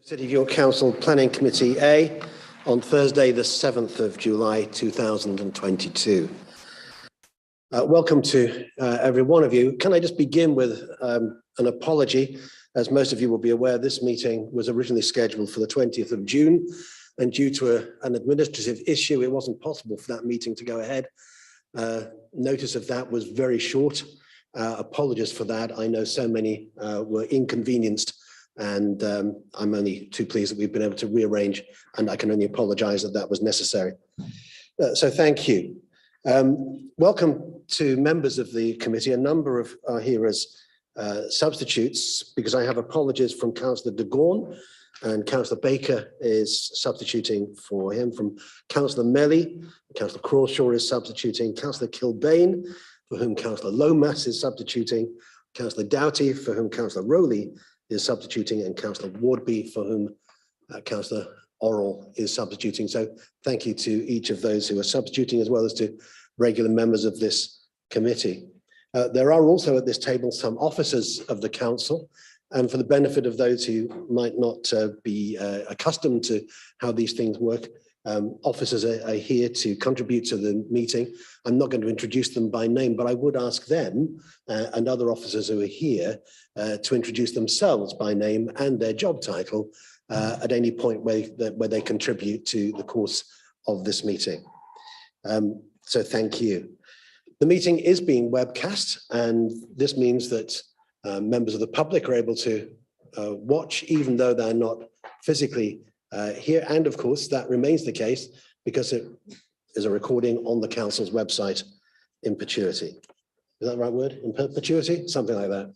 City of York Council Planning Committee A on Thursday, the 7th of July, 2022. Welcome to every one of you. Can I just begin with an apology? As most of you will be aware, this meeting was originally scheduled for the 20th of June, and due to an administrative issue, it wasn't possible for that meeting to go ahead. Notice of that was very short. Apologies for that. I know so many were inconvenienced, and I'm only too pleased that we've been able to rearrange, and I can only apologize that that was necessary. So thank you. Welcome to members of the committee. A number of are here as substitutes, because I have apologies from Councillor de Gorn, and Councillor Baker is substituting for him. From Councillor Melly, Councillor Crawshaw is substituting, Councillor Kilbane, for whom Councillor Lomas is substituting, Councillor Doughty, for whom Councillor Rowley is substituting, and Councillor Wardby, for whom Councillor Orrell is substituting. So thank you to each of those who are substituting, as well as to regular members of this committee. There are also at this table some officers of the council, and for the benefit of those who might not be accustomed to how these things work, officers are here to contribute to the meeting. I'm not going to introduce them by name, but I would ask them and other officers who are here to introduce themselves by name and their job title at any point where they contribute to the course of this meeting. So thank you. The meeting is being webcast, and this means that members of the public are able to watch, even though they're not physically here. And of course, that remains the case because it is a recording on the council's website in perpetuity. Is that the right word? In perpetuity? Something like that.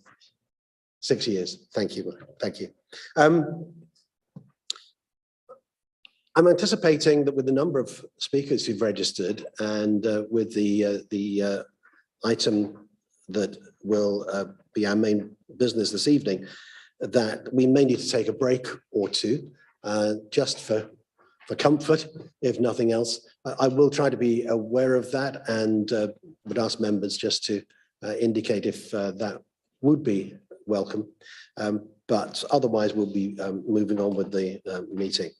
6 years. Thank you. Thank you. I'm anticipating that with the number of speakers who've registered, and with the item that will be our main business this evening, that we may need to take a break or two, just for comfort, if nothing else. I will try to be aware of that, and would ask members just to indicate if that would be welcome. But otherwise, we'll be moving on with the meeting.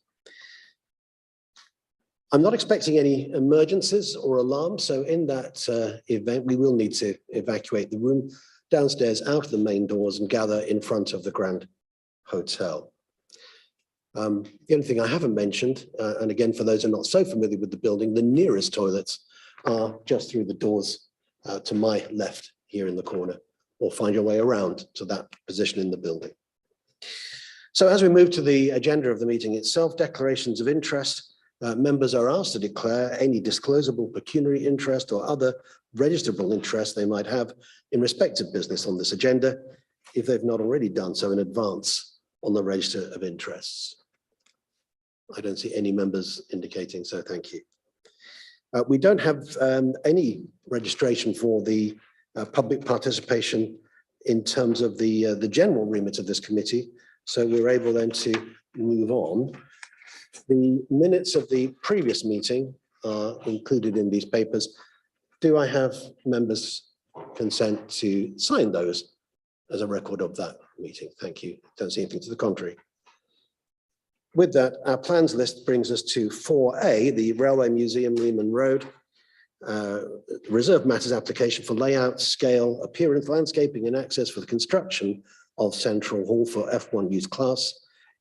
I'm not expecting any emergencies or alarms, so in that event, we will need to evacuate the room downstairs out of the main doors and gather in front of the Grand Hotel. The only thing I haven't mentioned, and again, for those who are not so familiar with the building, the nearest toilets are just through the doors to my left here in the corner, or find your way around to that position in the building. So as we move to the agenda of the meeting itself, declarations of interest. Members are asked to declare any disclosable pecuniary interest or other registrable interest they might have in respect of business on this agenda, if they've not already done so in advance on the register of interests. I don't see any members indicating, so thank you. We don't have any registration for the public participation in terms of the general remit of this committee, so we're able then to move on. The minutes of the previous meeting are included in these papers. Do I have members' consent to sign those as a record of that meeting? Thank you. Don't see anything to the contrary. With that, our plans list brings us to 4A, the Railway Museum, Leeman Road. Reserved matters application for layout, scale, appearance, landscaping and access for the construction of Central Hall for F1 youth class,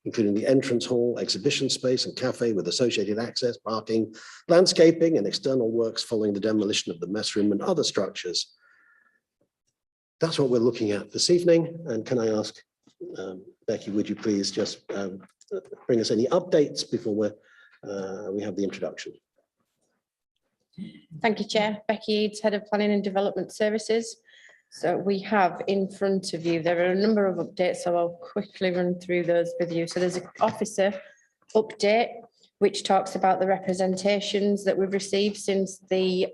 including the entrance hall, exhibition space and cafe with associated access, parking, landscaping and external works following the demolition of the mess room and other structures. That's what we're looking at this evening. And can I ask, Becky, would you please just bring us any updates before we have the introduction? Thank you, Chair. Becky Eads, Head of Planning and Development Services. So we have in front of you, there are a number of updates, so I'll quickly run through those with you. So there's an officer update, which talks about the representations that we've received since the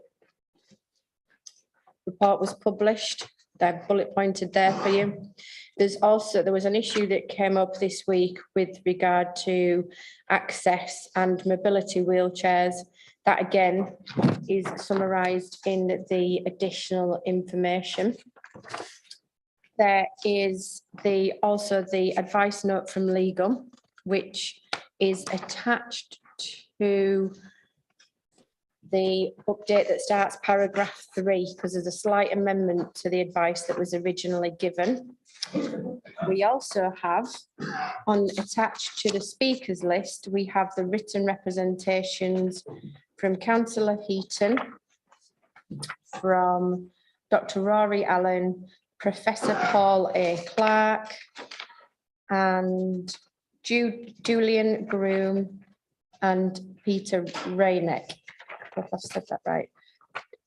report was published. They're bullet pointed there for you. There was an issue that came up this week with regard to access and mobility wheelchairs. That again is summarised in the additional information. There is also the advice note from legal, which is attached to the update that starts paragraph 3, because there's a slight amendment to the advice that was originally given. We also have attached to the speakers list, we have the written representations from Councillor Heaton, from Dr. Rory Allen, Professor Paul A. Clark, and Julian Groom and Peter Rayneck. If I've said that right.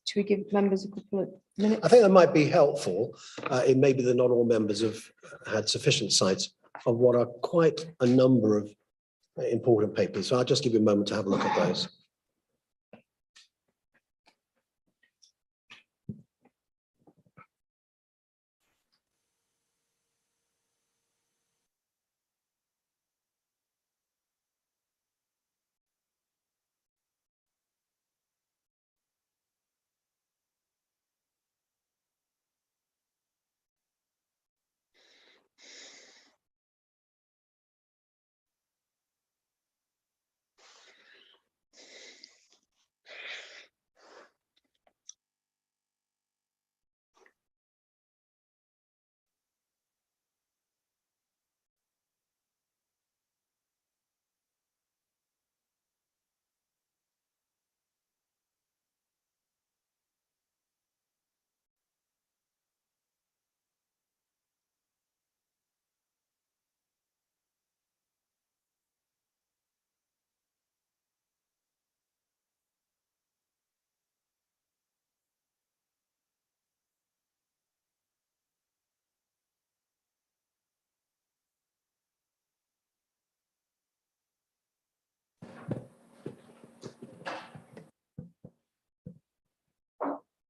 Should we give members a couple of minutes? I think that might be helpful. It may be that not all members have had sufficient sight of what are quite a number of important papers. So I'll just give you a moment to have a look at those.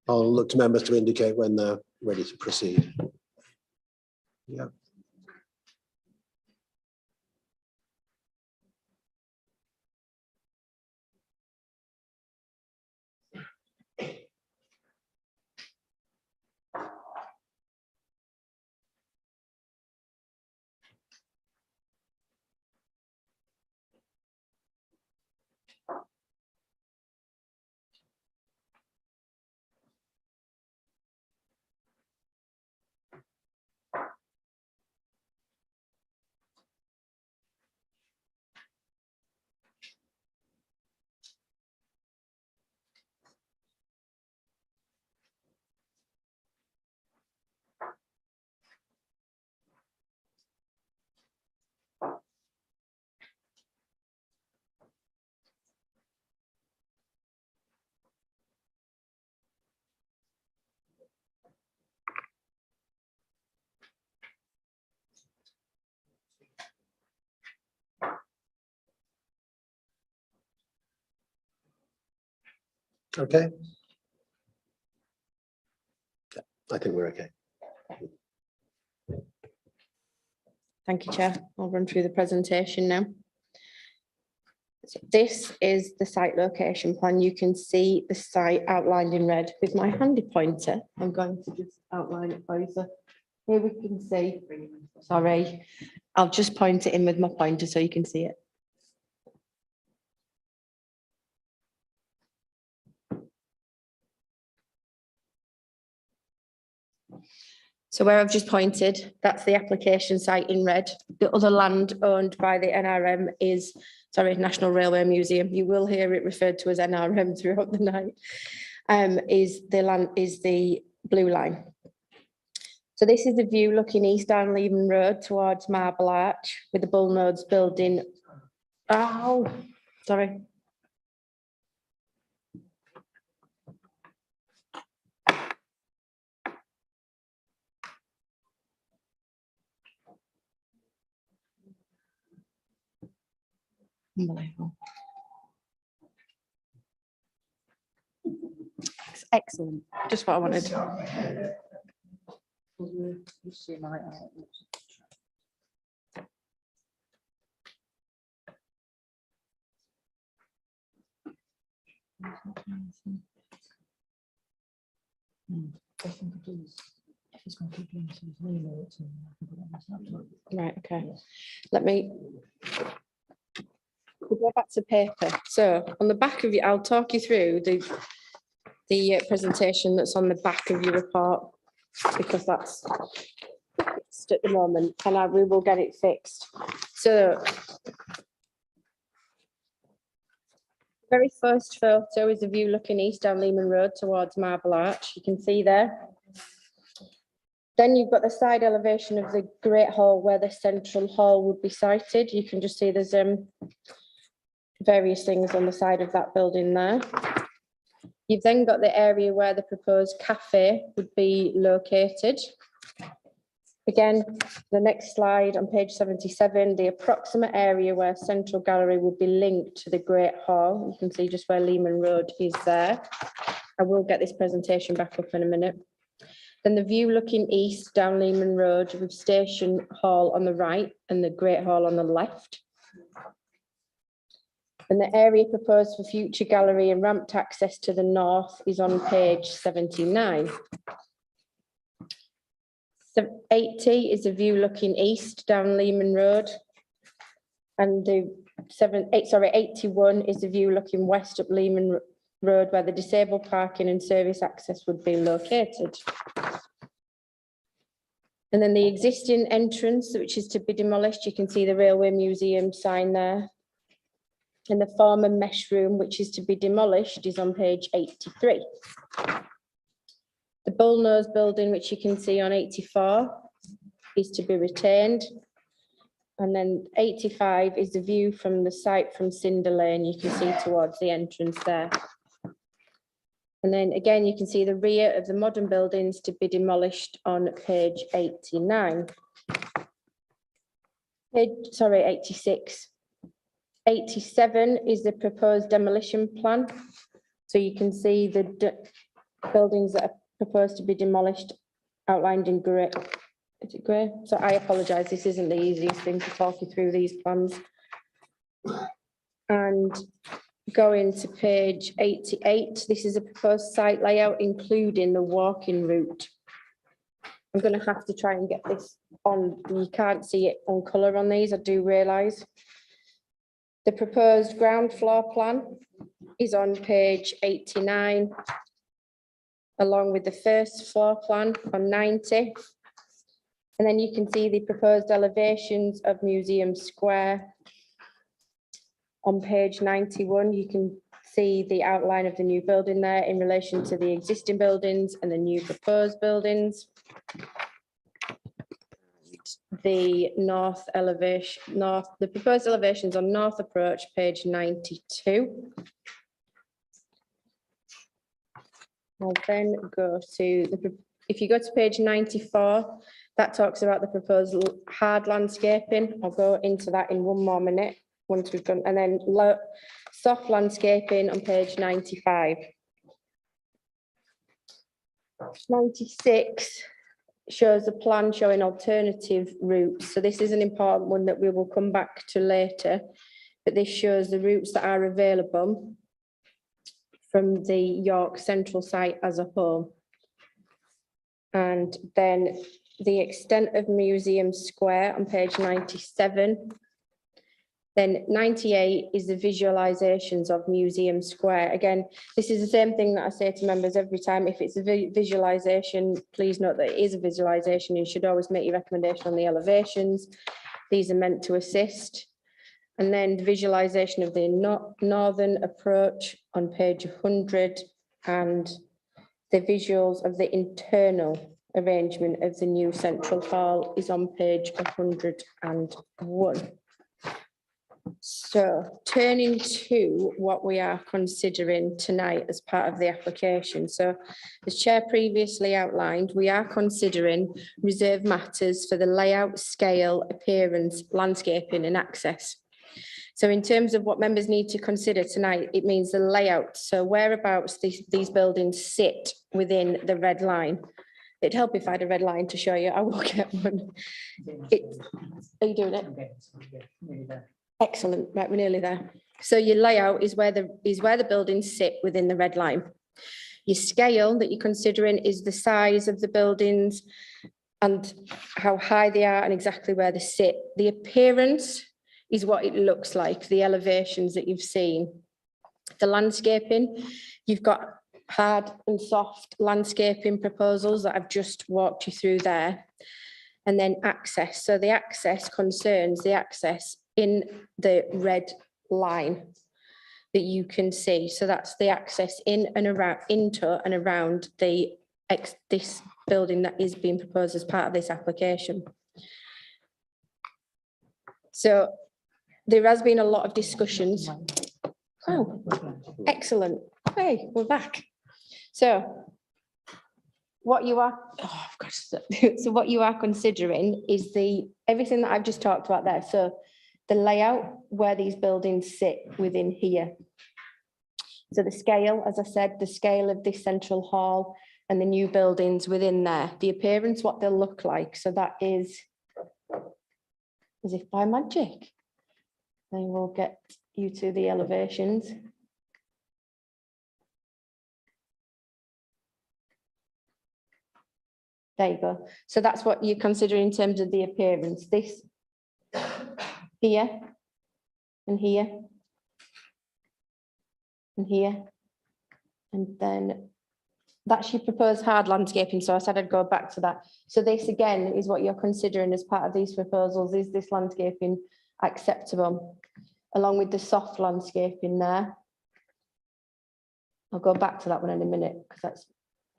I'll look to members to indicate when they're ready to proceed. Yeah. Okay. Yeah, I think we're okay. Thank you, Chair. I'll run through the presentation now. So this is the site location plan. You can see the site outlined in red with my handy pointer. I'm going to just outline it for you. So here we can see, sorry, I'll just point it in with my pointer so you can see it. So where I've just pointed, that's the application site in red. The other land owned by the NRM is, sorry, National Railway Museum. You will hear it referred to as NRM throughout the night. Is the blue line. So this is the view looking east down Leeman Road towards Marble Arch with the Bullnodes building. Oh, sorry. Unbelievable. Excellent. Just what I wanted. Right, okay. Let me we'll go back to paper. So on the back of you, I'll talk you through the presentation that's on the back of your report, because that's fixed at the moment, and we will get it fixed. So very first photo is a view looking east down Leeman Road towards Marble Arch. You can see there. Then you've got the side elevation of the Great Hall where the central hall would be sited. You can just see there's various things on the side of that building there. You've then got the area where the proposed cafe would be located. Again, the next slide on page 77, the approximate area where Central Gallery would be linked to the Great Hall. You can see just where Leeman Road is there. I will get this presentation back up in a minute. Then the view looking east down Leeman Road with Station Hall on the right and the Great Hall on the left. And the area proposed for future gallery and ramped access to the north is on page 79. 80 is a view looking east down Leeman Road. And the 81 is the view looking west up Leeman Road where the disabled parking and service access would be located. And then the existing entrance, which is to be demolished, you can see the Railway Museum sign there. And the former mesh room, which is to be demolished, is on page 83. The Bullnose building, which you can see on 84, is to be retained. And then 85 is the view from the site from Cinder Lane. You can see towards the entrance there. And then again, you can see the rear of the modern buildings to be demolished on page 89. 86. 87 is the proposed demolition plan. So you can see the buildings that are proposed to be demolished outlined in grey. Is it grey? So I apologise, this isn't the easiest thing to talk you through these plans. And going to page 88, this is a proposed site layout including the walking route. I'm going to have to try and get this on. You can't see it on colour on these, I do realise. The proposed ground floor plan is on page 89, along with the first floor plan on 90. And then you can see the proposed elevations of Museum Square on page 91. You can see the outline of the new building there in relation to the existing buildings and the new proposed buildings. The the proposed elevations on North Approach, page 92. I'll then go to if you go to page 94, that talks about the proposed hard landscaping. I'll go into that in one more minute once we've done, and then soft landscaping on page 95. 96 shows a plan showing alternative routes. So this is an important one that we will come back to later, but this shows the routes that are available from the York Central site as a whole. And then the extent of Museum Square on page 97. Then 98 is the visualizations of Museum Square. Again, this is the same thing that I say to members every time. If it's a visualization, please note that it is a visualization. You should always make your recommendation on the elevations. These are meant to assist. And then the visualization of the northern approach on page 100 and the visuals of the internal arrangement of the new central hall is on page 101. So turning to what we are considering tonight as part of the application. So as Chair previously outlined, we are considering reserve matters for the layout, scale, appearance, landscaping and access. So in terms of what members need to consider tonight, it means the layout. So whereabouts these buildings sit within the red line. It'd help if I had a red line to show you. I will get one. Are you doing it? Excellent. Right, we're nearly there. So your layout is where the buildings sit within the red line. Your scale that you're considering is the size of the buildings and how high they are and exactly where they sit. The appearance is what it looks like, the elevations that you've seen. The landscaping, you've got hard and soft landscaping proposals that I've just walked you through there. And then access. So the access concerns the access in the red line that you can see. So that's the access in and around, into and around this building that is being proposed as part of this application. So there has been a lot of discussions. Oh, excellent. Hey, we're back. So what you are, so what you are considering is everything that I've just talked about there. So the layout where these buildings sit within here. So the scale, as I said, the scale of this central hall and the new buildings within there, the appearance, what they'll look like. So that is as if by magic. I will get you to the elevations. There you go. So that's what you consider in terms of the appearance. This here and here and here. And then that's your proposed hard landscaping. So I said I'd go back to that. So this again is what you're considering as part of these proposals. Is this landscaping acceptable? Along with the soft landscaping there. I'll go back to that one in a minute because that's,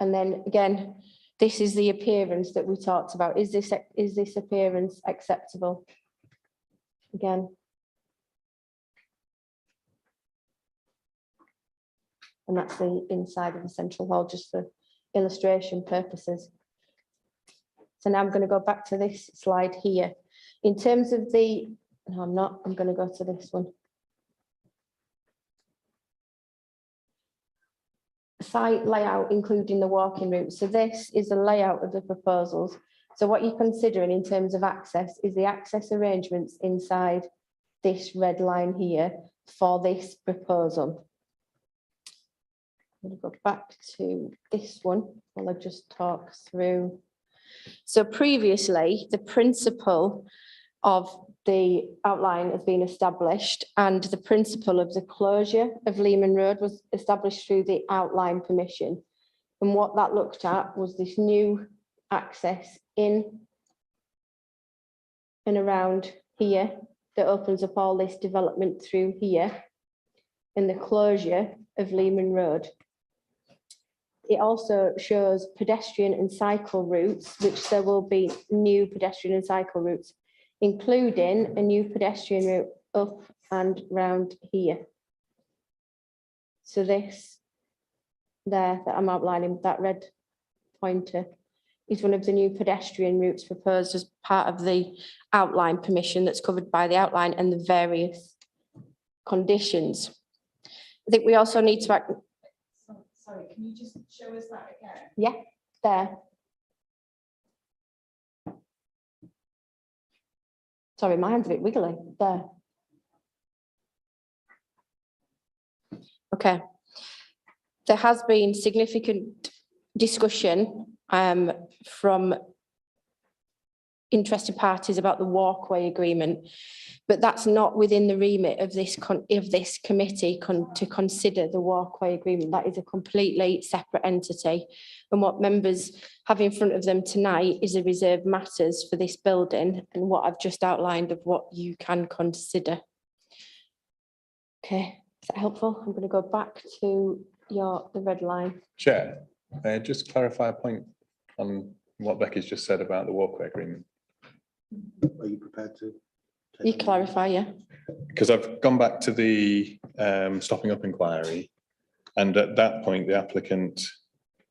and then again, this is the appearance that we talked about. Is this appearance acceptable? Again. And that's the inside of the central hall, just for illustration purposes. So now I'm going to go back to this slide here. In terms of the, no, I'm not, I'm going to go to this one. Site layout, including the walking route. So this is the layout of the proposals. So what you're considering in terms of access is the access arrangements inside this red line here for this proposal. I'm going to go back to this one while I just talk through. So previously, the principle of the outline has been established and the principle of the closure of Leeman Road was established through the outline permission. And what that looked at was this new access in and around here that opens up all this development through here and the closure of Leeman Road. It also shows pedestrian and cycle routes, which there will be new pedestrian and cycle routes, including a new pedestrian route up and round here. So this there that I'm outlining with that red pointer is one of the new pedestrian routes proposed as part of the outline permission that's covered by the outline and the various conditions. I think we also need to act. Sorry, can you just show us that again? Yeah, there. Sorry, my hand's a bit wiggly. There. Okay. There has been significant discussion from interested parties about the walkway agreement, but that's not within the remit of this committee to consider the walkway agreement. That is a completely separate entity. And what members have in front of them tonight is a reserved matters for this building and what I've just outlined of what you can consider. Okay, is that helpful? I'm going to go back to the red line. Chair, may I just clarify a point on what Becky's just said about the walkway agreement? Are you prepared to? You clarify, yeah. Because I've gone back to the stopping up inquiry, and at that point the applicant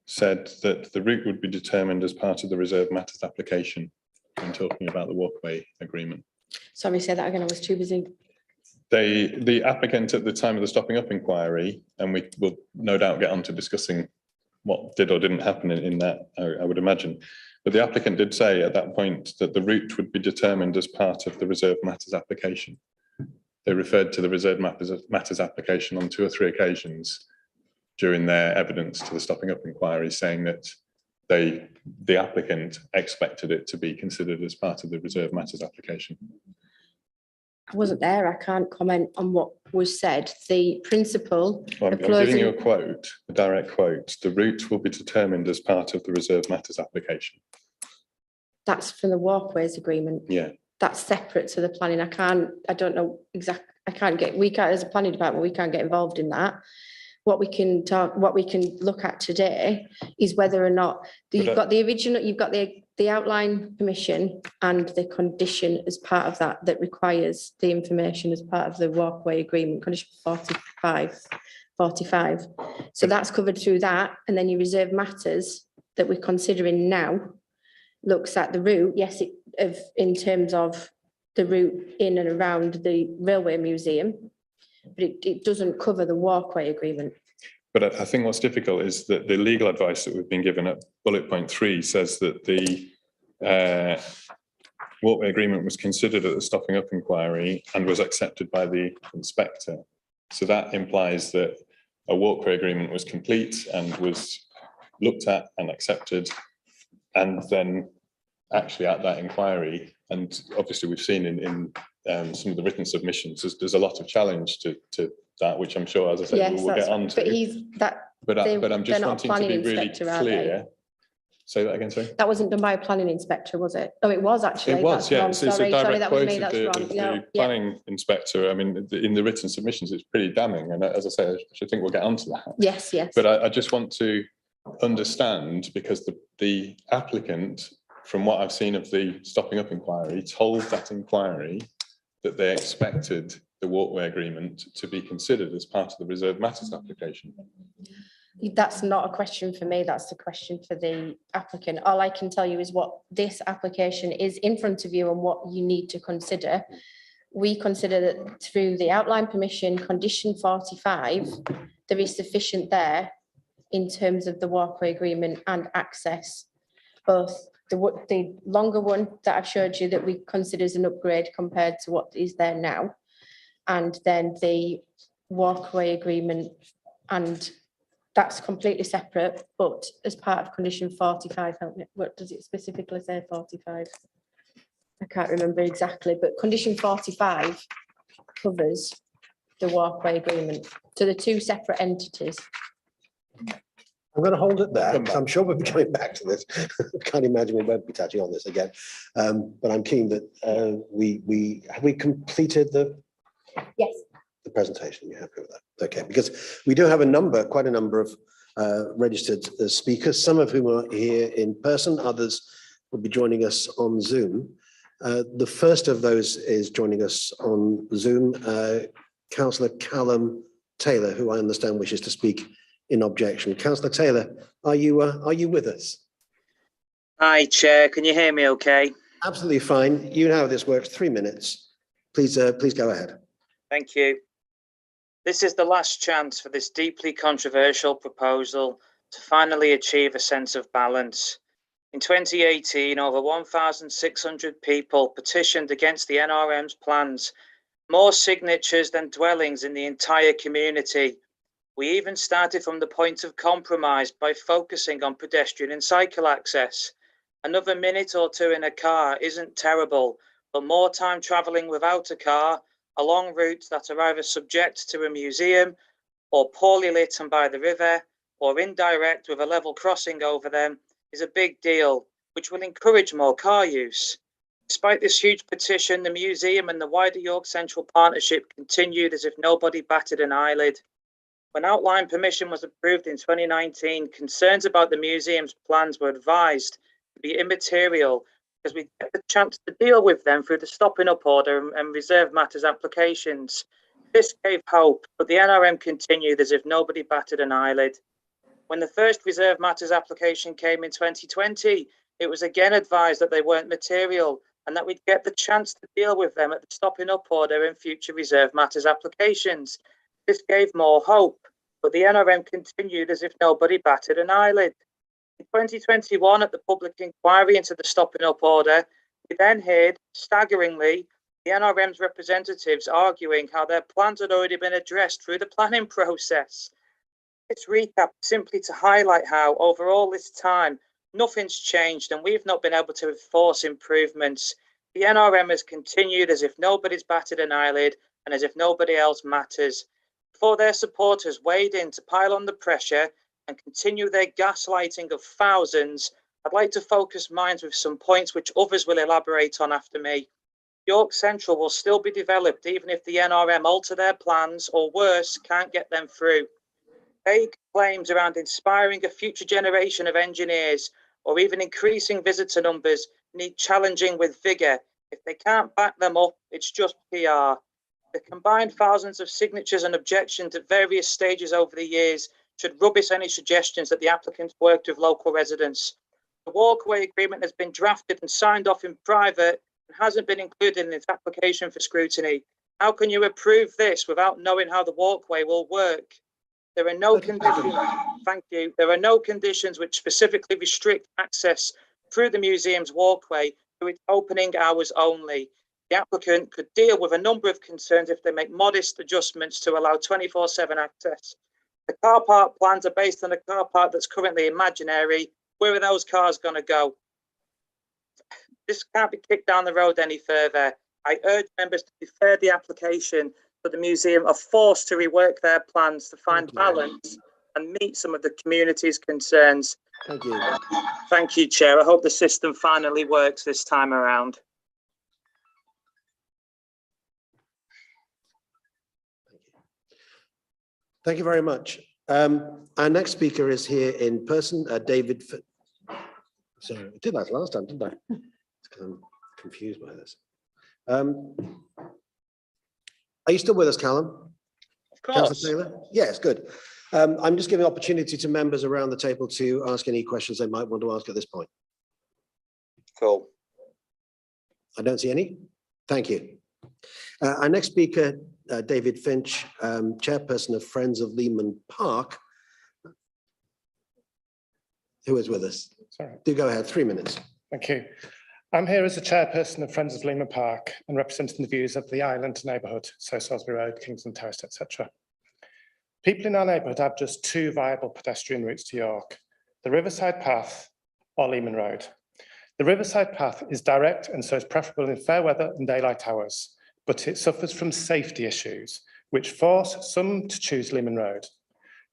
said that the route would be determined as part of the reserved matters application when talking about the walkway agreement. Sorry, say that again, I was too busy. The applicant at the time of the stopping up inquiry, and we will no doubt get on to discussing what did or didn't happen in that, I would imagine. But the applicant did say at that point that the route would be determined as part of the reserved matters application. They referred to the reserved matters application on 2 or 3 occasions during their evidence to the stopping up inquiry, saying that the applicant expected it to be considered as part of the reserve matters application. I wasn't there. I can't comment on what was said. The principle. Well, I'm giving you a quote, a direct quote. The route will be determined as part of the reserve matters application. That's for the walkways agreement. Yeah. That's separate to the planning. I don't know exactly. As a planning department, we can't get involved in that. What we can look at today is whether or not you've got the outline permission and the condition as part of that requires the information as part of the walkway agreement, condition 45. So that's covered through that. And then your reserve matters that we're considering now looks at the route, yes, in terms of the route in and around the railway museum, but it doesn't cover the walkway agreement. But I think what's difficult is that the legal advice that we've been given at bullet point 3 says that the walkway agreement was considered at the stopping up inquiry and was accepted by the inspector. So that implies that a walkway agreement was complete and was looked at and accepted, and then actually at that inquiry, and obviously we've seen in some of the written submissions, there's a lot of challenge to that, which I'm sure, as I said, Yes, we'll get on to. But I'm just wanting to be really clear. Say that again, sorry. That wasn't done by a planning inspector, was it? Oh, it was actually. It was, yeah. Sorry, that was me. That's wrong. The planning inspector. I mean, in the written submissions, it's pretty damning. And as I say, I should think we'll get onto that. Yes. But I just want to understand, because the applicant, from what I've seen of the stopping up inquiry, told that inquiry that they expected the walkway agreement to be considered as part of the reserve matters application. That's not a question for me. That's the question for the applicant. All I can tell you is what this application is in front of you and what you need to consider. We consider that through the outline permission, condition 45, there is sufficient there in terms of the walkway agreement and access. Both the longer one that I've showed you that we consider as an upgrade compared to what is there now, and then the walkway agreement, and that's completely separate, but as part of condition 45, help me, what does it specifically say, 45? I can't remember exactly, but condition 45 covers the walkway agreement. So the two separate entities. I'm going to hold it there. I'm sure we'll be coming back to this. I can't imagine we won't be touching on this again. But I'm keen that we completed the presentation. You're happy with that? Okay, because we do have quite a number of registered speakers, some of whom are here in person, others will be joining us on Zoom. The first of those is joining us on Zoom, Councillor Callum Taylor, who I understand wishes to speak in objection. Councillor Taylor, are you with us? Hi, Chair. Can you hear me okay? Absolutely fine. You know how this works. 3 minutes. Please go ahead. Thank you. This is the last chance for this deeply controversial proposal to finally achieve a sense of balance. In 2018, over 1,600 people petitioned against the NRM's plans, more signatures than dwellings in the entire community. We even started from the point of compromise by focusing on pedestrian and cycle access. Another minute or two in a car isn't terrible, but more time travelling without a car along routes that are either subject to a museum or poorly lit and by the river or indirect with a level crossing over them is a big deal, which will encourage more car use. Despite this huge petition, the museum and the wider York Central Partnership continued as if nobody batted an eyelid. When outline permission was approved in 2019, concerns about the museum's plans were advised to be immaterial because we get the chance to deal with them through the stopping up order and reserve matters applications. This gave hope, but the NRM continued as if nobody batted an eyelid. When the first reserve matters application came in 2020, it was again advised that they weren't material and that we'd get the chance to deal with them at the stopping up order and future reserve matters applications. This gave more hope, but the NRM continued as if nobody batted an eyelid. In 2021, at the public inquiry into the stopping up order, we then heard, staggeringly, the NRM's representatives arguing how their plans had already been addressed through the planning process. This recap is simply to highlight how over all this time, nothing's changed and we've not been able to enforce improvements. The NRM has continued as if nobody's batted an eyelid and as if nobody else matters. Before their supporters wade in to pile on the pressure and continue their gaslighting of thousands, I'd like to focus minds with some points which others will elaborate on after me. York Central will still be developed even if the NRM alter their plans or worse, can't get them through. Vague claims around inspiring a future generation of engineers or even increasing visitor numbers need challenging with vigour. If they can't back them up, it's just PR. The combined thousands of signatures and objections at various stages over the years should rubbish any suggestions that the applicants worked with local residents. The walkway agreement has been drafted and signed off in private and hasn't been included in its application for scrutiny. How can you approve this without knowing how the walkway will work? There are no conditions, thank you, there are no conditions which specifically restrict access through the museum's walkway to its opening hours only. The applicant could deal with a number of concerns if they make modest adjustments to allow 24/7 access. The car park plans are based on a car park that's currently imaginary. Where are those cars going to go? This can't be kicked down the road any further. I urge members to defer the application, but the museum are forced to rework their plans to find balance and meet some of the community's concerns. Thank you. Thank you, Chair. I hope the system finally works this time around. Thank you very much. Our next speaker is here in person, David. Sorry, I did that last time, didn't I? It's because I'm confused by this. Are you still with us, Callum? Of course. Councillor Taylor? Yes, good. I'm just giving opportunity to members around the table to ask any questions they might want to ask at this point. Cool. I don't see any. Thank you. Our next speaker, David Finch, chairperson of Friends of Leeman Park. Who is with us? Sorry. Do go ahead, 3 minutes. Thank you. I'm here as the chairperson of Friends of Leeman Park and representing the views of the island neighbourhood, so Salisbury Road, Kingston Terrace, etc. People in our neighbourhood have just two viable pedestrian routes to York, the Riverside Path or Leeman Road. The Riverside Path is direct and so is preferable in fair weather and daylight hours, but it suffers from safety issues, which force some to choose Leeman Road.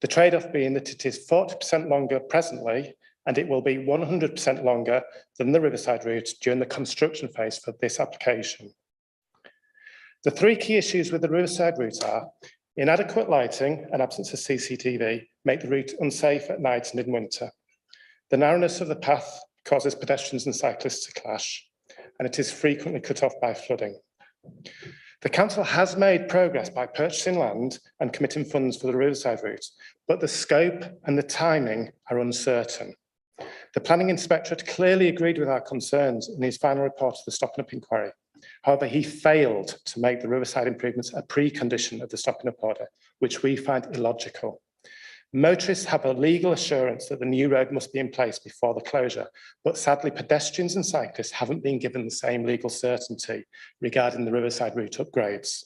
The trade-off being that it is 40% longer presently, and it will be 100% longer than the Riverside route during the construction phase for this application. The three key issues with the Riverside route are inadequate lighting and absence of CCTV make the route unsafe at night and in winter. The narrowness of the path causes pedestrians and cyclists to clash, and it is frequently cut off by flooding. The council has made progress by purchasing land and committing funds for the Riverside route, but the scope and the timing are uncertain. The planning inspectorate clearly agreed with our concerns in his final report to the Stopping Up inquiry. However, he failed to make the Riverside improvements a precondition of the Stopping Up order, which we find illogical. Motorists have a legal assurance that the new road must be in place before the closure, but sadly pedestrians and cyclists haven't been given the same legal certainty regarding the Riverside route upgrades.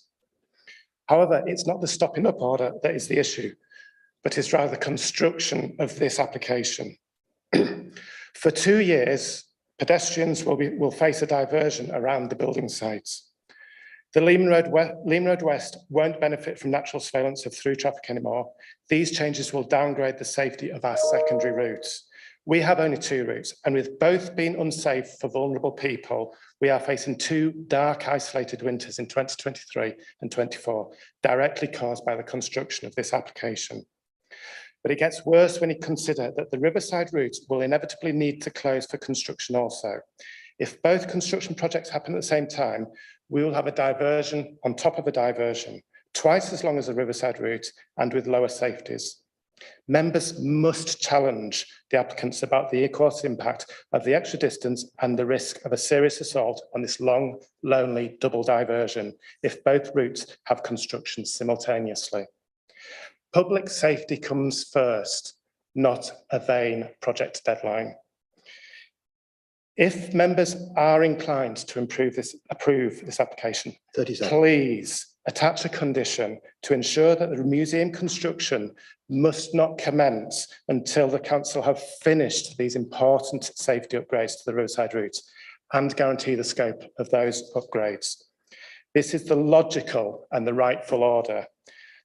However, it's not the Stopping Up order that is the issue, but it's rather the construction of this application. For 2 years, pedestrians will face a diversion around the building sites. The Leeman Road West won't benefit from natural surveillance of through traffic anymore. These changes will downgrade the safety of our secondary routes. We have only 2 routes, and with both being unsafe for vulnerable people, we are facing 2 dark, isolated winters in 2023 and 24, directly caused by the construction of this application. But it gets worse when you consider that the Riverside route will inevitably need to close for construction also. If both construction projects happen at the same time, we will have a diversion on top of a diversion, twice as long as the Riverside route and with lower safeties. Members must challenge the applicants about the equal impact of the extra distance and the risk of a serious assault on this long, lonely double diversion if both routes have construction simultaneously. Public safety comes first, not a vain project deadline. If members are inclined to approve this application, 30 seconds. please attach a condition to ensure that the museum construction must not commence until the council have finished these important safety upgrades to the riverside route and guarantee the scope of those upgrades. This is the logical and the rightful order.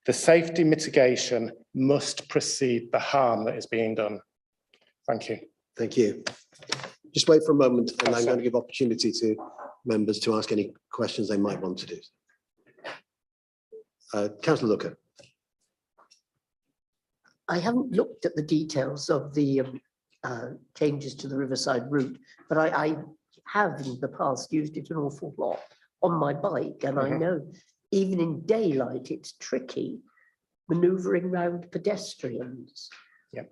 The safety mitigation must precede the harm that is being done. Thank you. Thank you. Just wait for a moment and I'm going to give opportunity to members to ask any questions they might want to do. Councillor Looker. I haven't looked at the details of the changes to the riverside route, but I have in the past used it an awful lot on my bike, and I know even in daylight it's tricky manoeuvring around pedestrians. Yep.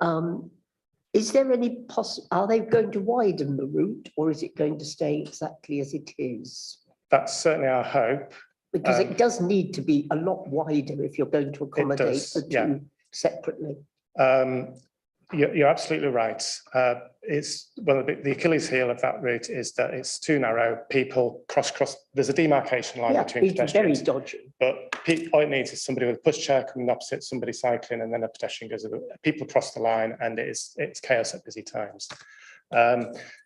Is there any are they going to widen the route, or is it going to stay exactly as it is? That's certainly our hope. Because it does need to be a lot wider if you're going to accommodate the two separately. You're absolutely right. It's well, the Achilles heel of that route is that it's too narrow. People cross. There's a demarcation line between it's very pedestrians. dodgy. But all it needs is somebody with a pushchair coming opposite, somebody cycling, and then a pedestrian goes. People cross the line, and it's chaos at busy times.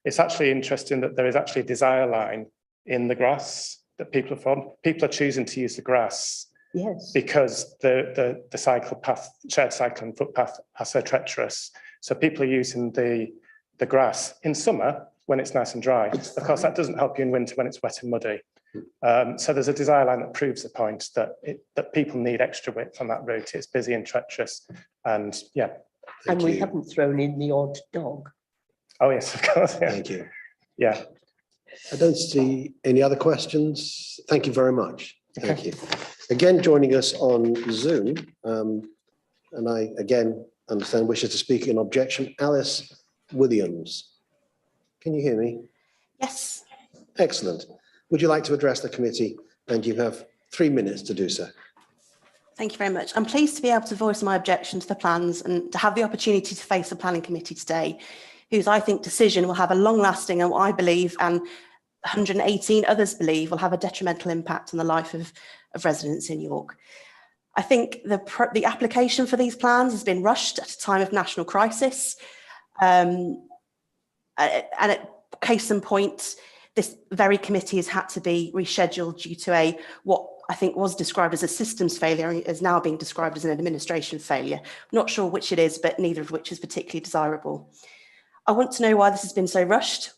It's actually interesting that there is actually a desire line in the grass that people are from. People are choosing to use the grass. Yes. Because the cycle path, shared cycling footpath are so treacherous. So people are using the grass in summer when it's nice and dry. Of course, that doesn't help you in winter when it's wet and muddy. So there's a desire line that proves the point that people need extra width on that route. It's busy and treacherous. And yeah. And we haven't thrown in the odd dog. Oh yes, of course. Yeah. Thank you. Yeah. I don't see any other questions. Thank you very much. Thank you. Again, joining us on Zoom, and I again understand wishes to speak in objection, Alice Williams. Can you hear me? Yes. Excellent. Would you like to address the committee? And you have 3 minutes to do so. Thank you very much. I'm pleased to be able to voice my objection to the plans and to have the opportunity to face the planning committee today, whose I think decision will have a long lasting and what I believe and 118 others believe will have a detrimental impact on the life of residents in York. I think the application for these plans has been rushed at a time of national crisis. And at case in point, this very committee has had to be rescheduled due to what I think was described as a systems failure and is now being described as an administration failure. I'm not sure which it is, but neither of which is particularly desirable. I want to know why this has been so rushed.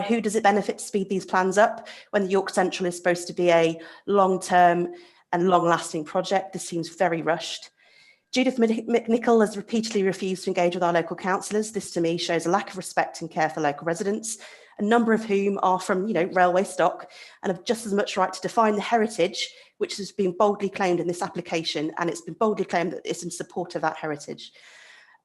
Who does it benefit to speed these plans up when the York Central is supposed to be a long-term and long-lasting project? This seems very rushed. Judith McNichol has repeatedly refused to engage with our local councillors. This to me shows a lack of respect and care for local residents, a number of whom are from railway stock and have just as much right to define the heritage, which has been boldly claimed in this application, and it's been boldly claimed that it's in support of that heritage.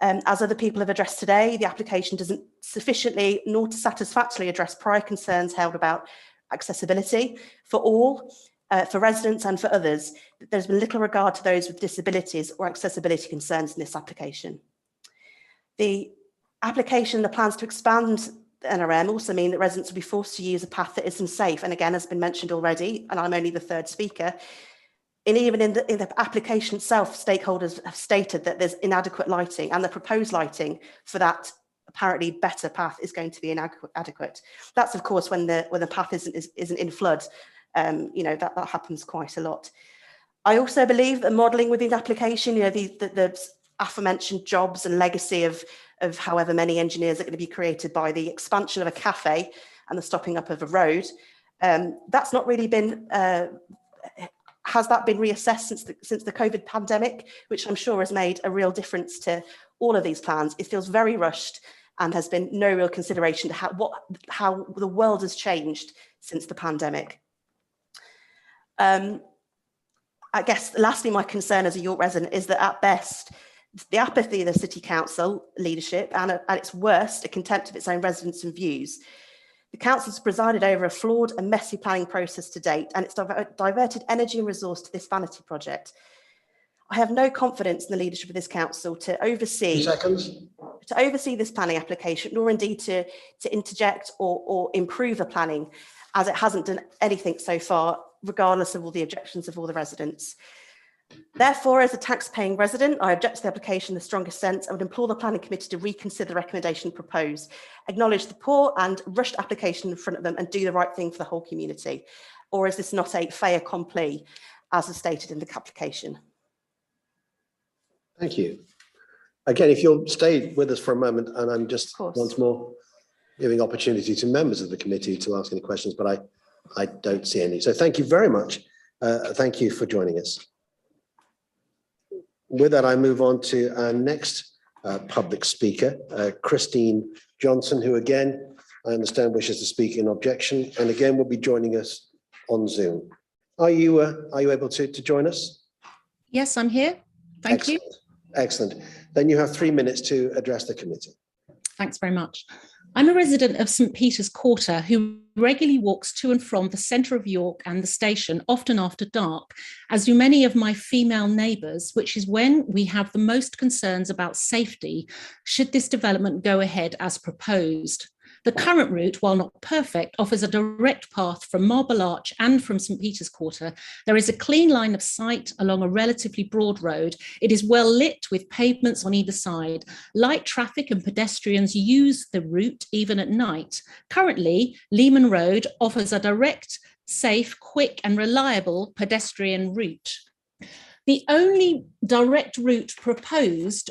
As other people have addressed today, the application doesn't sufficiently nor satisfactorily address prior concerns held about accessibility for all, for residents and for others. There's been little regard to those with disabilities or accessibility concerns in this application. The application, the plans to expand the NRM also mean that residents will be forced to use a path that isn't safe. And again, has been mentioned already, and I'm only the third speaker. And even in the application itself, stakeholders have stated that there's inadequate lighting, and the proposed lighting for that apparently better path is going to be inadequate. That's of course when the path isn't in flood. That happens quite a lot. I also believe that modelling within the application, the aforementioned jobs and legacy of however many engineers are going to be created by the expansion of a cafe and the stopping up of a road, that's not really been. Has that been reassessed since the COVID pandemic, which I'm sure has made a real difference to all of these plans? It feels very rushed and has been no real consideration to how the world has changed since the pandemic. I guess lastly, my concern as a York resident is that at best, the apathy of the City Council leadership and at its worst, a contempt of its own residents and views. The council has presided over a flawed and messy planning process to date, and it's diverted energy and resource to this vanity project. I have no confidence in the leadership of this council to 2 oversee seconds. this planning application, nor indeed to interject or improve the planning, as it hasn't done anything so far, regardless of all the objections of all the residents. Therefore, as a tax-paying resident, I object to the application in the strongest sense. I would implore the planning committee to reconsider the recommendation proposed, acknowledge the poor and rushed application in front of them, and do the right thing for the whole community. Or is this not a fait accompli, as is stated in the application? Thank you. Again, if you'll stay with us for a moment, and I'm just Of course. once more giving opportunity to members of the committee to ask any questions, but I don't see any. So thank you very much. Thank you for joining us. With that, I move on to our next public speaker, Christine Johnson, who again, I understand wishes to speak in objection, and again will be joining us on Zoom. Are you able to join us? Yes, I'm here. Thank you. Excellent. Then you have 3 minutes to address the committee. Thanks very much. I'm a resident of St. Peter's Quarter who regularly walks to and from the centre of York and the station, often after dark, as do many of my female neighbours, which is when we have the most concerns about safety should this development go ahead as proposed. The current route, while not perfect, offers a direct path from Marble Arch and from St. Peter's Quarter. There is a clean line of sight along a relatively broad road. It is well lit with pavements on either side. Light traffic and pedestrians use the route even at night. Currently, Leeman Road offers a direct, safe, quick and reliable pedestrian route. The only direct route proposed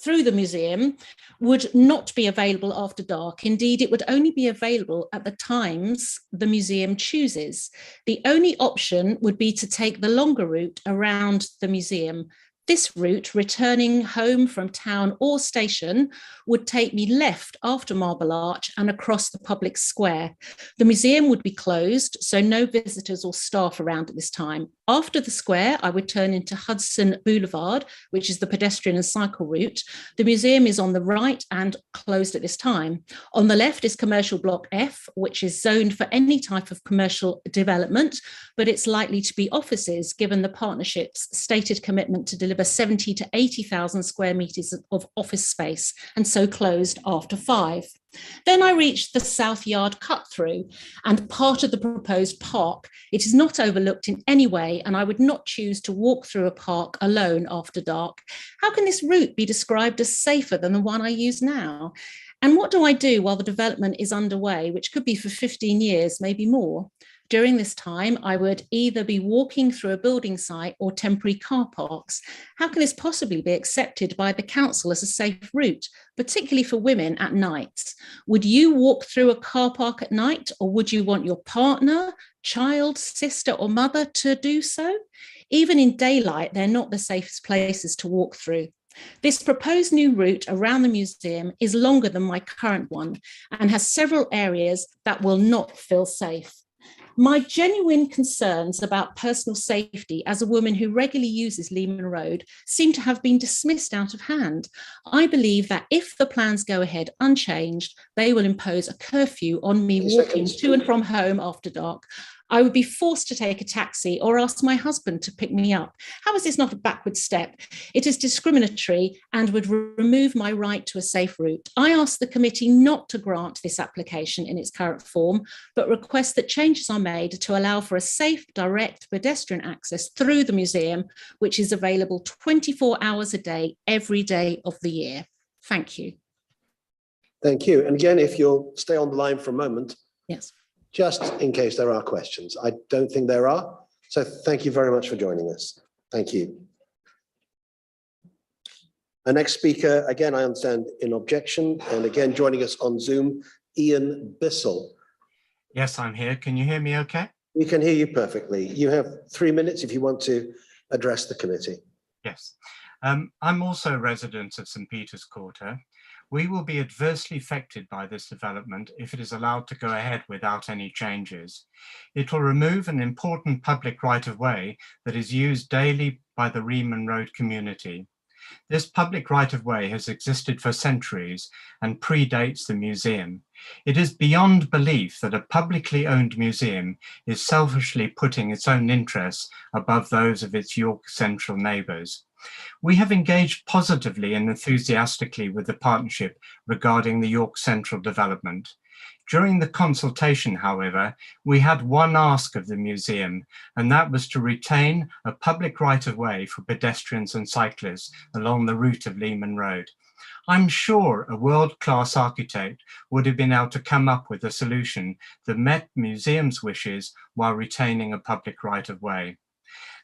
through the museum would not be available after dark. Indeed, it would only be available at the times the museum chooses. The only option would be to take the longer route around the museum. This route, returning home from town or station, would take me left after Marble Arch and across the public square. The museum would be closed, so no visitors or staff around at this time. After the square, I would turn into Hudson Boulevard, which is the pedestrian and cycle route. The museum is on the right and closed at this time. On the left is Commercial Block F, which is zoned for any type of commercial development, but it's likely to be offices given the partnership's stated commitment to deliver 70 to 80,000 square metres of office space, and so closed after 5. Then I reached the South Yard cut-through and part of the proposed park. It is not overlooked in any way, and I would not choose to walk through a park alone after dark. How can this route be described as safer than the one I use now? And what do I do while the development is underway, which could be for 15 years, maybe more? During this time, I would either be walking through a building site or temporary car parks. How can this possibly be accepted by the council as a safe route, particularly for women at night? Would you walk through a car park at night, or would you want your partner, child, sister or mother to do so? Even in daylight, they're not the safest places to walk through. This proposed new route around the museum is longer than my current one and has several areas that will not feel safe. My genuine concerns about personal safety as a woman who regularly uses Leeman Road seem to have been dismissed out of hand. I believe that if the plans go ahead unchanged, they will impose a curfew on me walking to and from home after dark. I would be forced to take a taxi or ask my husband to pick me up. How is this not a backward step? It is discriminatory and would remove my right to a safe route. I ask the committee not to grant this application in its current form, but request that changes are made to allow for a safe, direct pedestrian access through the museum, which is available 24 hours a day, every day of the year. Thank you. Thank you. And again, if you'll stay on the line for a moment. Yes. Just in case there are questions. I don't think there are. So thank you very much for joining us. Thank you. Our next speaker, again, I understand in objection, and again, joining us on Zoom, Ian Bissell. Yes, I'm here. Can you hear me okay? We can hear you perfectly. You have 3 minutes if you want to address the committee. Yes. I'm also a resident of St. Peter's Quarter. We will be adversely affected by this development if it is allowed to go ahead without any changes. It will remove an important public right-of-way that is used daily by the Reeman Road community. This public right-of-way has existed for centuries and predates the museum. It is beyond belief that a publicly owned museum is selfishly putting its own interests above those of its York Central neighbours. We have engaged positively and enthusiastically with the partnership regarding the York Central development. During the consultation, however, we had one ask of the museum, and that was to retain a public right-of-way for pedestrians and cyclists along the route of Leeman Road. I'm sure a world-class architect would have been able to come up with a solution that met museum's wishes while retaining a public right-of-way.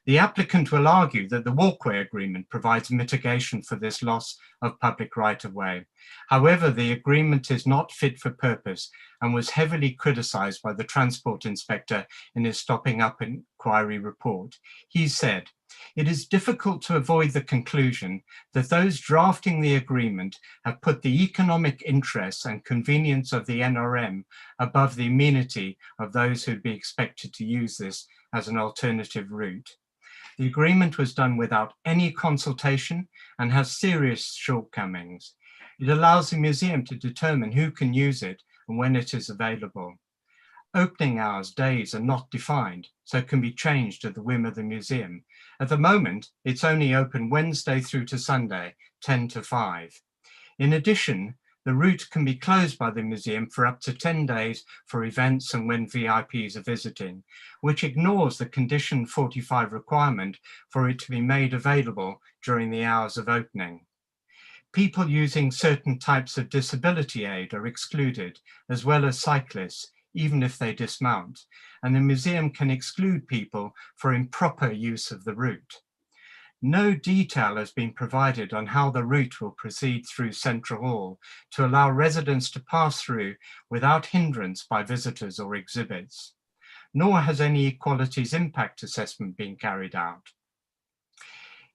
The applicant will argue that the walkway agreement provides mitigation for this loss of public right-of-way. However, the agreement is not fit for purpose and was heavily criticised by the Transport Inspector in his stopping up inquiry report. He said, "It is difficult to avoid the conclusion that those drafting the agreement have put the economic interests and convenience of the NRM above the amenity of those who'd be expected to use this as an alternative route." The agreement was done without any consultation and has serious shortcomings. It allows the museum to determine who can use it and when it is available. Opening hours, days are not defined, so it can be changed at the whim of the museum. At the moment, it's only open Wednesday through to Sunday, 10 to 5. In addition, the route can be closed by the museum for up to 10 days for events and when VIPs are visiting, which ignores the condition 45 requirement for it to be made available during the hours of opening. People using certain types of disability aid are excluded, as well as cyclists, even if they dismount, and the museum can exclude people for improper use of the route. No detail has been provided on how the route will proceed through Central Hall to allow residents to pass through without hindrance by visitors or exhibits, nor has any equalities impact assessment been carried out.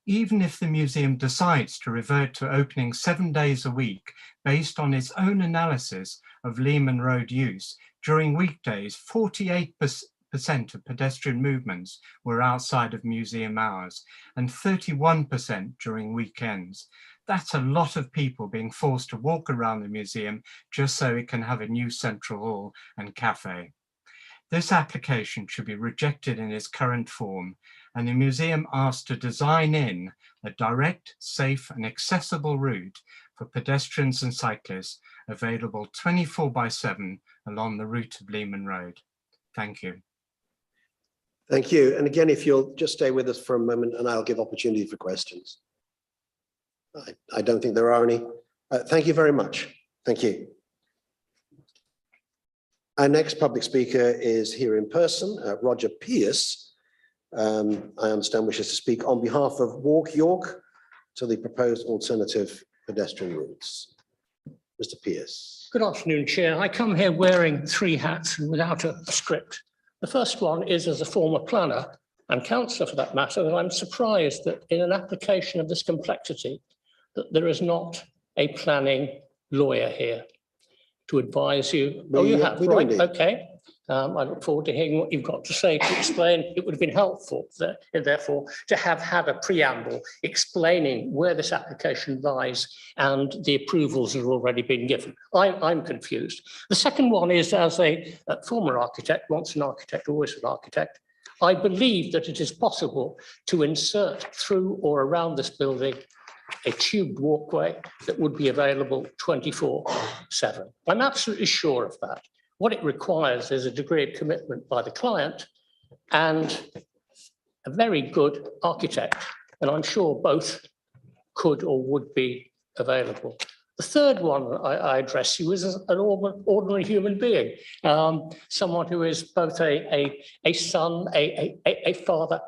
Even if the museum decides to revert to opening 7 days a week based on its own analysis of Leeman Road use, during weekdays, 48% of pedestrian movements were outside of museum hours and 31% during weekends. That's a lot of people being forced to walk around the museum just so it can have a new central hall and cafe. This application should be rejected in its current form, and the museum asked to design in a direct, safe and accessible route for pedestrians and cyclists available 24/7 along the route of Leeman Road. Thank you. Thank you. And again, if you'll just stay with us for a moment and I'll give opportunity for questions. I don't think there are any. Thank you very much. Thank you. Our next public speaker is here in person, Roger Pierce. I understand wishes to speak on behalf of Walk York to the proposed alternative pedestrian routes. Mr. Pierce. Good afternoon, Chair. I come here wearing 3 hats and without a script. The first one is as a former planner and councillor for that matter, that I'm surprised that in an application of this complexity, that there is not a planning lawyer here to advise you. Oh, you have, right? Okay. I look forward to hearing what you've got to say to explain. It would have been helpful, therefore, to have had a preamble explaining where this application lies and the approvals have already been given. I'm confused. The second one is, as a former architect, once an architect, always an architect, I believe that it is possible to insert through or around this building a tubed walkway that would be available 24/7. I'm absolutely sure of that. What it requires is a degree of commitment by the client and a very good architect. And I'm sure both could or would be available. The third one I address you is an ordinary human being, someone who is both a son, a father,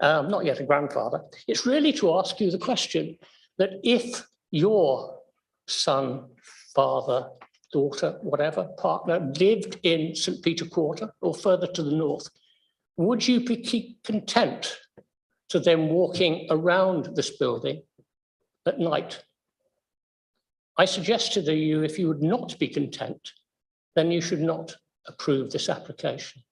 not yet a grandfather. It's really to ask you the question that if your son, father, daughter, whatever, partner lived in St. Peter Quarter or further to the north, would you be content to them walking around this building at night? I suggest to you, if you would not be content, then you should not approve this application.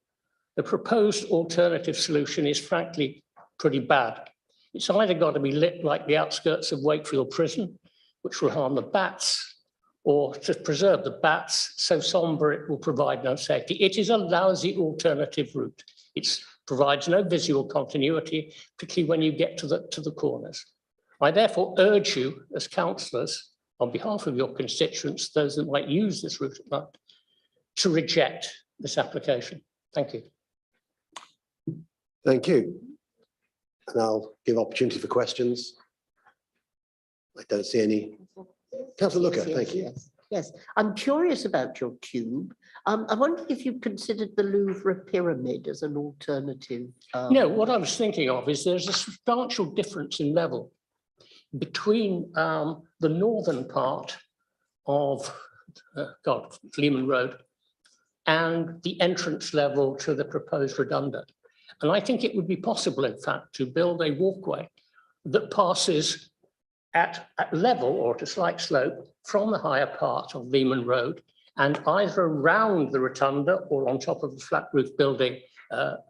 The proposed alternative solution is frankly pretty bad. It's either got to be lit like the outskirts of Wakefield Prison, which will harm the bats, or to preserve the bats so sombre it will provide no safety. It is a lousy alternative route. It provides no visual continuity, particularly when you get to the corners. I therefore urge you as councillors, on behalf of your constituents, those that might use this route at night, to reject this application. Thank you. Thank you. And I'll give opportunity for questions. I don't see any. Councillor Looker, Yes, thank you. yes, yes. I'm curious about your tube. I wondered if you considered the Louvre pyramid as an alternative. No, what I was thinking of is there's a substantial difference in level between the northern part of Leeman Road and the entrance level to the proposed redundant. And I think it would be possible, in fact, to build a walkway that passes at level or at a slight slope from the higher part of Leeman Road and either around the rotunda or on top of the flat roof building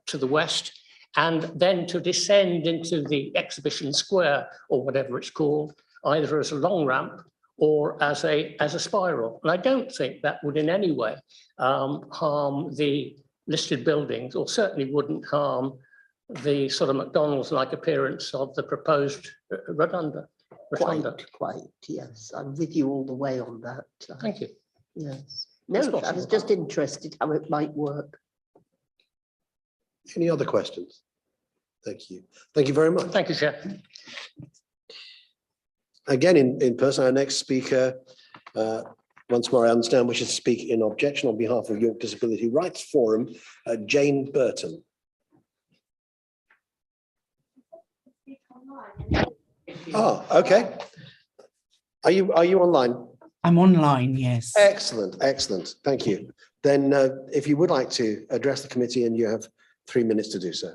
to the west, and then to descend into the exhibition square or whatever it's called, either as a long ramp or as a spiral. And I don't think that would in any way harm the listed buildings, or certainly wouldn't harm the sort of McDonald's-like appearance of the proposed rotunda. Quite, yes. I'm with you all the way on that. Thank you. Yes. No, I was just interested how it might work. Any other questions? Thank you. Thank you very much. Thank you, Chair. Again, in person, our next speaker, once more, I understand, wishes to speak in objection on behalf of York Disability Rights Forum, Jane Burton. Oh, okay. Are you online? I'm online, yes. Excellent, excellent. Thank you. Then if you would like to address the committee, and you have 3 minutes to do so.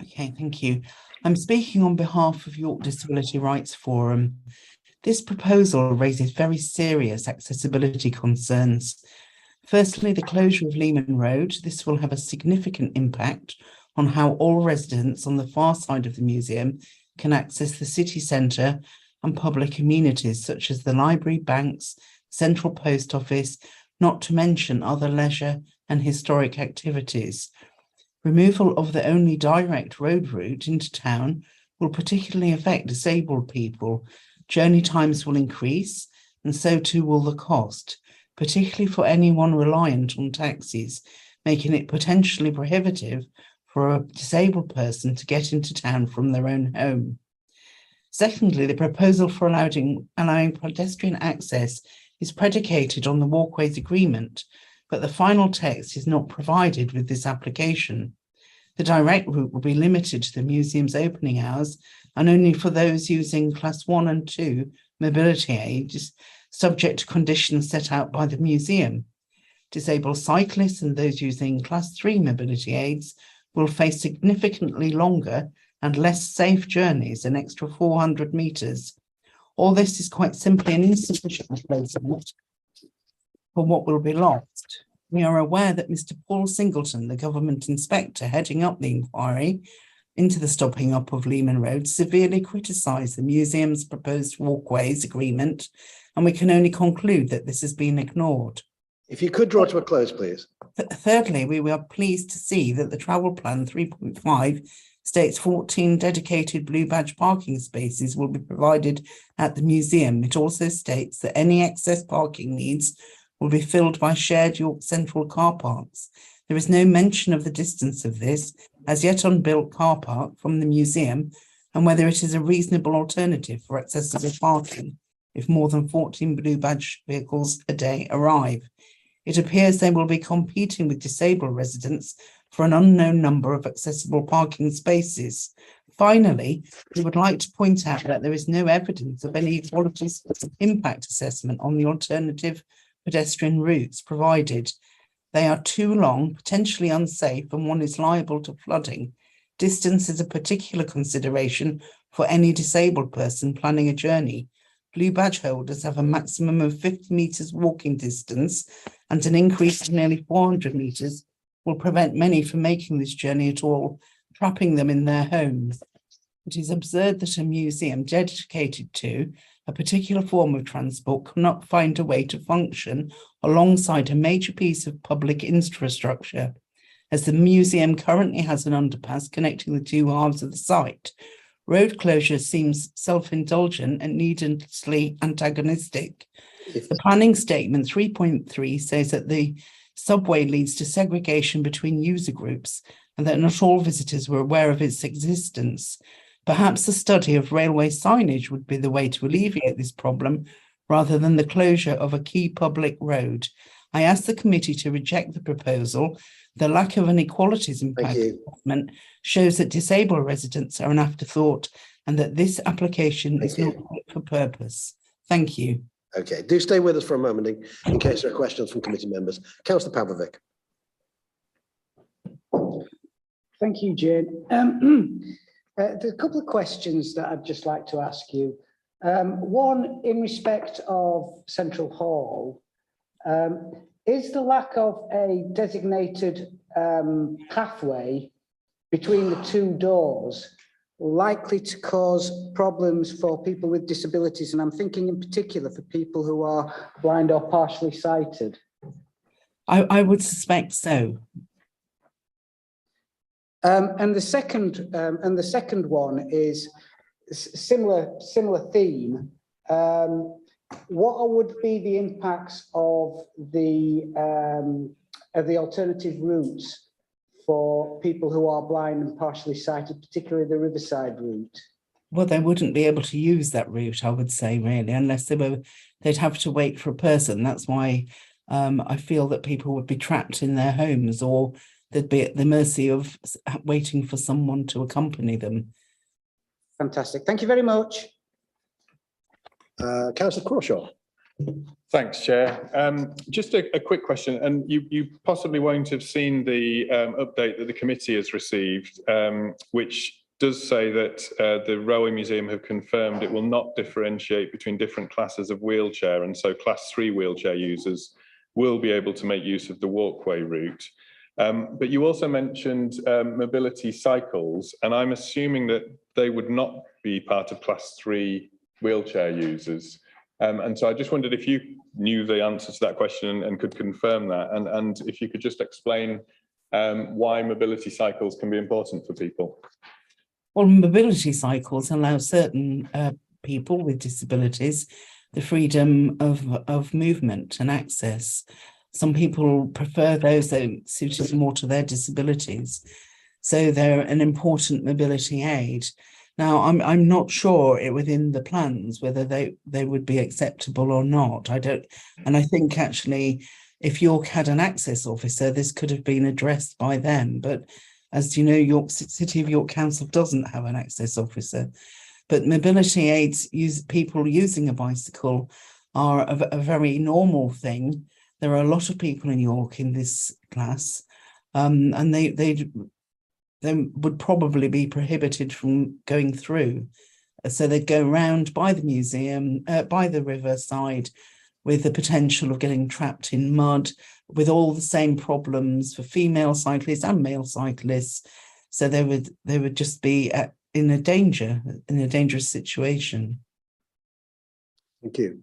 Okay, thank you. I'm speaking on behalf of York Disability Rights Forum. This proposal raises very serious accessibility concerns. Firstly, the closure of Leeman Road. This will have a significant impact on how all residents on the far side of the museum can access the city centre and public amenities such as the library, banks, central post office, not to mention other leisure and historic activities. Removal of the only direct road route into town will particularly affect disabled people. Journey times will increase, and so too will the cost, particularly for anyone reliant on taxis, making it potentially prohibitive for a disabled person to get into town from their own home. Secondly, the proposal for allowing pedestrian access is predicated on the walkways agreement, but the final text is not provided with this application. The direct route will be limited to the museum's opening hours and only for those using class 1 and 2 mobility aids, subject to conditions set out by the museum. Disabled cyclists and those using class 3 mobility aids will face significantly longer and less safe journeys, an extra 400 metres. All this is quite simply an insufficient replacement for what will be lost. We are aware that Mr. Paul Singleton, the government inspector heading up the inquiry into the stopping up of Leeman Road, severely criticised the museum's proposed walkways agreement, and we can only conclude that this has been ignored. If you could draw to a close, please. Thirdly, we were pleased to see that the travel plan 3.5 states 14 dedicated blue badge parking spaces will be provided at the museum. It also states that any excess parking needs will be filled by shared York Central car parks. There is no mention of the distance of this as yet unbuilt car park from the museum and whether it is a reasonable alternative for accessible parking if more than 14 blue badge vehicles a day arrive. It appears they will be competing with disabled residents for an unknown number of accessible parking spaces. Finally, we would like to point out that there is no evidence of any equality impact assessment on the alternative pedestrian routes provided. They are too long, potentially unsafe, and one is liable to flooding. Distance is a particular consideration for any disabled person planning a journey. Blue badge holders have a maximum of 50 metres walking distance, and an increase of nearly 400 metres will prevent many from making this journey at all, trapping them in their homes. It is absurd that a museum dedicated to a particular form of transport cannot find a way to function alongside a major piece of public infrastructure, as the museum currently has an underpass connecting the two halves of the site. Road closure seems self-indulgent and needlessly antagonistic. The planning statement 3.3 says that the subway leads to segregation between user groups and that not all visitors were aware of its existence. Perhaps a study of railway signage would be the way to alleviate this problem rather than the closure of a key public road. I ask the committee to reject the proposal. The lack of an equalities impact assessment shows that disabled residents are an afterthought and that this application is not fit for purpose. Thank you. Okay, do stay with us for a moment in case there are questions from committee members. Councillor Pavlovic. Thank you, Jane. There's a couple of questions that I'd just like to ask you. One, in respect of Central Hall, is the lack of a designated pathway between the two doors likely to cause problems for people with disabilities? And I'm thinking in particular for people who are blind or partially sighted. I would suspect so. And the second one is similar theme. What would be the impacts of the alternative routes for people who are blind and partially sighted, particularly the Riverside route? Well, they wouldn't be able to use that route, I would say, really, unless they'd have to wait for a person. That's why I feel that people would be trapped in their homes, or they'd be at the mercy of waiting for someone to accompany them. Fantastic. Thank you very much. Councillor Crawshaw. Thanks, Chair. Just a quick question, and you possibly won't have seen the update that the committee has received, which does say that the Railway Museum have confirmed it will not differentiate between different classes of wheelchair, and so class 3 wheelchair users will be able to make use of the walkway route. But you also mentioned mobility cycles, and I'm assuming that they would not be part of class 3 wheelchair users. And so I just wondered if you knew the answer to that question and could confirm that, and if you could just explain why mobility cycles can be important for people. Well, mobility cycles allow certain people with disabilities the freedom of movement and access. Some people prefer those that suited more to their disabilities, so they're an important mobility aid. Now, I'm not sure within the plans whether they would be acceptable or not. I don't, and I think actually, if York had an access officer, this could have been addressed by them. But as you know, York City of York Council doesn't have an access officer. But mobility aids, people using a bicycle, are a very normal thing. There are a lot of people in York in this class, and they would probably be prohibited from going through. So they'd go round by the museum, by the riverside, with the potential of getting trapped in mud, with all the same problems for female cyclists and male cyclists. So they would just be in a dangerous situation. Thank you.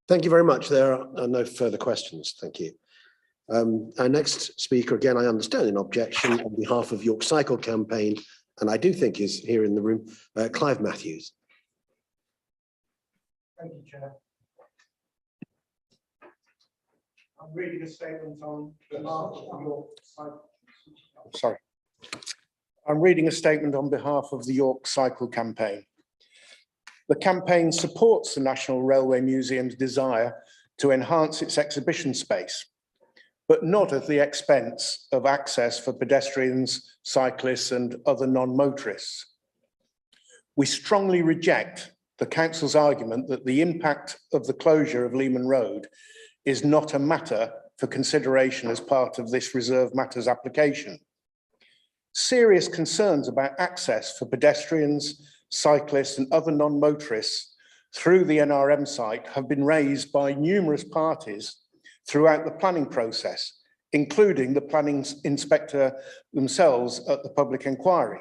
Thank you very much. There are no further questions. Thank you. Our next speaker, again, I understand an objection on behalf of York Cycle Campaign, and I do think is here in the room, Clive Matthews. Thank you, Chair. I'm reading a statement on behalf of York Cycle. Sorry. I'm reading a statement on behalf of the York Cycle Campaign. The campaign supports the National Railway Museum's desire to enhance its exhibition space, but not at the expense of access for pedestrians, cyclists, and other non-motorists. We strongly reject the council's argument that the impact of the closure of Leeman Road is not a matter for consideration as part of this reserved matters application. Serious concerns about access for pedestrians, cyclists, and other non-motorists through the NRM site have been raised by numerous parties throughout the planning process, including the planning inspector themselves at the public inquiry.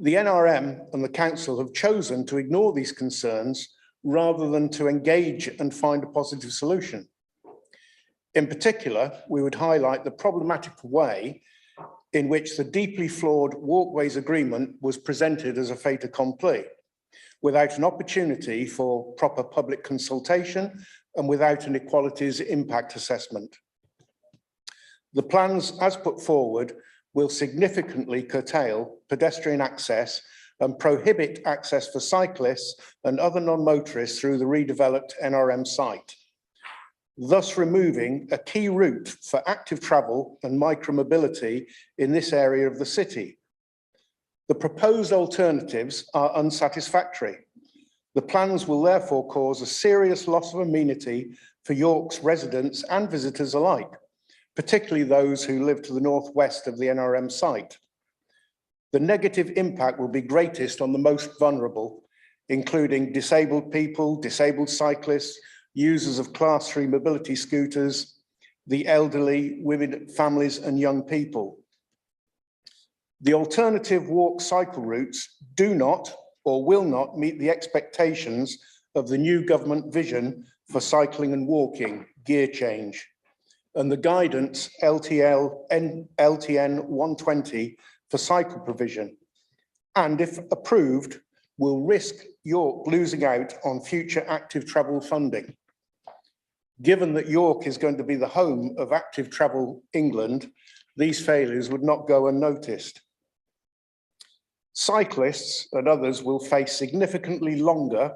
The NRM and the council have chosen to ignore these concerns rather than to engage and find a positive solution. In particular, we would highlight the problematic way in which the deeply flawed walkways agreement was presented as a fait accompli, without an opportunity for proper public consultation and without an equalities impact assessment. The plans as put forward will significantly curtail pedestrian access and prohibit access for cyclists and other non-motorists through the redeveloped NRM site, thus removing a key route for active travel and micromobility in this area of the city. The proposed alternatives are unsatisfactory. The plans will therefore cause a serious loss of amenity for York's residents and visitors alike, particularly those who live to the northwest of the NRM site. The negative impact will be greatest on the most vulnerable, including disabled people, disabled cyclists, users of Class 3 mobility scooters, the elderly, women, families, and young people. The alternative walk cycle routes do not or will not meet the expectations of the new government vision for cycling and walking, gear change, and the guidance LTN 120 for cycle provision, and if approved, will risk York losing out on future active travel funding. Given that York is going to be the home of active travel England, these failures would not go unnoticed. Cyclists and others will face significantly longer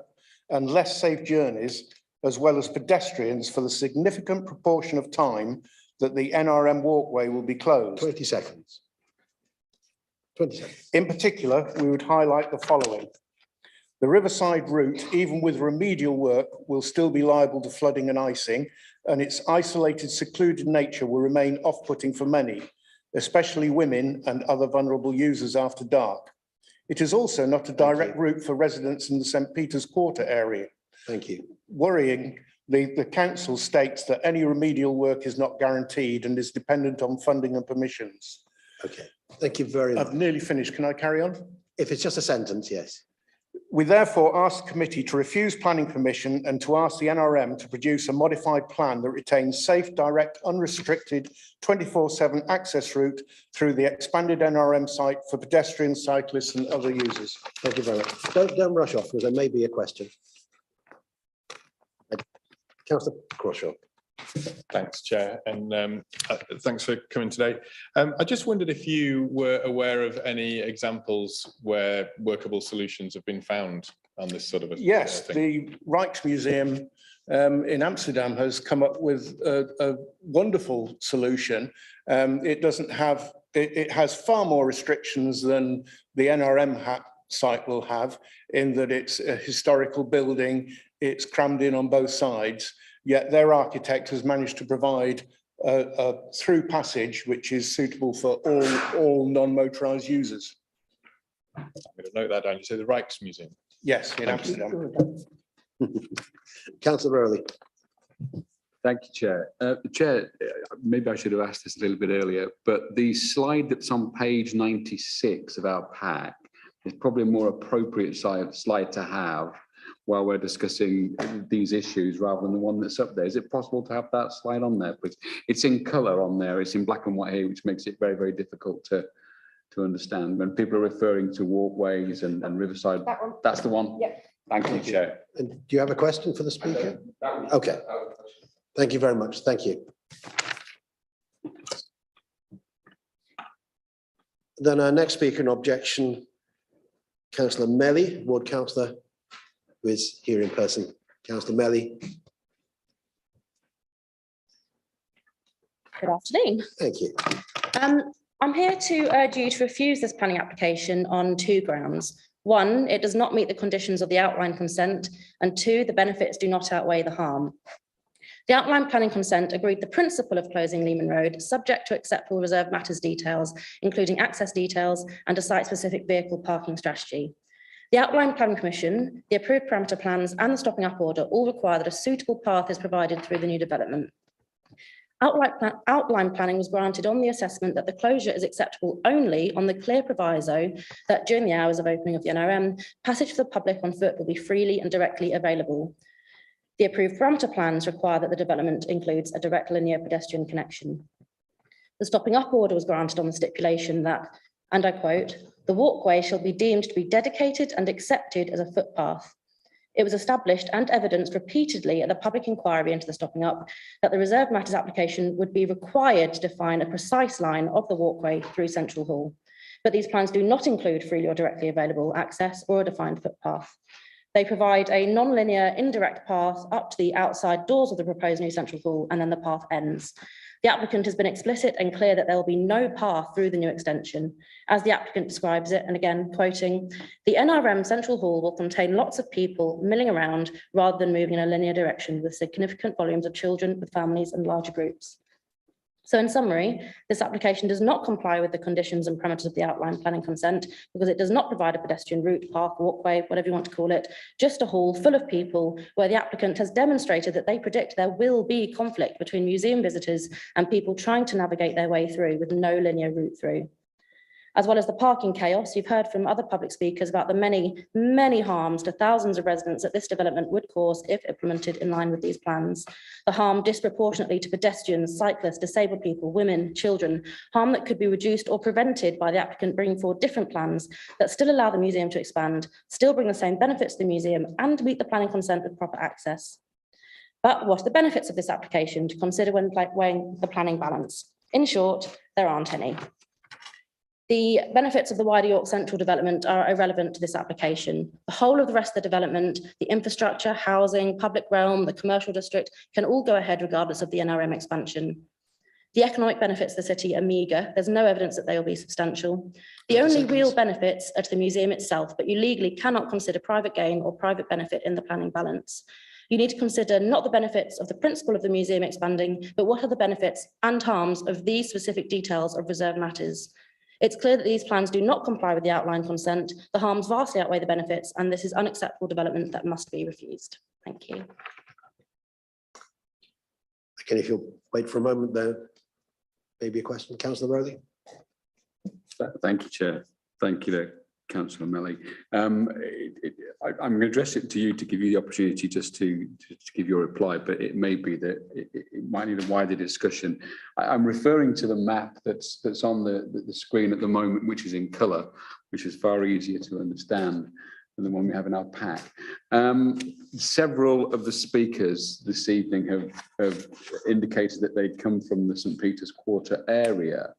and less safe journeys, as well as pedestrians, for the significant proportion of time that the NRM walkway will be closed. 20 seconds. 20 seconds. In particular, we would highlight the following. The Riverside route, even with remedial work, will still be liable to flooding and icing, and its isolated, secluded nature will remain off-putting for many, especially women and other vulnerable users after dark. It is also not a direct route for residents in the St. Peter's Quarter area. Thank you. Worrying, the council states that any remedial work is not guaranteed and is dependent on funding and permissions. Okay, thank you very much. I've nearly finished. Can I carry on? If it's just a sentence, yes. We therefore ask the committee to refuse planning permission and to ask the NRM to produce a modified plan that retains safe, direct, unrestricted 24/7 access route through the expanded NRM site for pedestrians, cyclists and other users. Thank you very much. Don't rush off, because there may be a question. Councillor Crawshaw. Thanks, Chair, and thanks for coming today. I just wondered if you were aware of any examples where workable solutions have been found on this sort of a Yes, thing. the Rijksmuseum in Amsterdam has come up with a wonderful solution. It doesn't have, it has far more restrictions than the NRM site will have, in that it's a historical building, it's crammed in on both sides, yet their architect has managed to provide a through passage which is suitable for all non-motorised users. I'm going to note that down. You say the Rijksmuseum? Yes, in Amsterdam. Councillor Rowley. Thank you, Chair. Chair, maybe I should have asked this a little bit earlier, but the slide that's on page 96 of our pack is probably a more appropriate slide to have while we're discussing these issues rather than the one that's up there. Is it possible to have that slide on there, please? It's in colour on there. It's in black and white here, which makes it very, very difficult to understand. When people are referring to walkways and riverside, That one. that's the one? Yeah. Thank you, Chair. And do you have a question for the speaker? Okay. Thank you very much. Thank you. Then our next speaker in objection, Councillor Melly, Ward Councillor, who is here in person. Councillor Melly. Good afternoon. Thank you. I'm here to urge you to refuse this planning application on 2 grounds. 1, it does not meet the conditions of the outline consent, and 2, the benefits do not outweigh the harm. The outline planning consent agreed the principle of closing Leeman Road, subject to acceptable reserved matters details, including access details and a site-specific vehicle parking strategy. The outline planning permission, the approved parameter plans and the stopping up order all require that a suitable path is provided through the new development. Outline planning was granted on the assessment that the closure is acceptable only on the clear proviso that during the hours of opening of the NRM, passage for the public on foot will be freely and directly available. The approved parameter plans require that the development includes a direct linear pedestrian connection. The stopping up order was granted on the stipulation that, and I quote, "The walkway shall be deemed to be dedicated and accepted as a footpath." It was established and evidenced repeatedly at the public inquiry into the stopping up that the reserved matters application would be required to define a precise line of the walkway through Central Hall. But these plans do not include freely or directly available access or a defined footpath. They provide a non-linear indirect path up to the outside doors of the proposed new Central Hall, and then the path ends. The applicant has been explicit and clear that there will be no path through the new extension. As the applicant describes it, and again quoting, "The NRM Central Hall will contain lots of people milling around rather than moving in a linear direction with significant volumes of children with families and larger groups." So in summary, this application does not comply with the conditions and parameters of the outline planning consent because it does not provide a pedestrian route, path, walkway, whatever you want to call it, just a hall full of people where the applicant has demonstrated that they predict there will be conflict between museum visitors and people trying to navigate their way through with no linear route through. As well as the parking chaos, you've heard from other public speakers about the many, many harms to thousands of residents that this development would cause if implemented in line with these plans. The harm disproportionately to pedestrians, cyclists, disabled people, women, children, harm that could be reduced or prevented by the applicant bringing forward different plans that still allow the museum to expand, still bring the same benefits to the museum and meet the planning consent with proper access. But what are the benefits of this application to consider when weighing the planning balance? In short, there aren't any. The benefits of the wider York Central development are irrelevant to this application. The whole of the rest of the development, the infrastructure, housing, public realm, the commercial district can all go ahead regardless of the NRM expansion. The economic benefits of the city are meagre. There's no evidence that they will be substantial. The only real benefits are to the museum itself, but you legally cannot consider private gain or private benefit in the planning balance. You need to consider not the benefits of the principle of the museum expanding, but what are the benefits and harms of these specific details of reserved matters. It's clear that these plans do not comply with the outline consent. The harms vastly outweigh the benefits, and this is unacceptable development that must be refused. Thank you. Again, if you'll wait for a moment there, maybe a question, Councillor Rowley. Thank you, Chair. Thank you there, Councillor Melly. I'm going to address it to you to give you the opportunity just to give your reply, but it may be that it might need a wider discussion. I'm referring to the map that's on the screen at the moment, which is in colour, which is far easier to understand than the one we have in our pack. Several of the speakers this evening have indicated that they come from the St. Peter's Quarter area.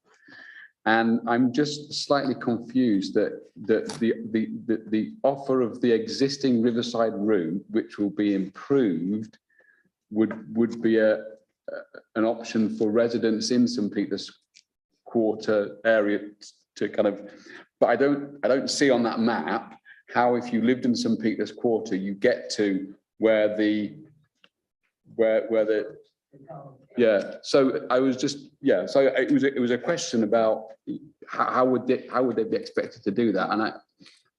And I'm just slightly confused that the offer of the existing Riverside route, which will be improved, would be an option for residents in St. Peter's Quarter area to kind of. But I don't see on that map how, if you lived in St. Peter's Quarter, you get to where the. Yeah, so I was just, yeah, so it was a question about how would they be expected to do that? And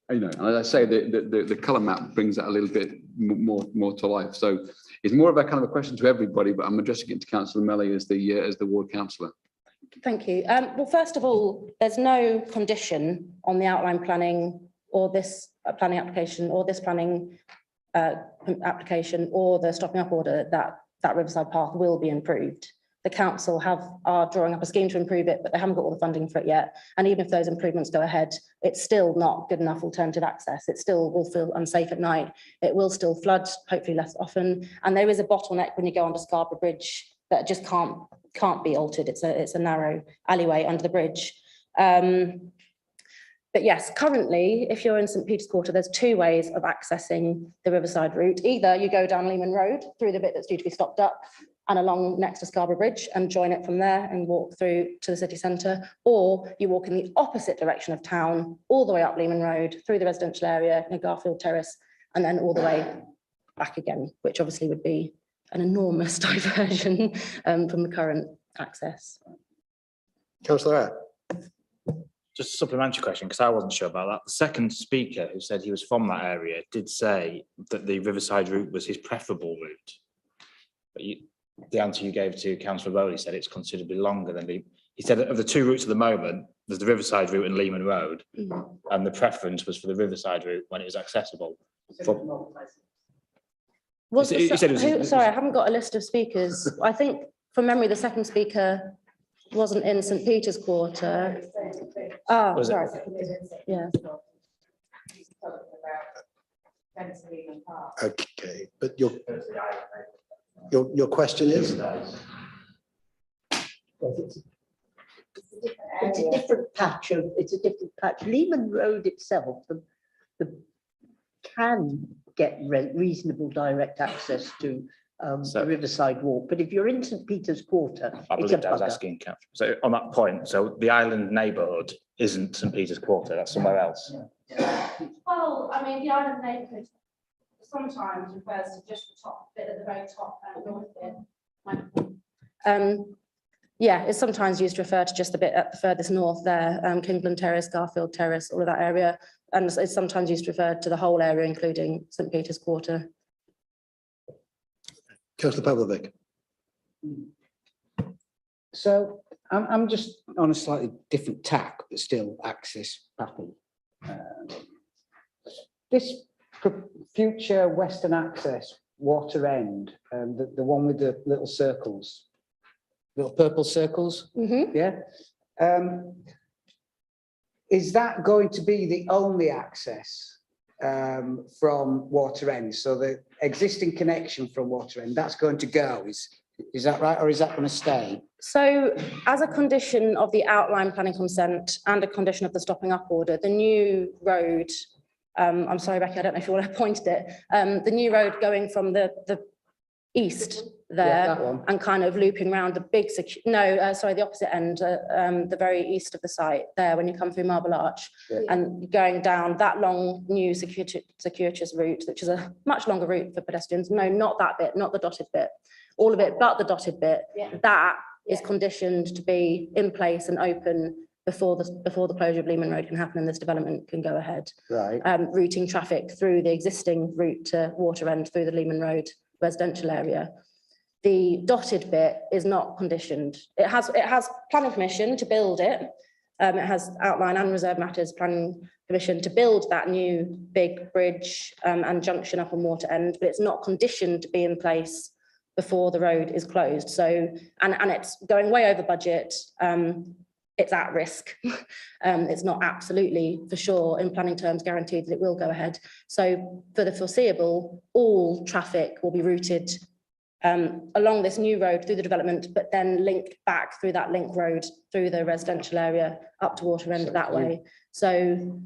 and as I say, the colour map brings that a little bit more to life. So it's more of a kind of a question to everybody, but I'm addressing it to Councillor Melly as the ward councillor. Thank you. Well, first of all, there's no condition on the outline planning or this planning application or this planning application or the stopping up order that Riverside Path will be improved. The council are drawing up a scheme to improve it, but they haven't got all the funding for it yet. And even if those improvements go ahead, it's still not good enough alternative access. It still will feel unsafe at night. It will still flood, hopefully less often. And there is a bottleneck when you go onto Scarborough Bridge that just can't be altered. It's a narrow alleyway under the bridge. But yes, currently, if you're in St. Peter's Quarter, there's two ways of accessing the Riverside route. Either you go down Leeman Road through the bit that's due to be stopped up and along next to Scarborough Bridge and join it from there and walk through to the city centre, or you walk in the opposite direction of town, all the way up Leeman Road, through the residential area in Garfield Terrace, and then all the way back again, which obviously would be an enormous diversion from the current access. Councillor Eyre. Just a supplementary question, because I wasn't sure about that. The second speaker, who said he was from that area, did say that the Riverside route was his preferable route. But the answer you gave to Councillor Rowley said it's considerably longer than he said of the two routes at the moment, there's the Riverside route and Leeman Road. And the preference was for the Riverside route when it was accessible. Was He said it was- sorry, I haven't got a list of speakers. I think from memory, the second speaker wasn't in St Peter's Quarter. Ah, Was it? right. Yeah. Okay, but your question is? It's a different patch of, it's a different patch. Leeman Road itself, the can get reasonable direct access to the Riverside Walk, but if you're in St Peter's Quarter, I it's a believe I was bugger. asking Councillor. So on that point, so the island neighbourhood isn't St Peter's Quarter, that's somewhere else. Well, I mean, the island neighbourhood sometimes refers to just the top bit at the very top and north bit. Yeah, it's sometimes used to refer to just the bit at the furthest north there, Kingland Terrace, Garfield Terrace, all of that area. And it's sometimes used to refer to the whole area, including St Peter's Quarter. Councillor Pavlovic. So I'm just on a slightly different tack, but still access pattern. This future western access water end, the one with the little circles, little purple circles, yeah. Is that going to be the only access from water end? So the existing connection from water end, that's going to go, is that right, or is that going to stay? So as a condition of the outline planning consent and a condition of the stopping up order, the new road, I'm sorry, Becky, I don't know if you want to point it, the new road going from the east there and kind of looping around the big, the opposite end, the very east of the site there when you come through Marble Arch and going down that long new circuitous route, which is a much longer route for pedestrians. No, not that bit, not the dotted bit, all of it, but the dotted bit. That is conditioned to be in place and open before the closure of Leeman Road can happen and this development can go ahead. Right. Routing traffic through the existing route to Water End through the Leeman Road residential area. The dotted bit is not conditioned. It has planning permission to build it. It has outline and reserve matters planning permission to build that new big bridge and junction up on Water End, but it's not conditioned to be in place before the road is closed. So, and it's going way over budget. It's at risk. It's not absolutely for sure in planning terms guaranteed that it will go ahead. So for the foreseeable, all traffic will be routed along this new road through the development, but then linked back through that link road through the residential area up to Water End that way. So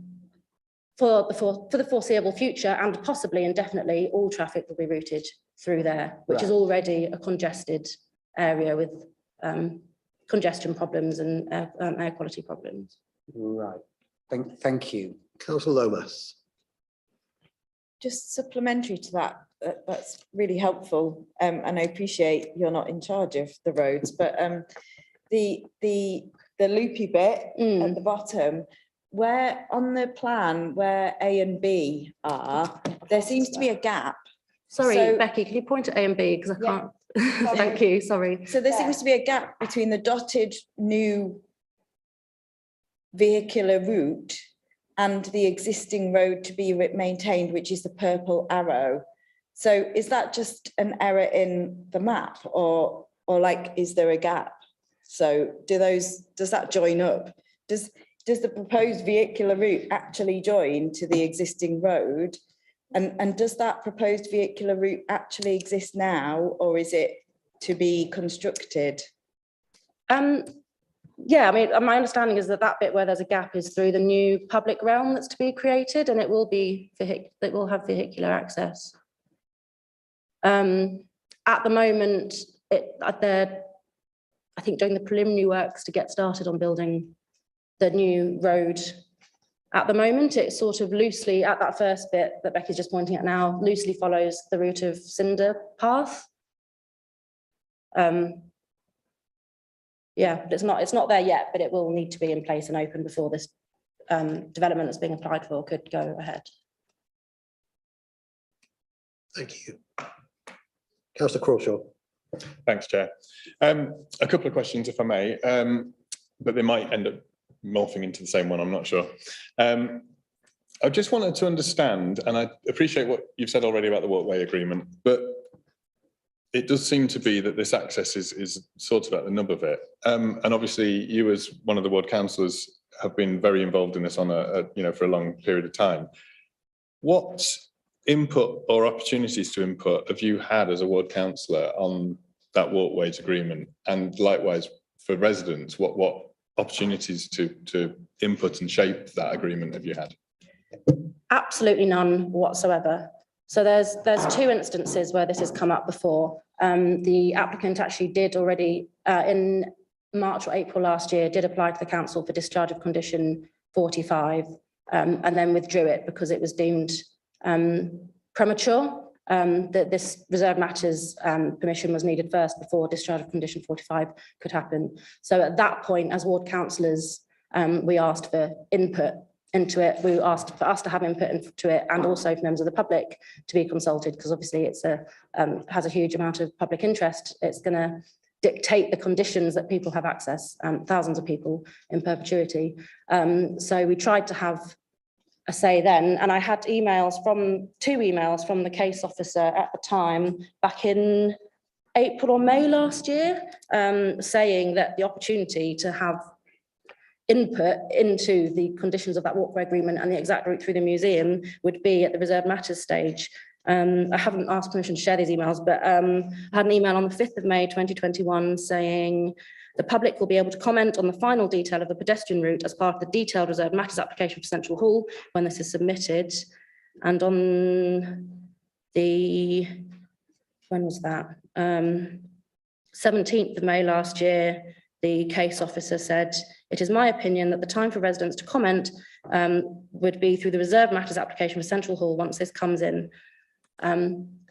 for the foreseeable future and possibly indefinitely, all traffic will be routed through there, which is already a congested area with congestion problems and air quality problems. Right. Thank you. Councillor Lomas. Just supplementary to that, that's really helpful. And I appreciate you're not in charge of the roads, but the loopy bit at the bottom, where on the plan where A and B are, there seems to be a gap. Sorry, So- Becky, can you point to A and B because I can't. Thank you, sorry. So there seems to be a gap between the dotted new vehicular route and the existing road to be maintained, which is the purple arrow. So is that just an error in the map or like, is there a gap? So does that join up? Does the proposed vehicular route actually join to the existing road? And does that proposed vehicular route actually exist now, or is it to be constructed? Yeah, I mean, my understanding is that bit where there's a gap is through the new public realm that's to be created, and it will have vehicular access. At the moment, I think doing the preliminary works to get started on building the new road. At the moment, it sort of loosely, at that first bit that Becky's just pointing at now, loosely follows the route of Cinder Path. Yeah, but it's not there yet, but it will need to be in place and open before this development that's being applied for could go ahead. Thank you. Councillor Crawshaw. Thanks, Chair. A couple of questions, if I may, but they might end up morphing into the same one, I'm not sure. I just wanted to understand, and I appreciate what you've said already about the walkway agreement, but it does seem to be that this access is sort of at the nub of it. And obviously you as one of the ward councillors have been very involved in this on for a long period of time. What input or opportunities to input have you had as a ward councillor on that walkways agreement? And likewise for residents, what opportunities to input and shape that agreement have you had? Absolutely none whatsoever. So there's two instances where this has come up before. The applicant actually did already in March or April last year did apply to the council for discharge of condition 45 and then withdrew it because it was deemed premature. That this reserve matters permission was needed first before discharge of condition 45 could happen. So at that point, as ward councillors, we asked for input into it. We asked for us to have input into it, and also for members of the public to be consulted, because obviously it's has a huge amount of public interest. It's going to dictate the conditions that people have access, thousands of people in perpetuity. So we tried to have a say then, and I had two emails from the case officer at the time back in April or May last year, saying that the opportunity to have input into the conditions of that walkway agreement and the exact route through the museum would be at the reserve matters stage. I haven't asked permission to share these emails, but I had an email on the 5th of May 2021 saying the public will be able to comment on the final detail of the pedestrian route as part of the detailed reserve matters application for Central Hall when this is submitted. And on the, when was that? 17th of May last year, the case officer said, it is my opinion that the time for residents to comment would be through the reserve matters application for Central Hall once this comes in.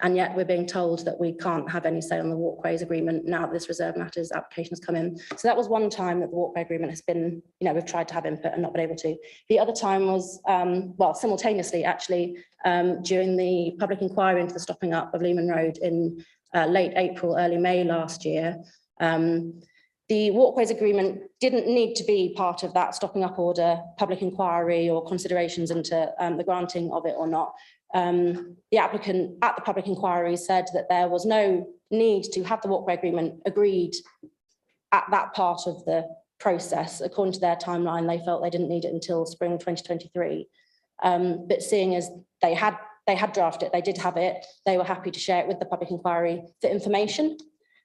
And yet we're being told that we can't have any say on the walkways agreement now that this reserve matters application has come in. So that was one time that the walkway agreement has been, we've tried to have input and not been able to. The other time was, well, simultaneously actually, during the public inquiry into the stopping up of Leeman Road in late April, early May last year. The walkways agreement didn't need to be part of that stopping up order, public inquiry or considerations into the granting of it or not. The applicant at the public inquiry said that there was no need to have the walkway agreement agreed at that part of the process. According to their timeline, they felt they didn't need it until spring 2023. But seeing as they had drafted it, they did have it, they were happy to share it with the public inquiry for information.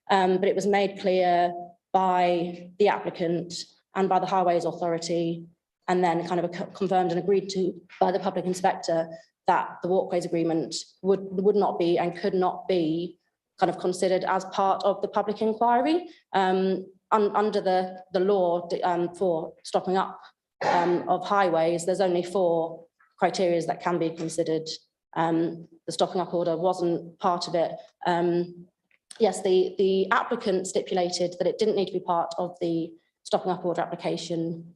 But it was made clear by the applicant and by the Highways Authority, and then kind of confirmed and agreed to by the public inspector, that the walkways agreement would not be and could not be kind of considered as part of the public inquiry. Under the law for stopping up of highways, there's only 4 criteria that can be considered. The stopping up order wasn't part of it. Yes, the applicant stipulated that it didn't need to be part of the stopping up order application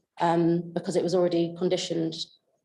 because it was already conditioned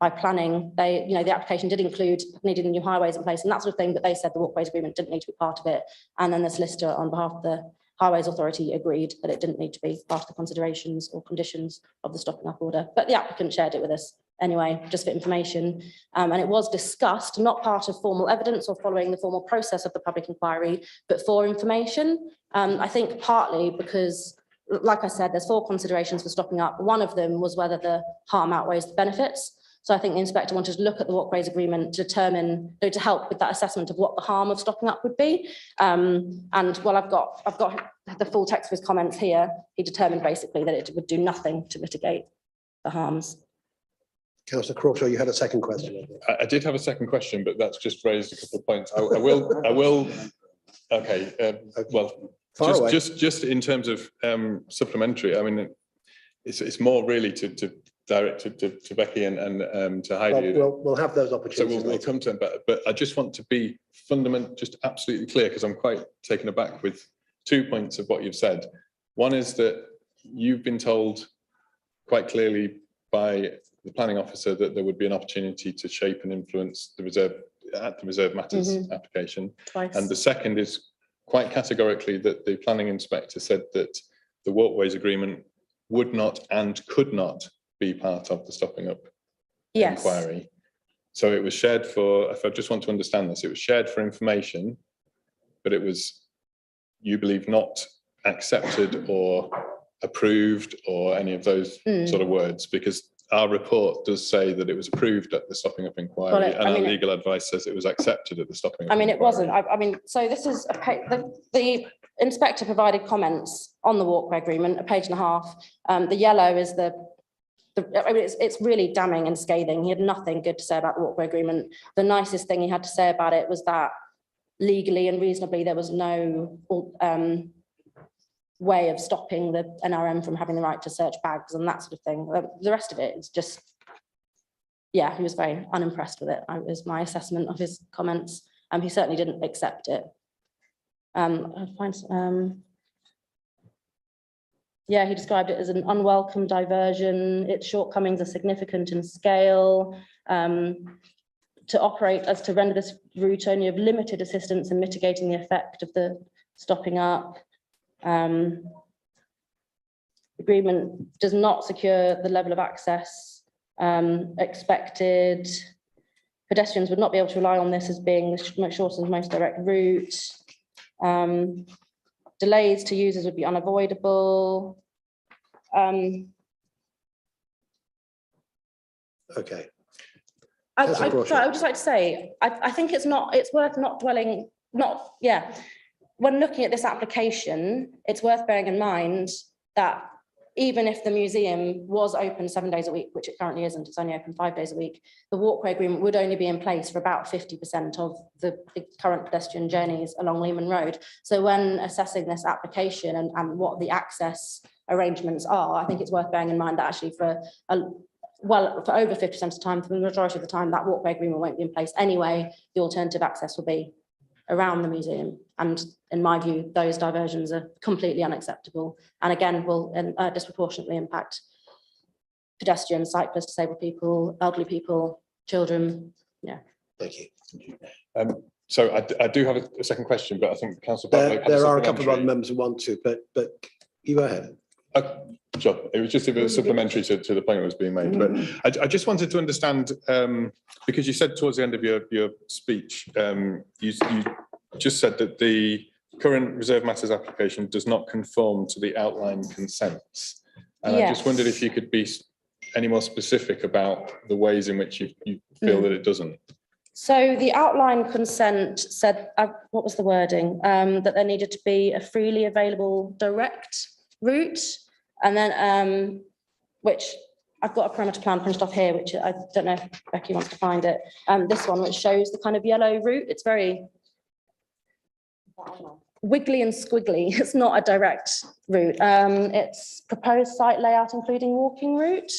by planning. The application did include needing new highways in place and that sort of thing, but they said the walkways agreement didn't need to be part of it. And then the solicitor on behalf of the Highways Authority agreed that it didn't need to be part of the considerations or conditions of the stopping up order. But the applicant shared it with us anyway, just for information. And it was discussed, not part of formal evidence or following the formal process of the public inquiry, but for information. I think partly because, like I said, there's 4 considerations for stopping up. One of them was whether the harm outweighs the benefits. So I think the inspector wanted to look at the walkways agreement to determine, to help with that assessment of what the harm of stopping up would be. And well, I've got the full text of his comments here. He determined basically that it would do nothing to mitigate the harms. Councillor Crawshaw, you had a second question. I did have a second question, but that's just raised a couple of points. I will. Okay. Well, just in terms of supplementary, I mean, it's more really to direct to Becky and to Heidi. We'll have those opportunities. So we'll come to them, but I just want to be just absolutely clear, because I'm quite taken aback with 2 points of what you've said. One is that you've been told quite clearly by the planning officer that there would be an opportunity to shape and influence the reserve matters application. Twice. And the second is quite categorically that the planning inspector said that the walkways agreement would not and could not be part of the stopping up Yes. inquiry. So it was shared for, if I just want to understand this, it was shared for information, but it was, you believe, not accepted or approved or any of those sort of words, because our report does say that it was approved at the stopping up inquiry, Well, and our legal advice says it was accepted at the stopping up. I mean, it inquiry. wasn't. I mean, so this is the inspector provided comments on the walkway agreement, a page and a half. The yellow is I mean, it's really damning and scathing. He had nothing good to say about the walkway agreement. The nicest thing he had to say about it was that legally and reasonably there was no way of stopping the NRM from having the right to search bags and that sort of thing. The rest of it is just, yeah, he was very unimpressed with it. Is my assessment of his comments. He certainly didn't accept it. Yeah, he described it as an unwelcome diversion. Its shortcomings are significant in scale. To operate as to render this route only of limited assistance in mitigating the effect of the stopping up. Agreement does not secure the level of access expected. Pedestrians would not be able to rely on this as being the shortest and most direct route. Delays to users would be unavoidable. Okay. I would just like to say, I think it's worth not dwelling, when looking at this application, it's worth bearing in mind that even if the museum was open 7 days a week, which it currently isn't, it's only open 5 days a week, the walkway agreement would only be in place for about 50% of the current pedestrian journeys along Leeman Road. So when assessing this application and what the access arrangements are, I think it's worth bearing in mind that actually for over 50% of the time, for the majority of the time, that walkway agreement won't be in place anyway. The alternative access will be around the museum. And in my view, those diversions are completely unacceptable. And again, will disproportionately impact pedestrians, cyclists, disabled people, elderly people, children. Yeah. Thank you. So I do have a second question, but I think Councillor there are a couple of other members who want to, but you go ahead. Sure. It was just a bit supplementary to the point that was being made. But I just wanted to understand, because you said towards the end of your speech, you just said that the current reserve matters application does not conform to the outline consents. And I just wondered if you could be any more specific about the ways in which you feel that it doesn't. So the outline consent said, what was the wording? That there needed to be a freely available direct route. And then, which I've got a perimeter plan printed off here, which I don't know if Becky wants to find it. This one, which shows the kind of yellow route. It's very wiggly and squiggly. It's not a direct route. It's proposed site layout, including walking route.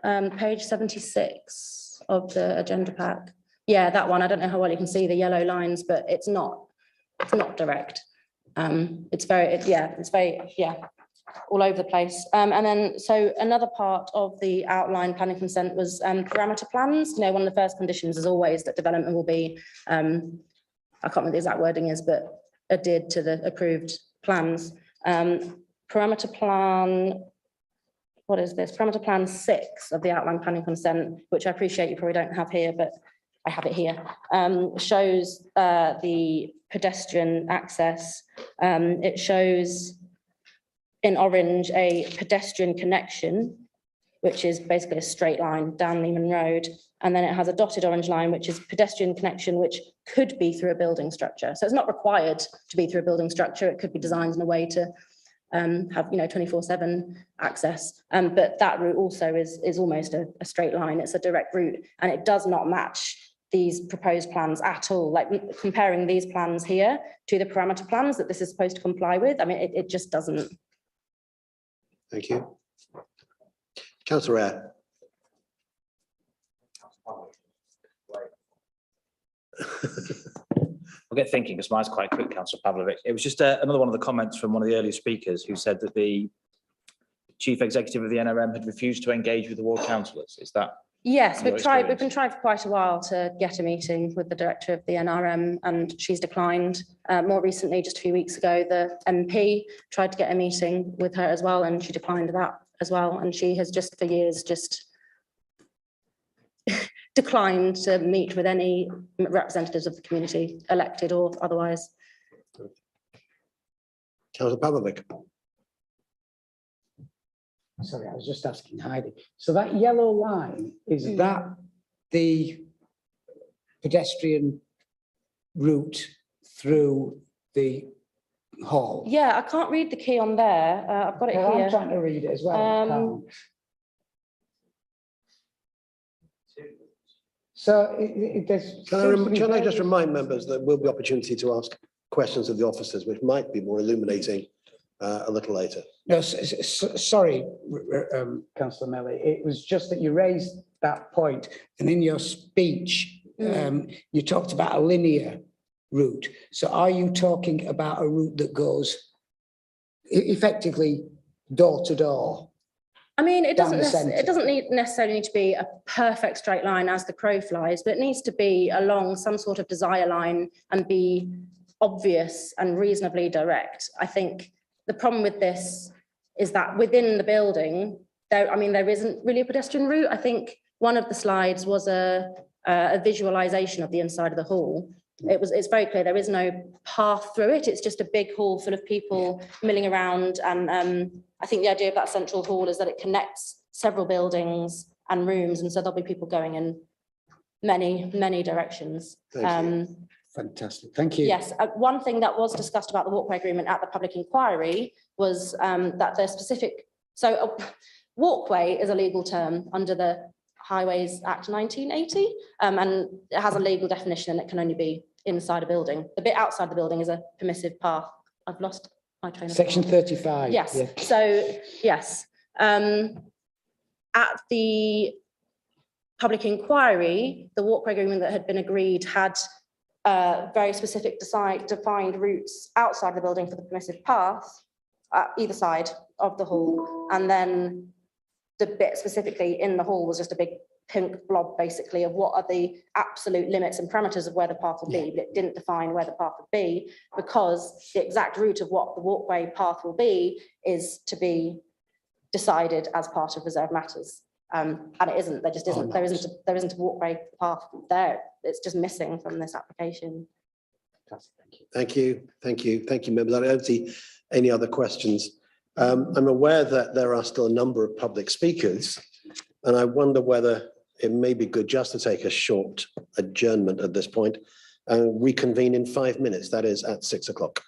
Page 76 of the agenda pack. Yeah, that one. I don't know how well you can see the yellow lines, but it's not direct. It's very all over the place. And then, so another part of the outline planning consent was parameter plans. You know, one of the first conditions is always that development will be, I can't remember the exact wording is, but adhered to the approved plans. Parameter plan, what is this? Parameter plan 6 of the outline planning consent, which I appreciate you probably don't have here, but I have it here, shows the pedestrian access. It shows in orange a pedestrian connection, which is basically a straight line down Leeman Road. And then it has a dotted orange line, which is pedestrian connection, which could be through a building structure. So it's not required to be through a building structure. It could be designed in a way to have 24/7 access. But that route also is almost a straight line. It's a direct route, and it does not match these proposed plans at all. Like comparing these plans here to the parameter plans that this is supposed to comply with, I mean, it just doesn't. Thank you. Councillor Eyre. I'll get thinking because mine's quite quick, Councillor Pavlovic. It was just another one of the comments from one of the earlier speakers who said that the chief executive of the NRM had refused to engage with the ward councillors. Is that Yes, Your we've tried, we've experience. been trying for quite a while to get a meeting with the director of the NRM and she's declined. More recently, just a few weeks ago, the MP tried to get a meeting with her as well and she declined that as well. And she has just for years just declined to meet with any representatives of the community, elected or otherwise. Councillor Pavlovic. Sorry, I was just asking Heidi. So that yellow line, is that the pedestrian route through the hall? Yeah, I can't read the key on there. I've got it Well, here. I'm trying to read it as well. I can't. So Can I just remind members that there will be opportunity to ask questions of the officers, which might be more illuminating a little later. No, sorry, Councillor Melly. It was just that you raised that point, and in your speech, you talked about a linear route. So are you talking about a route that goes effectively door to door? I mean, it doesn't necessarily need to be a perfect straight line as the crow flies, but it needs to be along some sort of desire line and be obvious and reasonably direct. I think the problem with this is that within the building, there isn't really a pedestrian route. I think one of the slides was a visualization of the inside of the hall. It's very clear there is no path through it. It's just a big hall full of people milling around. And I think the idea of that central hall is that it connects several buildings and rooms. And so there'll be people going in many, many directions. Fantastic, thank you. Yes, one thing that was discussed about the walkway agreement at the public inquiry was that the specific, walkway is a legal term under the Highways Act 1980, and it has a legal definition and it can only be inside a building. The bit outside the building is a permissive path. I've lost my train of thought. Section 35. Yes, yeah. so yes. At the public inquiry, the walkway agreement that had been agreed had very specific defined routes outside the building for the permissive path at either side of the hall, and then the bit specifically in the hall was just a big pink blob basically of what are the absolute limits and parameters of where the path will be, but it didn't define where the path would be because the exact route of what the walkway path will be is to be decided as part of reserve matters. And it isn't, there just isn't, there isn't a walkway path there. It's just missing from this application. Thank you, members. I don't see any other questions. I'm aware that there are still a number of public speakers, and I wonder whether it may be good just to take a short adjournment at this point and reconvene in 5 minutes. That is at 6 o'clock.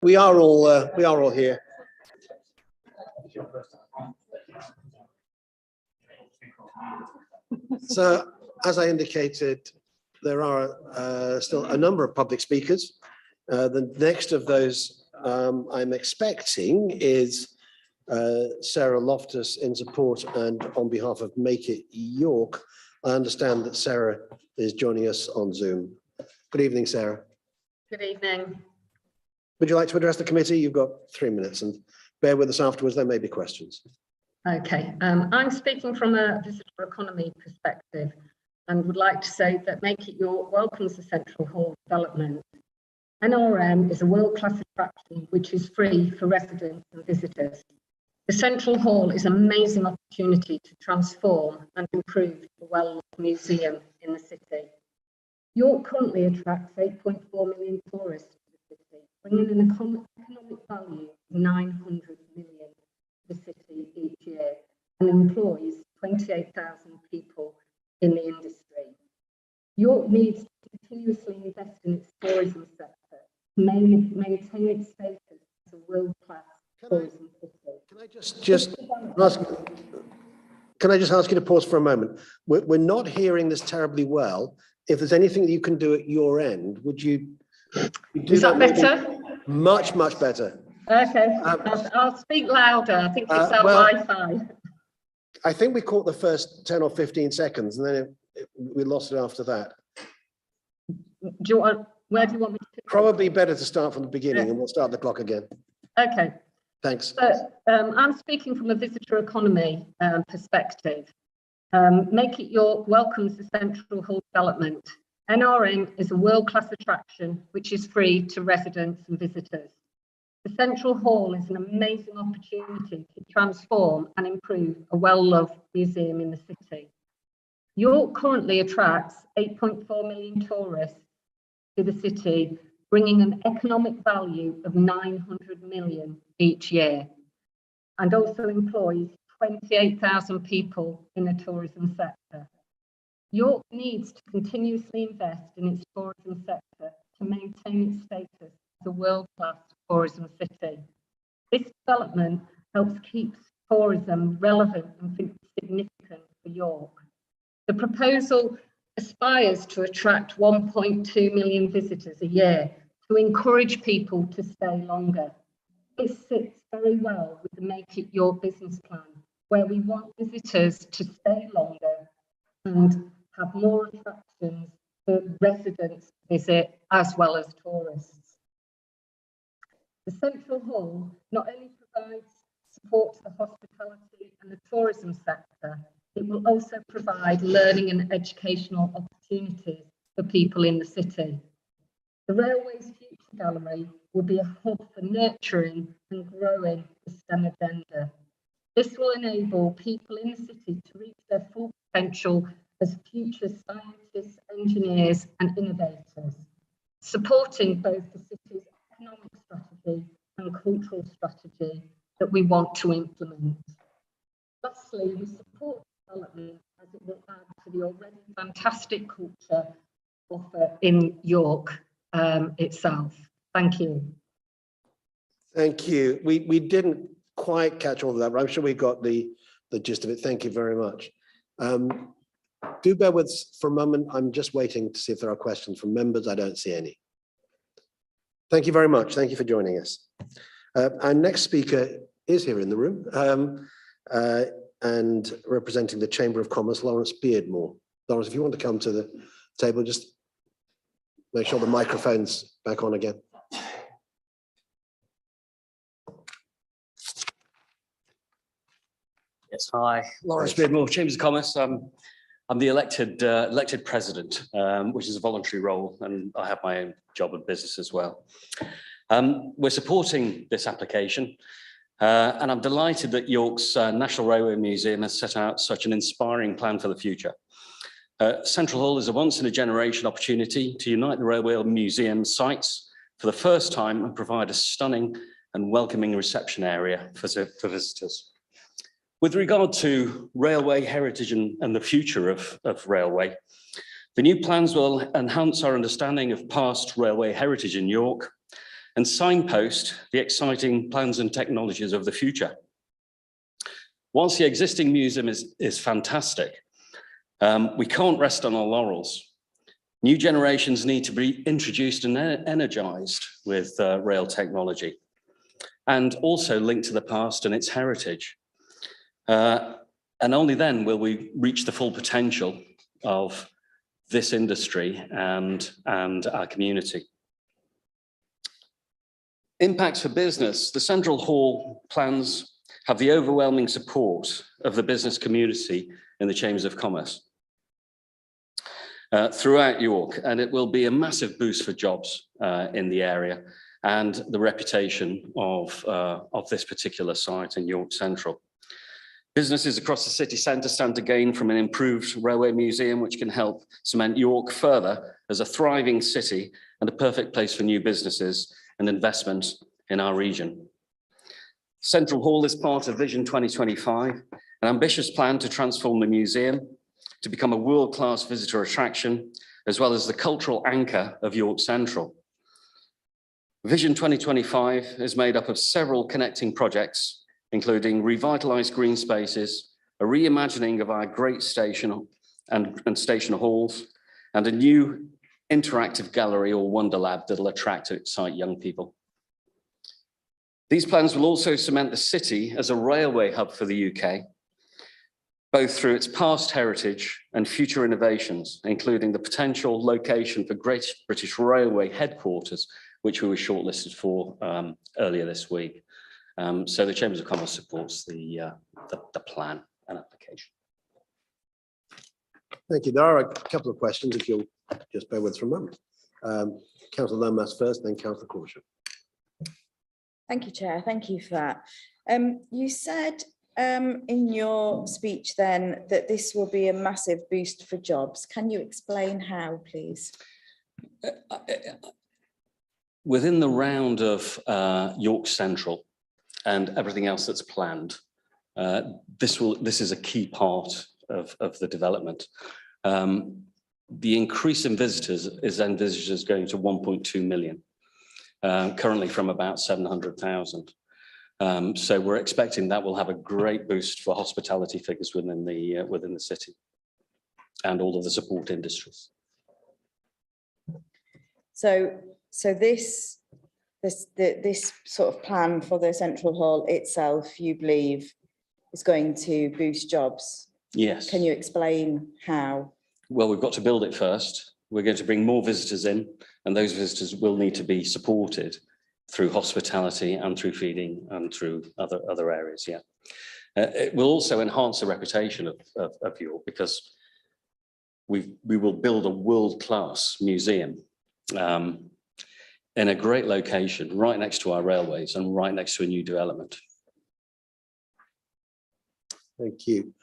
We are all here. So, as I indicated, there are still a number of public speakers. The next of those I'm expecting is Sarah Loftus in support and on behalf of Make It York. I understand that Sarah is joining us on Zoom. Good evening, Sarah. Good evening. Would you like to address the committee? You've got 3 minutes, and bear with us afterwards, there may be questions. Okay, I'm speaking from a visitor economy perspective and would like to say that Make It York welcomes the Central Hall development. NRM is a world-class attraction which is free for residents and visitors. The Central Hall is an amazing opportunity to transform and improve the well-loved museum in the city. York currently attracts 8.4 million tourists to the city, bringing an economic value of 900 million to the city each year and employs 28,000 people in the industry. York needs to continuously invest in its tourism sector to maintain its status as a world-class tourism city. Can I just ask you to pause for a moment? We're not hearing this terribly well. If there's anything that you can do at your end, would you do Is that better? Much, much better. Okay, I'll speak louder. I think it's our Wi-Fi. I think we caught the first 10 or 15 seconds and then we lost it after that. Where do you want me to? Probably better to start from the beginning and we'll start the clock again. Okay. Thanks. So, I'm speaking from a visitor economy perspective. Make It York welcomes the Central Hall development. NRM is a world-class attraction which is free to residents and visitors. The Central Hall is an amazing opportunity to transform and improve a well-loved museum in the city. York currently attracts 8.4 million tourists to the city, bringing an economic value of 900 million each year, and also employs 28,000 people in the tourism sector. York needs to continuously invest in its tourism sector to maintain its status as a world-class tourism city. This development helps keep tourism relevant and significant for York. The proposal aspires to attract 1.2 million visitors a year to encourage people to stay longer. This sits very well with the Make It York business plan, where we want visitors to stay longer and have more attractions for residents to visit as well as tourists. The Central Hall not only provides support to the hospitality and the tourism sector, it will also provide learning and educational opportunities for people in the city. The Railway's Future Gallery will be a hub for nurturing and growing the STEM agenda. This will enable people in the city to reach their full potential as future scientists, engineers and innovators, supporting both the city's economic strategy and cultural strategy that we want to implement. Lastly, we support development as it will add to the already fantastic culture offer in York itself. Thank you. Thank you. We didn't quite catch all of that, but I'm sure we got the gist of it. Thank you very much. Do bear with us for a moment. I'm just waiting to see if there are questions from members. I don't see any. Thank you very much. Thank you for joining us. Our next speaker is here in the room and representing the Chamber of Commerce, Lawrence Beardmore. Lawrence, if you want to come to the table, just make sure the microphone's back on again. Yes, hi, Lawrence Beardmore, Chambers of Commerce. I'm the elected president, which is a voluntary role, and I have my own job and business as well. We're supporting this application, and I'm delighted that York's National Railway Museum has set out such an inspiring plan for the future. Central Hall is a once-in-a-generation opportunity to unite the Railway Museum sites for the first time and provide a stunning and welcoming reception area for visitors. With regard to railway heritage and the future of railway, the new plans will enhance our understanding of past railway heritage in York, and signpost the exciting plans and technologies of the future. Whilst the existing museum is fantastic, we can't rest on our laurels. New generations need to be introduced and energized with rail technology, and also linked to the past and its heritage. And only then will we reach the full potential of this industry and our community. Impacts for business. The Central Hall plans have the overwhelming support of the business community in the Chambers of Commerce throughout York, and it will be a massive boost for jobs in the area and the reputation of this particular site in York Central. Businesses across the city centre stand to gain from an improved railway museum, which can help cement York further as a thriving city and a perfect place for new businesses and investment in our region. Central Hall is part of Vision 2025, an ambitious plan to transform the museum to become a world-class visitor attraction, as well as the cultural anchor of York Central. Vision 2025 is made up of several connecting projects, including revitalised green spaces, a reimagining of our great station and station halls, and a new interactive gallery or Wonder Lab that'll attract and excite young people. These plans will also cement the city as a railway hub for the UK, both through its past heritage and future innovations, including the potential location for Great British Railway headquarters, which we were shortlisted for earlier this week. So the Chambers of Commerce supports the plan and application. Thank you. There are a couple of questions, if you'll just bear with us for a moment. Councillor Lomas first, then Councillor Caution. Thank you, Chair. Thank you for that. You said in your speech then that this will be a massive boost for jobs. Can you explain how, please? Within the round of York Central and everything else that's planned, this is a key part of the development. The increase in visitors is envisaged as going to 1.2 million, currently from about 700,000. So we're expecting that will have a great boost for hospitality figures within the city and all of the support industries. So this sort of plan for the Central Hall itself, you believe, is going to boost jobs? Yes. Can you explain how? Well, we've got to build it first. We're going to bring more visitors in, and those visitors will need to be supported through hospitality and through feeding and through other areas. Yeah, it will also enhance the reputation of York, because we will build a world-class museum in a great location, right next to our railways and right next to a new development. Thank you.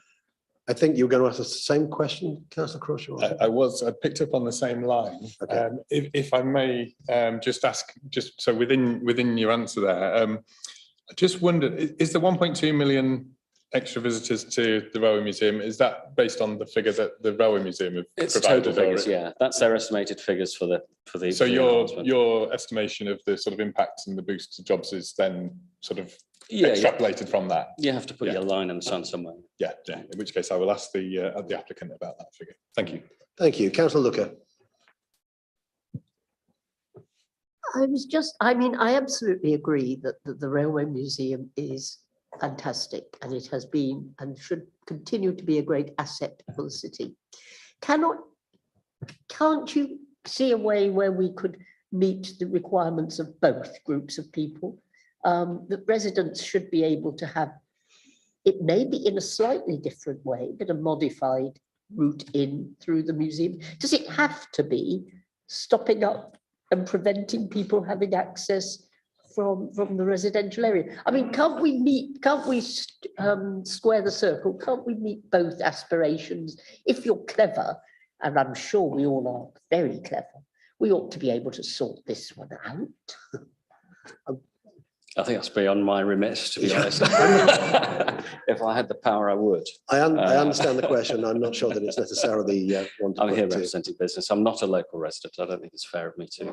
I think you were going to ask us the same question, Councillor Crawshaw. I picked up on the same line. Okay. If I may just ask, just so within your answer there, I just wondered, is the 1.2 million extra visitors to the Railway Museum, is that based on the figure that the Railway Museum have it's provided? Total figures, yeah. That's their estimated figures for the. So your estimation of the sort of impact and the boost to jobs is then sort of extrapolated from that? You have to put your line in the sun somewhere. Yeah, in which case I will ask the applicant about that figure. Thank you. Thank you. Councillor Looker. I absolutely agree that the Railway Museum is fantastic, and it has been and should continue to be a great asset for the city. Can't you see a way where we could meet the requirements of both groups of people? That residents should be able to have, it may be in a slightly different way, but a modified route in through the museum. Does it have to be stopping up and preventing people having access from the residential area? I mean, can't we square the circle? Can't we meet both aspirations? If you're clever, and I'm sure we all are very clever, we ought to be able to sort this one out. I think that's beyond my remit, to be honest. If I had the power, I would. I understand the question. I'm not sure that it's necessarily one to I'm put here to. representing business. I'm not a local resident. I don't think it's fair of me to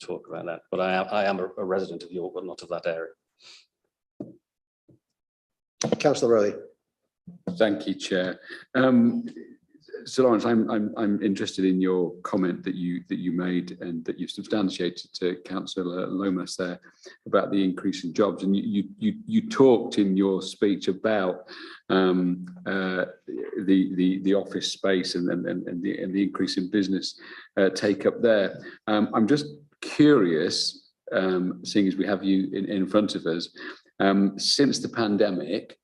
talk about that. But I am a resident of York, but not of that area. Councillor Rowley. Thank you, Chair. Sir Lawrence, I'm interested in your comment that you made and that you substantiated to Councillor Lomas there about the increase in jobs, and you talked in your speech about the office space and the increase in business take up there. I'm just curious, seeing as we have you in front of us, since the pandemic.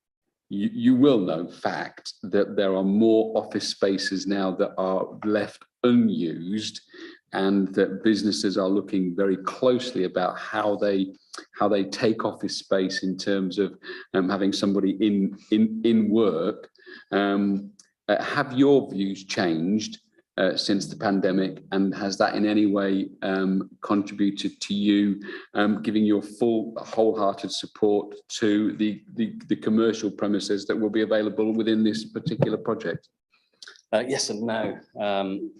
You will know fact that there are more office spaces now that are left unused, and that businesses are looking very closely about how they take office space in terms of having somebody in work. Have your views changed since the pandemic, and has that in any way contributed to you giving your full wholehearted support to the commercial premises that will be available within this particular project? Yes and no.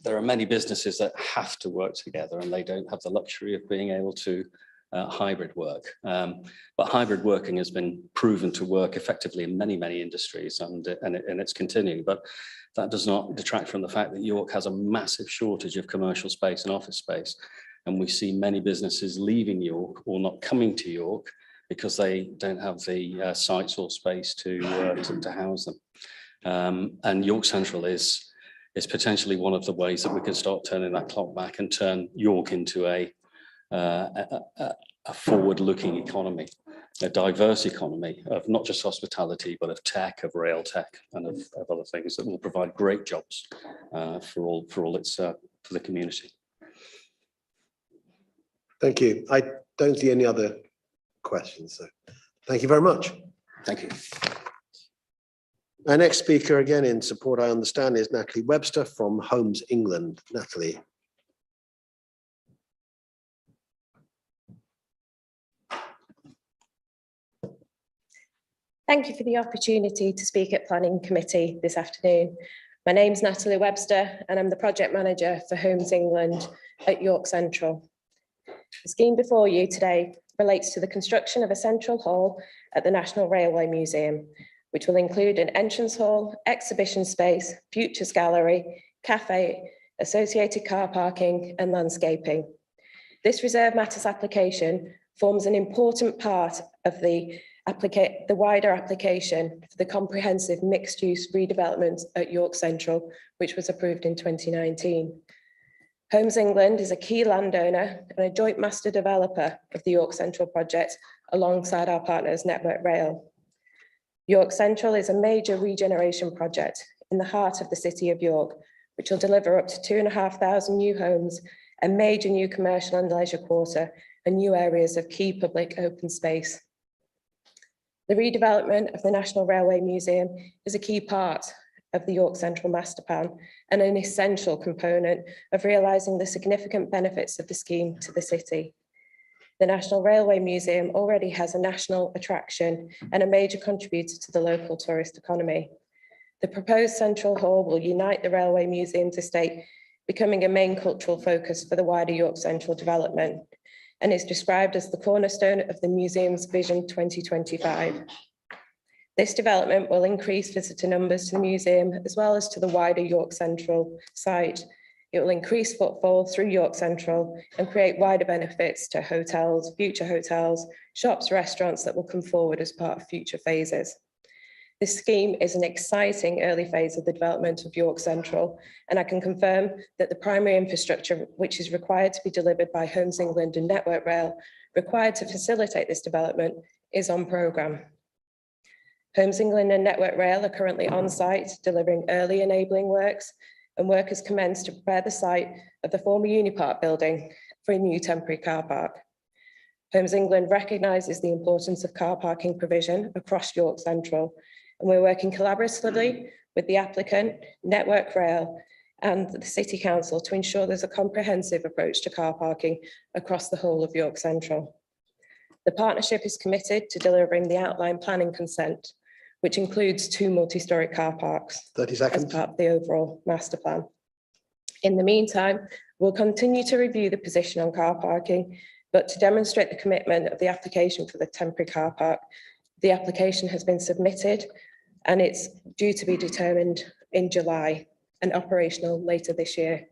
There are many businesses that have to work together, and they don't have the luxury of being able to hybrid work. But hybrid working has been proven to work effectively in many industries, and it's continuing. But that does not detract from the fact that York has a massive shortage of commercial space and office space. And we see many businesses leaving York or not coming to York because they don't have the sites or space to house them. And York Central is potentially one of the ways that we can start turning that clock back and turn York into a forward-looking economy, a diverse economy of not just hospitality, but of tech, of rail tech, and of other things that will provide great jobs for the community. Thank you. I don't see any other questions, so thank you very much. Thank you. Our next speaker, again in support, I understand, is Natalie Webster from Homes England. Natalie. Thank you for the opportunity to speak at Planning Committee this afternoon. My name's Natalie Webster and I'm the Project Manager for Homes England at York Central. The scheme before you today relates to the construction of a central hall at the National Railway Museum, which will include an entrance hall, exhibition space, futures gallery, cafe, associated car parking and landscaping. This reserve matters application forms an important part of the wider application for the comprehensive mixed-use redevelopment at York Central, which was approved in 2019. Homes England is a key landowner and a joint master developer of the York Central project alongside our partners Network Rail. York Central is a major regeneration project in the heart of the City of York, which will deliver up to 2,500 new homes, a major new commercial and leisure quarter, and new areas of key public open space. The redevelopment of the National Railway Museum is a key part of the York Central Master Plan and an essential component of realising the significant benefits of the scheme to the city. The National Railway Museum already has a national attraction and a major contributor to the local tourist economy. The proposed Central Hall will unite the Railway Museum's estate, becoming a main cultural focus for the wider York Central development, and is described as the cornerstone of the museum's Vision 2025. This development will increase visitor numbers to the museum as well as to the wider York Central site. It will increase footfall through York Central and create wider benefits to hotels, future hotels, shops, restaurants that will come forward as part of future phases. This scheme is an exciting early phase of the development of York Central, and I can confirm that the primary infrastructure which is required to be delivered by Homes England and Network Rail required to facilitate this development is on programme. Homes England and Network Rail are currently on site delivering early enabling works, and work has commenced to prepare the site of the former Unipark building for a new temporary car park. Homes England recognises the importance of car parking provision across York Central, and we're working collaboratively with the applicant, Network Rail, and the City Council to ensure there's a comprehensive approach to car parking across the whole of York Central. The partnership is committed to delivering the outline planning consent, which includes 2 multi-storey car parks 30 as seconds. part of the overall master plan. In the meantime, we'll continue to review the position on car parking, but to demonstrate the commitment of the application for the temporary car park, the application has been submitted and it's due to be determined in July and operational later this year.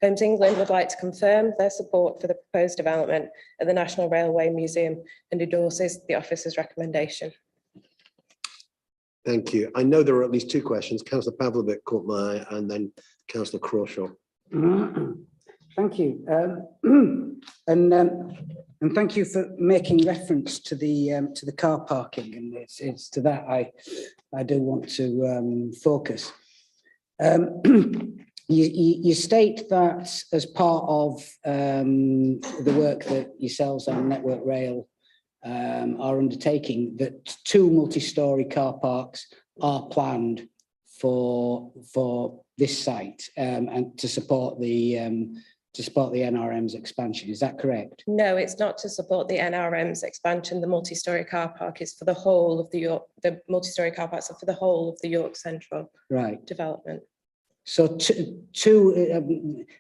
Homes England would like to confirm their support for the proposed development at the National Railway Museum and endorses the officer's recommendation. Thank you. I know there are at least 2 questions. Councillor Pavlovic caught my eye, and then Councillor Crawshaw. Thank you. And thank you for making reference to the car parking, and it's to that I do want to focus. You state that as part of the work that yourselves and Network Rail are undertaking, that 2 multi-storey car parks are planned for this site and to support the NRM's expansion. Is that correct? No, it's not to support the NRM's expansion. The multi-storey car park is for the whole of the York. The multi-storey car parks are for the whole of the York Central development. So two.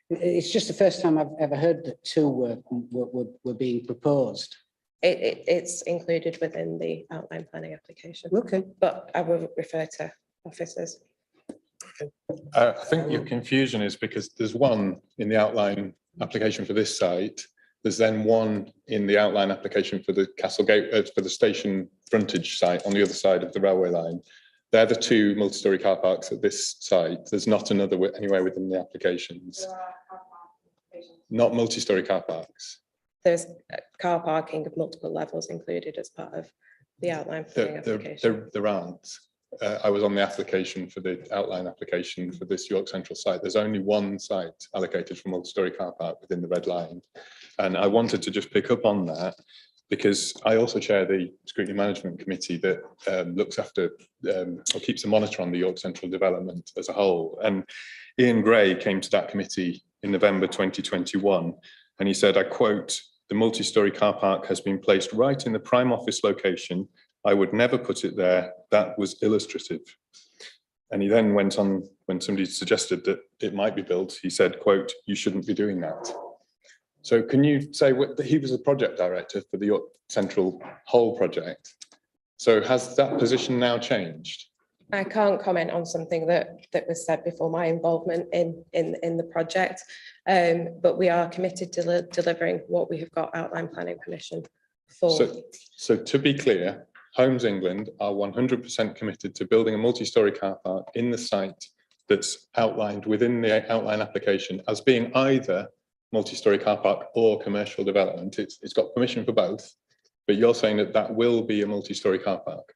It's just the first time I've ever heard that 2 were being proposed. It's included within the outline planning application. Okay, but I will refer to officers. I think your confusion is because there's 1 in the outline application for this site. There's then 1 in the outline application for the Castlegate, for the station frontage site on the other side of the railway line. They're the 2 multi-storey car parks at this site. There's not another anywhere within the applications. Not multi-storey car parks. There's car parking of multiple levels included as part of the outline planning application. There aren't. I was on the application for the outline application for this York Central site. There's only 1 site allocated for multi-storey car park within the red line. And I wanted to just pick up on that because I also chair the Scrutiny Management Committee that looks after or keeps a monitor on the York Central development as a whole. And Ian Gray came to that committee in November 2021 and he said, I quote, "The multi-storey car park has been placed right in the prime office location. I would never put it there. That was illustrative." And he then went on, when somebody suggested that it might be built, he said, quote, "You shouldn't be doing that." So can you say what he was a project director for the York Central whole project? So has that position now changed? I can't comment on something that was said before my involvement in the project, but we are committed to delivering what we have got outline planning permission for. So to be clear, Homes England are 100% committed to building a multi-storey car park in the site that's outlined within the outline application as being either multi-storey car park or commercial development. It's got permission for both, but you're saying that that will be a multi-storey car park.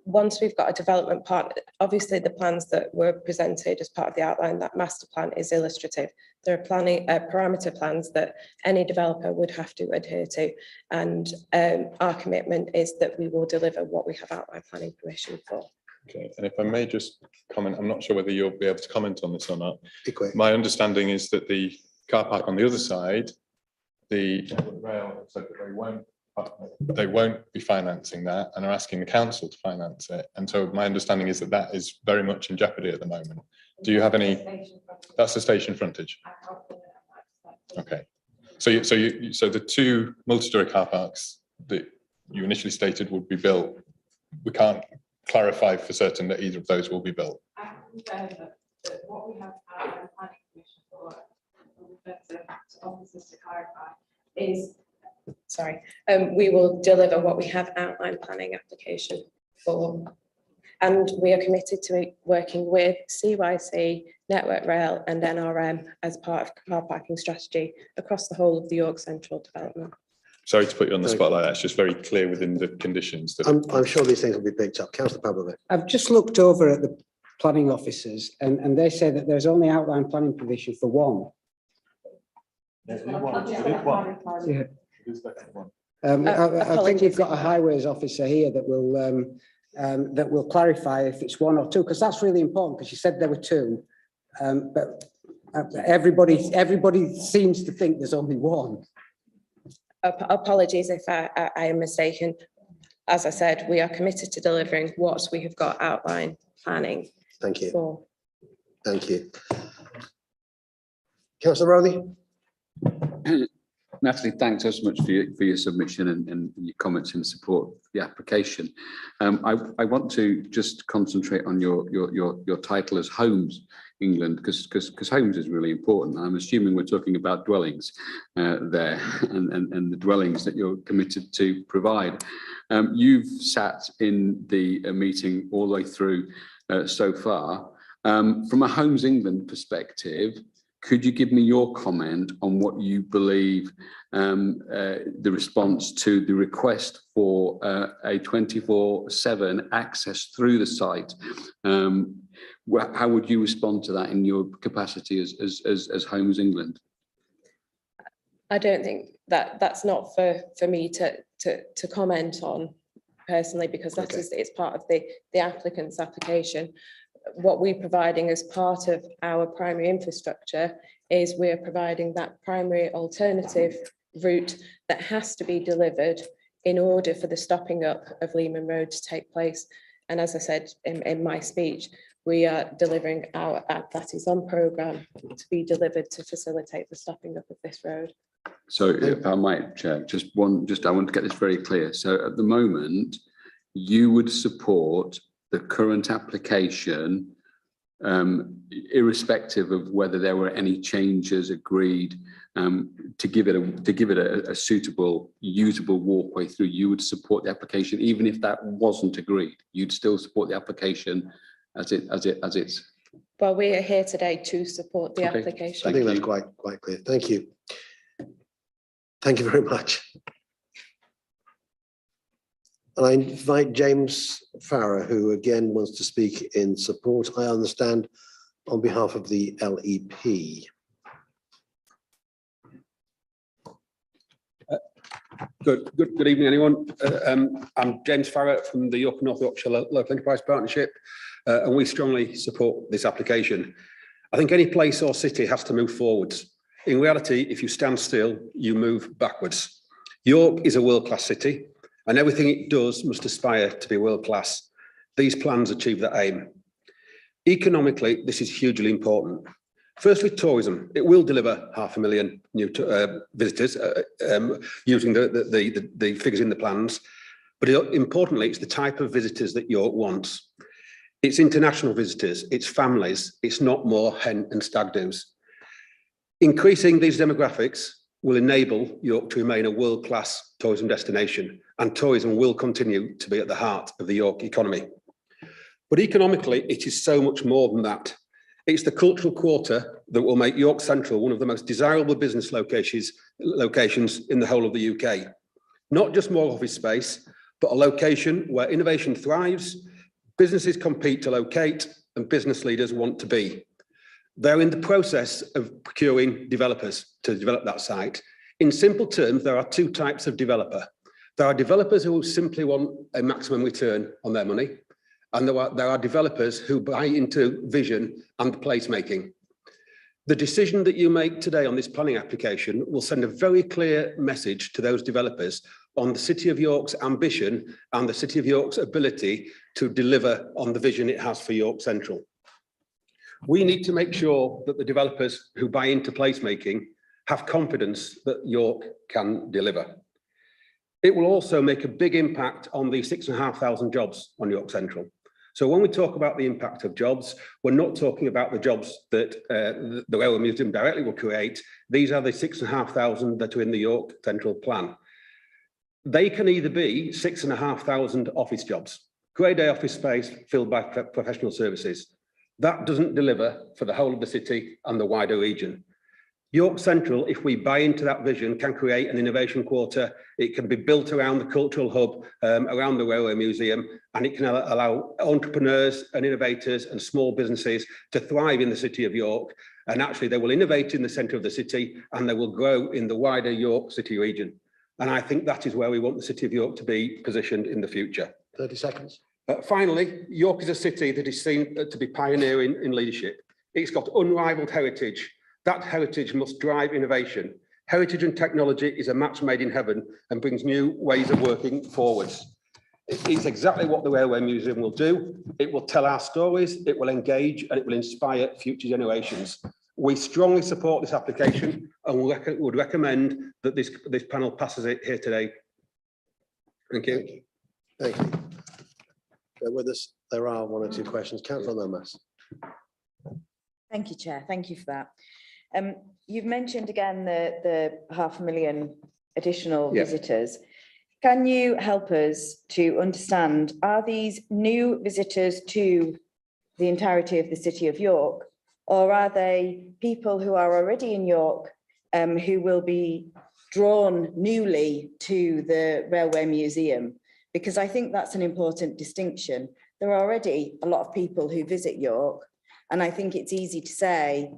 Once we've got a development part, obviously the plans that were presented as part of the outline, that master plan is illustrative. There are planning parameter plans that any developer would have to adhere to. And our commitment is that we will deliver what we have outline planning permission for. Okay, and if I may just comment, I'm not sure whether you'll be able to comment on this or not. My understanding is that the car park on the other side, the rail said that they won't be financing that and are asking the council to finance it. And so my understanding is that that is very much in jeopardy at the moment. Do you have any? That's the station frontage. Okay. So the 2 multi-storey car parks that you initially stated would be built, we can't clarify for certain that either of those will be built. What we have planning permission for, officers to clarify, is we will deliver what we have outline planning application for. And we are committed to working with CYC, Network Rail and NRM as part of car parking strategy across the whole of the York Central development. Sorry to put you on the spot like that. It's just very clear within the conditions. That I'm sure these things will be picked up. Councillor Pavlovic. I've just looked over at the planning officers and they say that there's only outline planning provision for 1. Yeah. I think you've got a highways officer here that will clarify if it's 1 or 2, because that's really important, because you said there were 2, but everybody seems to think there's only 1. Apologies if I am mistaken. As I said, we are committed to delivering what we have got outline planning. Thank you. For. Thank you. Councillor Rowley. Natalie, thanks so much for your submission and your comments in support of the application. I want to just concentrate on your title as Homes England, because homes is really important. I'm assuming we're talking about dwellings there and the dwellings that you're committed to provide. You've sat in the meeting all the way through so far. From a Homes England perspective, could you give me your comment on what you believe the response to the request for a 24/7 access through the site? How would you respond to that in your capacity as Homes England? I don't think that's not for me to comment on personally, because that is, it's part of the applicant's application. What we're providing as part of our primary infrastructure is we're providing that primary alternative route that has to be delivered in order for the stopping up of Leeman Road to take place. And as I said in my speech, we are delivering that is on programme to be delivered to facilitate the stopping up of this road. So if I might, Chair, I want to get this very clear. So at the moment, you would support the current application, irrespective of whether there were any changes agreed to give it a suitable, usable walkway through. You would support the application, even if that wasn't agreed. You'd still support the application as it's. Well, we are here today to support the application. I think that's quite clear. Thank you. Thank you very much. And I invite James Farrer, who again wants to speak in support, I understand, on behalf of the LEP. Good evening, everyone. I'm James Farrer from the York and North Yorkshire Local Enterprise Partnership, and we strongly support this application. I think any place or city has to move forwards. In reality, if you stand still, you move backwards. York is a world-class city, and everything it does must aspire to be world-class. These plans achieve that aim. Economically, this is hugely important. Firstly, tourism. It will deliver 500,000 new visitors using the figures in the plans. But importantly, it's the type of visitors that York wants. It's international visitors, it's families, it's not more hen and stag do's. Increasing these demographics will enable York to remain a world-class tourism destination, and tourism will continue to be at the heart of the York economy. But economically, it is so much more than that. It's the cultural quarter that will make York Central one of the most desirable business locations in the whole of the UK. Not just more office space, but a location where innovation thrives, businesses compete to locate, and business leaders want to be. They're in the process of procuring developers to develop that site. In simple terms, there are two types of developer. There are developers who simply want a maximum return on their money, and there are developers who buy into vision and placemaking. The decision that you make today on this planning application will send a very clear message to those developers on the City of York's ambition and the City of York's ability to deliver on the vision it has for York Central. We need to make sure that the developers who buy into placemaking have confidence that York can deliver. It will also make a big impact on the 6,500 jobs on York Central. So when we talk about the impact of jobs, we're not talking about the jobs that the Railway Museum directly will create. These are the 6,500 that are in the York Central plan. They can either be 6,500 office jobs, grade A office space filled by professional services. That doesn't deliver for the whole of the city and the wider region. York Central, if we buy into that vision, can create an innovation quarter. It can be built around the cultural hub, around the Railway Museum, and it can allow entrepreneurs and innovators and small businesses to thrive in the City of York. And actually, they will innovate in the centre of the city, and they will grow in the wider York City region. And I think that is where we want the City of York to be positioned in the future. 30 seconds. Finally, York is a city that is seen to be pioneering in leadership. It's got unrivaled heritage. That heritage must drive innovation. Heritage and technology is a match made in heaven and brings new ways of working forwards. It's exactly what the Railway Museum will do. It will tell our stories, it will engage, and it will inspire future generations. We strongly support this application and would recommend that this panel passes it here today. Thank you. Thank you. With us, there are one or two questions. Councillor Lomas. Thank you, Chair. Thank you for that. You've mentioned again the 500,000 additional visitors. Can you help us to understand, are these new visitors to the entirety of the City of York, or are they people who are already in York who will be drawn newly to the Railway Museum? Because I think that's an important distinction. There are already a lot of people who visit York, and I think it's easy to say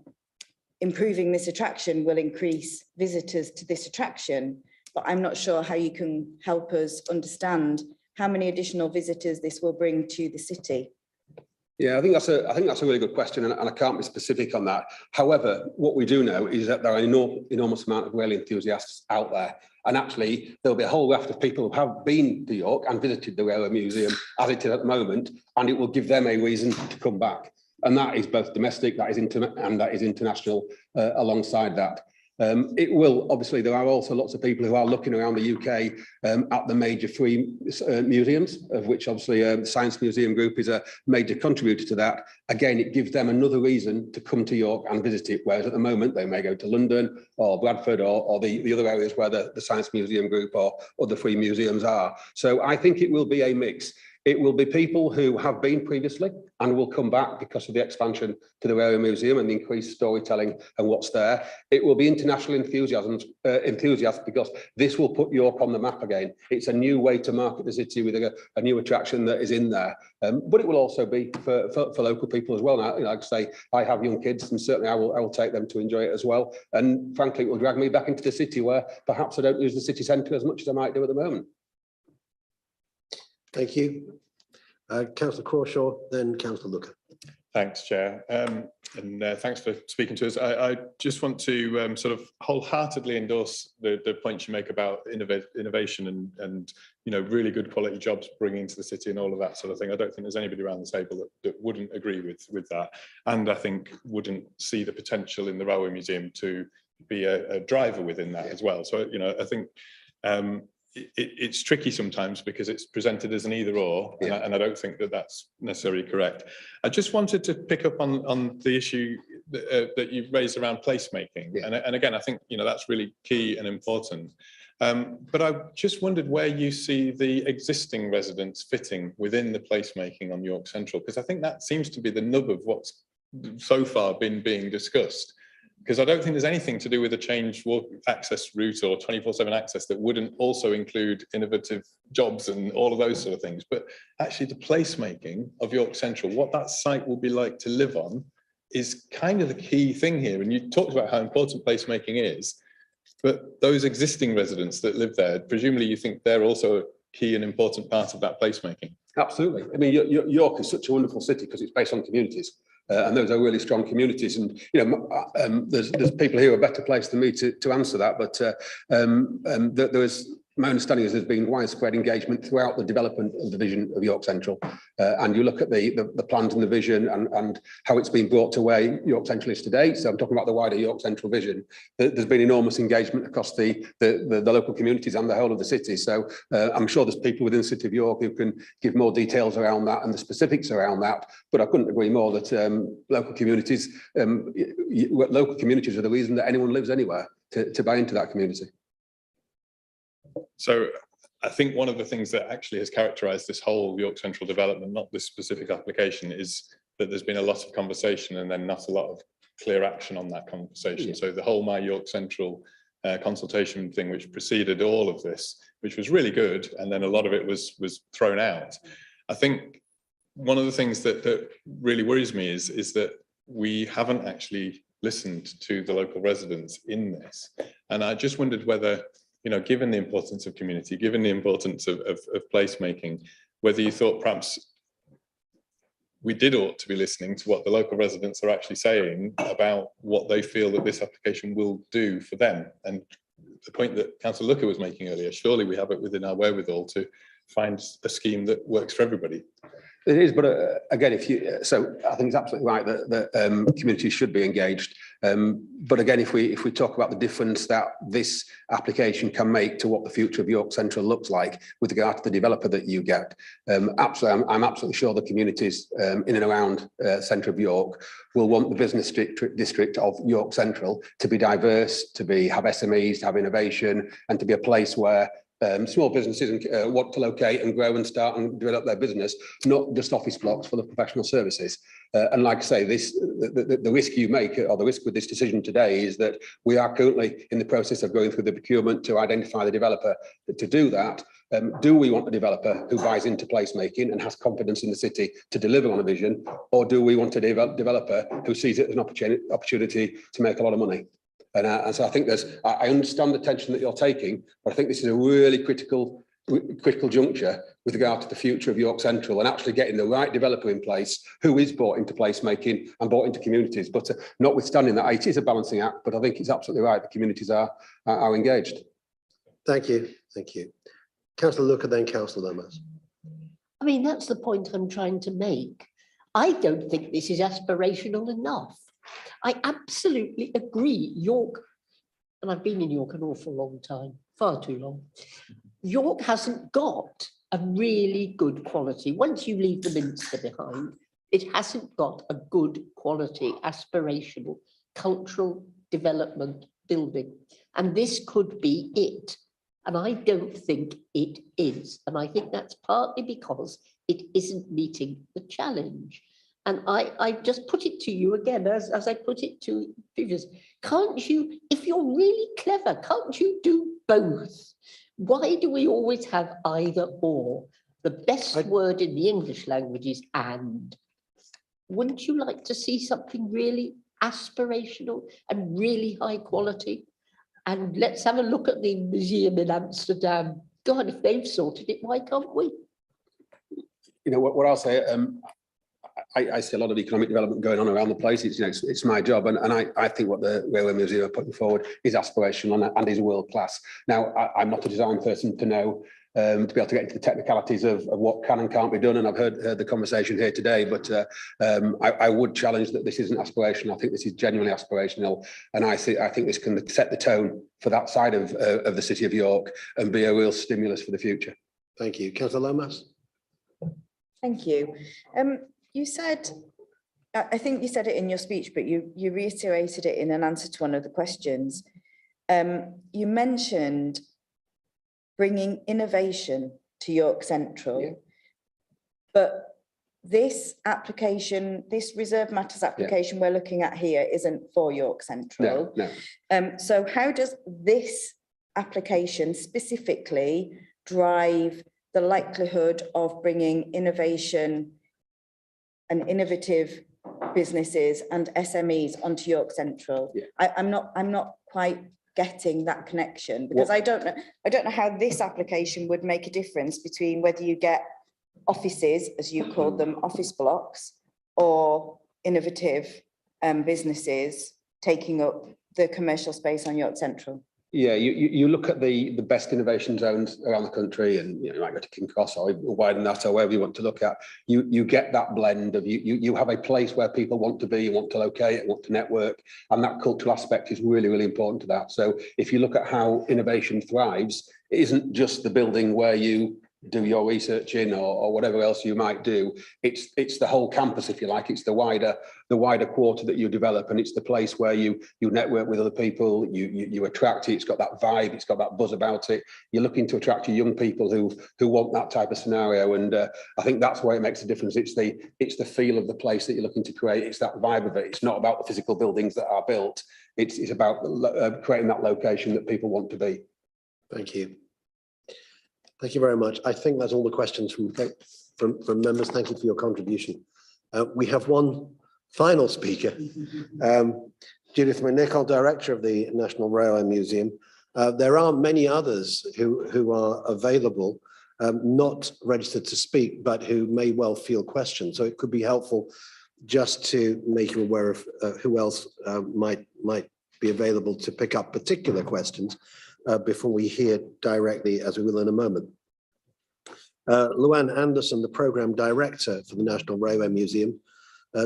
improving this attraction will increase visitors to this attraction, but I'm not sure how you can help us understand how many additional visitors this will bring to the city. Yeah, I think that's a really good question, and I can't be specific on that. However, what we do know is that there are an enormous amount of rail enthusiasts out there, and actually there'll be a whole raft of people who have been to York and visited the Railway Museum as it is at the moment, and it will give them a reason to come back. And that is both domestic, that is international alongside that. It will, obviously, there are also lots of people who are looking around the UK at the major free museums, of which obviously the Science Museum Group is a major contributor to that. Again, it gives them another reason to come to York and visit it, whereas at the moment they may go to London or Bradford or the other areas where the Science Museum Group or other free museums are. So I think it will be a mix. It will be people who have been previously and will come back because of the expansion to the Railway Museum and the increased storytelling and what's there. It will be international enthusiasts because this will put York on the map again. It's a new way to market the city with a new attraction that is in there. But it will also be for local people as well. Now, like I say, I have young kids and certainly I will take them to enjoy it as well. And frankly, it will drag me back into the city where perhaps I don't use the city centre as much as I might do at the moment. Thank you. Councillor Crawshaw, then Councillor Looker. Thanks, Chair. And thanks for speaking to us. I just want to sort of wholeheartedly endorse the points you make about innovation and really good quality jobs bringing to the city and all of that sort of thing. I don't think there's anybody around the table that wouldn't agree with that, and I think wouldn't see the potential in the Railway Museum to be a driver within that as well. So I think it's tricky sometimes because it's presented as an either or, and I don't think that that's necessarily correct. I just wanted to pick up on the issue that you've raised around placemaking, and again, I think that's really key and important. But I just wondered where you see the existing residents fitting within the placemaking on York Central, because I think that seems to be the nub of what's so far been being discussed. Because I don't think there's anything to do with a changed walk access route or 24/7 access that wouldn't also include innovative jobs and all of those sort of things. But actually the placemaking of York Central, what that site will be like to live on, is kind of the key thing here. And you talked about how important placemaking is, but those existing residents that live there, presumably you think they're also a key and important part of that placemaking. Absolutely. I mean, York is such a wonderful city because it's based on communities. And those are really strong communities, and there's people here who are better placed than me to answer that. But there is, my understanding is there's been widespread engagement throughout the development of the vision of York Central, and you look at the plans and the vision and how it's been brought to where York Central is today. So I'm talking about the wider York Central vision. There's been enormous engagement across the local communities and the whole of the city. So I'm sure there's people within the City of York who can give more details around that and the specifics around that. But I couldn't agree more that local communities are the reason that anyone lives anywhere to buy into that community. So I think one of the things that actually has characterised this whole York Central development, not this specific application, is that there's been a lot of conversation and then not a lot of clear action on that conversation. Yeah. So the whole My York Central consultation thing, which preceded all of this, which was really good, and then a lot of it was thrown out. I think one of the things that really worries me is that we haven't actually listened to the local residents in this. And I just wondered whether, given the importance of community, given the importance of placemaking, whether you thought perhaps we ought to be listening to what the local residents are actually saying about what they feel that this application will do for them, and the point that Councillor Looker was making earlier. Surely we have it within our wherewithal to find a scheme that works for everybody. It is, but again, so I think it's absolutely right that communities should be engaged. But again, if we talk about the difference that this application can make to what the future of York Central looks like with regard to the developer that you get, absolutely, I'm absolutely sure the communities in and around centre of York will want the business district of York Central to be diverse, to have SMEs, to have innovation, and to be a place where small businesses want to locate and grow and start and develop their business, not just office blocks full of professional services. And like I say, the risk you make, or the risk with this decision today, is that we are currently in the process of going through the procurement to identify the developer. To do that, do we want a developer who buys into placemaking and has confidence in the city to deliver on a vision, or do we want a developer who sees it as an opportunity to make a lot of money? And so I think I understand the tension that you're taking, but I think this is a really critical juncture with regard to the future of York Central and actually getting the right developer in place who is bought into placemaking and bought into communities. But notwithstanding that, it is a balancing act, but I think it's absolutely right. The communities are engaged. Thank you. Thank you. Councillor Looker, then Councillor Lomas. I mean, that's the point I'm trying to make. I don't think this is aspirational enough. I absolutely agree. York, and I've been in York an awful long time, far too long. York hasn't got a really good quality. Once you leave the Minster behind, it hasn't got a good quality, aspirational, cultural development building. And this could be it. And I don't think it is. And I think that's partly because it isn't meeting the challenge. And I just put it to you again, as I put it to previous, can't you, if you're really clever, can't you do both? Why do we always have either or? The best word in the English language is and. Wouldn't you like to see something really aspirational and really high quality? And let's have a look at the museum in Amsterdam. God, if they've sorted it, why can't we? You know, what I'll say, I see a lot of economic development going on around the place. It's my job, and I think what the Railway Museum are putting forward is aspirational and is world class. Now, I'm not a design person to know to be able to get into the technicalities of what can and can't be done, and I've heard the conversation here today. But I would challenge that this isn't aspirational. I think this is genuinely aspirational, and I think this can set the tone for that side of the city of York and be a real stimulus for the future. Thank you, Councillor Lomas. Thank you. You said, I think you said it in your speech, but you reiterated it in an answer to one of the questions. You mentioned bringing innovation to York Central, but this application, this reserve matters application we're looking at here isn't for York Central. No. So how does this application specifically drive the likelihood of bringing innovation and innovative businesses and SMEs onto York Central? I'm not quite getting that connection, because I don't know how this application would make a difference between whether you get offices, as you called them, office blocks, or innovative businesses taking up the commercial space on York Central. Yeah, you look at the best innovation zones around the country, and you might go to King Cross or widen that, or wherever you want to look at. You get that blend of you have a place where people want to be, want to locate, want to network, and that cultural aspect is really, really important to that. So if you look at how innovation thrives, it isn't just the building where you do your research in or whatever else you might do. It's the whole campus, if you like. It's the wider quarter that you develop, and it's the place where you network with other people, you attract it. It's got that vibe, it's got that buzz about it. You're looking to attract young people who want that type of scenario, and I think that's where it makes a difference. It's the feel of the place that you're looking to create. It's that vibe of it. It's not about the physical buildings that are built. It's about creating that location that people want to be. Thank you. Thank you very much. I think that's all the questions from members. Thank you for your contribution. We have one final speaker, Judith McNichol, Director of the National Railway Museum. There are many others who are available, not registered to speak, but who may well field questions. So it could be helpful just to make you aware of who else might be available to pick up particular questions. before we hear directly, as we will in a moment. Luann Anderson, the Programme Director for the National Railway Museum,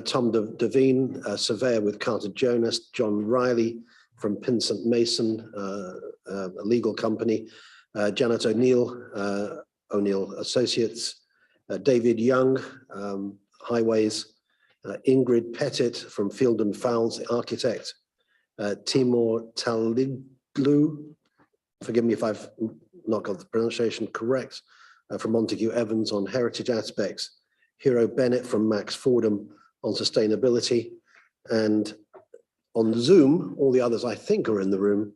Tom Devine, surveyor with Carter Jonas, John Riley from Pinsent Mason, a legal company, Janet O'Neill, O'Neill Associates, David Young, Highways, Ingrid Pettit from Field and Fowles, the architect, Timur Talidlu, forgive me if I've not got the pronunciation correct, from Montague Evans on heritage aspects, Hero Bennett from Max Fordham on sustainability, and on Zoom, all the others I think are in the room,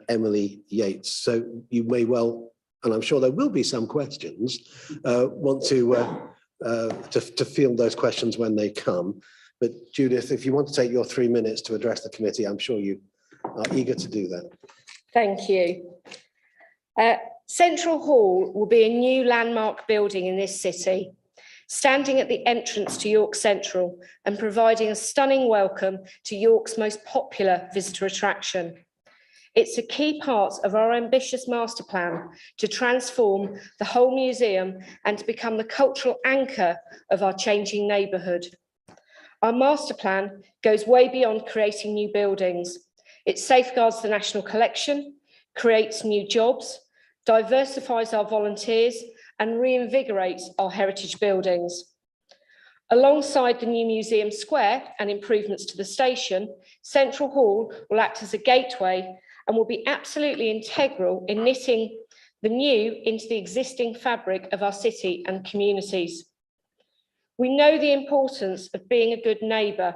Emily Yates. So you may well, and I'm sure there will be some questions, want to field those questions when they come. But Judith, if you want to take your 3 minutes to address the committee, I'm sure you are eager to do that. Thank you. Central Hall will be a new landmark building in this city, standing at the entrance to York Central and providing a stunning welcome to York's most popular visitor attraction. It's a key part of our ambitious master plan to transform the whole museum and to become the cultural anchor of our changing neighbourhood. Our master plan goes way beyond creating new buildings. It safeguards the national collection, creates new jobs, diversifies our volunteers, and reinvigorates our heritage buildings. Alongside the new museum square and improvements to the station, Central Hall will act as a gateway and will be absolutely integral in knitting the new into the existing fabric of our city and communities. We know the importance of being a good neighbour,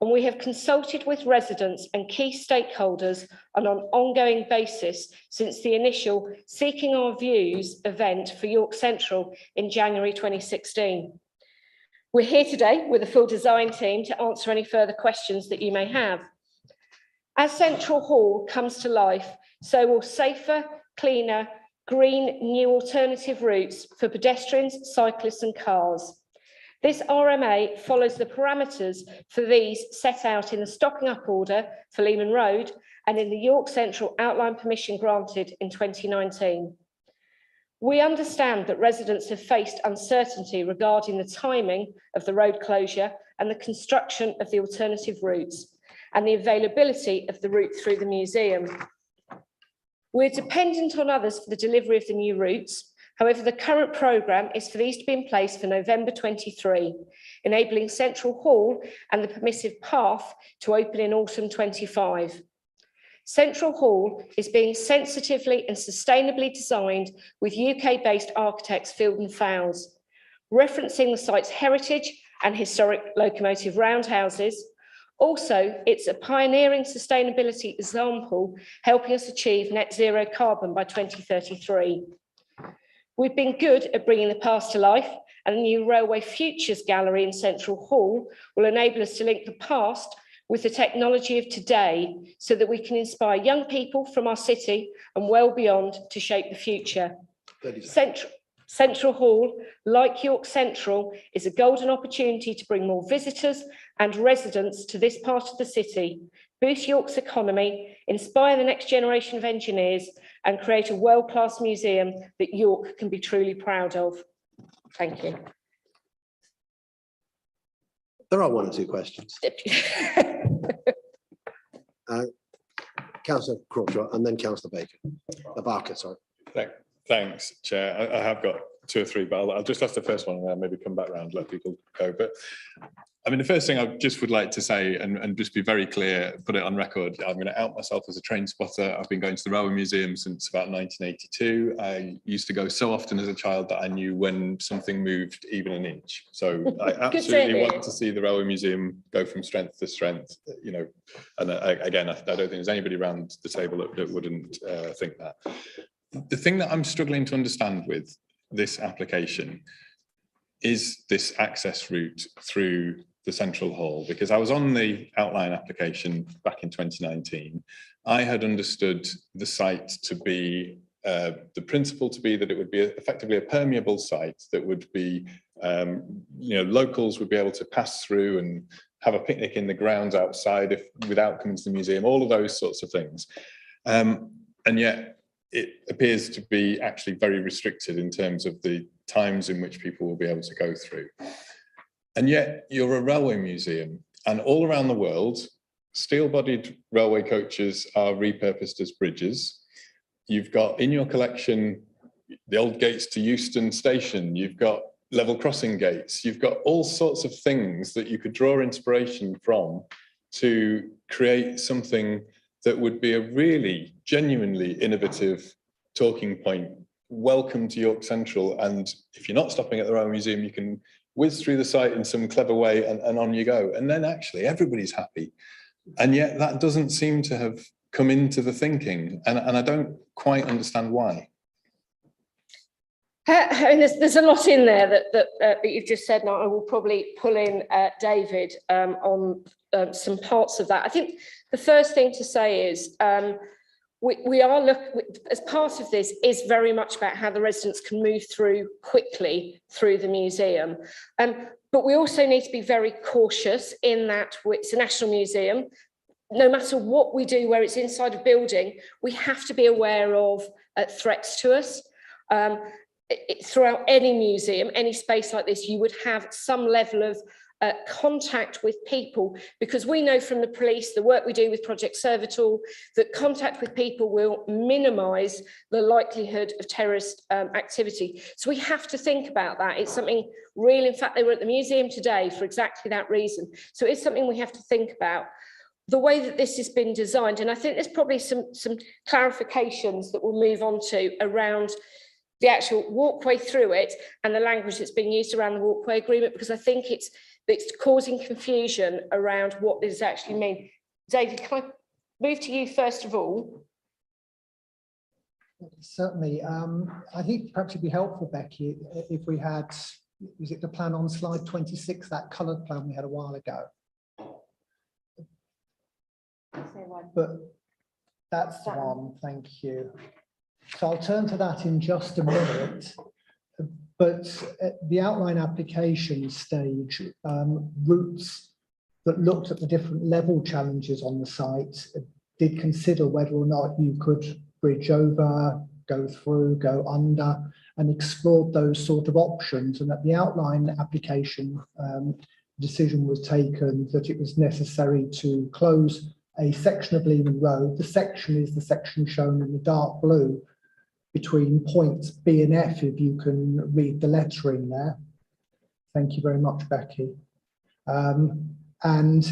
and we have consulted with residents and key stakeholders on an ongoing basis since the initial Seeking Our Views event for York Central in January 2016. We're here today with a full design team to answer any further questions that you may have. As Central Hall comes to life, so will safer, cleaner, green, new alternative routes for pedestrians, cyclists and cars. This RMA follows the parameters for these set out in the stocking up order for Leeman Road and in the York Central outline permission granted in 2019. We understand that residents have faced uncertainty regarding the timing of the road closure and the construction of the alternative routes and the availability of the route through the museum. We're dependent on others for the delivery of the new routes. However, the current programme is for these to be in place for November 23, enabling Central Hall and the permissive path to open in autumn 25. Central Hall is being sensitively and sustainably designed with UK-based architects Field and Fowles, referencing the site's heritage and historic locomotive roundhouses. Also, it's a pioneering sustainability example, helping us achieve net zero carbon by 2033. We've been good at bringing the past to life, and the new Railway Futures Gallery in Central Hall will enable us to link the past with the technology of today so that we can inspire young people from our city and well beyond to shape the future. Central Hall, like York Central, is a golden opportunity to bring more visitors and residents to this part of the city, boost York's economy, inspire the next generation of engineers, and create a world-class museum that York can be truly proud of. Thank you. There are one or two questions. Councillor Crawshaw and then Councillor Barker, sorry. Thanks, Chair. I have got two or three, but I'll just ask the first one and then maybe come back around, let people go. But I mean, the first thing I just would like to say, and just be very clear, put it on record, I'm going to out myself as a train spotter. I've been going to the Railway Museum since about 1982. I used to go so often as a child that I knew when something moved even an inch. So I absolutely want to see the Railway Museum go from strength to strength, you know, and again, I don't think there's anybody around the table that wouldn't think that. The thing that I'm struggling to understand with this application is this access route through the Central Hall, because I was on the outline application back in 2019. I had understood the site to be, the principle to be that it would be effectively a permeable site that would be, you know, locals would be able to pass through and have a picnic in the grounds outside without coming to the museum, all of those sorts of things. And yet it appears to be actually very restricted in terms of the times in which people will be able to go through. And yet you're a railway museum, and all around the world, steel-bodied railway coaches are repurposed as bridges. You've got in your collection the old gates to Euston Station, you've got level crossing gates, you've got all sorts of things that you could draw inspiration from to create something that would be a really genuinely innovative talking point. Welcome to York Central, and if you're not stopping at the Railway Museum, you can whiz through the site in some clever way and on you go. And then actually everybody's happy. And yet that doesn't seem to have come into the thinking, and I don't quite understand why. I mean, there's a lot in there that you've just said. Now I will probably pull in David on some parts of that. I think the first thing to say is we are looking, as part of this, is very much about how the residents can move through quickly through the museum. But we also need to be very cautious in that it's a national museum. No matter what we do, where it's inside a building, we have to be aware of threats to us. Throughout any museum, any space like this, you would have some level of contact with people, because we know from the police, the work we do with Project Servitor, that contact with people will minimise the likelihood of terrorist activity. So we have to think about that. It's something real. In fact, they were at the museum today for exactly that reason. So it's something we have to think about. The way that this has been designed, and I think there's probably some clarifications that we'll move on to around the actual walkway through it and the language that's being used around the walkway agreement, because I think it's causing confusion around what does actually mean. David, can I move to you first of all? Certainly. I think perhaps it'd be helpful, Becky, if we had, is it the plan on slide 26, that coloured plan we had a while ago? But that's the one, thank you. So I'll turn to that in just a minute. But at the outline application stage, routes that looked at the different level challenges on the site did consider whether or not you could bridge over, go through, go under, and explored those sort of options. And at the outline application, decision was taken that it was necessary to close a section of Leeman Road. The section is the section shown in the dark blue between points B and F, if you can read the lettering there. Thank you very much, Becky. And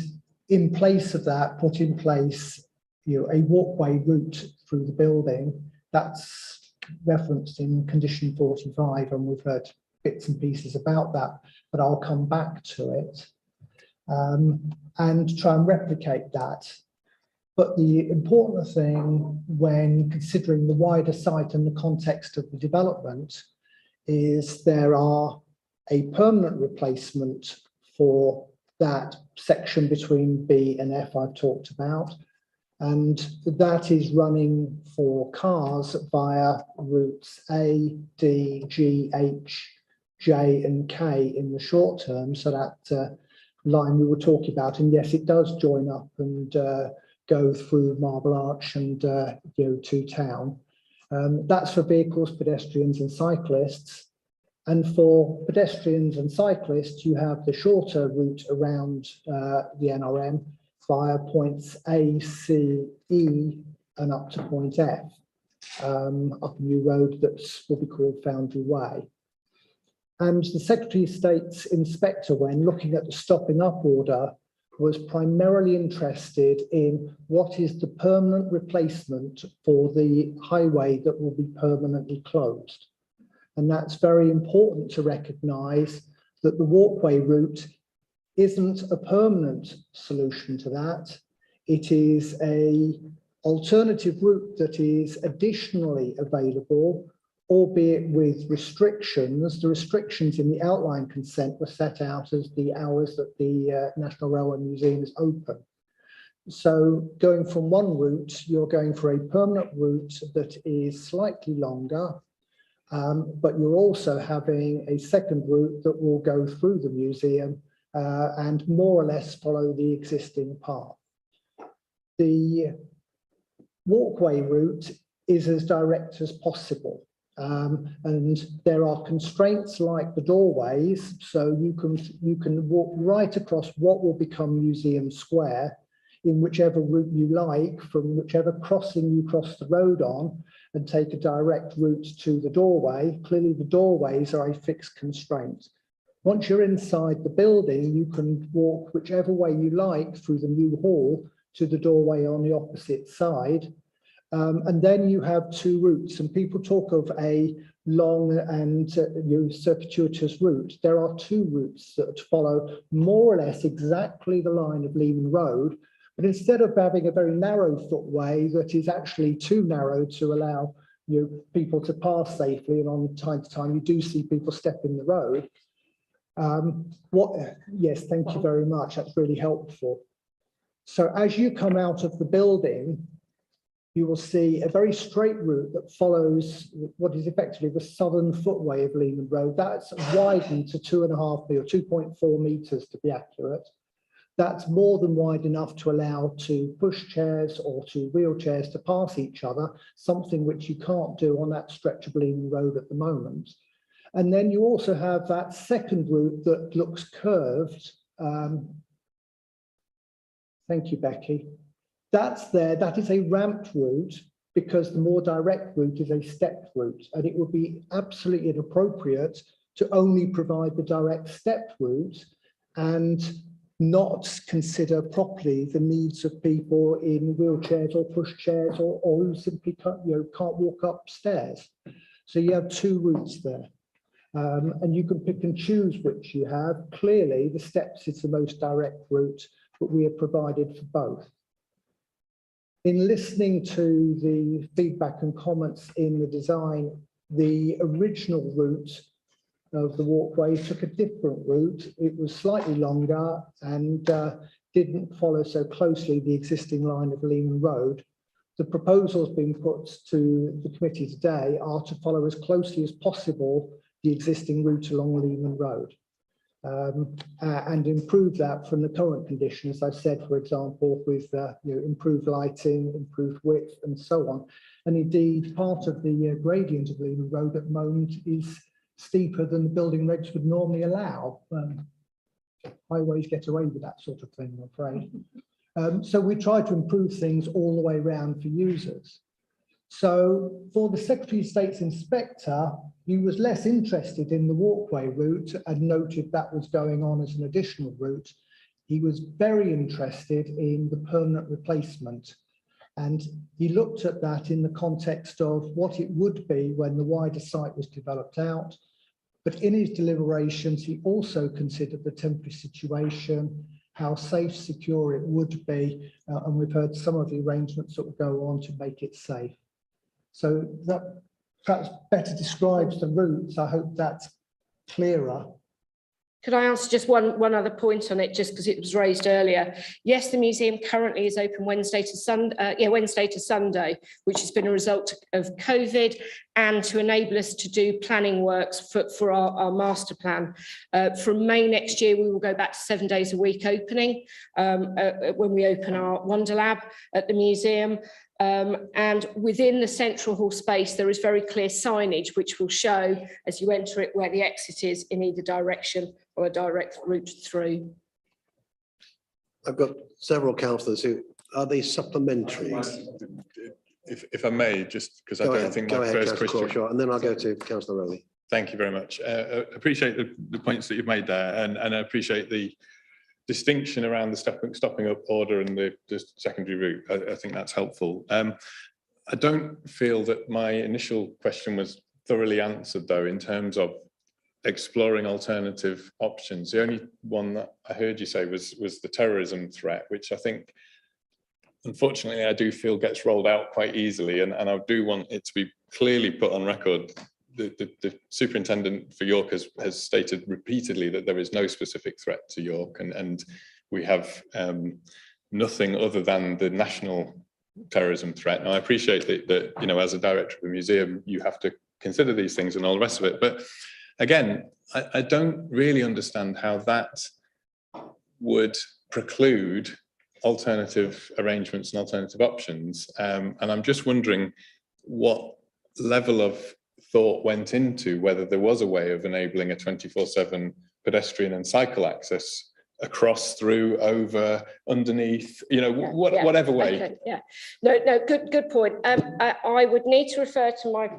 in place of that, put in place a walkway route through the building. That's referenced in condition 45, and we've heard bits and pieces about that, but I'll come back to it and try and replicate that. But the important thing when considering the wider site and the context of the development is there are a permanent replacement for that section between B and F I've talked about, and that is running for cars via routes A, D, G, H, J and K in the short term. So that line we were talking about, and yes, it does join up and go through Marble Arch and to town. That's for vehicles, pedestrians and cyclists. And for pedestrians and cyclists, you have the shorter route around the NRM via points A, C, E and up to point F, up a new road that will be called Foundry Way. And the Secretary of State's inspector, when looking at the stopping up order, was primarily interested in what is the permanent replacement for the highway that will be permanently closed. And that's very important to recognise that the walkway route isn't a permanent solution to that. It is an alternative route that is additionally available, albeit with restrictions. The restrictions in the outline consent were set out as the hours that the National Railway Museum is open. So going from one route, you're going for a permanent route that is slightly longer, but you're also having a second route that will go through the museum and more or less follow the existing path. The walkway route is as direct as possible. And there are constraints like the doorways, so you can walk right across what will become Museum Square in whichever route you like, from whichever crossing you cross the road on, and take a direct route to the doorway. Clearly, the doorways are a fixed constraint. Once you're inside the building, you can walk whichever way you like through the new hall to the doorway on the opposite side. And then you have two routes, and people talk of a long and circuitous route. There are two routes that follow more or less exactly the line of Leeman Road, but instead of having a very narrow footway that is actually too narrow to allow people to pass safely, and on time to time you do see people step in the road. Yes, thank you very much. That's really helpful. So as you come out of the building, you will see a very straight route that follows what is effectively the southern footway of Leeman Road. That's widened to 2.5 or 2.4 meters to be accurate. That's more than wide enough to allow to push chairs or to wheelchairs to pass each other, something which you can't do on that stretch of Leeman Road at the moment. And then you also have that second route that looks curved. Thank you, Becky. That's there, that is a ramped route, because the more direct route is a stepped route, and it would be absolutely inappropriate to only provide the direct stepped route and not consider properly the needs of people in wheelchairs or pushchairs or who simply can't walk upstairs. So you have two routes there. And you can pick and choose which you have. Clearly, the steps is the most direct route, but we have provided for both. In listening to the feedback and comments in the design, the original route of the walkway took a different route. It was slightly longer and didn't follow so closely the existing line of Leeman Road. The proposals being put to the committee today are to follow as closely as possible the existing route along Leeman Road. And improve that from the current conditions, as I said, for example, with improved lighting, improved width, and so on. And indeed, part of the gradient of Leeman Road at the moment is steeper than the building regs would normally allow. Highways get away with that sort of thing, I'm afraid. So we try to improve things all the way around for users. So for the Secretary of State's inspector, he was less interested in the walkway route and noted that was going on as an additional route. He was very interested in the permanent replacement. And he looked at that in the context of what it would be when the wider site was developed out. But in his deliberations, he also considered the temporary situation, how safe, secure it would be. And we've heard some of the arrangements that will go on to make it safe. So that perhaps better describes the routes. I hope that's clearer. Could I answer just one other point on it, just because it was raised earlier? Yes, the museum currently is open Wednesday to Sunday, which has been a result of COVID, and to enable us to do planning works for our master plan. From May next year, we will go back to 7 days a week opening when we open our Wonder Lab at the museum. And within the central hall space, there is very clear signage which will show as you enter it where the exit is in either direction or a direct route through. I've got several councillors who are these supplementary. If I may, just because I don't think my first question. Sure, and then I'll go to Councillor Rowley. Thank you very much. Appreciate the points that you've made there, and I appreciate the distinction around the stopping up order and the secondary route. I think that's helpful. I don't feel that my initial question was thoroughly answered, though, in terms of exploring alternative options. The only one that I heard you say was the terrorism threat, which I think, unfortunately, I do feel gets rolled out quite easily, and I do want it to be clearly put on record. The superintendent for York has stated repeatedly that there is no specific threat to York, and we have nothing other than the national terrorism threat. Now, I appreciate that as a director of the museum, you have to consider these things and all the rest of it. But again, I don't really understand how that would preclude alternative arrangements and alternative options. And I'm just wondering what level of thought went into whether there was a way of enabling a 24/7 pedestrian and cycle access across, through, over, underneath, you know, whatever way. Okay, yeah, no, good point. I would need to refer to my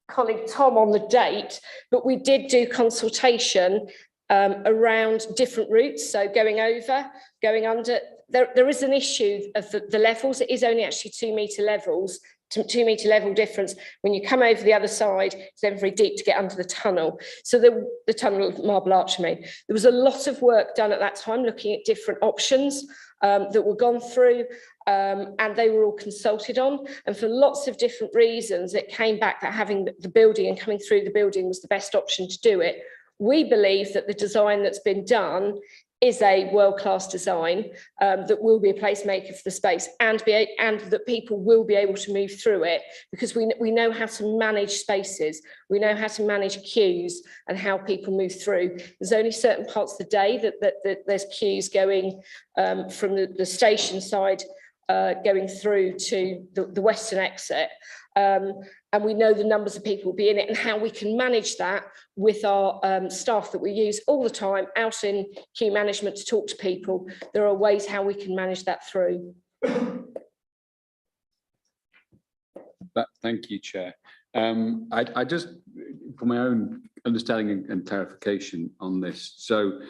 colleague Tom on the date, but we did do consultation around different routes. So going over, going under, there is an issue of the levels. It is only actually 2 metre levels, 2 metre level difference. When you come over the other side, it's then very deep to get under the tunnel. So the tunnel of Marble Arch, I mean, there was a lot of work done at that time looking at different options that were gone through, and they were all consulted on. And for lots of different reasons, it came back that having the building and coming through the building was the best option to do it. We believe that the design that's been done is a world-class design that will be a placemaker for the space, and that people will be able to move through it, because we know how to manage spaces, we know how to manage queues and how people move through. There's only certain parts of the day that there's queues going from the station side going through to the western exit. And we know the numbers of people will be in it, and how we can manage that with our staff that we use all the time out in queue management to talk to people. There are ways how we can manage that through. Thank you, Chair. I just, for my own understanding and clarification on this, so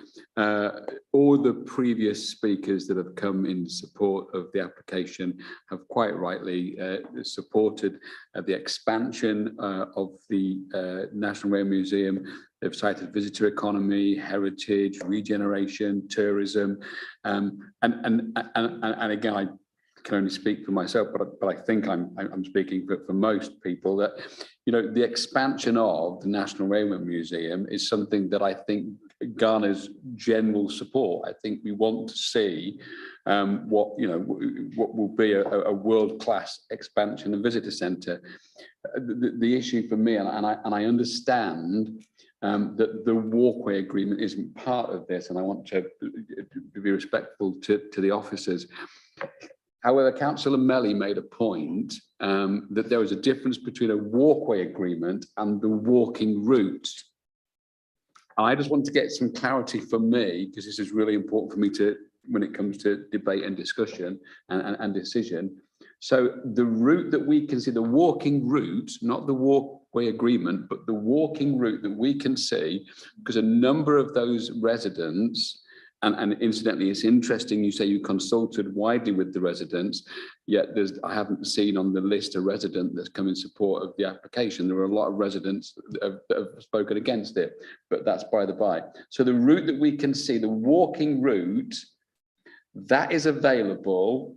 all the previous speakers that have come in support of the application have quite rightly supported the expansion of the National Rail Museum. They've cited visitor economy, heritage, regeneration, tourism, and again, I can only speak for myself, but I think I'm speaking for most people, that, you know, the expansion of the National Railway Museum is something that I think garners general support. I think we want to see what will be a world-class expansion and visitor centre. The issue for me, and I understand that the walkway agreement isn't part of this, and I want to be respectful to the officers. However, Councillor Melly made a point that there was a difference between a walkway agreement and the walking route. I just want to get some clarity for me, because this is really important for me to, when it comes to debate and discussion and decision. So the route that we can see, the walking route, not the walkway agreement, but the walking route that we can see, because a number of those residents, and incidentally, it's interesting you say you consulted widely with the residents, yet I haven't seen on the list a resident that's come in support of the application. There are a lot of residents that have spoken against it, but that's by the by. So the route that we can see, the walking route, that is available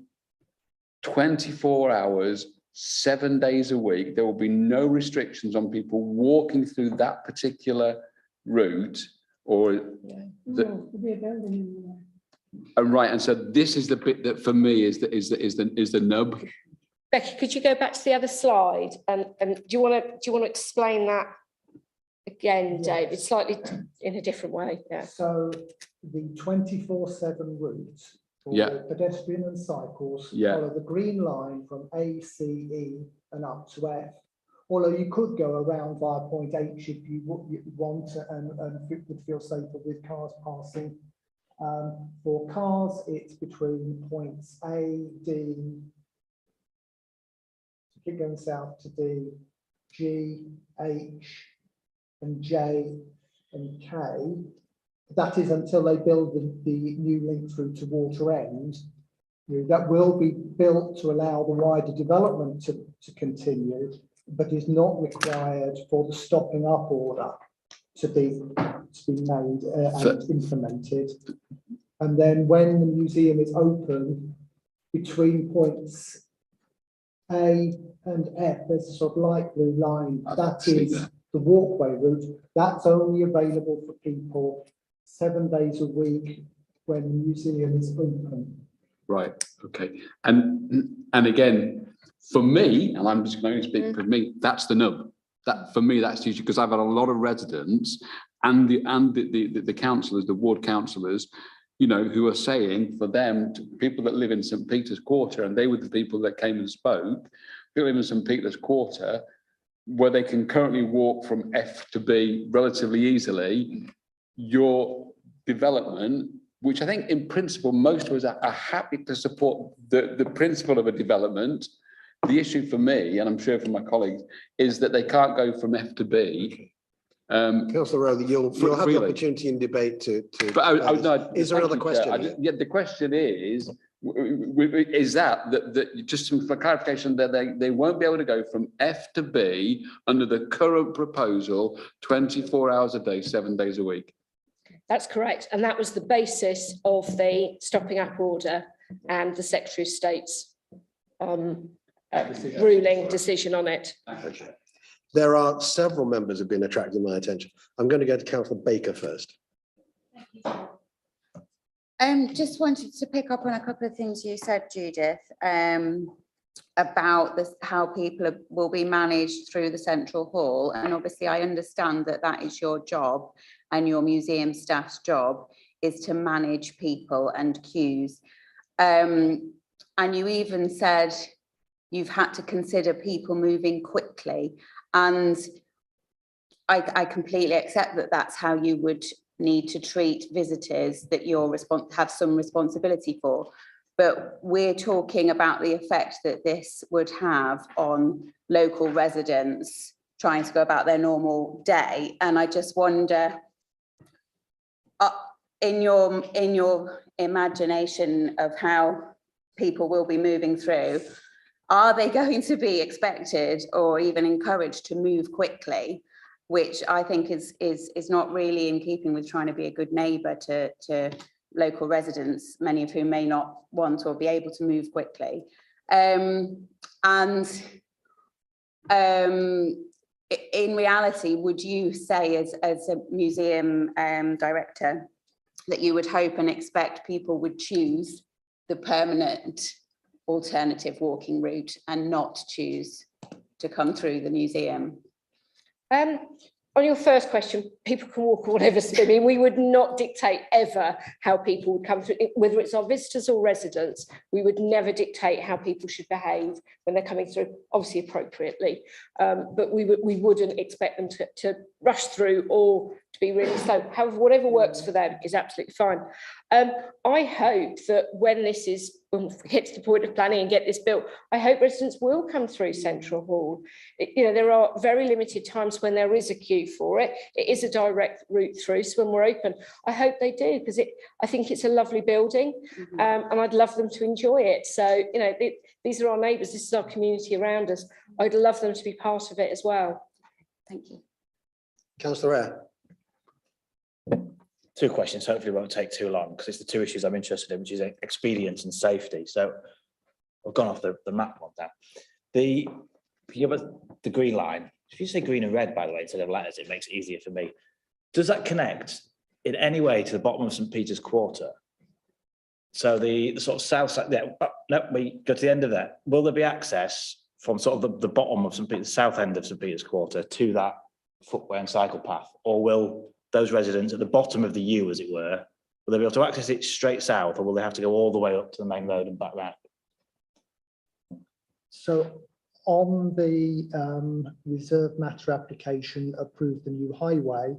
24 hours, 7 days a week. There will be no restrictions on people walking through that particular route. Or right, and so this is the bit that for me is the nub. Becky, could you go back to the other slide, and do you want to explain that again, Dave? It's slightly in a different way. Yeah. So the 24/7 route for pedestrian and cycles follow the green line from A, C, E, and up to F. Although you could go around via point H if you want and would feel safer with cars passing. For cars, it's between points A, D, keep going south to D, G, H, and J, and K. That is until they build the new link through to Water End. That will be built to allow the wider development to continue, but is not required for the stopping up order to be made and implemented. And then when the museum is open, between points A and F, there's a sort of light blue line. That is the walkway route. That's only available for people 7 days a week when the museum is open. Right, okay. And again, for me, and I'm just going to speak for me, that's the nub. That for me, that's usually because I've had a lot of residents and the councillors, the ward councillors, you know, who are saying for them, people that live in St. Peter's Quarter, and they were the people that came and spoke, live in St Peter's Quarter, where they can currently walk from F to B relatively easily, your development, which I think in principle, most of us are happy to support the principle of a development. The issue for me, and I'm sure for my colleagues, is that they can't go from F to B. Councillor Rowe, you'll have the opportunity in debate to. But no, is there another question? Yeah, the question is that just for clarification, that they won't be able to go from F to B under the current proposal 24 hours a day, 7 days a week. That's correct. And that was the basis of the stopping up order and the Secretary of State's ruling decision on it. There are several members who have been attracted to my attention. I'm going to go to Councillor Baker first. Just wanted to pick up on a couple of things you said, Judith, about this, how people will be managed through the central hall. And obviously I understand that that is your job, and your museum staff's job is to manage people and queues. And you even said you've had to consider people moving quickly. And I completely accept that that's how you would need to treat visitors that you're have some responsibility for. But we're talking about the effect that this would have on local residents trying to go about their normal day. And I just wonder, in your imagination of how people will be moving through, are they going to be expected or even encouraged to move quickly, which I think is not really in keeping with trying to be a good neighbour to local residents, many of whom may not want or be able to move quickly. In reality, would you say as a museum director that you would hope and expect people would choose the permanent alternative walking route and not choose to come through the museum? On your first question, people can walk whatever. I mean, we would not dictate ever how people would come through, whether it's our visitors or residents. We would never dictate how people should behave when they're coming through, obviously appropriately. But we wouldn't expect them to rush through or to be really slow. However, whatever works for them is absolutely fine. I hope that when this hits the point of planning and get this built, I hope residents will come through Central Hall. There are very limited times when there is a queue for it. It is a direct route through, so when we're open, I hope they do, because I think it's a lovely building, and I'd love them to enjoy it. So, these are our neighbours, this is our community around us. I'd love them to be part of it as well. Thank you. Councillor Eyre. Two questions, hopefully won't take too long, because it's the two issues I'm interested in, which is expedience and safety. So I've gone off the map one now. The green line, if you say green and red, by the way, instead of letters, it makes it easier for me. Does that connect in any way to the bottom of St Peter's Quarter? So the sort of south side, no, we go to the end of that. Will there be access from sort of the bottom of St Peter's, south end of St Peter's Quarter to that footway and cycle path? Or will those residents at the bottom of the U, as it were, will they be able to access it straight south, or will they have to go all the way up to the main road and back round? So on the reserve matter application, approve the new highway,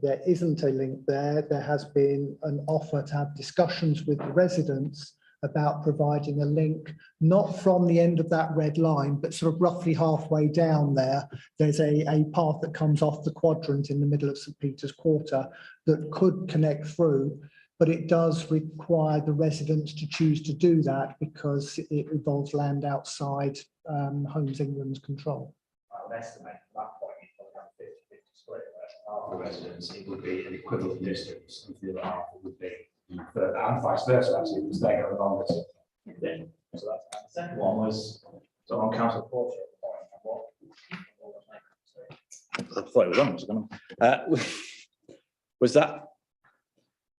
there isn't a link there. There has been an offer to have discussions with the residents about providing a link, not from the end of that red line, but sort of roughly halfway down there. There's a path that comes off the quadrant in the middle of St Peter's Quarter that could connect through, but it does require the residents to choose to do that because it involves land outside Homes England's control. I would estimate at that point, you'd probably have 50-50 split, where half the residents, it would be an equivalent distance, and the other half would be further, and vice versa, actually, because they go longer to then. So that's the second one was on council portrait. I thought it was on. Was that?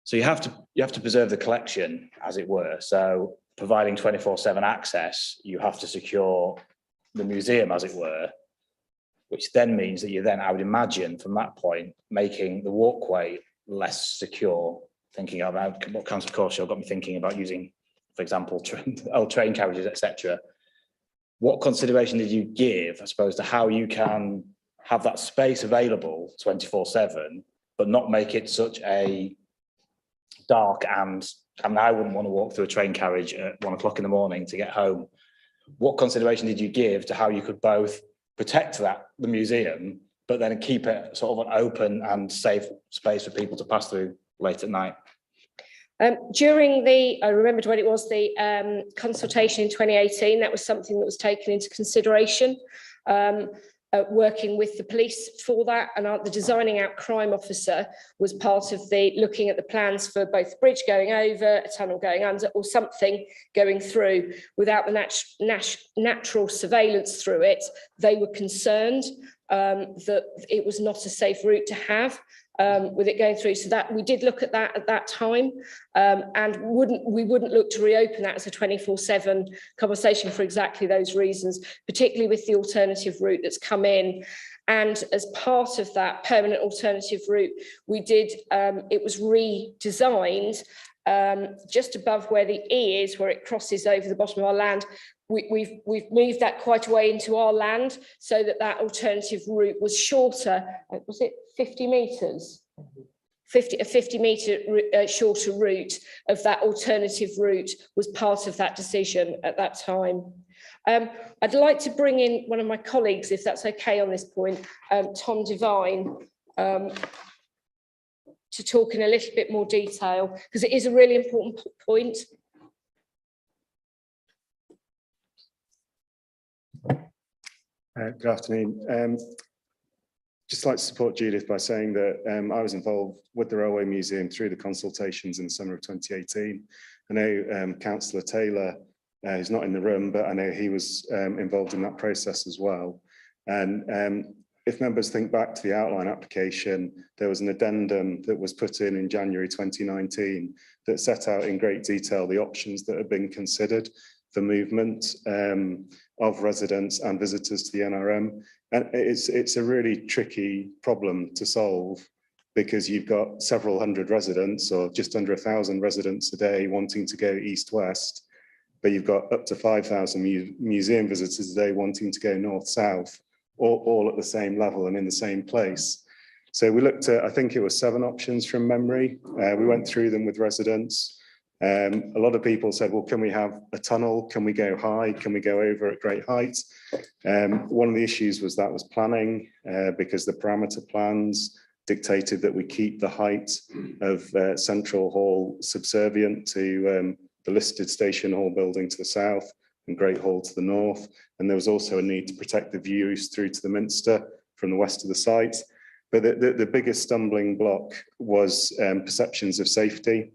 So you have to preserve the collection, as it were. So providing 24/7 access, you have to secure the museum, as it were, which then means that you then, I would imagine, from that point, making the walkway less secure. Thinking about what council caution got me thinking about using, for example, old train carriages, etc. what consideration did you give, I suppose, to how you can have that space available 24/7, but not make it such a dark and I wouldn't want to walk through a train carriage at 1 o'clock in the morning to get home. What consideration did you give to how you could both protect the museum, but then keep it sort of an open and safe space for people to pass through late at night? During I remembered when it was the consultation in 2018, that was something that was taken into consideration, working with the police for that, and the designing out crime officer was part of the looking at the plans for both the bridge going over, a tunnel going under, or something going through. Without the natural surveillance through it, they were concerned that it was not a safe route to have. With it going through, so that we did look at that at that time, and we wouldn't look to reopen that as a 24/7 conversation for exactly those reasons, particularly with the alternative route that's come in. And as part of that permanent alternative route, we did it was redesigned just above where the E is, where it crosses over the bottom of our land. We've moved that quite a way into our land so that alternative route was shorter. Was it 50 metres? A 50-metre shorter route of that alternative route was part of that decision at that time. I'd like to bring in one of my colleagues, if that's okay on this point, Tom Devine, to talk in a little bit more detail, because it is a really important point. Good afternoon. Just like to support Judith by saying that I was involved with the Railway Museum through the consultations in the summer of 2018. I know Councillor Taylor, who's not in the room, but I know he was involved in that process as well. And if members think back to the outline application, there was an addendum that was put in January 2019 that set out in great detail the options that have been considered for movement of residents and visitors to the NRM. And it's a really tricky problem to solve, because you've got several hundred residents, or just under 1,000 residents a day wanting to go east-west, but you've got up to 5,000 museum visitors a day wanting to go north-south, all at the same level and in the same place. So we looked at, I think it was 7 options from memory. We went through them with residents. A lot of people said, well, can we have a tunnel? Can we go high? Can we go over at great height? One of the issues was planning, because the parameter plans dictated that we keep the height of Central Hall subservient to the listed Station Hall building to the south and Great Hall to the north. And there was also a need to protect the views through to the Minster from the west of the site. But the biggest stumbling block was perceptions of safety.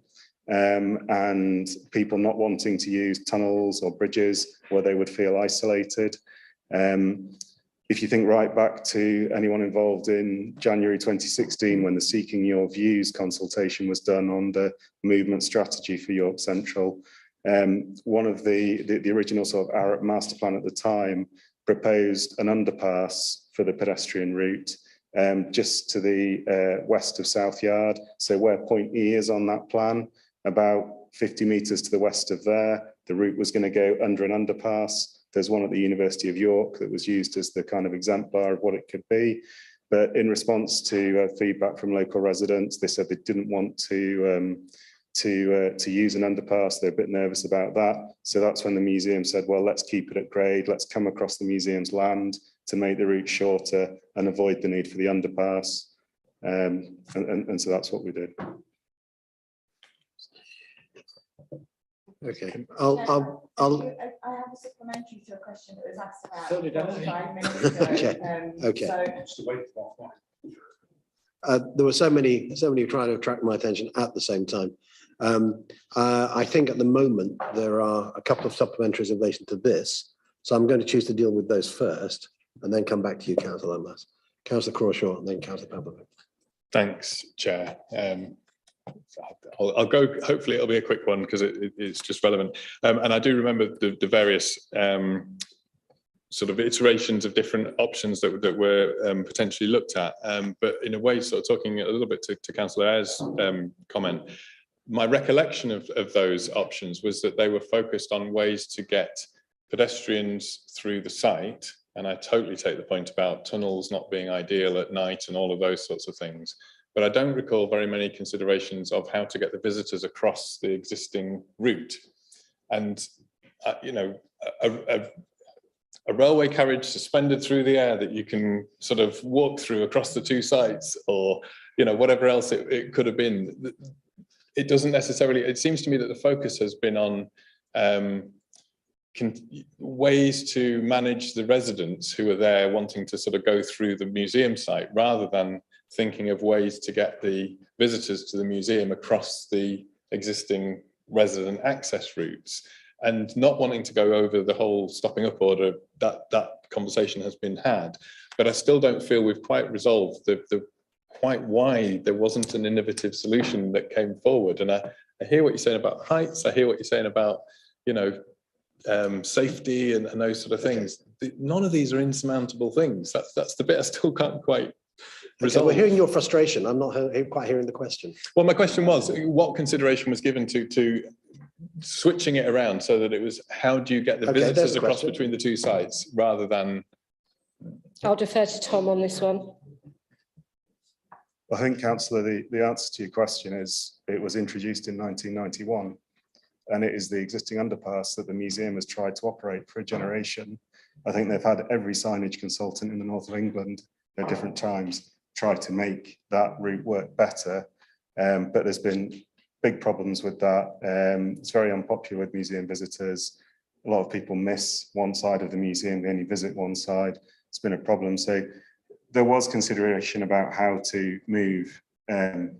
And people not wanting to use tunnels or bridges where they would feel isolated. If you think right back to anyone involved in January 2016, when the Seeking Your Views consultation was done on the movement strategy for York Central, one of the original sort of ARAP master plan at the time proposed an underpass for the pedestrian route just to the west of South Yard. So where Point E is on that plan, about 50 metres to the west of there, the route was going to go under an underpass. There's one at the University of York that was used as the kind of exemplar of what it could be. But in response to feedback from local residents, they said they didn't want to use an underpass. They're a bit nervous about that. So that's when the museum said, well, let's keep it at grade. Let's come across the museum's land to make the route shorter and avoid the need for the underpass. And so that's what we did. Okay, I have a supplementary to a question that was asked about. So did I. 5 minutes ago. Okay. So there were so many trying to attract my attention at the same time. I think at the moment there are a couple of supplementaries in relation to this, so I'm going to choose to deal with those first, and then come back to you, Councillor Lomas, Councillor Crawshaw, and then Councillor Pavlovic. Thanks, Chair. I'll go, hopefully it'll be a quick one because it's just relevant. And I do remember the various sort of iterations of different options that were potentially looked at. But in a way, sort of talking a little bit to Councillor Ayres' comment, my recollection of those options was that they were focused on ways to get pedestrians through the site, and I totally take the point about tunnels not being ideal at night and all of those sorts of things. But I don't recall very many considerations of how to get the visitors across the existing route. And, you know, a railway carriage suspended through the air that you can sort of walk through across the two sites, or, you know, whatever else it could have been. It doesn't necessarily, it seems to me that the focus has been on ways to manage the residents who are there wanting to sort of go through the museum site, rather than thinking of ways to get the visitors to the museum across the existing resident access routes. And not wanting to go over the whole stopping up order, that conversation has been had, but I still don't feel we've quite resolved the quite why there wasn't an innovative solution that came forward. And I hear what you're saying about heights, I hear what you're saying about, you know, safety and those sort of things. None of these are insurmountable things. That's the bit I still can't quite resolve. We're hearing your frustration. I'm not quite hearing the question. Well, my question was, what consideration was given to switching it around so that it was, how do you get the visitors across between the two sites, rather than... I'll defer to Tom on this one. I think, Councillor, the answer to your question is it was introduced in 1991, and it is the existing underpass that the museum has tried to operate for a generation. I think they've had every signage consultant in the north of England at different times try to make that route work better, but there's been big problems with that. It's very unpopular with museum visitors. A lot of people miss one side of the museum, they only visit one side. It's been a problem. So there was consideration about how to move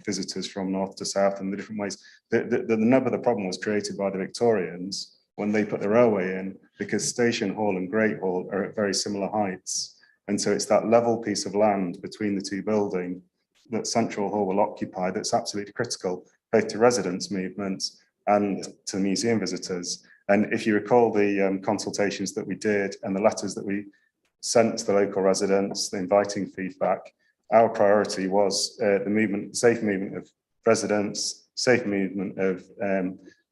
visitors from north to south and the different ways. The nub of the problem was created by the Victorians when they put the railway in, because Station Hall and Great Hall are at very similar heights. And so it's that level piece of land between the two buildings that Central Hall will occupy that's absolutely critical, both to residents' movements and to museum visitors. And if you recall the consultations that we did and the letters that we sent to the local residents, the inviting feedback, our priority was the movement, safe movement of residents, safe movement of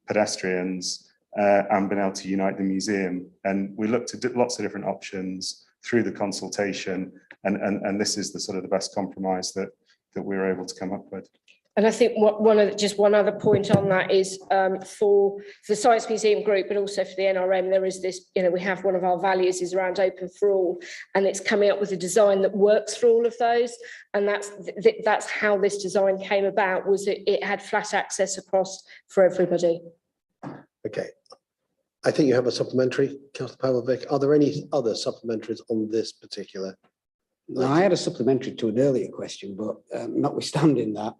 pedestrians, and being able to unite the museum. And we looked at lots of different options through the consultation, and this is the sort of the best compromise that we were able to come up with. And I think just one other point on that is for the Science Museum Group, but also for the NRM, there is this, you know, we have one of our values is around open for all, and it's coming up with a design that works for all of those. And that's how this design came about, was it had flat access across for everybody. Okay. I think you have a supplementary, Councillor Pavlovic. Are there any other supplementaries on this particular? No, I had a supplementary to an earlier question, but notwithstanding that.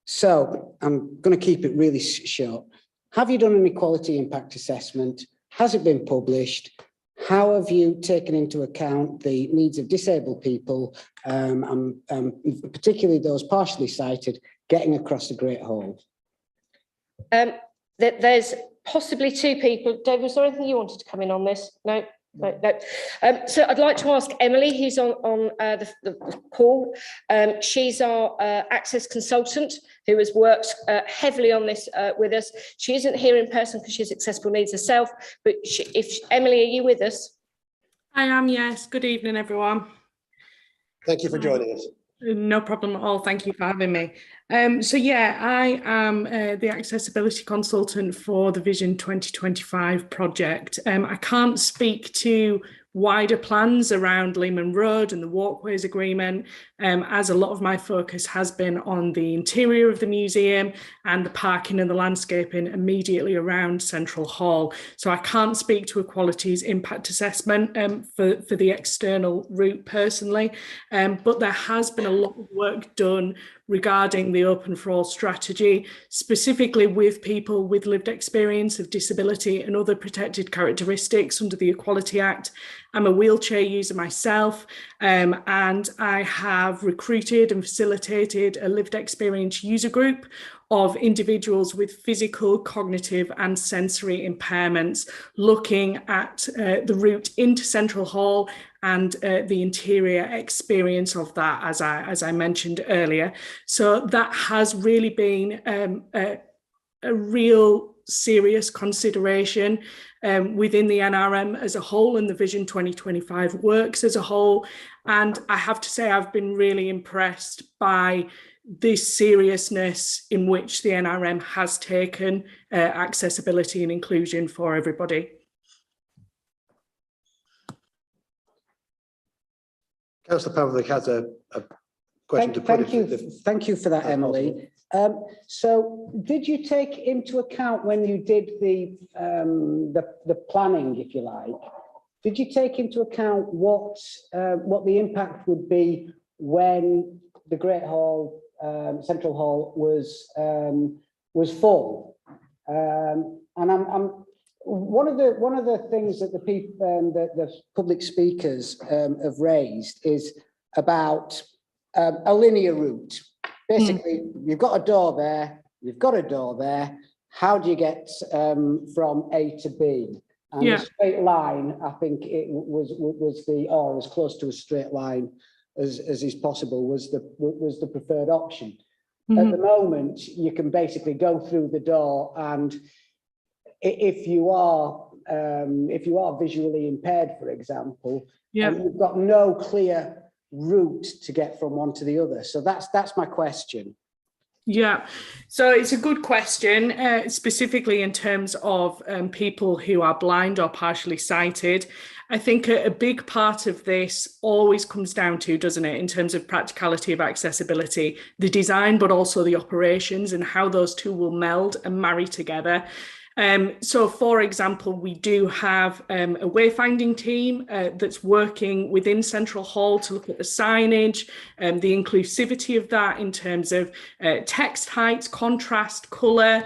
So I'm going to keep it really short. Have you done an equality impact assessment? Has it been published? How have you taken into account the needs of disabled people, and particularly those partially sighted, getting across the Great Hall? There's possibly two people. David, was there anything you wanted to come in on this? No. No. So I'd like to ask Emily, who's on the call. She's our access consultant who has worked heavily on this with us. She isn't here in person because she has accessible needs herself, but Emily, are you with us? I am, yes. Good evening, everyone. Thank you for joining us. No problem at all. Thank you for having me. So yeah, I am the accessibility consultant for the Vision 2025 project. I can't speak to wider plans around Leeman Road and the walkways agreement, as a lot of my focus has been on the interior of the museum and the parking and the landscaping immediately around Central Hall. So I can't speak to equalities impact assessment for the external route personally, but there has been a lot of work done regarding the Open for All strategy, specifically with people with lived experience of disability and other protected characteristics under the Equality Act. I'm a wheelchair user myself, and I have recruited and facilitated a lived experience user group of individuals with physical, cognitive and sensory impairments, looking at the route into Central Hall and the interior experience of that, as I mentioned earlier. So that has really been a real serious consideration within the NRM as a whole and the Vision 2025 works as a whole. And I have to say, I've been really impressed by the seriousness in which the NRM has taken accessibility and inclusion for everybody. Councillor Pavlik has a question to put. Thank you for that, Emily. So did you take into account when you did the planning, if you like, did you take into account what the impact would be when the Great Hall, Central Hall was full? And I'm one of the things that the public speakers have raised is about a linear route. Basically, you've got a door there, you've got a door there. How do you get from A to B? And a straight line, I think it was as close to a straight line as is possible was the preferred option. At the moment, you can basically go through the door, and if you are visually impaired, for example, you've got no clear route to get from one to the other. So that's my question. Yeah, so it's a good question, specifically in terms of people who are blind or partially sighted. I think a big part of this always comes down to, doesn't it, in terms of practicality of accessibility, the design, but also the operations and how those two will meld and marry together. So, for example, we do have a wayfinding team that's working within Central Hall to look at the signage, the inclusivity of that in terms of text heights, contrast, colour,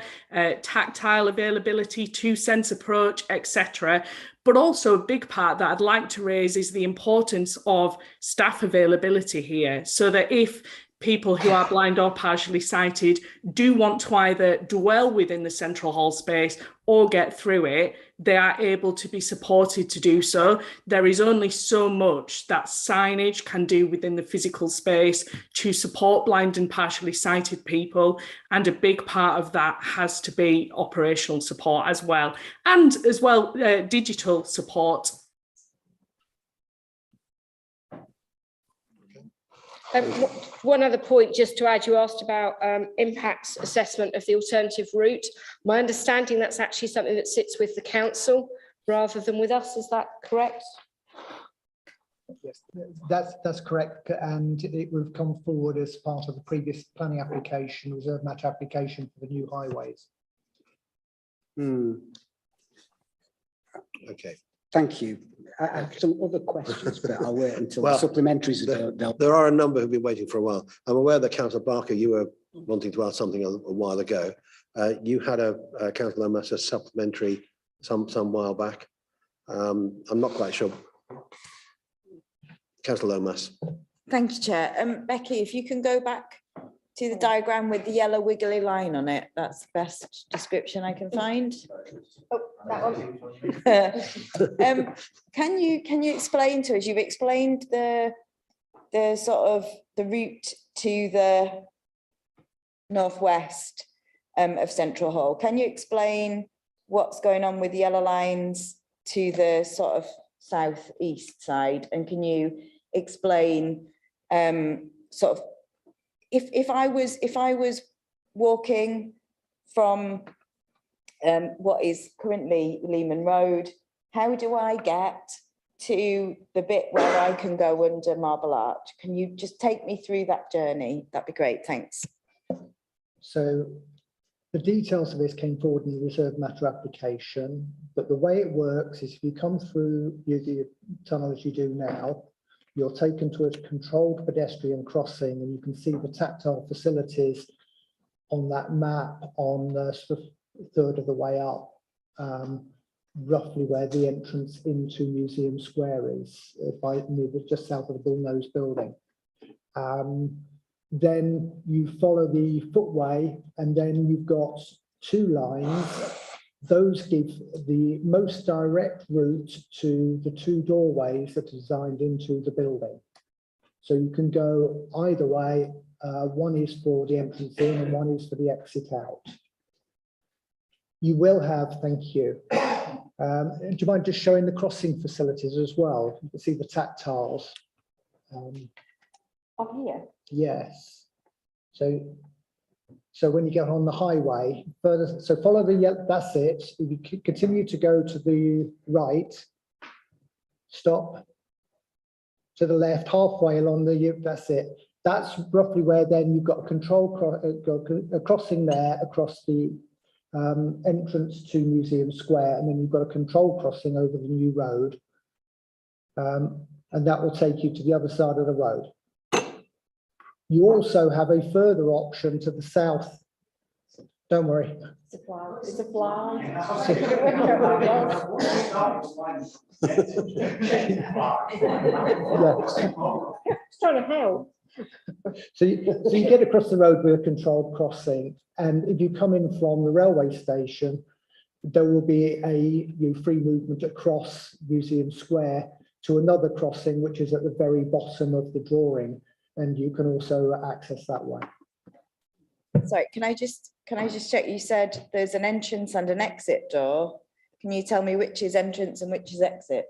tactile availability, two-sense approach, etc. But also a big part that I'd like to raise is the importance of staff availability here, so that if people who are blind or partially sighted do want to either dwell within the Central Hall space or get through it, they are able to be supported to do so. There is only so much that signage can do within the physical space to support blind and partially sighted people, and a big part of that has to be operational support as well, and as well digital support. One other point just to add, you asked about impacts assessment of the alternative route. My understanding that's actually something that sits with the council rather than with us, is that correct? Yes, that's correct, and it would come forward as part of the previous planning application, reserve matter application for the new highways. Okay. Thank you. I have some other questions, but I'll wait until the supplementaries are dealt. There are a number who've been waiting for a while. I'm aware that Councillor Barker, you were wanting to ask something a while ago. You had a Councillor Lomas a supplementary some while back. I'm not quite sure. Councillor Lomas. Thank you, Chair. Becky, if you can go back to the diagram with the yellow wiggly line on it, that's the best description I can find. Oh, that one. Can you explain to us? You've explained the sort of the route to the northwest of Central Hall. Can you explain what's going on with the yellow lines to the sort of southeast side? And can you explain sort of if I was walking from what is currently Leeman Road, how do I get to the bit where I can go under Marble Arch? Can you just take me through that journey? That'd be great, thanks. So the details of this came forward in the reserve matter application, but the way it works is if you come through the tunnel as you do now, you're taken to a controlled pedestrian crossing, and you can see the tactile facilities on that map on the sort of third of the way up, roughly where the entrance into Museum Square is, just south of the Bullnose building. Then you follow the footway, and then you've got two lines. Those give the most direct route to the two doorways that are designed into the building. So you can go either way. One is for the entrance in and one is for the exit out. You will have, thank you. Do you mind just showing the crossing facilities as well? You can see the tactiles. Up here? Yes. So when you get on the highway, further, so follow the, that's it. If you continue to go to the right, stop, to the left, halfway along the, that's it. That's roughly where then you've got a crossing there across the entrance to Museum Square, and then you've got a control crossing over the new road. And that will take you to the other side of the road. You also have a further option to the south. Don't worry. It's a fly. It's a fly. It's trying to help. So you get across the road with a controlled crossing, and if you come in from the railway station, there will be a free movement across Museum Square to another crossing, which is at the very bottom of the drawing, and you can also access that way. Sorry, can I just check? You said there's an entrance and an exit door. Can you tell me which is entrance and which is exit?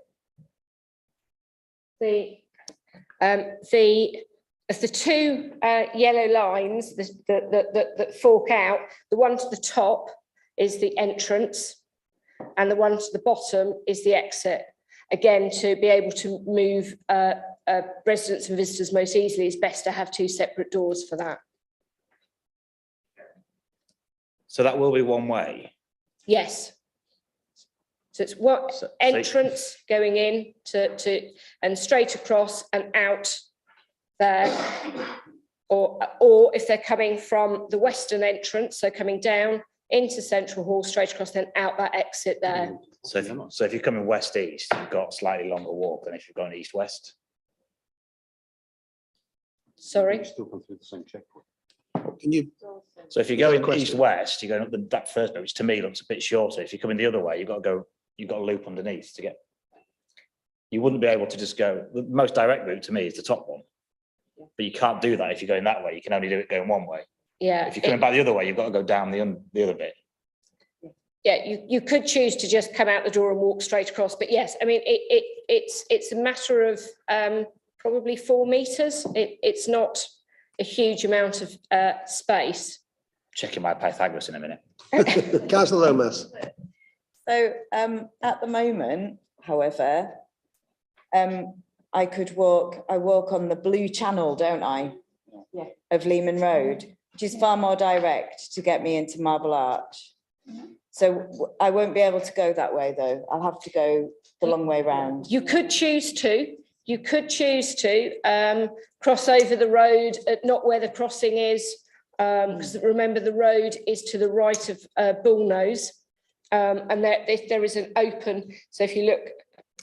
As the two yellow lines that fork out, the one to the top is the entrance and the one to the bottom is the exit. Again, to be able to move residents and visitors most easily, it's best to have two separate doors for that. So that will be one way? Yes. So it's what entrance going in to and straight across and out there, or if they're coming from the western entrance, so coming down into Central Hall, straight across, then out that exit there. So if you're coming west-east, you've got slightly longer walk than if you're going east-west? Sorry? Still come through the same checkpoint. Can you? So if you're going east-west, you're going up that first bit, which to me looks a bit shorter. If you're coming the other way, you've got to loop underneath to get. You wouldn't be able to just go, the most direct route to me is the top one. But you can't do that if you're going that way. You can only do it going one way. Yeah. If you're coming back the other way, you've got to go down the other bit. Yeah, you could choose to just come out the door and walk straight across, but yes, I mean it's a matter of probably 4 meters. It's not a huge amount of space. Checking my Pythagoras in a minute. Councillor Lomas. So at the moment, however, I walk on the blue channel, don't I? Yeah. Of Leeman Road, which is far more direct to get me into Marble Arch. So I won't be able to go that way though. I'll have to go the long way round. You could choose to cross over the road at not where the crossing is, because remember the road is to the right of Bullnose, and there is an open. So if you look,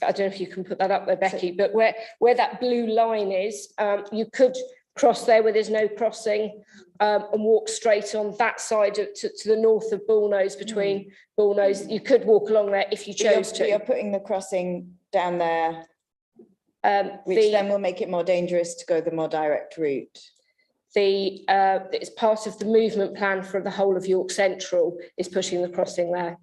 I don't know if you can put that up there, Becky, but where that blue line is, you could cross there where there's no crossing, and walk straight on that side to the north of Bullnose, between Bullnose. You could walk along there if you chose to. You're putting the crossing down there, which then will make it more dangerous to go the more direct route. It's part of the movement plan for the whole of York Central is putting the crossing there.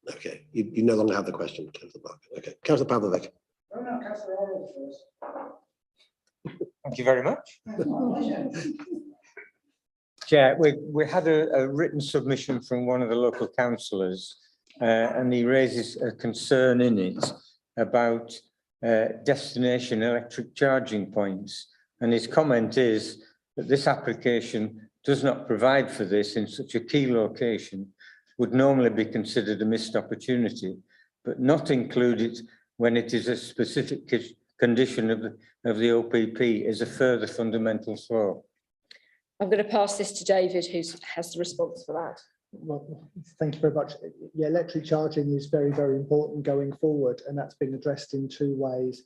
Okay, you no longer have the question, Councillor Barker. Okay, Councillor Pavlovich. Oh, no, Councillor Orwell first. Thank you very much. Chair, we had a written submission from one of the local councillors, and he raises a concern in it about destination electric charging points. And his comment is that this application does not provide for this in such a key location, would normally be considered a missed opportunity, but not included when it is a specific condition of the OPP is a further fundamental flaw. I'm going to pass this to David, who has the response for that. Well, thank you very much. Yeah, electric charging is very, very important going forward, and that's been addressed in 2 ways.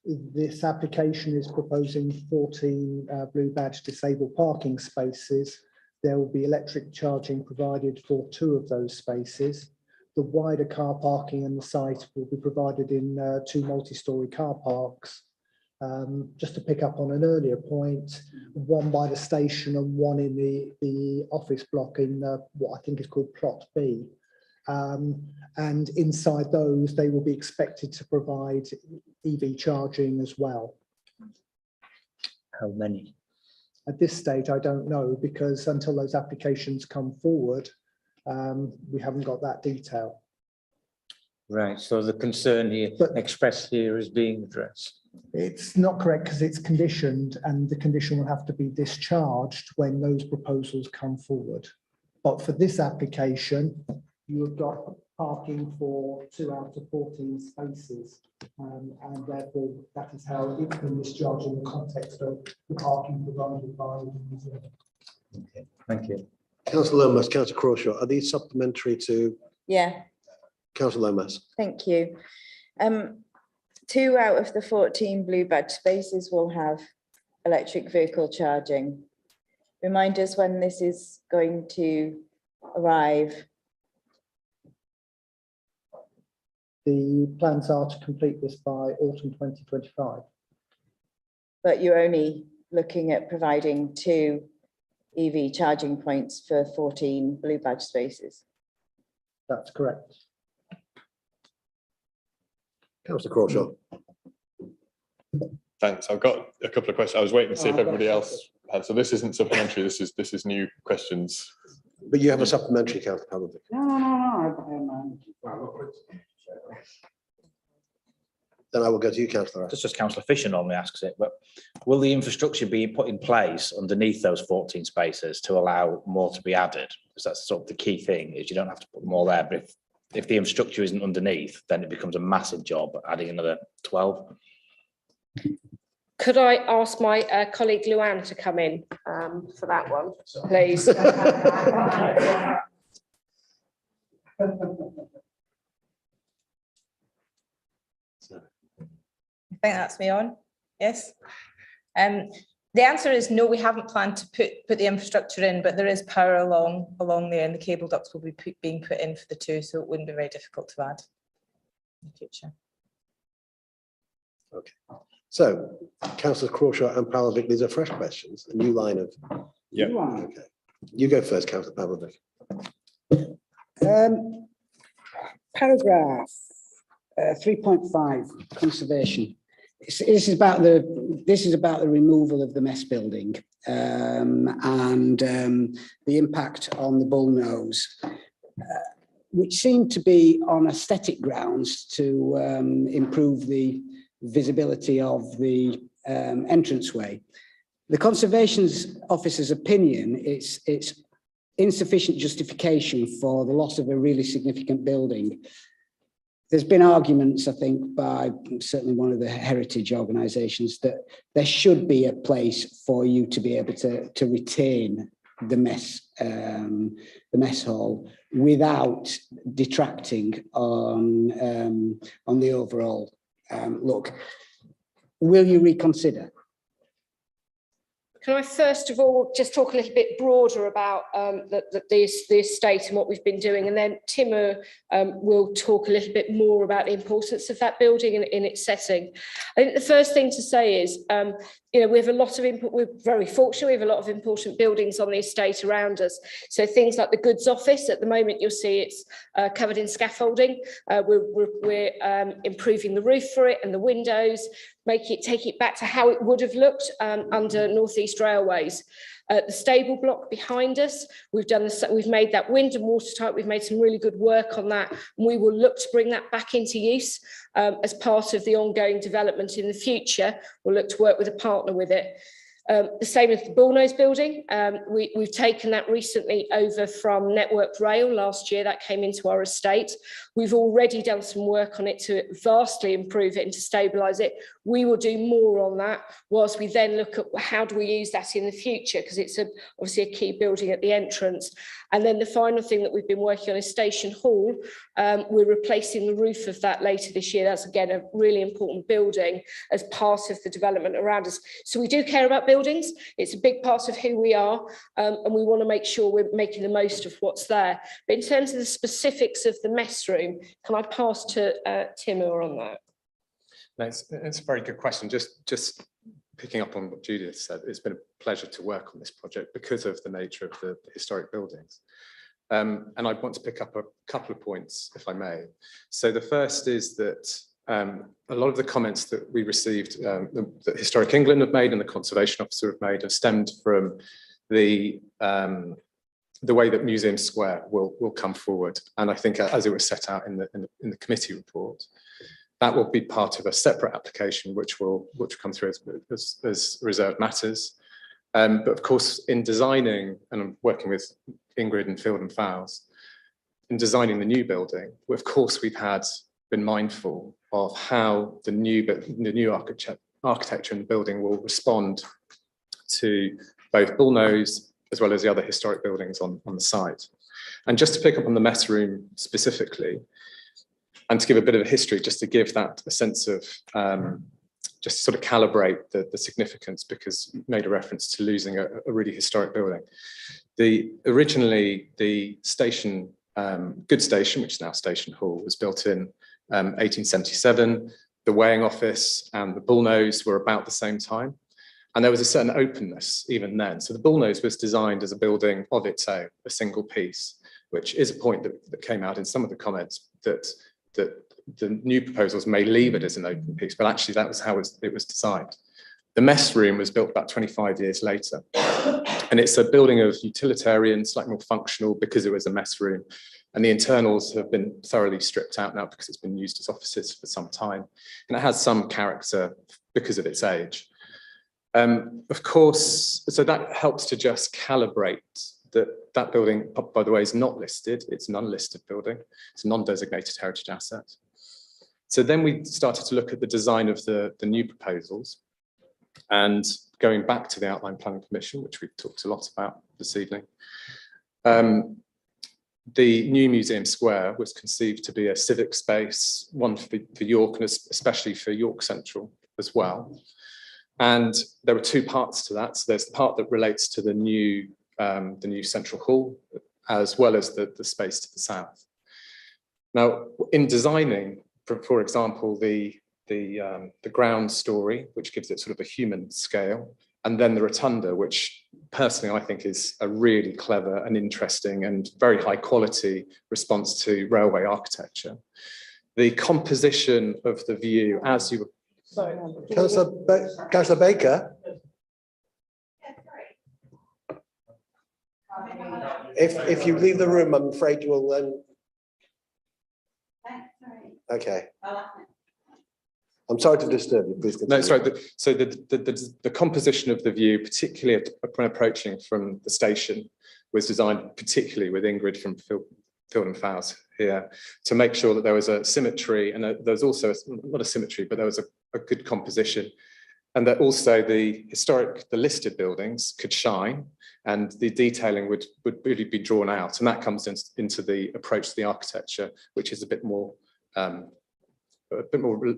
This application is proposing 14 blue badge disabled parking spaces. There will be electric charging provided for 2 of those spaces. The wider car parking and the site will be provided in 2 multi-storey car parks. Just to pick up on an earlier point, one by the station and one in the office block in what I think is called Plot B. And inside those, they will be expected to provide EV charging as well. How many? At this stage, I don't know, because until those applications come forward, we haven't got that detail. Right, so the concern here expressed here is being addressed. It's not correct because it's conditioned, and the condition will have to be discharged when those proposals come forward. But for this application, you have got parking for 2 out of 14 spaces, and therefore that is how it's been discharged in the context of the parking provided by the museum. Okay, thank you. Councillor Lomas, Councillor Crawshaw, are these supplementary to? Yeah, Councillor Lomas. thank you. 2 out of the 14 blue badge spaces will have electric vehicle charging. Remind us when this is going to arrive. The plans are to complete this by autumn 2025. But you're only looking at providing 2 EV charging points for 14 blue badge spaces. That's correct. Councillor Crawshaw. Thanks. I've got a couple of questions. I was waiting to see if everybody else had. So this isn't supplementary. This is new questions. But you have a supplementary, Councillor Pavlovic. No. Then I will go to you, Councillor. That's just Councillor Fisher normally asks it, but will the infrastructure be put in place underneath those 14 spaces to allow more to be added? Because that's sort of the key thing, is you don't have to put more there, but if the infrastructure isn't underneath, then it becomes a massive job adding another 12. Could I ask my colleague Luann to come in for that one, please? I think that's me on. Yes. The answer is no, we haven't planned to put the infrastructure in, but there is power along there, and the cable ducts will be being put in for the 2, so it wouldn't be very difficult to add in the future. Okay. So, Councillor Crawshaw and Pavlovic, these are fresh questions, a new line of. Yeah. Okay. You go first, Councillor Pavlovic. Paragraph 3.5, conservation. This is about the removal of the mess building and the impact on the bullnose, which seemed to be on aesthetic grounds to improve the visibility of the entranceway. The Conservation Officer's opinion, it's insufficient justification for the loss of a really significant building. There's been arguments, I think, by certainly one of the heritage organisations that there should be a place for you to be able to retain the mess hall without detracting on the overall look. Will you reconsider? Can I first of all just talk a little bit broader about the estate and what we've been doing, and then Timur will talk a little bit more about the importance of that building in its setting. I think the first thing to say is, we have a lot of input. We're very fortunate. We have a lot of important buildings on the estate around us. So things like the goods office. At the moment, you'll see it's covered in scaffolding. We're improving the roof for it and the windows. Take it back to how it would have looked under North East Railways. The stable block behind us, we've made that wind and watertight. We've made some really good work on that, and we will look to bring that back into use as part of the ongoing development in the future. We'll look to work with a partner with it. The same as the Bullnose building. We've taken that recently over from Network Rail last year. That came into our estate. We've already done some work on it to vastly improve it and to stabilise it. We will do more on that whilst we then look at how do we use that in the future, because it's obviously a key building at the entrance. And then the final thing that we've been working on is Station Hall. We're replacing the roof of that later this year. That's, again, a really important building as part of the development around us. So we do care about buildings. It's a big part of who we are, and we want to make sure we're making the most of what's there. But in terms of the specifics of the mess room, can I pass to Timur on that? No, it's a very good question. Just picking up on what Judith said, it's been a pleasure to work on this project because of the nature of the historic buildings. And I want to pick up a couple of points, if I may. So the first is that a lot of the comments that we received, that Historic England have made and the Conservation Officer have made, have stemmed from the way that Museum Square will come forward. And I think as it was set out in the committee report, that will be part of a separate application which will come through as reserved matters. But of course, in designing, and I'm working with Ingrid and Field and Fowles, in designing the new building, of course we've been mindful of how the new architecture in the building will respond to both Bullnose as well as the other historic buildings on the site. And just to pick up on the mess room specifically, and to give a bit of a history, just to give that a sense of, just sort of calibrate the significance, because you made a reference to losing a really historic building. Originally, the station, Good Station, which is now Station Hall, was built in 1877. The weighing office and the Bullnose were about the same time. And there was a certain openness even then. So the Bullnose was designed as a building of its own, a single piece, which is a point that came out in some of the comments that the new proposals may leave it as an open piece, but actually that was how it was designed. The mess room was built about 25 years later. And it's a building of utilitarian, slightly more functional, because it was a mess room. And the internals have been thoroughly stripped out now because it's been used as offices for some time. And it has some character because of its age. Of course, so that helps to just calibrate that building, by the way, is not listed. It's an unlisted building. It's a non-designated heritage asset. So then we started to look at the design of the new proposals, and going back to the Outline Planning Commission, which we've talked a lot about this evening. The new Museum Square was conceived to be a civic space, one for York and especially for York Central as well. And there were two parts to that. So there's the part that relates to the new Central Hall, as well as the space to the south. Now, in designing, for example, the ground story, which gives it sort of a human scale, and then the rotunda, which personally I think is a really clever and interesting and very high quality response to railway architecture. The composition of the view as you were... Sorry. Councillor Baker? If you leave the room, I'm afraid you will then... Okay. I'm sorry to disturb you, please continue. No, sorry. So the composition of the view, particularly when approaching from the station, was designed particularly with Ingrid from Field and Fowles here, to make sure that there was a symmetry, and there was also, not a symmetry, but there was a good composition, and that also the listed buildings could shine, and the detailing would really be drawn out, and that comes into the approach to the architecture, which is a bit more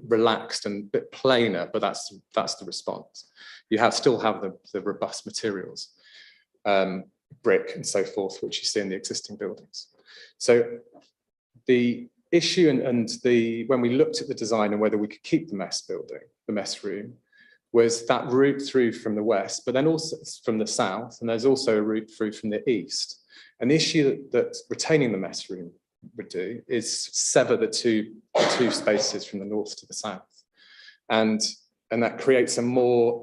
relaxed and a bit plainer, but that's the response. You still have the robust materials, brick and so forth, which you see in the existing buildings. So the issue when we looked at the design and whether we could keep the mess room, was that route through from the west, but then also from the south, and there's also a route through from the east. And the issue that retaining the mess room would do is sever the two spaces from the north to the south, and that creates a more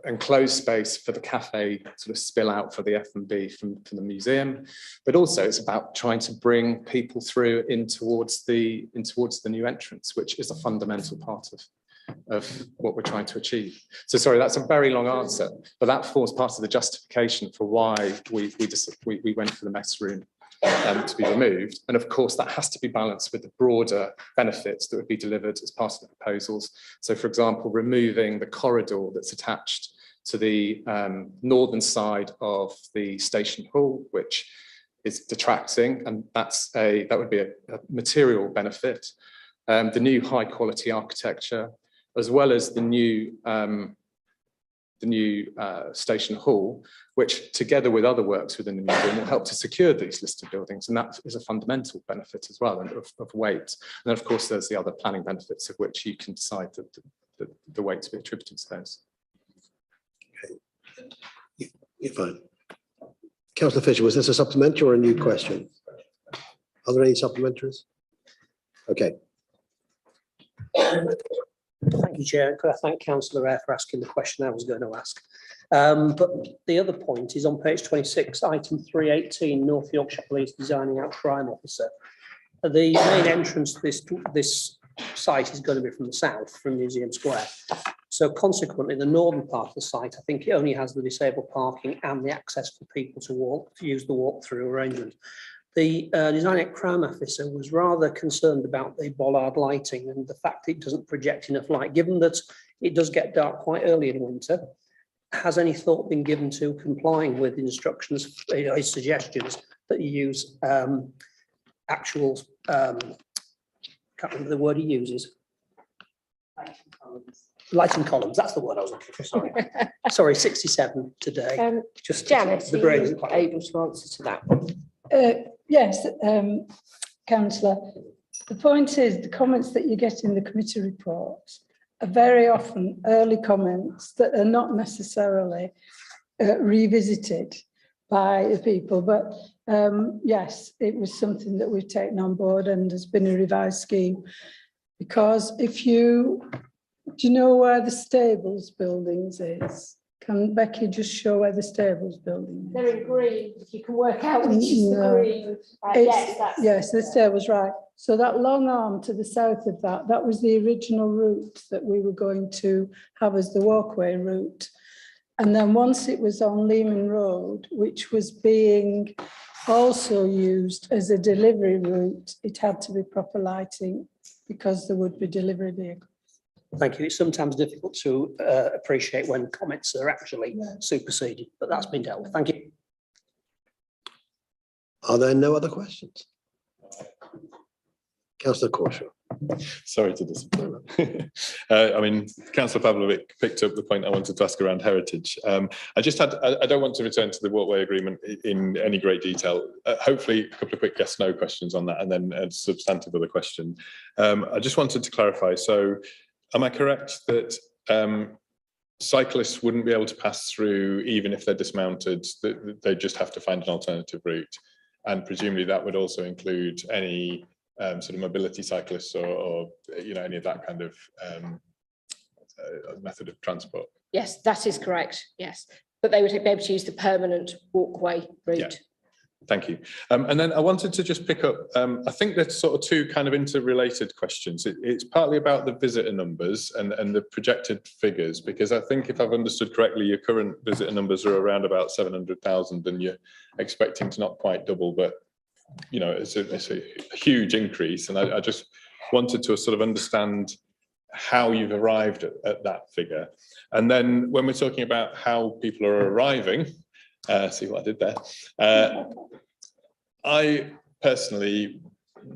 enclosed space for the cafe sort of spill out for the F&B from the museum, but also it's about trying to bring people through in towards the new entrance, which is a fundamental part of what we're trying to achieve. So sorry, that's a very long answer, but that forms part of the justification for why we went for the mess room to be removed. And of course, that has to be balanced with the broader benefits that would be delivered as part of the proposals. So for example, removing the corridor that's attached to the northern side of the station hall, which is detracting, and that would be a material benefit. The new high quality architecture, as well as the new the new station hall, which together with other works within the museum will help to secure these listed buildings. And that is a fundamental benefit as well of weight. And then of course, there's the other planning benefits of which you can decide the weight to be attributed to those. Okay. You're fine. Councillor Fisher, was this a supplementary or a new question? Are there any supplementaries? Okay. Thank you, Chair. Could I thank Councillor Eyre for asking the question I was going to ask? But the other point is on page 26, item 318, North Yorkshire Police designing out crime officer. The main entrance to this site is going to be from the south, from Museum Square. So consequently, the northern part of the site, I think it only has the disabled parking and the access for people to use the walk-through arrangement. The design crime officer was rather concerned about the bollard lighting and the fact it doesn't project enough light, given that it does get dark quite early in winter. Has any thought been given to complying with instructions, his suggestions that you use actual, can't remember the word he uses. Lighting columns, that's the word I was looking for, sorry. Sorry, 67 today. Just Janet, the brain are isn't you quite able to answer to that? Yes, Councillor. The point is the comments that you get in the committee reports are very often early comments that are not necessarily revisited by the people. But yes, it was something that we've taken on board and has been a revised scheme. Because if you, do you know where the stables buildings is? Can Becky just show where the stables building is? They're in green. If you can work out which is the green. Yes, the stables, right. So that long arm to the south of that, that was the original route that we were going to have as the walkway route. And then once it was on Leeman Road, which was being also used as a delivery route, it had to be proper lighting because there would be delivery vehicles. Thank you. It's sometimes difficult to appreciate when comments are actually superseded, but that's been dealt with. Thank you. Are there no other questions? Councillor Corshaw. Sorry to disappoint. I mean, Councillor Pavlovic picked up the point I wanted to ask around heritage. I don't want to return to the walkway agreement in any great detail. Hopefully a couple of quick yes/no questions on that and then a substantive other question. I just wanted to clarify. So am I correct that cyclists wouldn't be able to pass through even if they're dismounted, that they just have to find an alternative route? And presumably that would also include any sort of mobility cyclists or you know, any of that kind of method of transport? Yes, that is correct. Yes, but they would be able to use the permanent walkway route. Yeah. Thank you. And then I wanted to just pick up, I think there's sort of two kind of interrelated questions. It's partly about the visitor numbers and the projected figures, because I think if I've understood correctly, your current visitor numbers are around about 700,000 and you're expecting to not quite double, but you know, it's a huge increase. And I just wanted to sort of understand how you've arrived at that figure. And then when we're talking about how people are arriving, see what I did there. I personally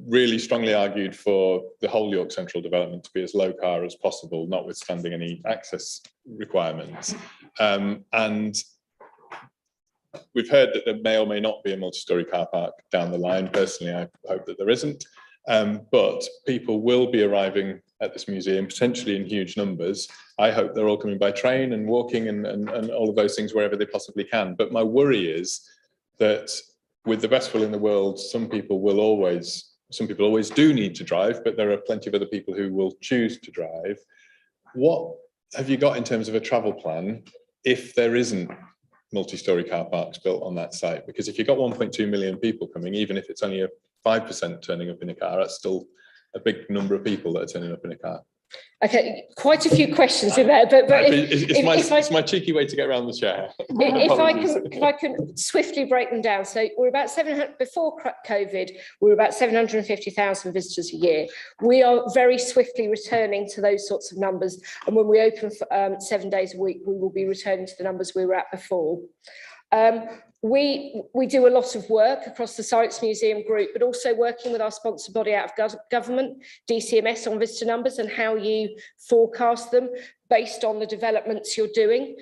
really strongly argued for the whole York Central development to be as low car as possible, notwithstanding any access requirements. And we've heard that there may or may not be a multi-storey car park down the line. Personally, I hope that there isn't. But people will be arriving at this museum, potentially in huge numbers. I hope they're all coming by train and walking and all of those things wherever they possibly can. But my worry is that with the best will in the world, some people always do need to drive, but there are plenty of other people who will choose to drive. What have you got in terms of a travel plan if there isn't multi-storey car parks built on that site? Because if you've got 1.2 million people coming, even if it's only a 5% turning up in a car, that's still a big number of people that are turning up in a car. Okay, quite a few questions in there, but it's my cheeky way to get around the chair. If I can swiftly break them down. So we're about 700, before COVID, we were about 750,000 visitors a year. We are very swiftly returning to those sorts of numbers. And when we open for 7 days a week, we will be returning to the numbers we were at before. We do a lot of work across the Science Museum group, but also working with our sponsor body out of government, DCMS, on visitor numbers and how you forecast them. based on the developments you're doing.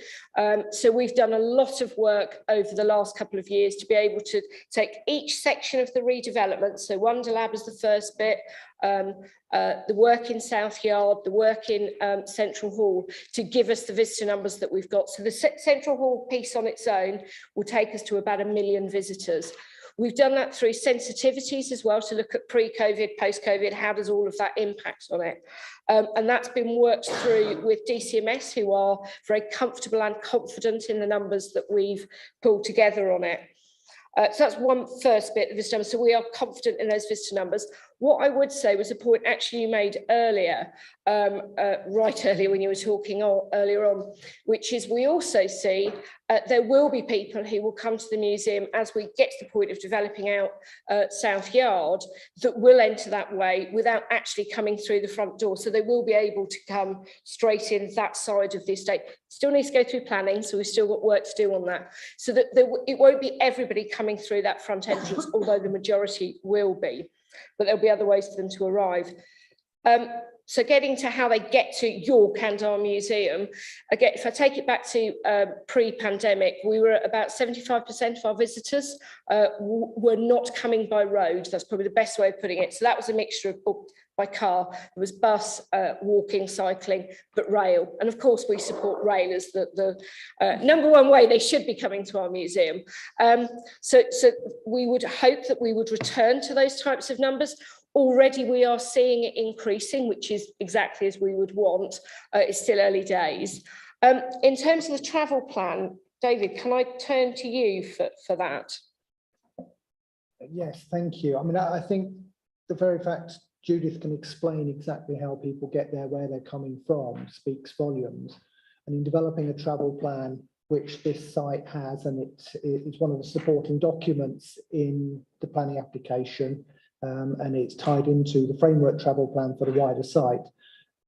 So we've done a lot of work over the last couple of years to be able to take each section of the redevelopment. So Wonderlab is the first bit, the work in South Yard, the work in Central Hall, to give us the visitor numbers that we've got. So the Central Hall piece on its own will take us to about 1 million visitors. We've done that through sensitivities as well, to look at pre-COVID, post-COVID, how does all of that impact on it? And that's been worked through with DCMS, who are very comfortable and confident in the numbers that we've pulled together on it. So that's one first bit of visitor numbers. So we are confident in those visitor numbers. What I would say was a point actually you made earlier, right earlier when you were talking earlier on, which is we also see there will be people who will come to the museum as we get to the point of developing out South Yard that will enter that way without actually coming through the front door. So they will be able to come straight in that side of the estate. Still needs to go through planning, so we've still got work to do on that. So that it won't be everybody coming through that front entrance, although the majority will be. But there'll be other ways for them to arrive. So getting to how they get to York and our museum, again, if I take it back to pre-pandemic, we were at about 75% of our visitors were not coming by road. That's probably the best way of putting it. So that was a mixture of by car, there was bus, walking, cycling, but rail. And of course, we support rail as the number one way they should be coming to our museum. So we would hope that we would return to those types of numbers. Already we are seeing it increasing, which is exactly as we would want. It's still early days. In terms of the travel plan, David, can I turn to you for that? Yes, thank you. I mean, I think the very fact Judith can explain exactly how people get there, where they're coming from, speaks volumes. And in developing a travel plan, which this site has, and it's one of the supporting documents in the planning application, and it's tied into the framework travel plan for the wider site.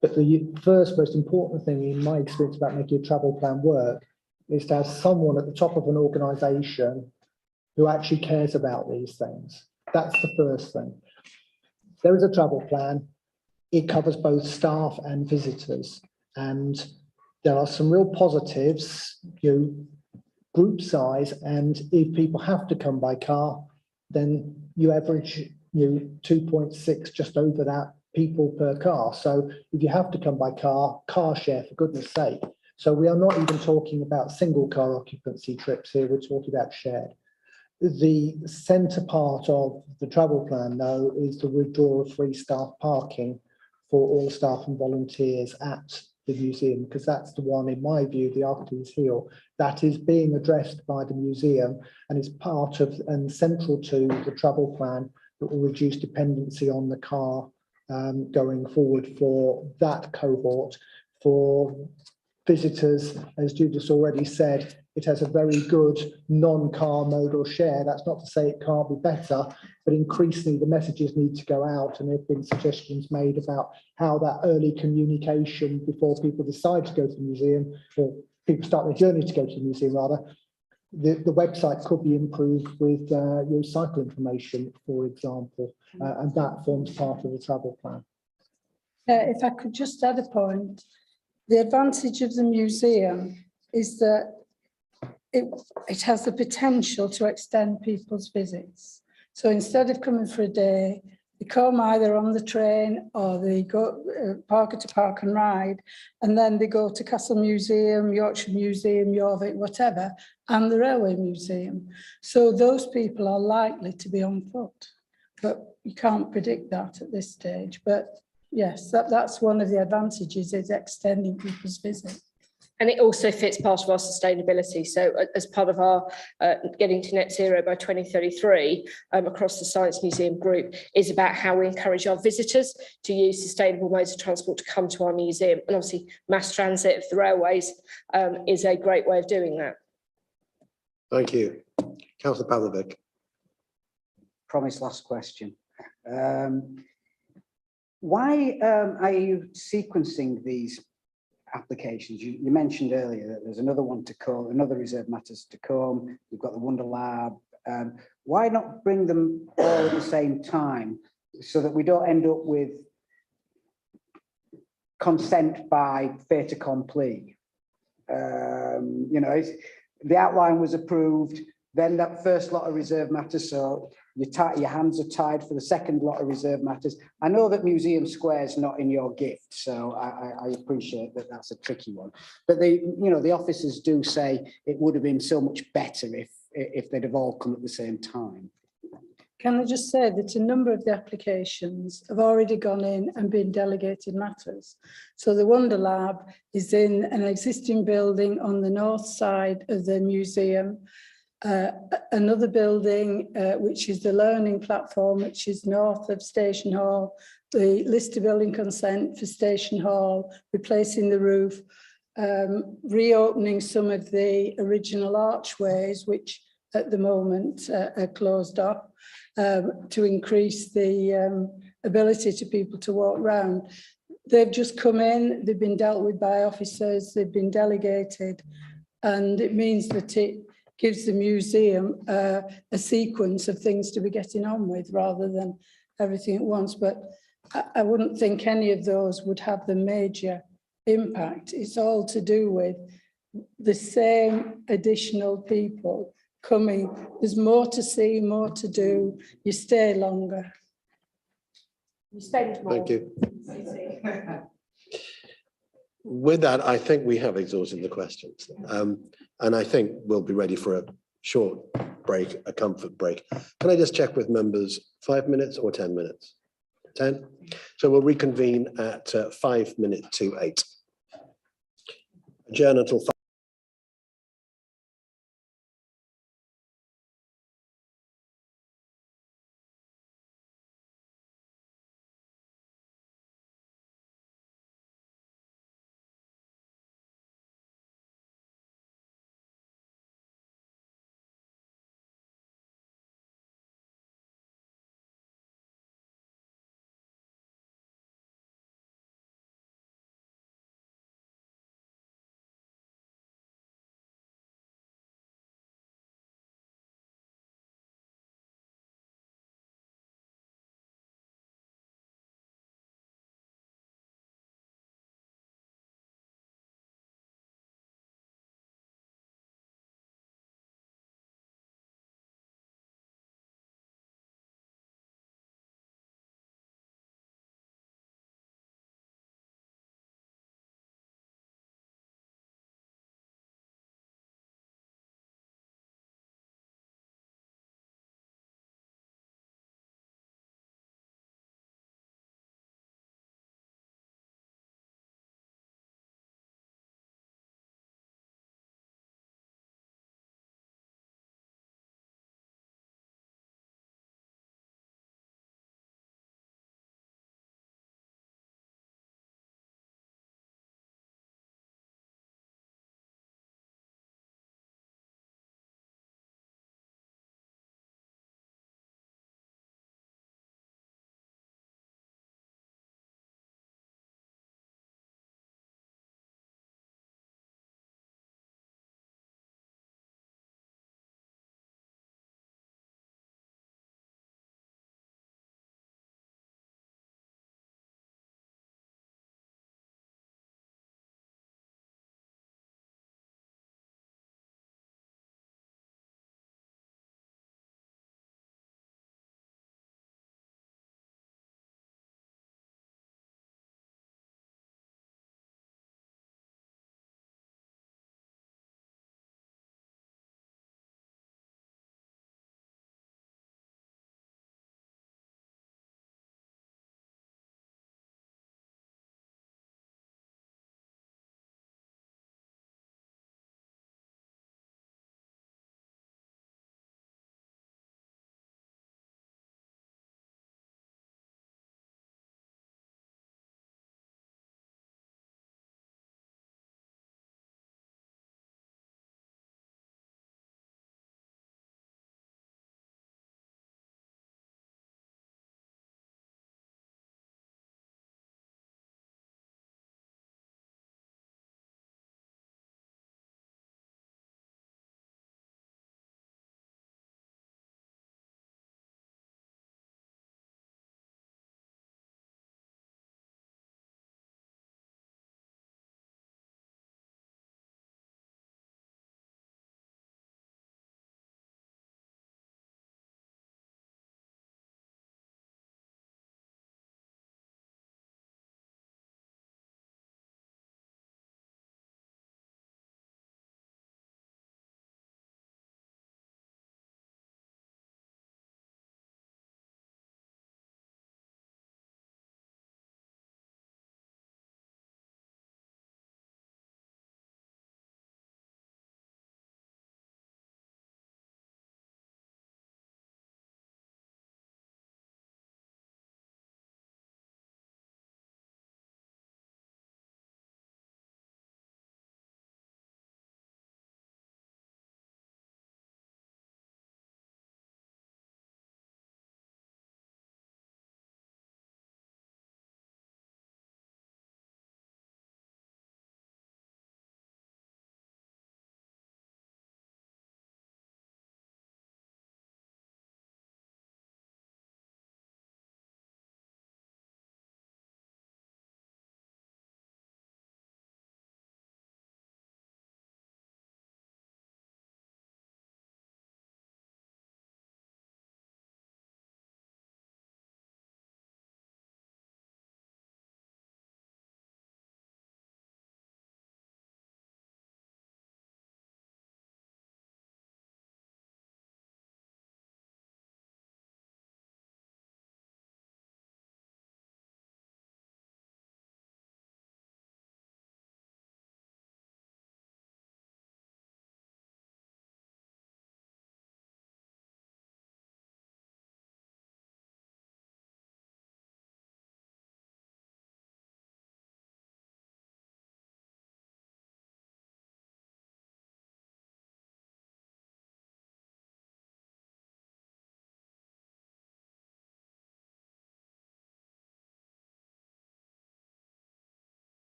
But the first most important thing in my experience about making a travel plan work is to have someone at the top of an organisation who actually cares about these things. That's the first thing. There is a travel plan. It covers both staff and visitors. And there are some real positives, group size. And if people have to come by car, then you average 2.6, just over that, people per car. So if you have to come by car share, for goodness sake. So we are not even talking about single car occupancy trips here. We're talking about shared. The centre part of the travel plan, though, is the withdrawal of free staff parking for all staff and volunteers at the museum, because that's the one, in my view, the Achilles heel, that is being addressed by the museum and is part of and central to the travel plan that will reduce dependency on the car going forward for that cohort. For visitors, as Judith already said, it has a very good non-car modal share. That's not to say it can't be better, but increasingly the messages need to go out, and there have been suggestions made about how that early communication before people decide to go to the museum, or people start their journey to go to the museum rather, the website could be improved with your cycle information, for example, and that forms part of the travel plan. If I could just add a point, the advantage of the museum is that it has the potential to extend people's visits. So instead of coming for a day, they come either on the train or they go Parker to Park and Ride, and then they go to Castle Museum, Yorkshire Museum, Jorvik, whatever, and the Railway Museum. So those people are likely to be on foot, but you can't predict that at this stage. But yes, that's one of the advantages, is extending people's visits. And it also fits part of our sustainability. So as part of our getting to net zero by 2033 across the Science Museum group is about how we encourage our visitors to use sustainable modes of transport to come to our museum. And obviously mass transit of the railways is a great way of doing that. Thank you. Councillor Pavlovic. Promise last question. Why are you sequencing these applications? You mentioned earlier that there's another one to come, another reserve matters to come. You've got the Wonder Lab. Why not bring them all at the same time so that we don't end up with consent by fait accompli. You know, the outline was approved, then that first lot of reserve matters, so your hands are tied for the second lot of reserve matters. I know that Museum Square is not in your gift, so I appreciate that that's a tricky one. But the officers do say it would have been so much better if they'd have all come at the same time. Can I just say that a number of the applications have already gone in and been delegated matters. So the Wonder Lab is in an existing building on the north side of the museum. Another building, which is the learning platform, which is north of Station Hall, the list of building consent for Station Hall, replacing the roof, reopening some of the original archways, which at the moment are closed off, to increase the ability to people to walk around. They've just come in, they've been dealt with by officers, they've been delegated, and it means that it gives the museum a sequence of things to be getting on with rather than everything at once. But I wouldn't think any of those would have the major impact. It's all to do with the same additional people coming. There's more to see, more to do. You stay longer. You spend more. Thank you. With that, I think we have exhausted the questions. And I think we'll be ready for a short break, a comfort break. Can I just check with members, 5 minutes or 10 minutes? 10? So we'll reconvene at 5 minutes to 8. Adjourn until 5.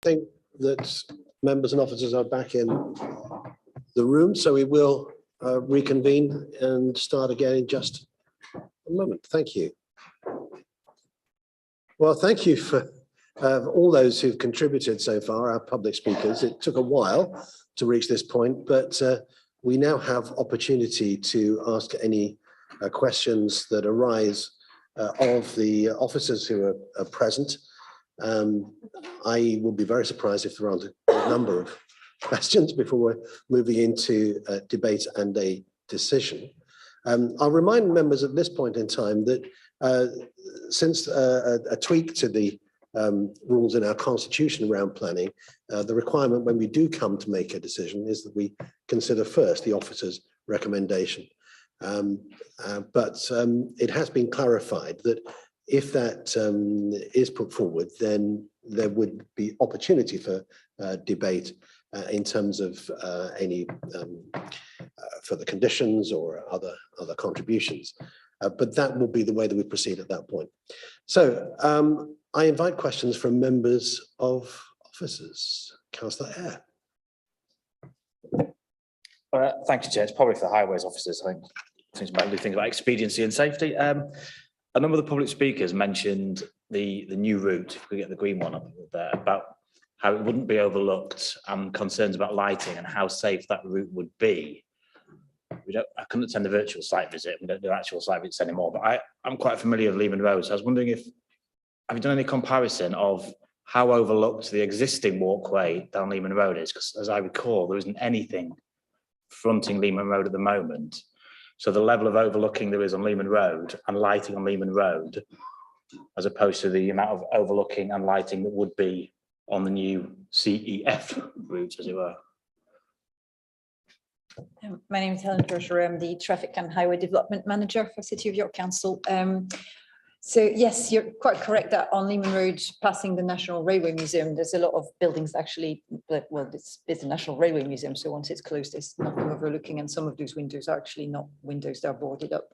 think that members and officers are back in the room, so we will reconvene and start again in just a moment. Thank you. Well, thank you for all those who've contributed so far, our public speakers. It took a while to reach this point, but we now have opportunity to ask any questions that arise of the officers who are present. I will be very surprised if there aren't a number of questions before we're moving into debate and a decision. I'll remind members at this point in time that since a tweak to the rules in our constitution around planning, the requirement when we do come to make a decision is that we consider first the officer's recommendation. But it has been clarified that if that is put forward, then there would be opportunity for debate in terms of any further conditions or other contributions. But that will be the way that we proceed at that point. So I invite questions from members of officers. Councillor Eyre. Thank you, Chair. It's probably for the highways officers. I think things about expediency and safety. A number of the public speakers mentioned the new route, if we get the green one up there, about how it wouldn't be overlooked and concerns about lighting and how safe that route would be. I couldn't attend the virtual site visit. We don't do actual site visits anymore, but I'm quite familiar with Leeman Road. So I was wondering have you done any comparison of how overlooked the existing walkway down Leeman Road is? Because as I recall, there isn't anything fronting Leeman Road at the moment. So the level of overlooking there is on Leeman Road and lighting on Leeman Road, as opposed to the amount of overlooking and lighting that would be on the new CEF route, as it were. My name is Helen Forsher. I'm the Traffic and Highway Development Manager for City of York Council. So yes, you're quite correct that on Leeman Road, passing the National Railway Museum, there's a lot of buildings actually, well, it's the National Railway Museum, so once it's closed, there's nothing overlooking, and some of those windows are actually not windows, they're boarded up.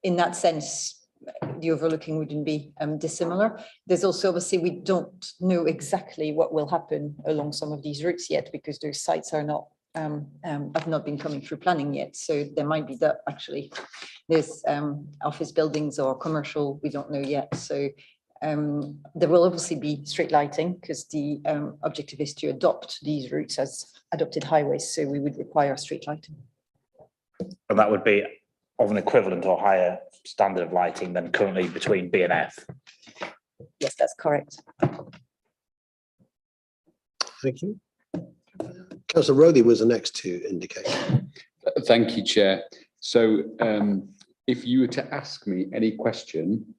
In that sense, the overlooking wouldn't be dissimilar. There's also, obviously, we don't know exactly what will happen along some of these routes yet, because those sites are not have not been coming through planning yet. So there might be that actually there's office buildings or commercial, we don't know yet. So there will obviously be street lighting, because the objective is to adopt these routes as adopted highways. So we would require street lighting. And that would be of an equivalent or higher standard of lighting than currently between B and F. Yes, that's correct. Thank you. Councillor Rowley was the next to indicate. Thank you, Chair. So if you were to ask me any question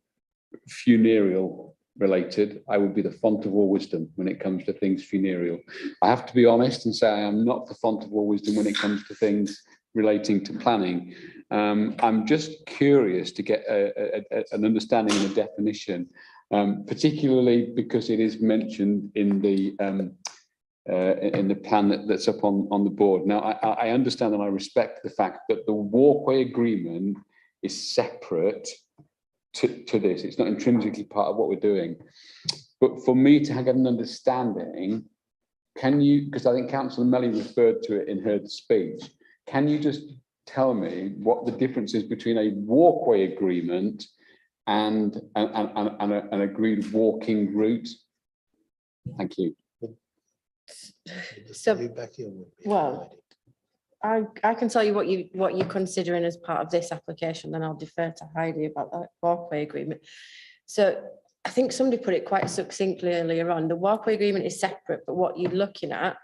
funereal related, I would be the font of all wisdom when it comes to things funereal. I have to be honest and say I am not the font of all wisdom when it comes to things relating to planning. I'm just curious to get an understanding and a definition, particularly because it is mentioned in the plan that's up on the board. Now, I understand and I respect the fact that the walkway agreement is separate to this. It's not intrinsically part of what we're doing. But for me to get an understanding, can you, because I think Councillor Melly referred to it in her speech, can you just tell me what the difference is between a walkway agreement and an agreed walking route? Thank you. So, well, I can tell you what you're considering as part of this application, then I'll defer to Heidi about that walkway agreement. So I think somebody put it quite succinctly earlier on. The walkway agreement is separate, but what you're looking at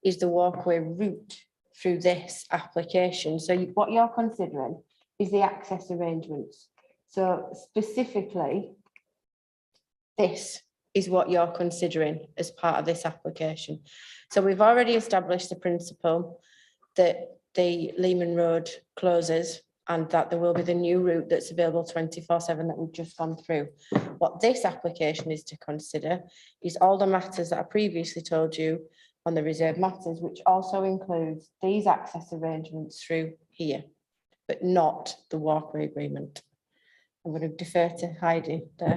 is the walkway route through this application. So what you're considering is the access arrangements. So specifically, this is what you're considering as part of this application. So we've already established the principle that the Leeman Road closes and that there will be the new route that's available 24/7 that we've just gone through. What this application is to consider is all the matters that I previously told you on the reserved matters, which also includes these access arrangements through here, but not the walkway agreement. I'm going to defer to Heidi there.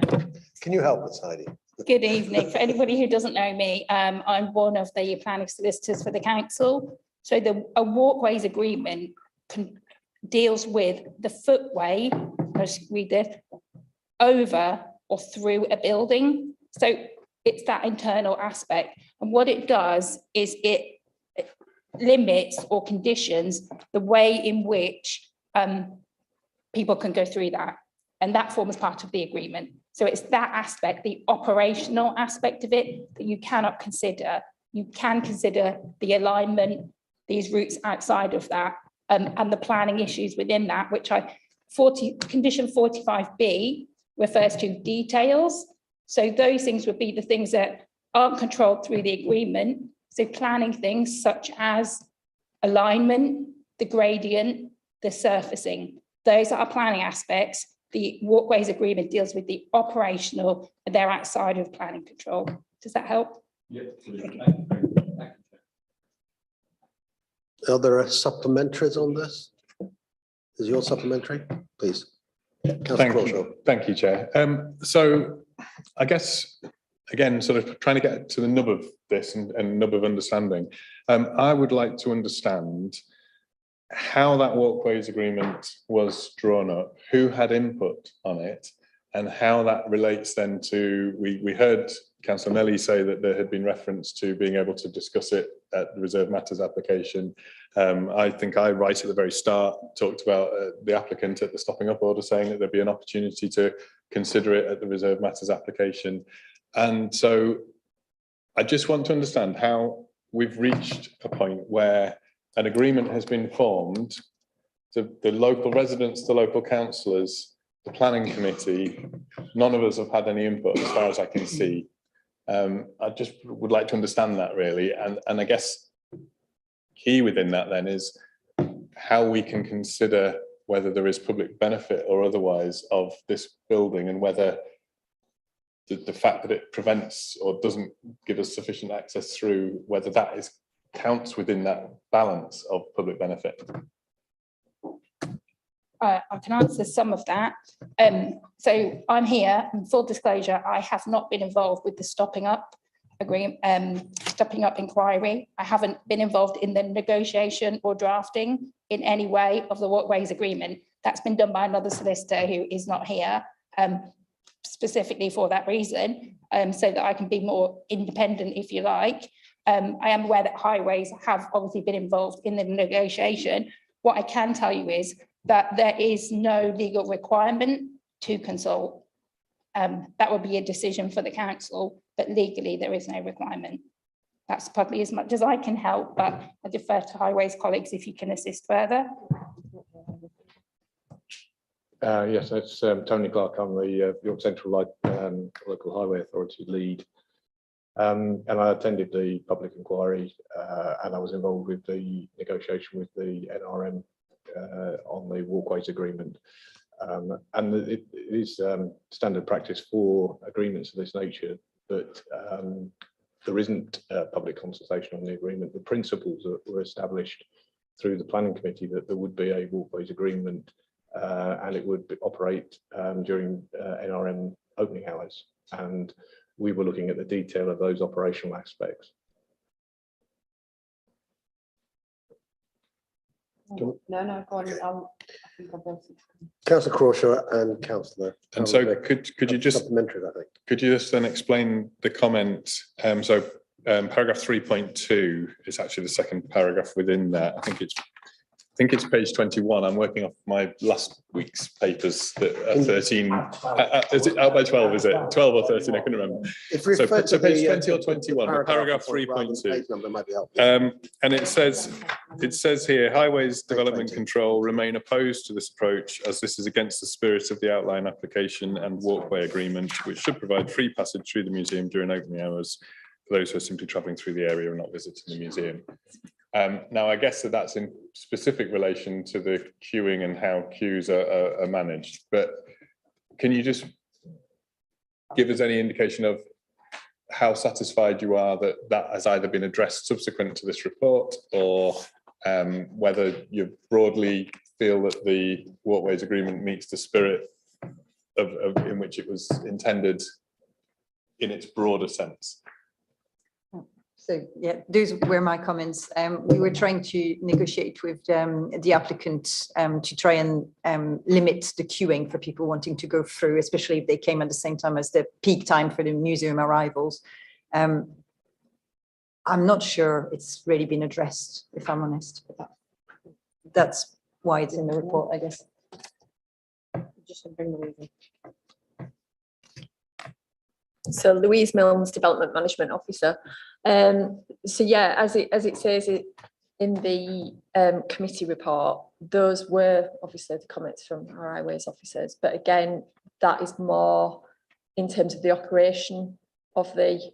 Can you help us, Heidi? Good evening. For anybody who doesn't know me, I'm one of the planning solicitors for the council. So a walkways agreement deals with the footway, let's read this, over or through a building. So it's that internal aspect. And what it does is it limits or conditions the way in which people can go through that. And that forms part of the agreement. So it's that aspect, the operational aspect of it, that you cannot consider. You can consider the alignment, these routes outside of that, and the planning issues within that, which condition 45B refers to details. So those things would be the things that aren't controlled through the agreement. So planning things such as alignment, the gradient, the surfacing. Those are planning aspects. The walkways agreement deals with the operational, and they're outside of planning control. Does that help? Yeah. Are there supplementaries on this? Is your supplementary, please? Thank you, Chair. So I guess, again, sort of trying to get to the nub of this and nub of understanding, I would like to understand how that walkways agreement was drawn up, who had input on it, and how that relates then to, we heard Councillor Melly say that there had been reference to being able to discuss it at the Reserve Matters application. I think I, right at the very start, talked about the applicant at the stopping up order saying that there'd be an opportunity to consider it at the Reserve Matters application. And so I just want to understand how we've reached a point where an agreement has been formed, the local residents, the local councillors, the planning committee, none of us have had any input as far as I can see. I just would like to understand that really. And I guess key within that then is how we can consider whether there is public benefit or otherwise of this building, and whether the fact that it prevents or doesn't give us sufficient access through, whether that counts within that balance of public benefit. I can answer some of that. So I'm here, and full disclosure, I have not been involved with the stopping up inquiry. I haven't been involved in the negotiation or drafting in any way of the walkways agreement. That's been done by another solicitor who is not here, specifically for that reason, so that I can be more independent, if you like. I am aware that highways have obviously been involved in the negotiation. What I can tell you is that there is no legal requirement to consult. That would be a decision for the council, but legally there is no requirement. That's probably as much as I can help, but I defer to highways colleagues if you can assist further. Yes, it's Tony Clark. I'm the York Central Local Highway Authority lead. And I attended the public inquiry and I was involved with the negotiation with the NRM on the walkways agreement. And it is standard practice for agreements of this nature that there isn't public consultation on the agreement. The principles that were established through the planning committee that there would be a walkways agreement and it would operate during NRM opening hours. And we were looking at the detail of those operational aspects. No, go on. Councillor Crawshaw and Councillor. And so could you just supplementary, I think. Could you just then explain the comment? Paragraph 3.2 is actually the second paragraph within that. I think it's page 21. I'm working off my last week's papers that are 13. Is it out by 12? Is it 12 or 13? I couldn't remember. So page 20 or 21, paragraph 3.2. And it says here, highways development control remain opposed to this approach as this is against the spirit of the outline application and walkway agreement, which should provide free passage through the museum during opening hours for those who are simply travelling through the area and not visiting the museum. Now, I guess that's in specific relation to the queuing and how queues are managed, but can you just give us any indication of how satisfied you are that that has either been addressed subsequent to this report, or whether you broadly feel that the walkways agreement meets the spirit of in which it was intended in its broader sense. So, yeah, those were my comments. We were trying to negotiate with the applicant to try and limit the queuing for people wanting to go through, especially if they came at the same time as the peak time for the museum arrivals. I'm not sure it's really been addressed, if I'm honest. That's why it's in the report, I guess. Just bring Louise in. So Louise Milnes, Development Management Officer. So yeah, as it says it in the committee report, those were obviously the comments from our highways officers. But again, that is more in terms of the operation of the,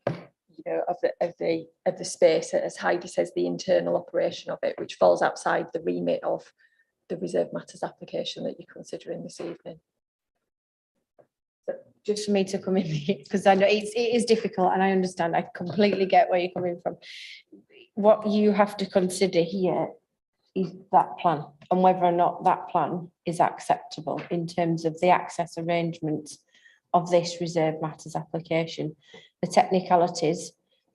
you know, of the space, as Heidi says, the internal operation of it, which falls outside the remit of the reserve matters application that you're considering this evening. But just for me to come in, because I know it is difficult, and I understand, I completely get where you're coming from. What you have to consider here is that plan, and whether or not that plan is acceptable in terms of the access arrangements of this reserve matters application. The technicalities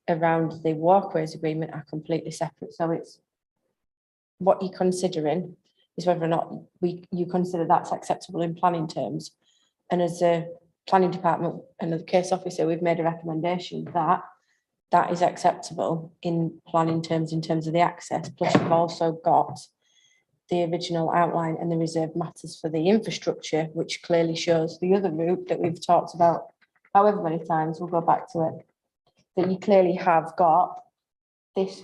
around the walkways agreement are completely separate. So it's what you're considering is whether or not you consider that's acceptable in planning terms. And as a planning department and as a case officer, we've made a recommendation that that is acceptable in planning terms, in terms of the access. Plus you've also got the original outline and the reserve matters for the infrastructure, which clearly shows the other route that we've talked about however many times, we'll go back to it, that you clearly have got this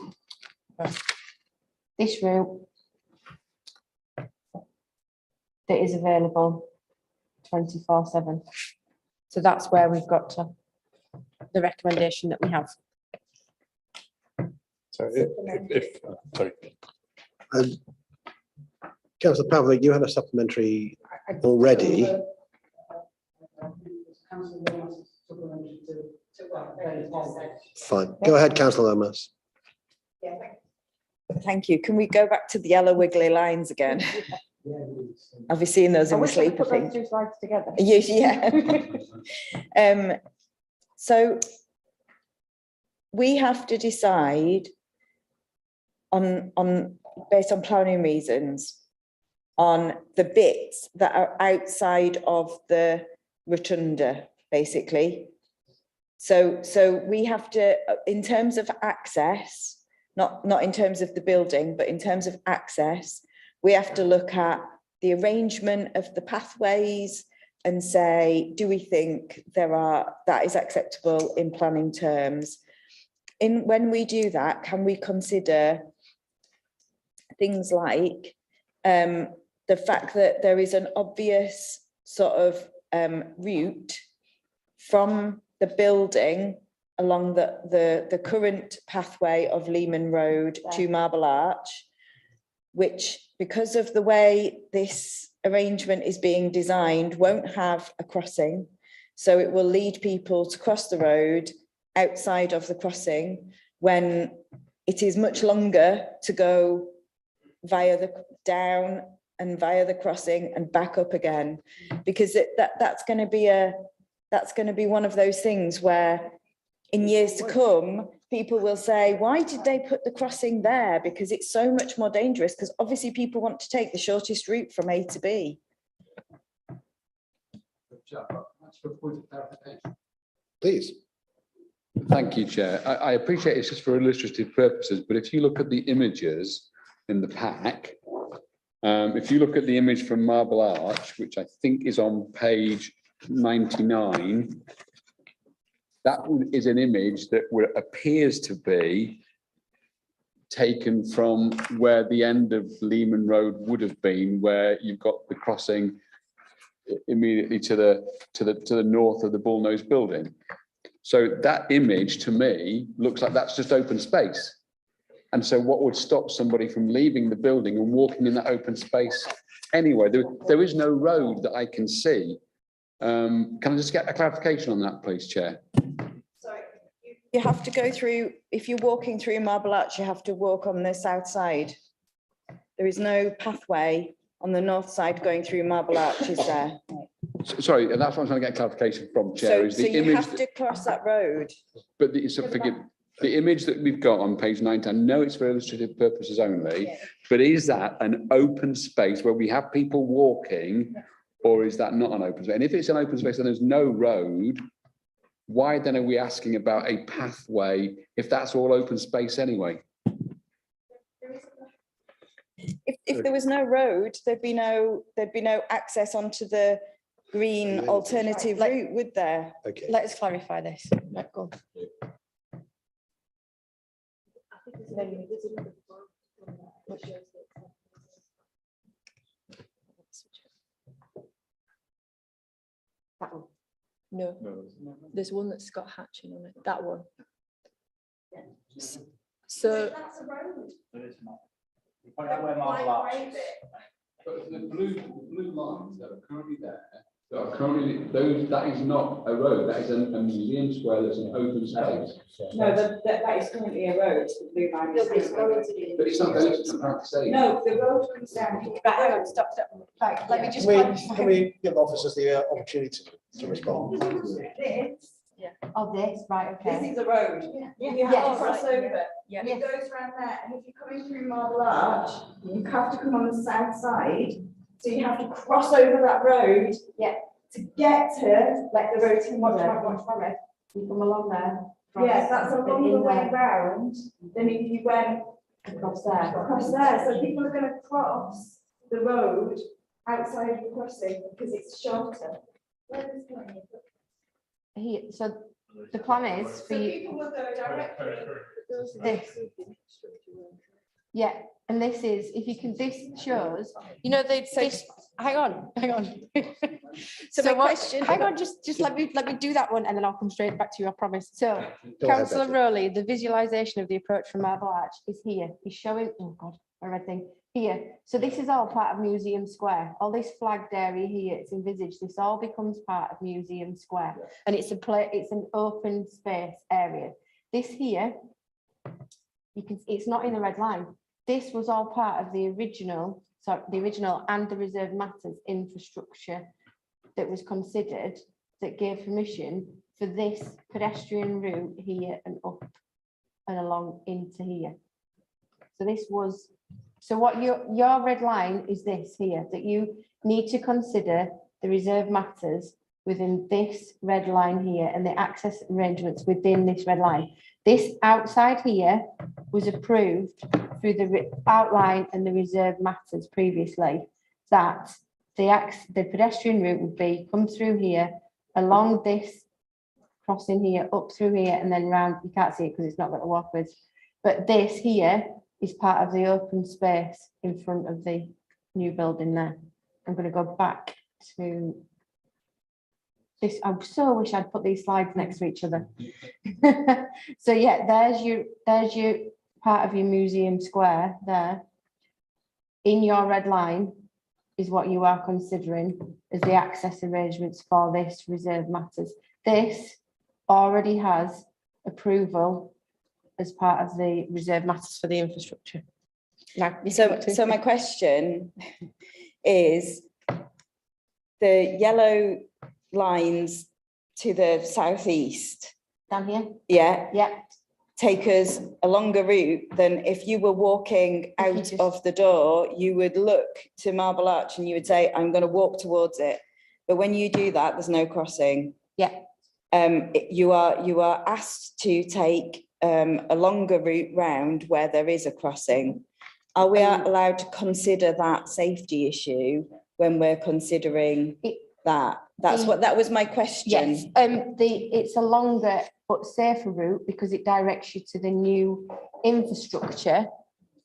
route that is available 24/7. So that's where we've got to the recommendation that we have. So sorry. Councillor Pavlik, you had a supplementary already. Fine. Go ahead, Councillor Lomas. Thank you. Can we go back to the yellow wiggly lines again? Have you seen those in the sleeper thing? Two slides together. Yeah. So we have to decide on based on planning reasons on the bits that are outside of the rotunda, basically. So we have to, in terms of access, not in terms of the building, but in terms of access, we have to look at the arrangement of the pathways and say, do we think that is acceptable in planning terms? When we do that, can we consider things like the fact that there is an obvious sort of route from the building along the current pathway of Leeman Road to Marble Arch, which, because of the way this arrangement is being designed, won't have a crossing. So it will lead people to cross the road outside of the crossing when it is much longer to go via the down and via the crossing and back up again, because that's going to be one of those things where in years to come, people will say, why did they put the crossing there? Because it's so much more dangerous, because obviously people want to take the shortest route from A to B. Please. Thank you, Chair. I appreciate it's just for illustrative purposes, but if you look at the images in the pack, if you look at the image from Marble Arch, which I think is on page 99, that is an image that appears to be taken from where the end of Leeman Road would have been, where you've got the crossing immediately to the north of the Bullnose building. So that image to me looks like that's just open space. And so what would stop somebody from leaving the building and walking in that open space anyway? There is no road that I can see. Can I just get a clarification on that, please, Chair? Sorry, you have to go through, if you're walking through Marble Arch, you have to walk on the south side. There is no pathway on the north side going through Marble Arch, is there? Sorry, and that's what I'm trying to get clarification from, Chair, So, is so the you image, have to cross that road. but forgive, the image that we've got on page 19, I know it's for illustrative purposes only, but is that an open space where we have people walking, or is that not an open space? And if it's an open space and there's no road, why then are we asking about a pathway if that's all open space anyway? If there was no road, there'd be no access onto the green alternative route, would there? Okay. Let's clarify this. Right, go on. That one. No, there's one that's got hatching on it, that one. So. That's a road. Where Marble Arch is. But the blue lines that are currently there, that is not a road, that is a museum square, that's an open space. No, that is currently a road, the blue line. But it's not going to say. No, the road comes down. Right, hang on, stop. Right, let me just. Can we give officers the opportunity to respond? This. Yeah. Oh, this, right, okay. This is a road. Yeah. You have to cross Right, over. yeah. And it goes around there, and if you're coming through Marble Arch, you have to come on the south side. So you have to cross over that road. Yeah. To get to, like the road to Watch from it. You come along there. Yeah, that's a longer way round than if you went across there. Across there, so people are going to cross the road outside of the crossing because it's shorter. Here, so the plan is for So you. people will go directly. This. Yeah, and this is, if you can, this shows, you know, they say, hang on. So my what- question- Hang on, just let me do that one and then I'll come straight back to you, I promise. So, Go ahead, Councillor Betty. Rowley, the visualisation of the approach from Marble Arch is here. He's showing, oh God, a red thing, here. So this is all part of Museum Square. All this flagged area here, it's envisaged, this all becomes part of Museum Square. And it's an open space area. This here, it's not in the red line. This was all part of the original and the reserved matters infrastructure that was considered, that gave permission for this pedestrian route here and up and along into here. So this was, so what your red line is this here, that you need to consider the reserved matters within this red line here and the access arrangements within this red line. This outside here was approved through the outline and the reserved matters previously, that the pedestrian route would be come through here, along this crossing here, up through here, and then round. You can't see it because it's not got the walkways, but this here is part of the open space in front of the new building there. I'm going to go back to this. I so wish I'd put these slides next to each other. So yeah, there's your part of your museum square there. In your red line is what you are considering as the access arrangements for this reserved matters. This already has approval as part of the reserved matters for the infrastructure. Now, So my question is, the yellow lines to the southeast. Down here? Yeah. Yeah. Take us a longer route than if you were walking out of the door, you would look to Marble Arch and you would say, I'm going to walk towards it. But when you do that, there's no crossing. Yeah. You are asked to take a longer route round where there is a crossing. Are we allowed to consider that safety issue when we're considering that? That was my question. Yes, it's a longer but safer route because it directs you to the new infrastructure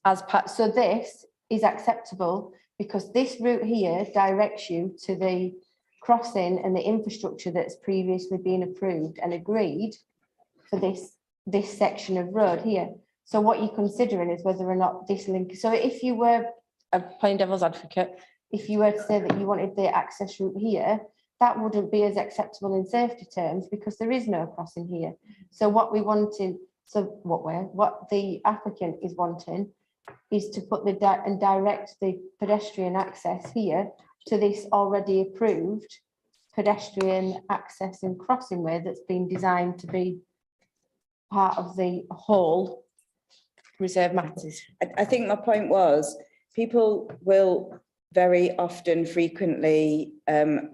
as part. So this is acceptable because this route here directs you to the crossing and the infrastructure that's previously been approved and agreed for this section of road here. So what you're considering is whether or not this link. So if you were playing devil's advocate, if you were to say that you wanted the access route here, that wouldn't be as acceptable in safety terms because there is no crossing here. So what the applicant is wanting is to put direct the pedestrian access here to this already approved pedestrian access and crossing way that's been designed to be part of the whole reserve matters. I think my point was, people will very often frequently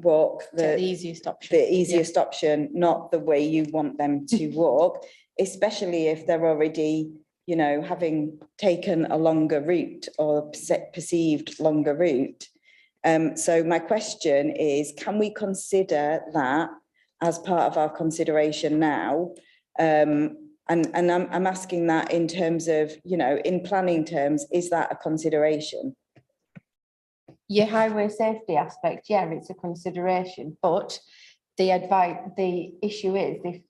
walk The easiest option. the easiest option, not the way you want them to walk, especially if they're already, you know, having taken a longer route or perceived longer route. So my question is, can we consider that as part of our consideration now? And I'm asking that in terms of, you know, in planning terms, is that a consideration? Your highway safety aspect, yeah, it's a consideration, but the issue is if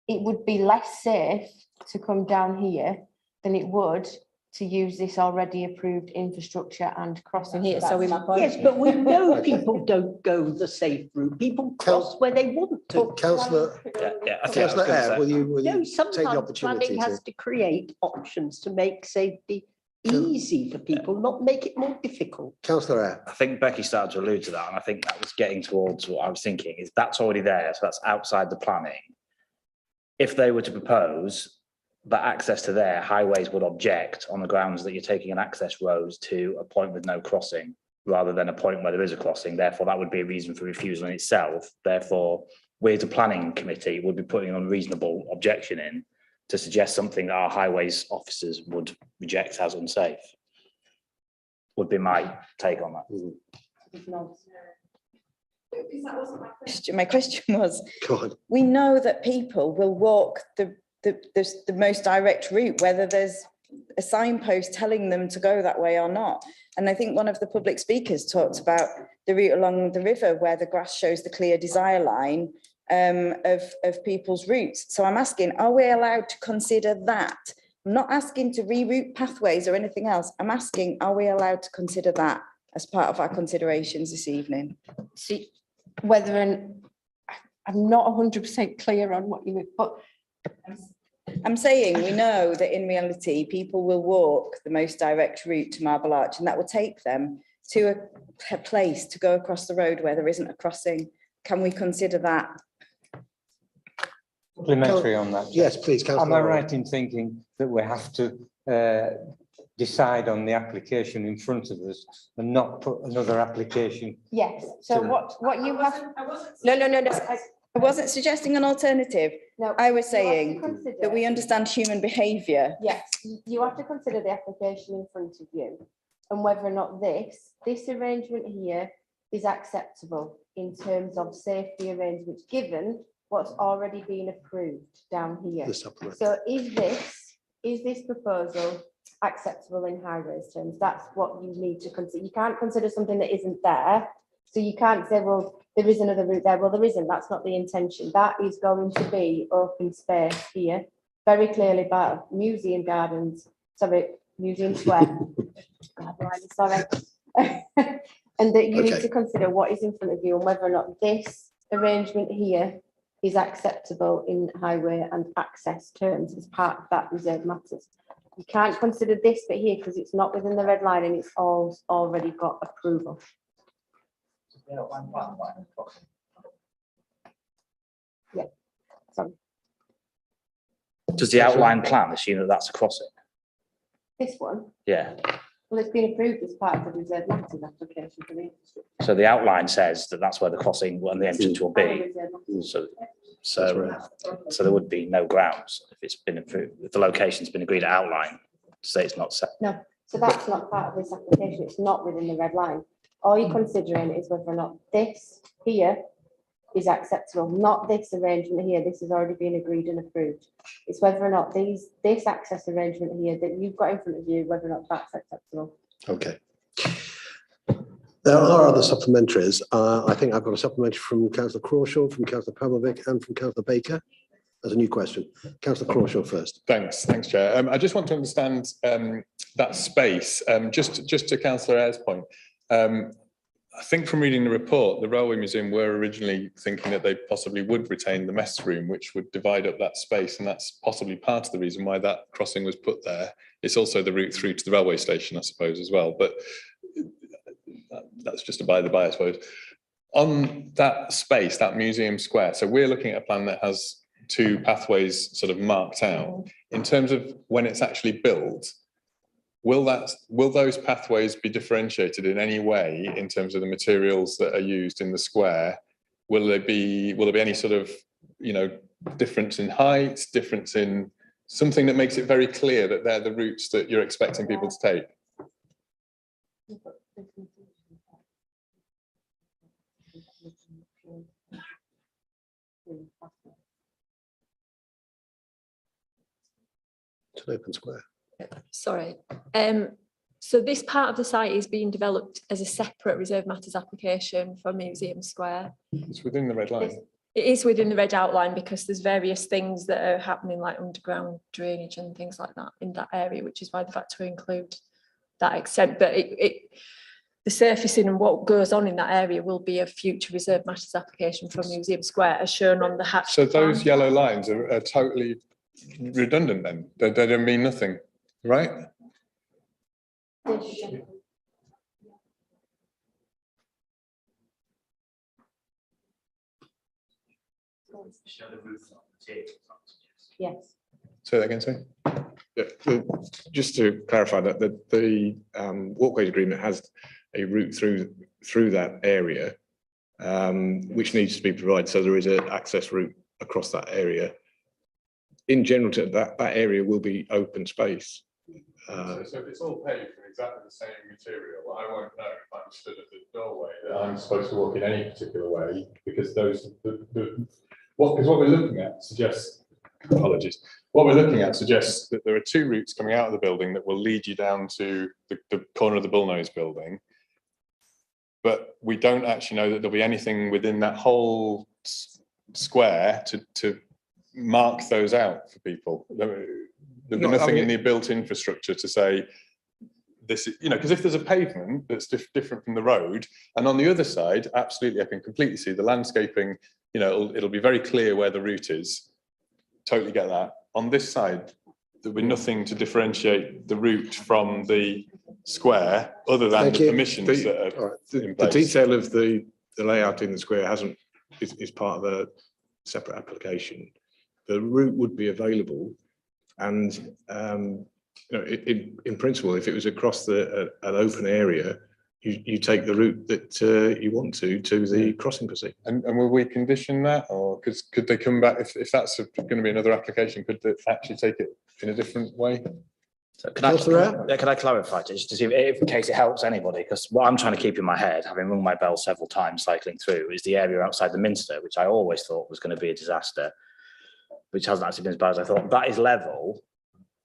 it would be less safe to come down here than it would to use this already approved infrastructure and crossing here. So we might. Yes, but we know people don't go the safe route. People cross where they want to. Councillor, Councillor Eyre, will you take the Sometimes opportunity planning has to create options to make safety easy for people, not make it more difficult. Councillor Eyre. I think Becky started to allude to that, and I think that was getting towards what I was thinking, is that's already there, so that's outside the planning. If they were to propose that access to their highways would object on the grounds that you're taking an access road to a point with no crossing, rather than a point where there is a crossing, therefore that would be a reason for refusal in itself. Therefore, we as a planning committee would be putting an unreasonable objection in to suggest something that our highways officers would reject as unsafe. Would be my take on that. My question was, we know that people will walk the most direct route, whether there's a signpost telling them to go that way or not. And I think one of the public speakers talked about the route along the river where the grass shows the clear desire line of people's routes. So I'm asking, are we allowed to consider that? I'm not asking to reroute pathways or anything else. I'm asking, are we allowed to consider that as part of our considerations this evening? See, whether I'm not 100% clear on what you mean, but I'm saying we know that in reality, people will walk the most direct route to Marble Arch, and that will take them to a place to go across the road where there isn't a crossing. Can we consider that? Supplementary on that. Yes, please, Councillor. Am I right in thinking that we have to decide on the application in front of us and not put another application? yes. So what you have? No. I wasn't suggesting an alternative. No, I was saying that we understand human behaviour. Yes, you have to consider the application in front of you and whether or not this arrangement here is acceptable in terms of safety arrangements, given what's already been approved down here. So is this proposal acceptable in highways terms? That's what you need to consider. You can't consider something that isn't there. So you can't say, well, there is another route there. Well, there isn't. That's not the intention. That is going to be open space here, very clearly part of museum gardens, museum square. Sorry. And that you need to consider what is in front of you and whether or not this arrangement here is acceptable in highway and access terms as part of that reserve matters. You can't consider this bit here because it's not within the red line and it's all already got approval. Yeah, sorry. Does the outline plan assume that that's a crossing? This one? Yeah. Well, it's been approved as part of the reserve matters application for the infrastructure. So the outline says that that's where the crossing and the entrance will be. So there would be no grounds if it's been approved, if the location's been agreed to outline, to say it's not set. No, so that's not part of this application. It's not within the red line. All you're considering is whether or not this here is acceptable, not this arrangement here. This has already been agreed and approved. It's whether or not this access arrangement here that you've got in front of you, whether or not that's acceptable. Okay. There are other supplementaries. I think I've got a supplementary from Councillor Crawshaw, from Councillor Pavlovic and from Councillor Baker. There's a new question. Councillor Crawshaw first. Thanks, Chair. I just want to understand that space. Just to Councillor Eyre's point, I think from reading the report, the Railway Museum were originally thinking that they possibly would retain the mess room, which would divide up that space, and that's possibly part of the reason why that crossing was put there. It's also the route through to the railway station, I suppose, as well. But that's just a by the by, I suppose. On that space, that museum square, so we're looking at a plan that has two pathways sort of marked out. In terms of when it's actually built, will those pathways be differentiated in any way in terms of the materials that are used in the square? Will there be any sort of, you know, difference in height, difference in something that makes it very clear that they're the routes that you're expecting people to take? It's an open square. Sorry. So this part of the site is being developed as a separate reserve matters application for Museum Square. It's within the red line. It is within the red outline because there's various things that are happening, like underground drainage and things like that in that area, which is why they've had to include that extent. But the surfacing and what goes on in that area will be a future reserve matters application for Museum Square, as shown on the hatch. So those yellow lines are totally redundant then? They don't mean nothing, right? Yes. Say that again, sorry. Yeah, just to clarify that the walkways agreement has a route through that area, which needs to be provided. So there is an access route across that area. In general, that area will be open space. So if it's all paved from exactly the same material, I won't know if I'm stood at the doorway that I'm supposed to walk in any particular way, because what we're looking at suggests, apologies, what we're looking at suggests that there are two routes coming out of the building that will lead you down to the corner of the Bullnose building. But we don't actually know that there'll be anything within that whole square to mark those out for people. There'll be nothing in the built infrastructure to say this, you know, because if there's a pavement that's different from the road, and on the other side, absolutely, I can completely see the landscaping, you know, it'll be very clear where the route is. Totally get that. On this side, there'll be nothing to differentiate the route from the square other than the permissions that are in place. The detail of the layout in the square is part of a separate application. The route would be available, and you know, in principle, if it was across an open area, you take the route that you want to the crossing procedure. And will we condition that, or could they come back if that's going to be another application? Could they actually take it in a different way? So can I clarify just to see if in case it helps anybody? Because what I'm trying to keep in my head, having rung my bell several times cycling through, is the area outside the Minster, which I always thought was going to be a disaster, which hasn't actually been as bad as I thought. That is level,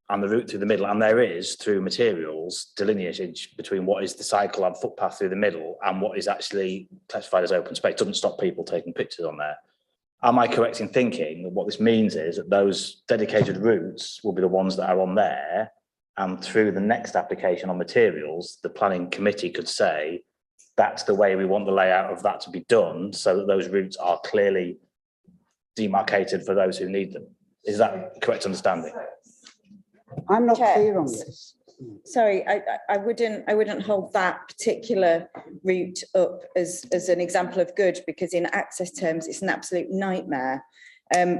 and the route through the middle, and there is through materials delineated between what is the cycle and footpath through the middle and what is actually classified as open space. It doesn't stop people taking pictures on there. Am I correct in thinking that what this means is that those dedicated routes will be the ones that are on there, and through the next application on materials, the planning committee could say that's the way we want the layout of that to be done, so that those routes are clearly demarcated for those who need them? Is that correct understanding? I'm not clear on this. Sorry, I wouldn't hold that particular route up as an example of good, because in access terms, it's an absolute nightmare.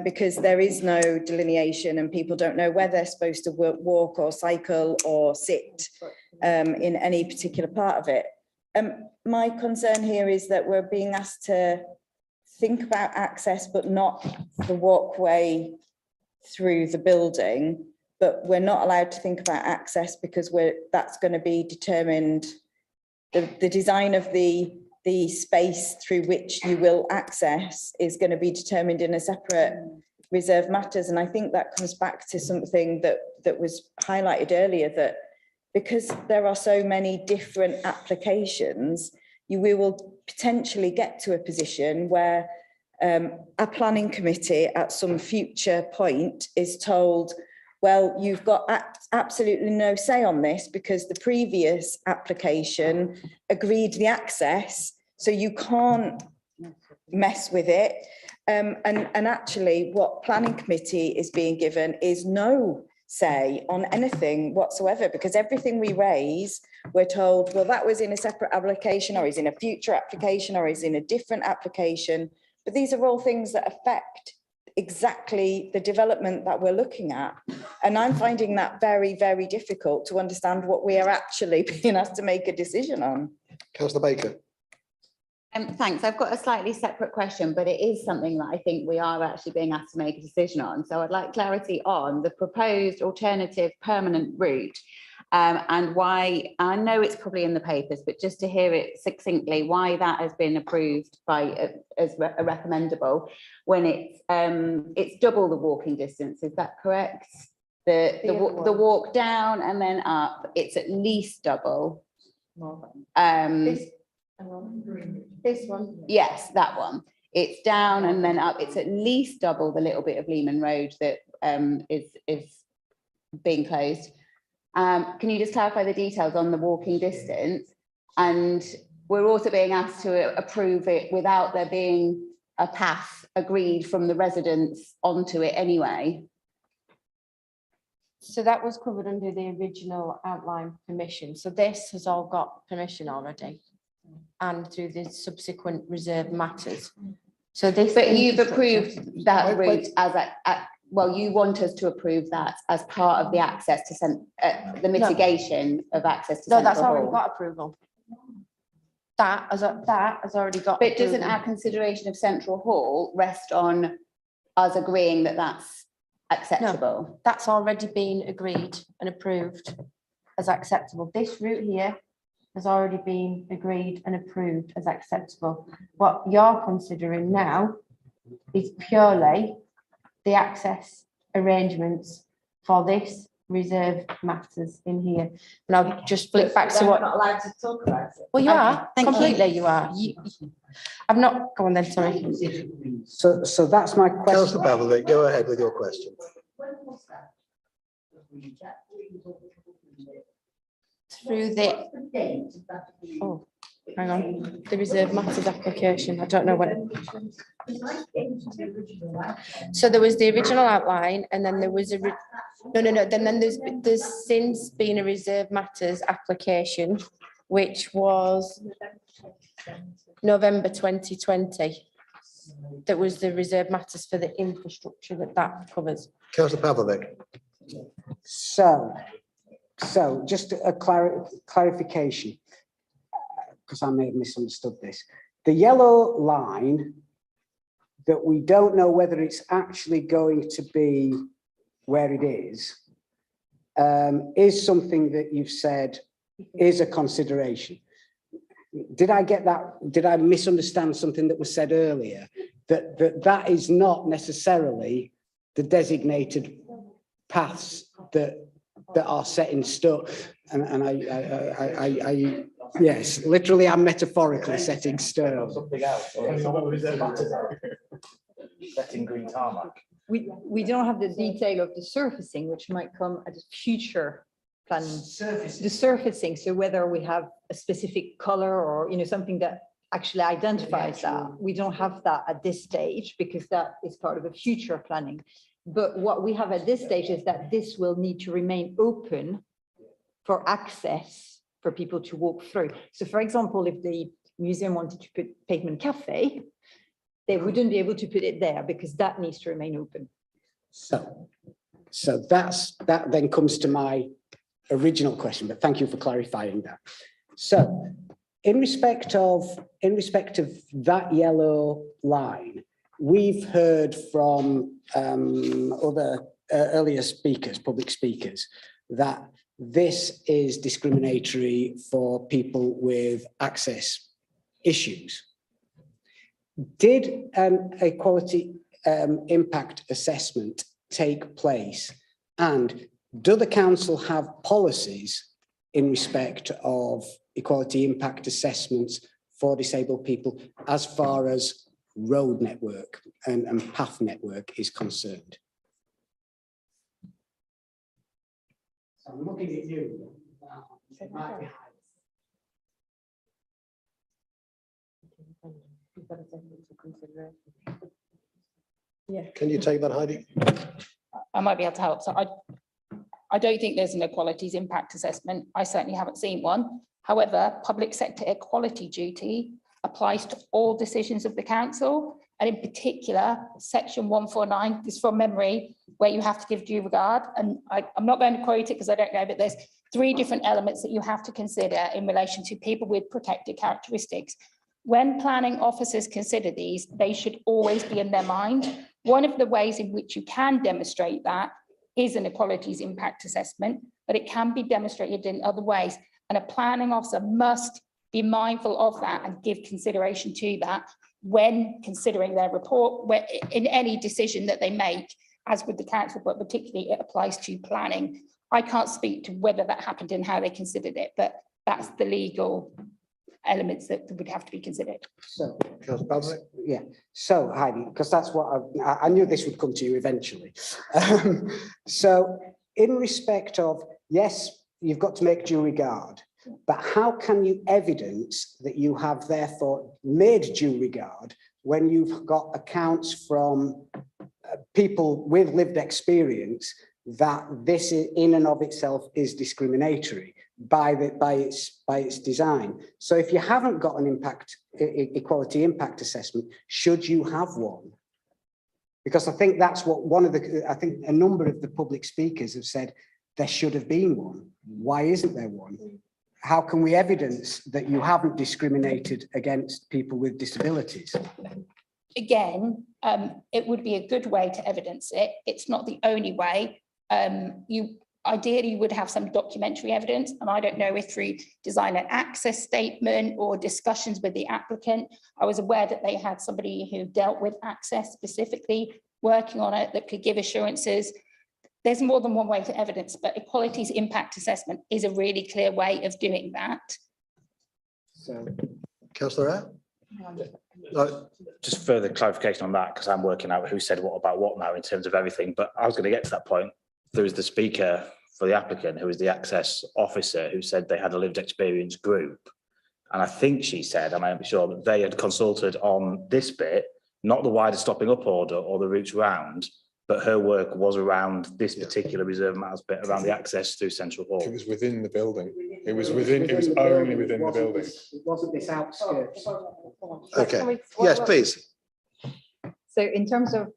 Because there is no delineation and people don't know where they're supposed to walk or cycle or sit in any particular part of it. My concern here is that we're being asked to think about access, but not the walkway through the building. But we're not allowed to think about access because that's going to be determined. The design of the space through which you will access is going to be determined in a separate reserve matters. And I think that comes back to something that was highlighted earlier, that because there are so many different applications, we will potentially get to a position where a planning committee at some future point is told, well, you've got absolutely no say on this because the previous application agreed the access, so you can't mess with it. And actually what planning committee is being given is no say on anything whatsoever, because everything we raise, we're told, well, that was in a separate application, or is in a future application, or is in a different application. But these are all things that affect exactly the development that we're looking at. And I'm finding that very, very difficult to understand what we are actually being asked to make a decision on. Councillor Baker. Thanks. I've got a slightly separate question, but it is something that I think we are actually being asked to make a decision on. So I'd like clarity on the proposed alternative permanent route, and why, I know it's probably in the papers, but just to hear it succinctly, why that has been approved by as a recommendable when it's double the walking distance. Is that correct? The walk down and then up, it's at least double. This one? Yes, that one. It's down and then up. It's at least double the little bit of Leeman Road that is being closed. Can you just clarify the details on the walking distance? And we're also being asked to approve it without there being a path agreed from the residents onto it anyway. So that was covered under the original outline permission. So this has all got permission already, and through the subsequent reserve matters. So this. But you've approved that route as well, you want us to approve that as part of the access to the mitigation of access to No, Central that's already Hall. got approval. That has already got. But doesn't approval. our consideration of Central Hall rest on us agreeing that that's acceptable? No, that's already been agreed and approved as acceptable. This route here has already been agreed and approved as acceptable. What you're considering now is purely the access arrangements for this reserve matters in here. And I'll just flip back to what. Not allowed to talk about it. Well, you Okay, are, thank you. completely you are. I'm not, go on then, sorry. So that's my question. Councillor Babovic, go ahead with your question. Through the, oh, hang on, the reserve matters application, I don't know when. So there was the original outline, and then there was then there's since been a reserve matters application, which was November 2020. That was the reserve matters for the infrastructure that covers. Councillor Babovic. So just a clarification, because I may have misunderstood this. The yellow line that we don't know whether it's actually going to be where it is something that you've said is a consideration. Did I get that? Did I misunderstand something that was said earlier? That is not necessarily the designated paths that are set in stone. And I yes, literally and metaphorically setting stone. Something else. Setting green tarmac. We don't have the detail of the surfacing, which might come at a future planning. The surfacing, so whether we have a specific color or, something that actually identifies that. We don't have that at this stage because that is part of a future planning. But what we have at this stage is that this will need to remain open for access for people to walk through. So for example, if the museum wanted to put Pavement Cafe, they wouldn't be able to put it there because that needs to remain open. So that then comes to my original question, but thank you for clarifying that. So in respect of that yellow line, we've heard from other earlier speakers, public speakers, that this is discriminatory for people with access issues. Did a quality impact assessment take place? And do the council have policies in respect of equality impact assessments for disabled people as far as road network and path network is concerned? So I'm looking at you. Yeah. Can you take that, Heidi? I might be able to help. So I don't think there's an equalities impact assessment. I certainly haven't seen one. However, public sector equality duty applies to all decisions of the council. And in particular, section 149, this is from memory, where you have to give due regard. And I'm not going to quote it because I don't know, but there's 3 different elements that you have to consider in relation to people with protected characteristics. When planning officers consider these, they should always be in their mind. One of the ways in which you can demonstrate that is an equalities impact assessment, but it can be demonstrated in other ways. And a planning officer must be mindful of that and give consideration to that when considering their report, where, in any decision that they make, as with the council, but particularly it applies to planning. I can't speak to whether that happened and how they considered it, but that's the legal elements that would have to be considered. So, yeah. So Heidi, because that's what I knew this would come to you eventually. So, in respect of, yes, you've got to make due regard, but how can you evidence that you have therefore made due regard when you've got accounts from people with lived experience that this in and of itself is discriminatory by its design? So if you haven't got an equality impact assessment, should you have one? Because I think that's what I think a number of the public speakers have said there should have been one. Why isn't there one? How can we evidence that you haven't discriminated against people with disabilities? Again, it would be a good way to evidence it. It's not the only way. You ideally would have some documentary evidence, and I don't know if through design and access statement or discussions with the applicant. I was aware that they had somebody who dealt with access specifically working on it that could give assurances. There's more than one way to evidence, but equalities impact assessment is a really clear way of doing that. So, Councillor Eyre? Just further clarification on that, because I'm working out who said what about what now in terms of everything, but I was going to get to that point. There was the speaker for the applicant, who was the access officer, who said they had a lived experience group. And I think she said, I'm not sure, that they had consulted on this bit, not the wider stopping up order or the routes round, but her work was around this particular reserve matters bit around the access through Central Hall. It was within the building. It was only within the building. It wasn't this outskirts. Okay, yes, please. So in terms of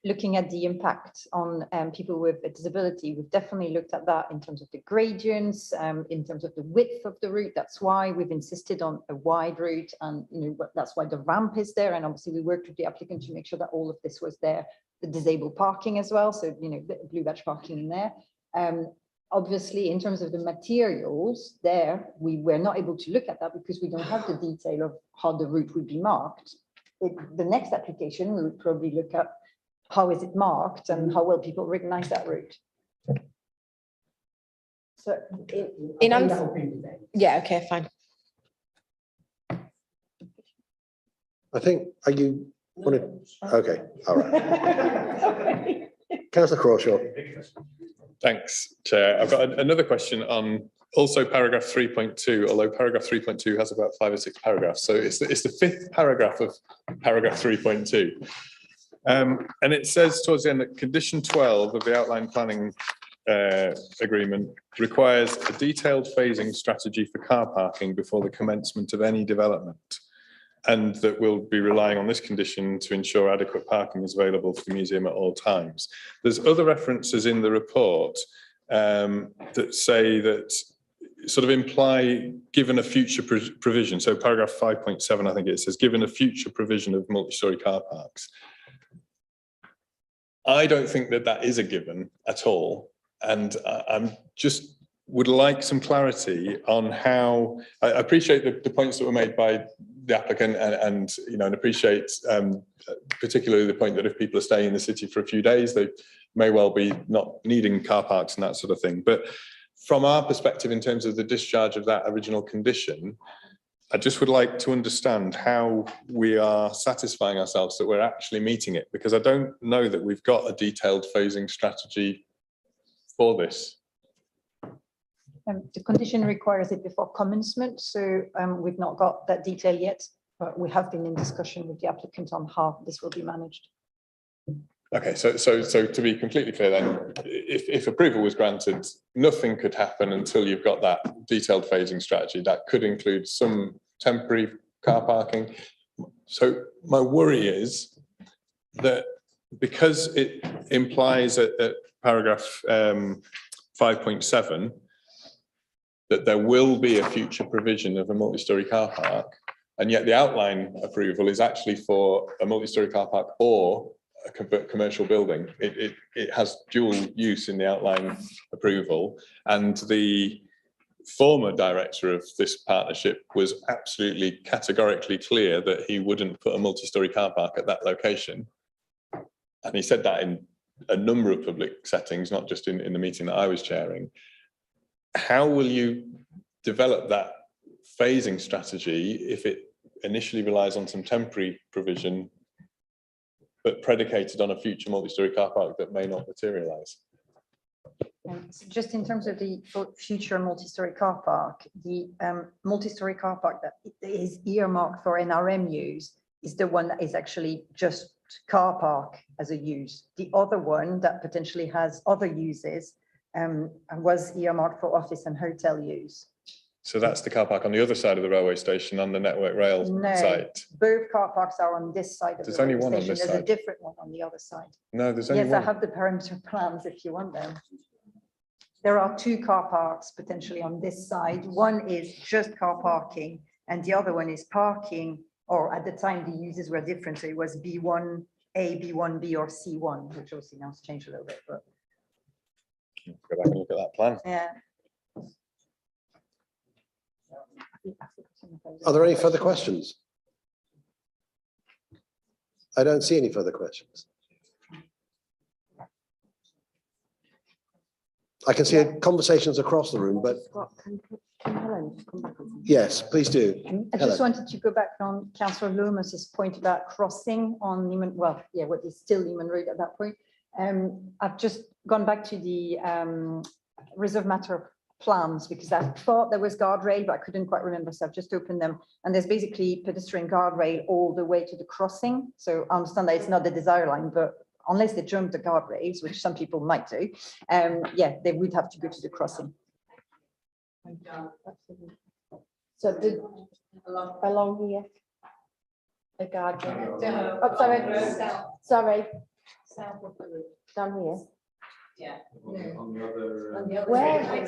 looking at the impact on people with a disability, we've definitely looked at that in terms of the gradients, in terms of the width of the route. That's why we've insisted on a wide route, and that's why the ramp is there. And obviously we worked with the applicant to make sure that all of this was there. The disabled parking as well, so blue badge parking in there. Obviously, in terms of the materials, there we were not able to look at that because we don't have the detail of how the route would be marked. The next application, we would probably look at how is it marked and how will people recognize that route. So, yeah, okay, fine. I think, are you? Okay, all right. Councillor Crawshaw. Thanks, Chair. I've got another question on also paragraph 3.2, although paragraph 3.2 has about 5 or 6 paragraphs. So it's the 5th paragraph of paragraph 3.2. And it says towards the end that condition 12 of the outline planning agreement requires a detailed phasing strategy for car parking before the commencement of any development, and that we'll be relying on this condition to ensure adequate parking is available for the museum at all times. There's other references in the report that say that sort of imply given a future provision. So paragraph 5.7, I think it says, given a future provision of multi-storey car parks. I don't think that that is a given at all. And I'm just would like some clarity on how, I appreciate the points that were made by the applicant and appreciate particularly the point that if people are staying in the city for a few days, they may well be not needing car parks and that sort of thing. But from our perspective, in terms of the discharge of that original condition, I just would like to understand how we are satisfying ourselves that we're actually meeting it, because I don't know that we've got a detailed phasing strategy for this. The condition requires it before commencement, so we've not got that detail yet, but we have been in discussion with the applicant on how this will be managed. Okay, so to be completely clear then, if approval was granted, nothing could happen until you've got that detailed phasing strategy. That could include some temporary car parking. So my worry is that because it implies at paragraph 5.7 that there will be a future provision of a multi-storey car park, and yet the outline approval is actually for a multi-storey car park or a commercial building. It has dual use in the outline approval, and the former director of this partnership was absolutely categorically clear that he wouldn't put a multi-storey car park at that location. And he said that in a number of public settings, not just in the meeting that I was chairing. How will you develop that phasing strategy if it initially relies on some temporary provision but predicated on a future multi-storey car park that may not materialise? So just in terms of the future multi-storey car park, the multi-storey car park that is earmarked for NRM use is the one that is actually just car park as a use. The other one that potentially has other uses was earmarked for office and hotel use. So that's the car park on the other side of the railway station on the Network Rail site? Both car parks are on this side of There's the only railway one on station. this There's a side. different one on the other side. No, there's only Yes, one. I have the perimeter plans if you want them. There are two car parks potentially on this side. One is just car parking and the other one is parking, or at the time the uses were different. So it was B1A, B1B or C1, which obviously now has changed a little bit, but Go back and look at that plan. yeah. Are there any further questions? I don't see any further questions. I can see conversations across the room, but yes, please do. I just Helen. wanted to go back on Councillor Loomis's point about crossing on Leeman, well, yeah, what is still Leeman Road at that point. I've just gone back to the reserve matter plans because I thought there was guardrail, but I couldn't quite remember. So I've just opened them and there's basically pedestrian guardrail all the way to the crossing. So I understand that it's not the desire line, but unless they jump the guardrails, which some people might do, yeah, they would have to go to the crossing. So along here, a guardrail. Oh, sorry. Down here. Yeah. Where are we?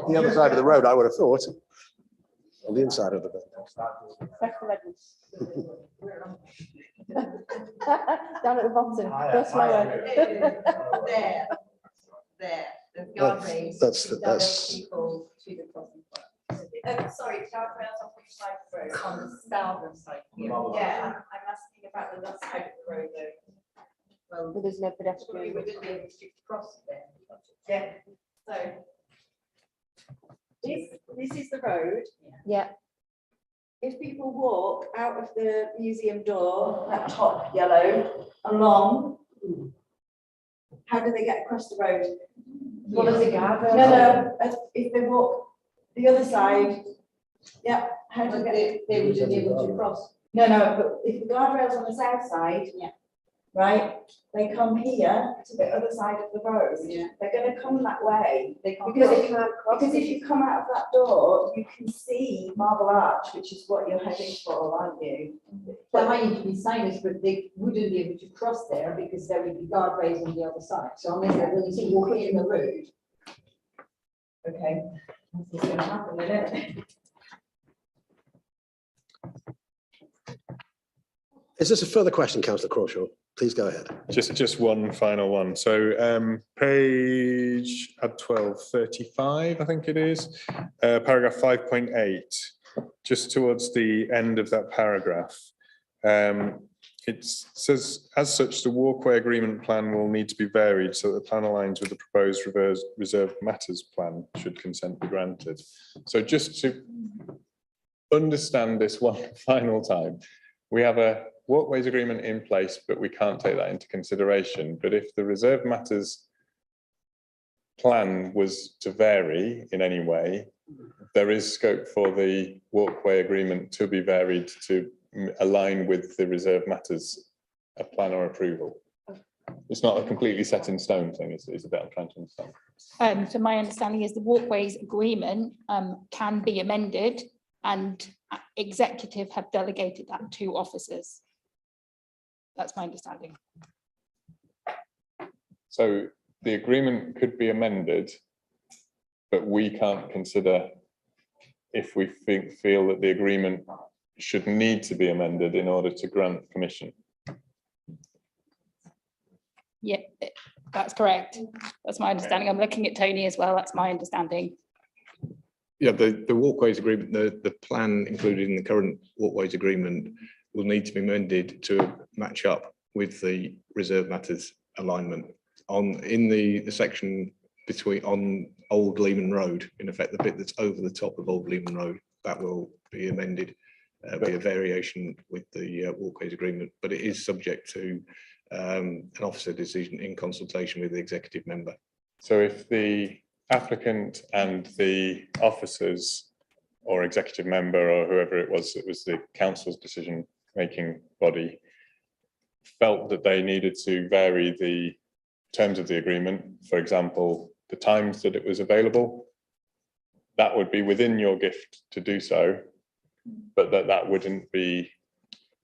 The other side of the road, I would have thought. On the inside of the road. Down at the bottom, go slower. There. The guardrails. That's. People to the crossing. Sorry, guardrails on which side of the road? On the southern side. Yeah, I'm asking about the left side of the road though. Well, But there's no pedestrian. we wouldn't be able to cross there. Yeah, so. This is the road. Yeah. If people walk out of the museum door, that top yellow, along, how do they get across the road? Well, there's a guardrail. No, if they walk the other side, yeah, how do they wouldn't be able to cross. No, but if the guardrail's on the south side, yeah, right, they come here to the other side of the road. Yeah. They're going to come that way. Because if you come out of that door, you can see Marble Arch, which is what you're heading for, aren't you? There might need to be signage, but they wouldn't be able to cross there because there would be guardrails on the other side. So unless they're willing to walk in the road. Okay. That's going to happen, isn't it? Is this a further question, Councillor Crawshaw? Please go ahead. Just one final one. So page 1235, I think it is, paragraph 5.8, just towards the end of that paragraph. It says, as such, the walkway agreement plan will need to be varied so that the plan aligns with the proposed reserved matters plan should consent be granted. So just to understand this one final time, we have a walkways agreement in place, but we can't take that into consideration. But if the reserved matters plan was to vary in any way, there is scope for the walkway agreement to be varied to align with the reserved matters plan or approval. It's not a completely set in stone thing, is a bit I'm trying to understand. So my understanding is the walkways agreement can be amended, and executive have delegated that to officers. That's my understanding. So the agreement could be amended, but we can't consider if we feel that the agreement should need to be amended in order to grant permission. Yeah, that's correct. That's my understanding. I'm looking at Tony as well. That's my understanding. Yeah, the walkways agreement, the plan included in the current walkways agreement will need to be amended to match up with the reserve matters alignment in the section on Old Leeman Road. In effect, the bit that's over the top of Old Leeman Road, that will be amended, be a variation with the walkways agreement, but it is subject to an officer decision in consultation with the executive member. So if the applicant and the officers or executive member or whoever it was the council's decision making body, felt that they needed to vary the terms of the agreement, for example, the times that it was available, that would be within your gift to do so, but that wouldn't be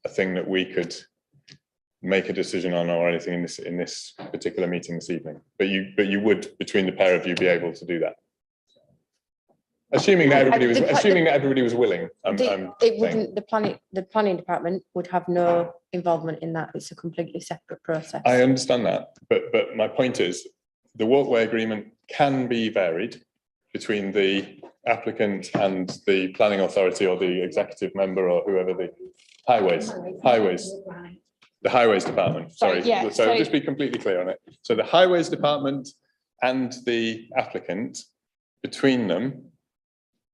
a thing that we could make a decision on or anything in this particular meeting this evening. But you would, between the pair of you, be able to do that. Assuming that everybody was willing. The planning department would have no involvement in that. It's a completely separate process. I understand that, but my point is the walkway agreement can be varied between the applicant and the planning authority or the executive member or whoever the highways. The highways department, sorry. Yeah, so just be completely clear on it. So the highways department and the applicant, between them,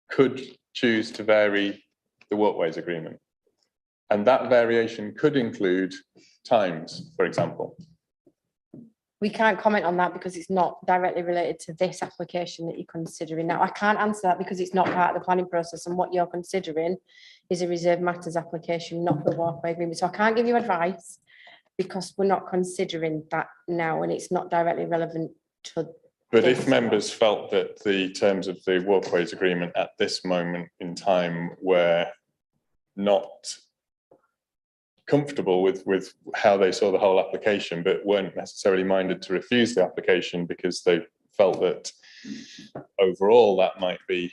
could choose to vary the walkways agreement. And that variation could include times, for example. We can't comment on that because it's not directly related to this application that you're considering now. I can't answer that because it's not part of the planning process, and what you're considering is a reserve matters application, not the walkway agreement. So I can't give you advice because we're not considering that now, and it's not directly relevant to. But if members felt that the terms of the walkways agreement at this moment in time were not comfortable with how they saw the whole application, but weren't necessarily minded to refuse the application because they felt that overall that might be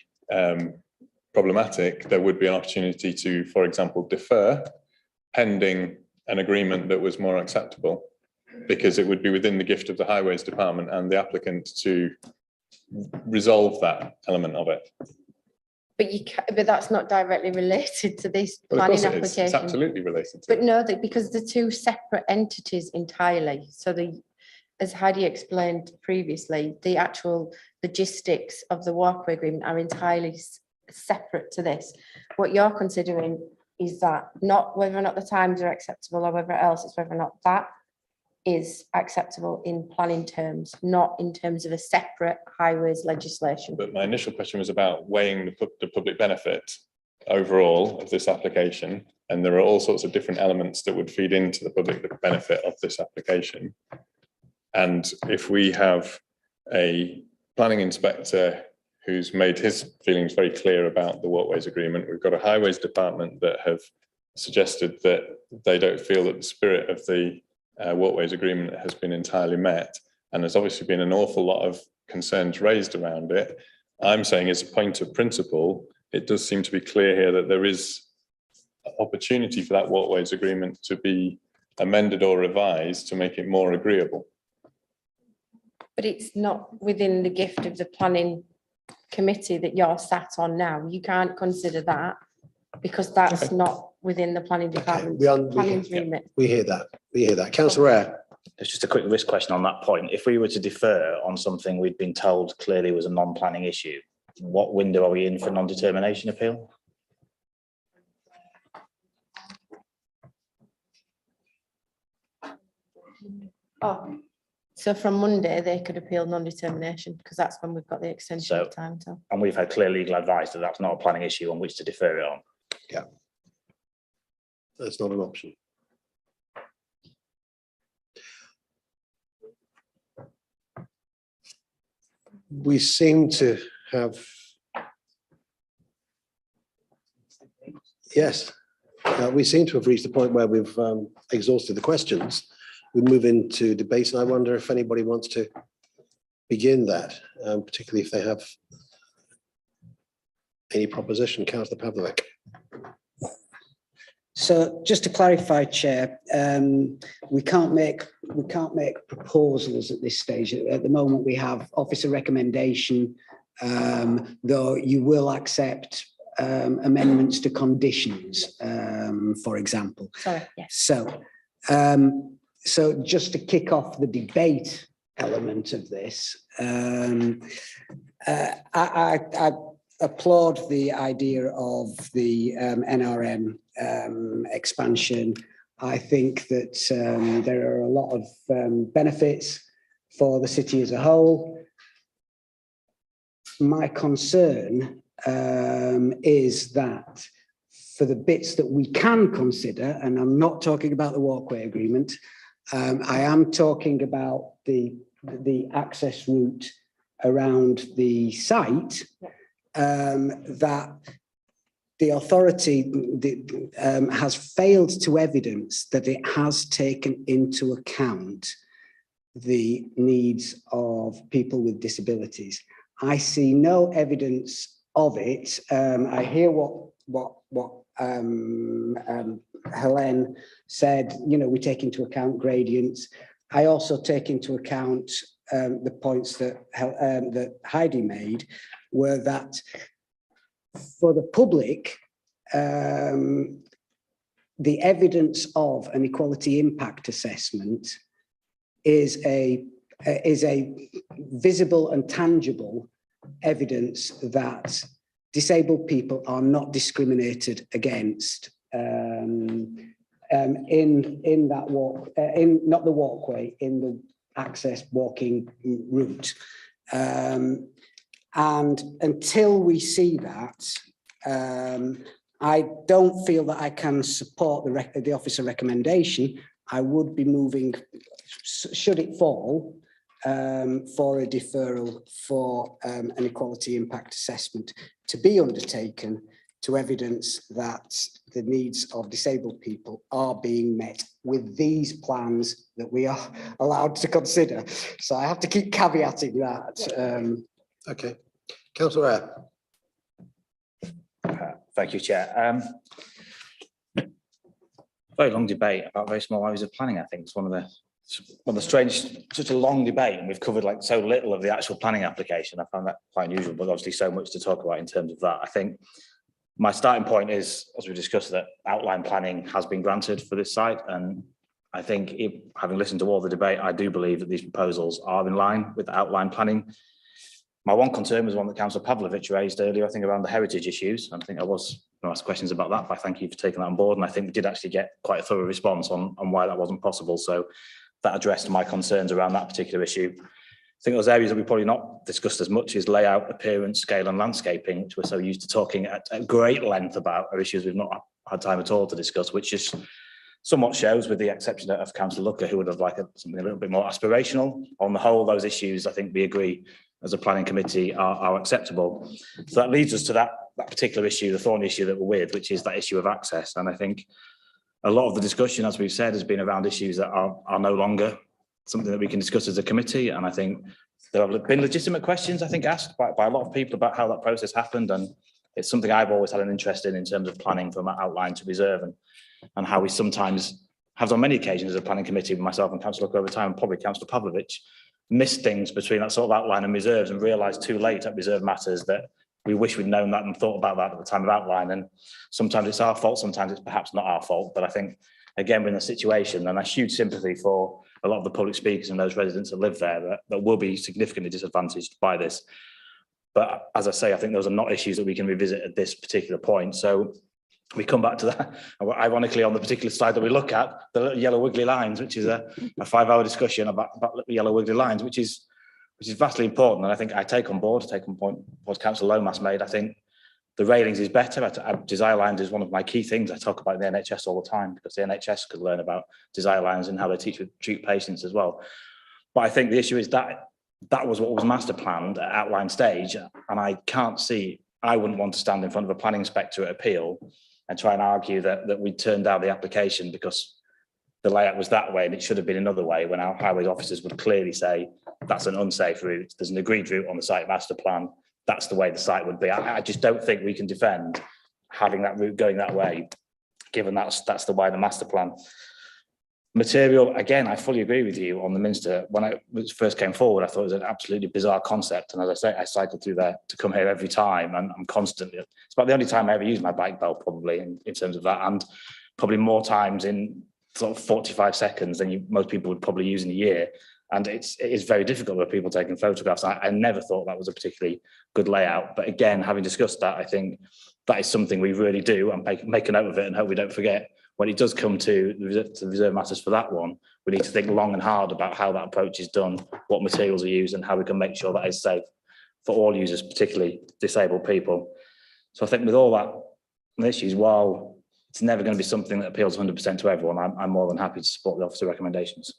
problematic, there would be an opportunity to, for example, defer pending an agreement that was more acceptable, because it would be within the gift of the highways department and the applicant to resolve that element of it. But that's not directly related to this planning application. It's absolutely related. But no, because they're two separate entities entirely. So as Heidi explained previously, the actual logistics of the walkway agreement are entirely separate to this. What you're considering is that not whether or not the times are acceptable or whether else, it's whether or not that is acceptable in planning terms, not in terms of a separate highways legislation. But my initial question was about weighing the public benefit overall of this application, and there are all sorts of different elements that would feed into the public benefit of this application. And if we have a planning inspector who's made his feelings very clear about the walkways agreement, we've got a highways department that have suggested that they don't feel that the spirit of the walkways agreement has been entirely met, and there's obviously been an awful lot of concerns raised around it. I'm saying as a point of principle, it does seem to be clear here that there is opportunity for that walkways agreement to be amended or revised to make it more agreeable. But it's not within the gift of the planning committee that you're sat on now. You can't consider that because that's not within the planning department. We hear that. Councillor Eyre. It's just a quick risk question on that point. If we were to defer on something we'd been told clearly was a non-planning issue, what window are we in for non-determination appeal? Oh, so from Monday they could appeal non-determination because that's when we've got the extension of time till. And we've had clear legal advice that that's not a planning issue on which to defer it on. Yeah. That's not an option. We seem to have, yes, we seem to have reached the point where we've exhausted the questions. We move into debate, and I wonder if anybody wants to begin that, particularly if they have any proposition. Councillor Pavlovic. So just to clarify, Chair, we can't make proposals at this stage. At the moment, we have officer recommendation, though you will accept amendments to conditions, for example. Sorry, yes. So just to kick off the debate element of this, I applaud the idea of the NRM expansion. I think that there are a lot of benefits for the city as a whole. My concern is that for the bits that we can consider, and I'm not talking about the walkway agreement, I am talking about the access route around the site, that the authority has failed to evidence that it has taken into account the needs of people with disabilities. I see no evidence of it. I hear what Helen said. You know, we take into account gradients. I also take into account the points that Heidi made, were that for the public, the evidence of an equality impact assessment is a visible and tangible evidence that disabled people are not discriminated against in that walk, not the walkway, in the access walking route. And until we see that, I don't feel that I can support the officer recommendation. I would be moving, should it fall, for a deferral for an equality impact assessment to be undertaken to evidence that the needs of disabled people are being met with these plans that we are allowed to consider. So I have to keep caveating that. Okay. Councillor Eyre. Thank you, Chair. Very long debate about very small areas of planning. I think it's one of the strange, such a long debate, and we've covered like so little of the actual planning application. I found that quite unusual, but obviously so much to talk about in terms of that. I think my starting point is, as we discussed, that outline planning has been granted for this site, and I think, having listened to all the debate, I do believe that these proposals are in line with the outline planning. My one concern was one that Councillor Pavlovic raised earlier, I think, around the heritage issues. I think I was going to ask questions about that, but I thank you for taking that on board. And I think we did actually get quite a thorough response on why that wasn't possible. So that addressed my concerns around that particular issue. I think those areas that we probably not discussed as much is layout, appearance, scale and landscaping, which we're so used to talking at great length about, are issues we've not had time at all to discuss, which is somewhat shows, with the exception of Councillor Lucker, who would have liked something a little bit more aspirational. On the whole, those issues, I think we agree as a planning committee are acceptable. So that leads us to that particular issue, the thorny issue that we're with, which is that issue of access. And I think a lot of the discussion, as we've said, has been around issues that are no longer something that we can discuss as a committee. And I think there have been legitimate questions, I think, asked by a lot of people about how that process happened. And it's something I've always had an interest in terms of planning from outline to reserve, and how we sometimes have on many occasions as a planning committee, with myself and Councillor Lucker over time, and probably Councillor Pavlovic, missed things between that sort of outline and reserves and realised too late at reserve matters that we wish we'd known that and thought about that at the time of outline. And sometimes it's our fault, sometimes it's perhaps not our fault. But I think, again, we're in a situation, and a huge sympathy for a lot of the public speakers and those residents that live there that will be significantly disadvantaged by this. But as I say, I think those are not issues that we can revisit at this particular point. So we come back to that, ironically, on the particular slide that we look at, the little yellow wiggly lines, which is a 5-hour discussion about little yellow wiggly lines, which is vastly important. And I think I take on board what Councillor Lomas made. I think the railings is better. Desire lines is one of my key things I talk about in the NHS all the time, because the NHS could learn about desire lines and how they treat patients as well. But I think the issue is that that was what was master planned at outline stage. And I can't see, I wouldn't want to stand in front of a planning inspector at appeal and try and argue that we turned down the application because the layout was that way and it should have been another way, when our highways officers would clearly say that's an unsafe route. There's an agreed route on the site master plan. That's the way the site would be. I just don't think we can defend having that route going that way, given that's the way the master plan. Material, again, I fully agree with you on the Minster. When I first came forward, I thought it was an absolutely bizarre concept. And as I say, I cycle through there to come here every time, and I'm constantly, it's about the only time I ever use my bike belt, probably, in terms of that, and probably more times in sort of 45 seconds than most people would probably use in a year. And it is very difficult with people taking photographs. I never thought that was a particularly good layout. But again, having discussed that, I think that is something we really do, and make a note of it and hope we don't forget. When it does come to the reserve matters for that one, we need to think long and hard about how that approach is done, what materials are used, and how we can make sure that is safe for all users, particularly disabled people. So I think with all that issues, while it's never going to be something that appeals 100% to everyone, I'm more than happy to support the officer recommendations.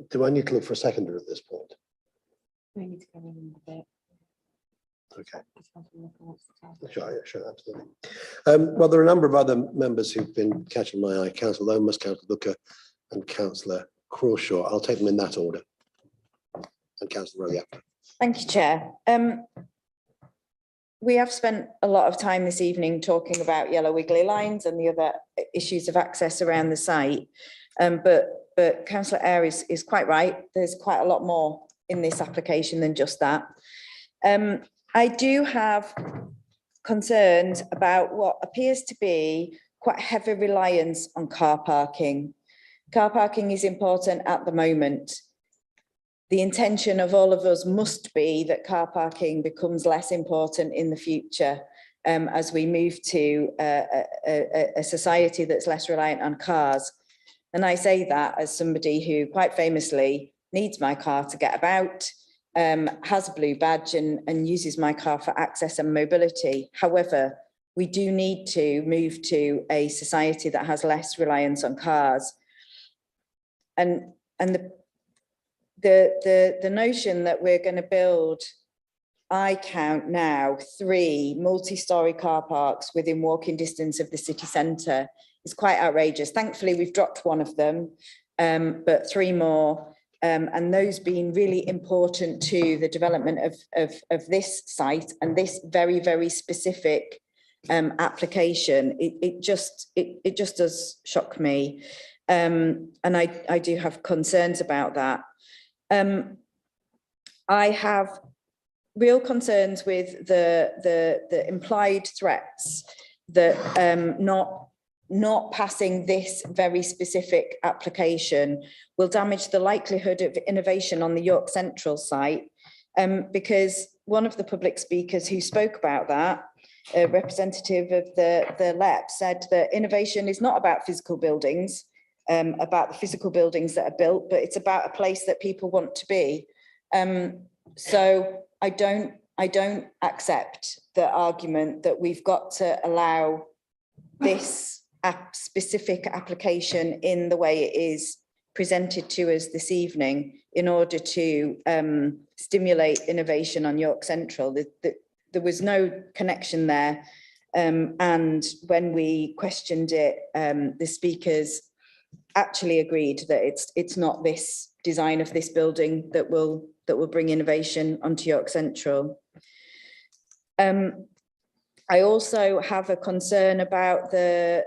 Do I need to look for a seconder at this point? We need to go in a bit. Okay. Sure, absolutely. Well, there are a number of other members who've been catching my eye: Councillor Lomas, Councillor Looker, and Councillor Crawshaw. I'll take them in that order. And Councillor Rowe, yeah. Thank you, Chair. We have spent a lot of time this evening talking about yellow wiggly lines and the other issues of access around the site. But Councillor Eyre is quite right. There's quite a lot more in this application than just that. I do have concerns about what appears to be quite heavy reliance on car parking. Car parking is important at the moment. The intention of all of us must be that car parking becomes less important in the future as we move to a society that's less reliant on cars. And I say that as somebody who quite famously needs my car to get about, has a blue badge and uses my car for access and mobility. However, we do need to move to a society that has less reliance on cars. And the notion that we're going to build, I count now 3 multi-storey car parks within walking distance of the city centre is quite outrageous. Thankfully, we've dropped one of them, but 3 more. And those being really important to the development of this site and this very, very specific application. It just does shock me. And I do have concerns about that. I have real concerns with the implied threats that not passing this very specific application will damage the likelihood of innovation on the York Central site, because one of the public speakers who spoke about that, a representative of the LEP, said that innovation is not about physical buildings, about the physical buildings that are built, but it's about a place that people want to be. So I don't accept the argument that we've got to allow this specific application in the way it is presented to us this evening in order to stimulate innovation on York Central. There was no connection there. And when we questioned it, the speakers actually agreed that it's not this design of this building that will bring innovation onto York Central. I also have a concern about the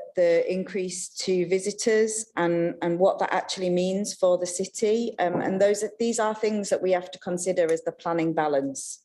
increase to visitors and what that actually means for the city. And these are things that we have to consider as the planning balance.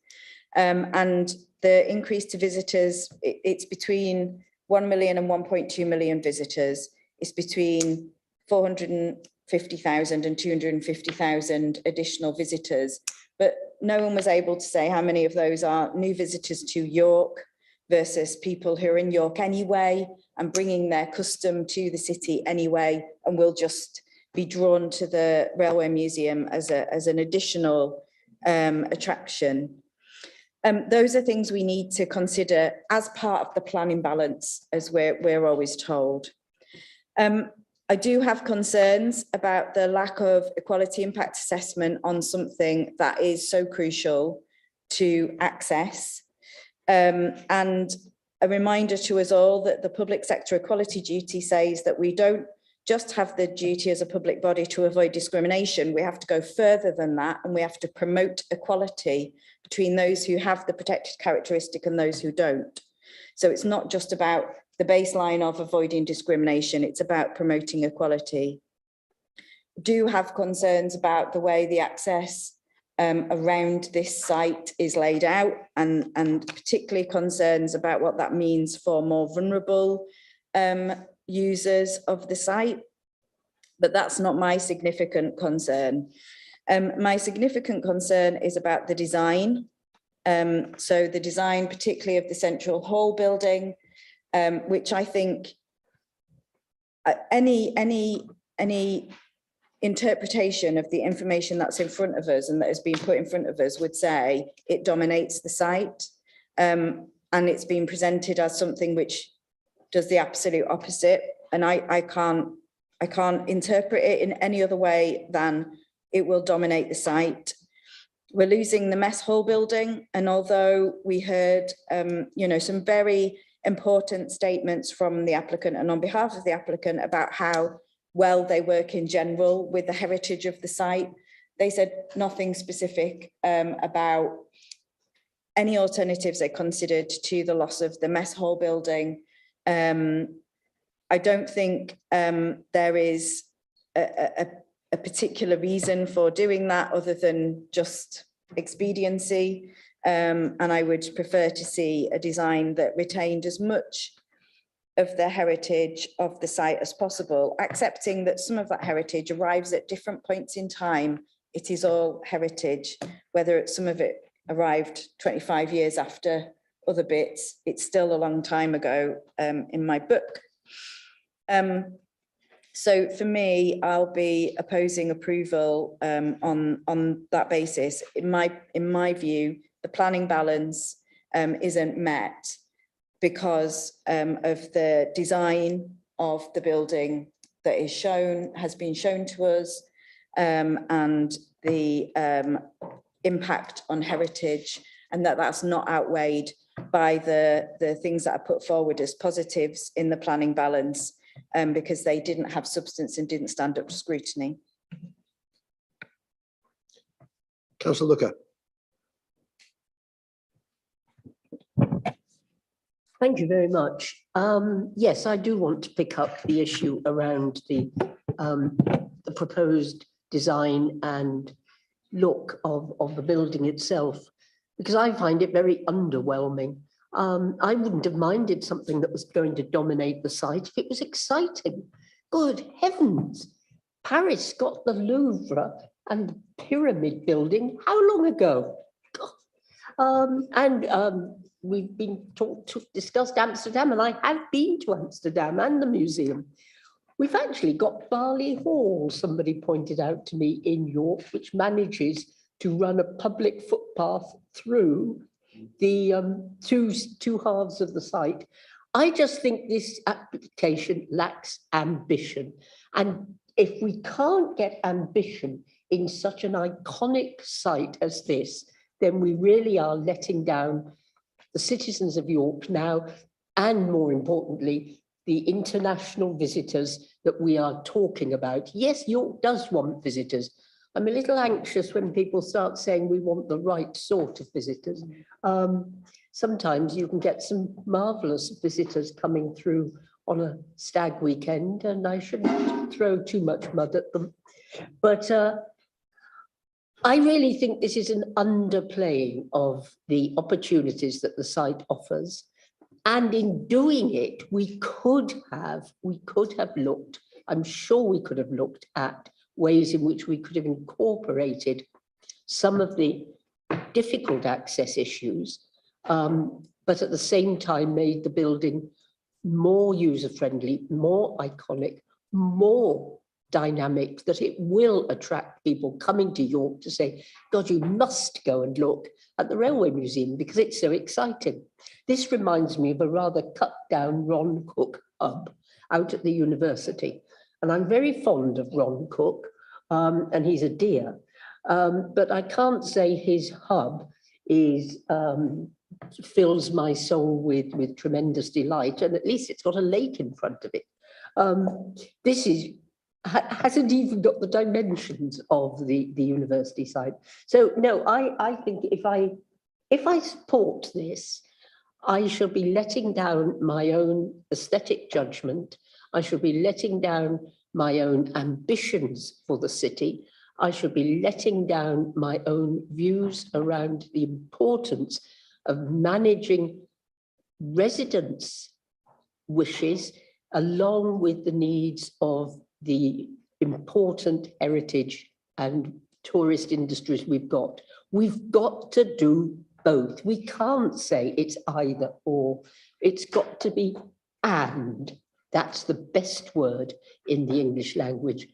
And the increase to visitors, it's between 1 million and 1.2 million visitors. It's between 450,000 and 250,000 additional visitors. But no one was able to say how many of those are new visitors to York versus people who are in York anyway and bringing their custom to the city anyway, and will just be drawn to the Railway Museum as an additional attraction. Those are things we need to consider as part of the planning balance, as we're always told. I do have concerns about the lack of equality impact assessment on something that is so crucial to access. And a reminder to us all that the public sector equality duty says that we don't just have the duty as a public body to avoid discrimination. We have to go further than that, and we have to promote equality between those who have the protected characteristic and those who don't. So it's not just about the baseline of avoiding discrimination, it's about promoting equality. Do have concerns about the way the access around this site is laid out, and particularly concerns about what that means for more vulnerable users of the site. But that's not my significant concern. My significant concern is about the design. So the design, particularly of the central hall building, which I think any interpretation of the information that's in front of us and that has been put in front of us would say it dominates the site, and it's been presented as something which does the absolute opposite. And I can't interpret it in any other way than it will dominate the site. We're losing the mess hall building, and although we heard some very important statements from the applicant and on behalf of the applicant about how well they work in general with the heritage of the site, they said nothing specific about any alternatives they considered to the loss of the mess hall building. I don't think there is a particular reason for doing that other than just expediency. And I would prefer to see a design that retained as much of the heritage of the site as possible, accepting that some of that heritage arrives at different points in time. It is all heritage, whether some of it arrived 25 years after other bits, it's still a long time ago in my book. So for me, I'll be opposing approval on that basis. In my view, the planning balance isn't met because of the design of the building that has been shown to us, and the impact on heritage, and that's not outweighed by the things that are put forward as positives in the planning balance, because they didn't have substance and didn't stand up to scrutiny. Councillor Looker. Thank you very much. Yes, I do want to pick up the issue around the proposed design and look of the building itself, because I find it very underwhelming. I wouldn't have minded something that was going to dominate the site if it was exciting. Good heavens, Paris got the Louvre and the Pyramid building how long ago? We've been discussed Amsterdam, and I have been to Amsterdam and the museum. We've actually got Barley Hall, somebody pointed out to me, in York, which manages to run a public footpath through the two halves of the site. I just think this application lacks ambition. And if we can't get ambition in such an iconic site as this, then we really are letting down the citizens of York now, and more importantly, the international visitors that we are talking about. Yes, York does want visitors. I'm a little anxious when people start saying we want the right sort of visitors. Sometimes you can get some marvelous visitors coming through on a stag weekend, and I shouldn't throw too much mud at them. But I really think this is an underplaying of the opportunities that the site offers. And in doing it, we could have looked, I'm sure we could have looked at ways in which we could have incorporated some of the difficult access issues, but at the same time made the building more user-friendly, more iconic, more dynamic, that it will attract people coming to York to say, God, you must go and look at the Railway Museum because it's so exciting. This reminds me of a rather cut down Ron Cook hub out at the university. And I'm very fond of Ron Cook, and he's a dear. But I can't say his hub is fills my soul with tremendous delight, and at least it's got a lake in front of it. This hasn't even got the dimensions of the university side. So no, I think if I support this, I shall be letting down my own aesthetic judgment. I shall be letting down my own ambitions for the city. I shall be letting down my own views around the importance of managing residents' wishes along with the needs of the important heritage and tourist industries we've got. We've got to do both. We can't say it's either or. It's got to be and. That's the best word in the English language,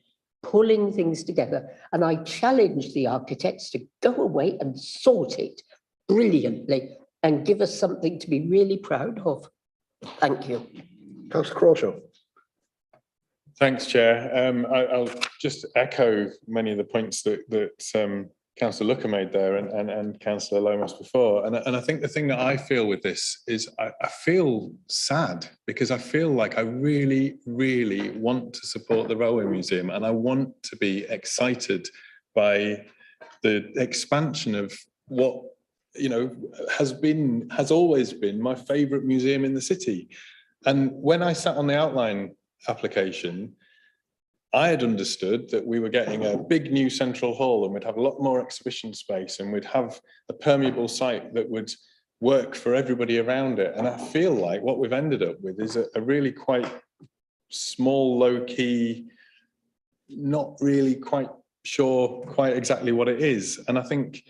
pulling things together. And I challenge the architects to go away and sort it brilliantly and give us something to be really proud of. Thank you. Councillor Crawshaw. Thanks, Chair. I'll just echo many of the points that Councillor Looker made there and Councillor Lomas before. And I think the thing that I feel with this is I feel sad because I feel like I really, really want to support the Railway Museum and I want to be excited by the expansion of what, you know, has always been my favourite museum in the city. And when I sat on the outline application, I had understood that we were getting a big new central hall and we'd have a lot more exhibition space and we'd have a permeable site that would work for everybody around it. And I feel like what we've ended up with is a really quite small, low-key, not really quite sure quite exactly what it is. And I think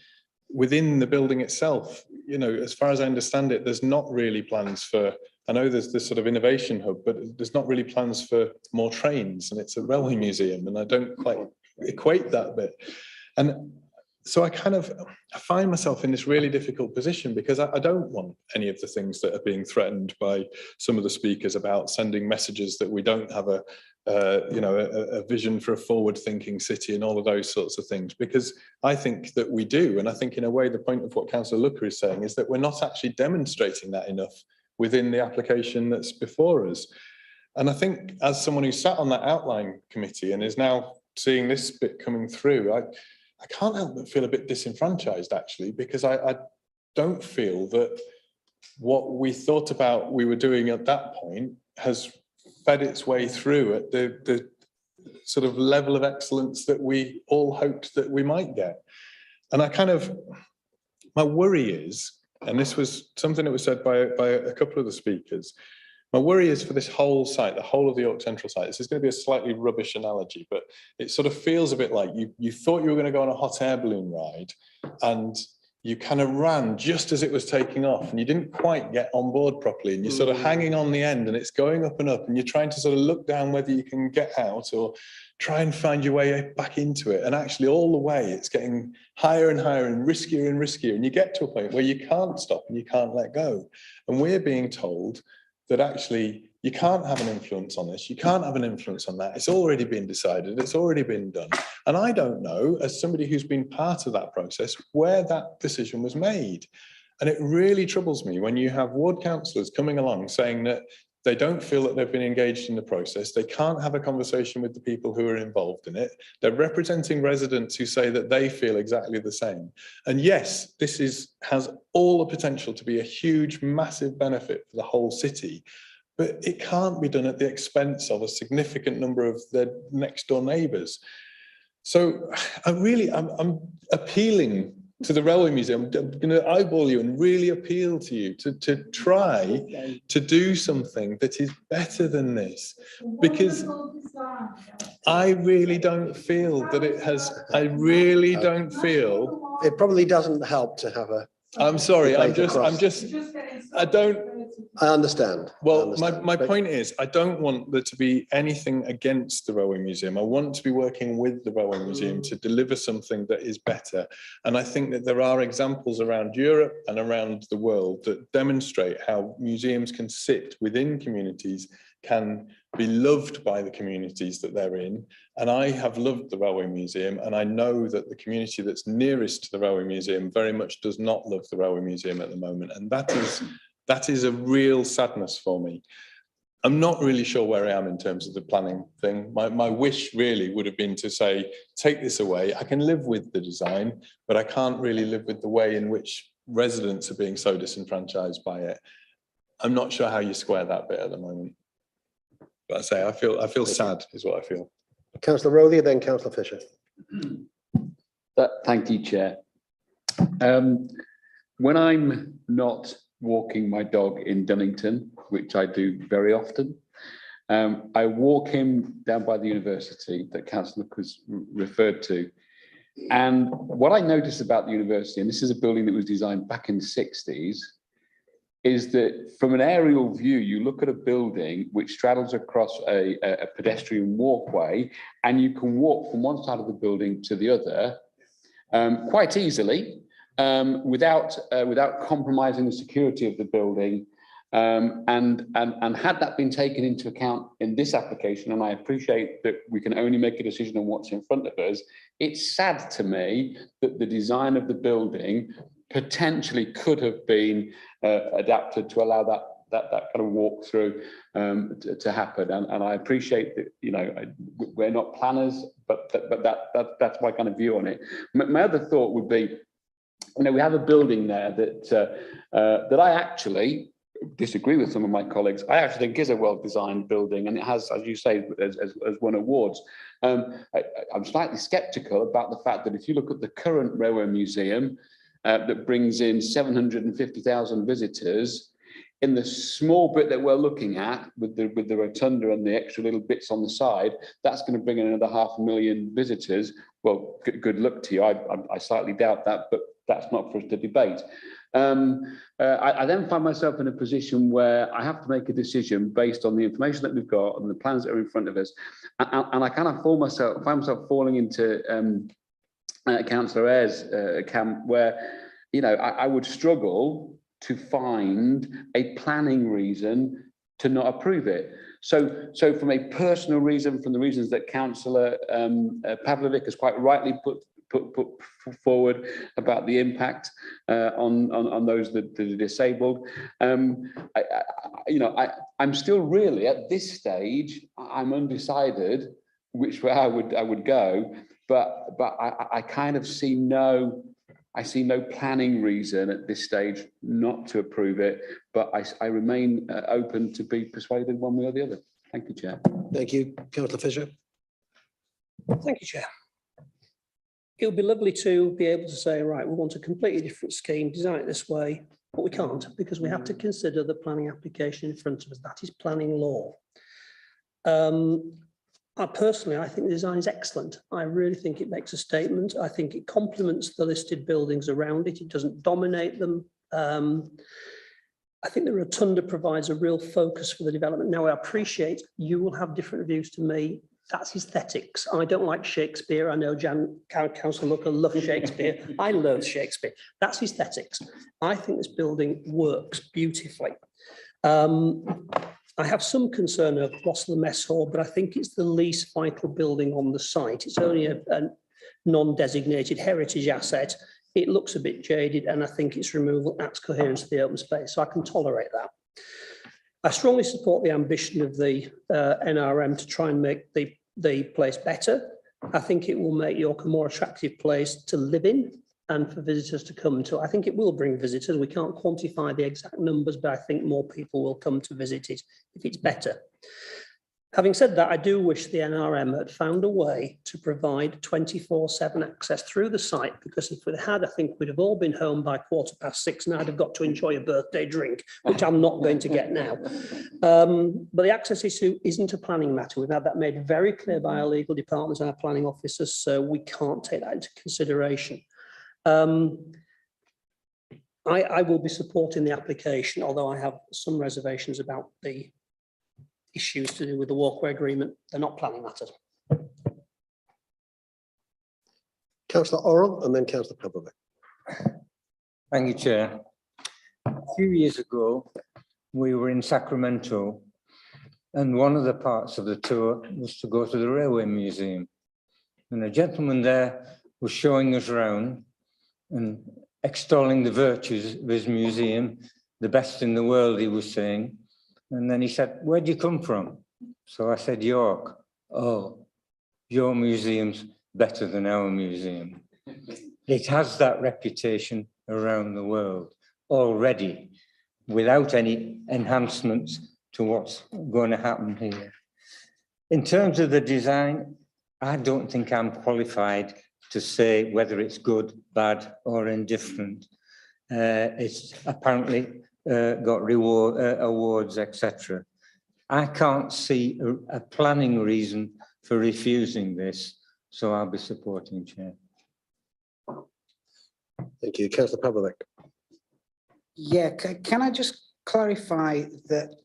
within the building itself, you know, as far as I understand it, there's not really plans for, I know there's this sort of innovation hub, but there's not really plans for more trains and it's a railway museum and I don't quite equate that bit. And so I find myself in this really difficult position because I don't want any of the things that are being threatened by some of the speakers about sending messages that we don't have a vision for a forward-thinking city and all of those sorts of things, because I think that we do. And I think in a way, the point of what Councillor Looker is saying is that we're not actually demonstrating that enough within the application that's before us. And I think as someone who sat on that outline committee and is now seeing this bit coming through, I can't help but feel a bit disenfranchised actually, because I don't feel that what we thought about we were doing at that point has fed its way through at the sort of level of excellence that we all hoped that we might get. And my worry is, and this was something that was said by a couple of the speakers, my worry is for this whole site, the whole of the York Central site, this is going to be a slightly rubbish analogy, but it sort of feels a bit like you thought you were going to go on a hot air balloon ride and you kind of ran just as it was taking off and you didn't quite get on board properly and you're sort of hanging on the end and it's going up and up and you're trying to sort of look down whether you can get out or try and find your way back into it. And actually all the way it's getting higher and higher and riskier and you get to a point where you can't stop and you can't let go. And we're being told that actually you can't have an influence on this, you can't have an influence on that. It's already been decided, it's already been done. And I don't know, as somebody who's been part of that process, where that decision was made. And it really troubles me when you have ward councillors coming along saying that they don't feel that they've been engaged in the process. They can't have a conversation with the people who are involved in it. They're representing residents who say that they feel exactly the same. And yes, this has all the potential to be a huge, massive benefit for the whole city, but it can't be done at the expense of a significant number of their next door neighbours. So I'm appealing to the Railway Museum. I'm going to eyeball you and really appeal to you to try to do something that is better than this, because I really don't feel that it has. I really don't feel. It probably doesn't help to have a. I'm sorry. I don't. I understand. Well, my point is, I don't want there to be anything against the Railway Museum. I want to be working with the Railway Museum to deliver something that is better. And I think that there are examples around Europe and around the world that demonstrate how museums can sit within communities, can be loved by the communities that they're in. And I have loved the Railway Museum, and I know that the community that's nearest to the Railway Museum very much does not love the Railway Museum at the moment. And that is a real sadness for me. I'm not really sure where I am in terms of the planning thing. My wish really would have been to say, take this away. I can live with the design, but I can't really live with the way in which residents are being so disenfranchised by it. I'm not sure how you square that bit at the moment. But I say, I feel sad is what I feel. Councillor Rowley, then Councillor Fisher. Thank you, Chair. When I'm not walking my dog in Dunnington, which I do very often, I walk him down by the university that Councillor was referred to. And what I noticed about the university, and this is a building that was designed back in the 60s, is that from an aerial view, you look at a building which straddles across a pedestrian walkway, and you can walk from one side of the building to the other quite easily, without compromising the security of the building. And had that been taken into account in this application, and I appreciate that we can only make a decision on what's in front of us, it's sad to me that the design of the building potentially could have been adapted to allow that kind of walk through to happen. And I appreciate that, you know, we're not planners, but that's my kind of view on it. My other thought would be, you know, we have a building there that I actually disagree with some of my colleagues. I actually think is a well-designed building, and it has, as you say, has won awards. I'm slightly sceptical about the fact that if you look at the current Railway Museum, that brings in 750,000 visitors, in the small bit that we're looking at with the rotunda and the extra little bits on the side, that's going to bring in another 500,000 visitors. Well, good luck to you. I slightly doubt that, but that's not for us to debate. I then find myself in a position where I have to make a decision based on the information that we've got and the plans that are in front of us, and I kind of find myself falling into Councillor Ayres' camp, where, you know, I would struggle to find a planning reason to not approve it. So from a personal reason, from the reasons that Councillor Pavlovic has quite rightly put forward about the impact on those that are disabled, I'm still really at this stage, I'm undecided which way I would go, but I kind of see no planning reason at this stage not to approve it, but I remain open to be persuaded one way or the other. Thank you, Chair. Thank you, Councillor Fisher. Thank you, Chair. It would be lovely to be able to say, right, we want a completely different scheme, design it this way, but we can't, because we have to consider the planning application in front of us. That is planning law. Personally, I think the design is excellent. I really think it makes a statement. I think it complements the listed buildings around it. It doesn't dominate them. I think the rotunda provides a real focus for the development. Now, I appreciate you will have different views to me. That's aesthetics. I don't like Shakespeare. I know Councillor Looker loves Shakespeare. I love Shakespeare. That's aesthetics. I think this building works beautifully. I have some concern of loss of the mess hall, but I think it's the least vital building on the site. It's only a non-designated heritage asset. It looks a bit jaded, and I think its removal adds coherence to the open space, so I can tolerate that. I strongly support the ambition of the NRM to try and make the place better. I think it will make York a more attractive place to live in and for visitors to come to. I think it will bring visitors. We can't quantify the exact numbers, but I think more people will come to visit it if it's better. Having said that, I do wish the NRM had found a way to provide 24/7 access through the site, because if we had, I think we'd have all been home by 6:15, and I'd have got to enjoy a birthday drink, which I'm not going to get now. But the access issue isn't a planning matter. We've had that made very clear by our legal departments and our planning officers, so we can't take that into consideration. I will be supporting the application, although I have some reservations about the issues to do with the walkway agreement. They're not planning matters. Councillor Orrell and then Councillor Pebblevik. Thank you, Chair. A few years ago, we were in Sacramento, and one of the parts of the tour was to go to the Railway Museum. And a gentleman there was showing us around and extolling the virtues of his museum, the best in the world, he was saying. And then he said, "Where do you come from?" So I said, "York." "Oh, your museum's better than our museum." It has that reputation around the world already, without any enhancements to what's going to happen here. In terms of the design, I don't think I'm qualified to say whether it's good, bad, or indifferent. It's apparently got awards, etc. I can't see a planning reason for refusing this, so I'll be supporting, Chair. Thank you. Councillor Pavlik. Yeah, can I just clarify that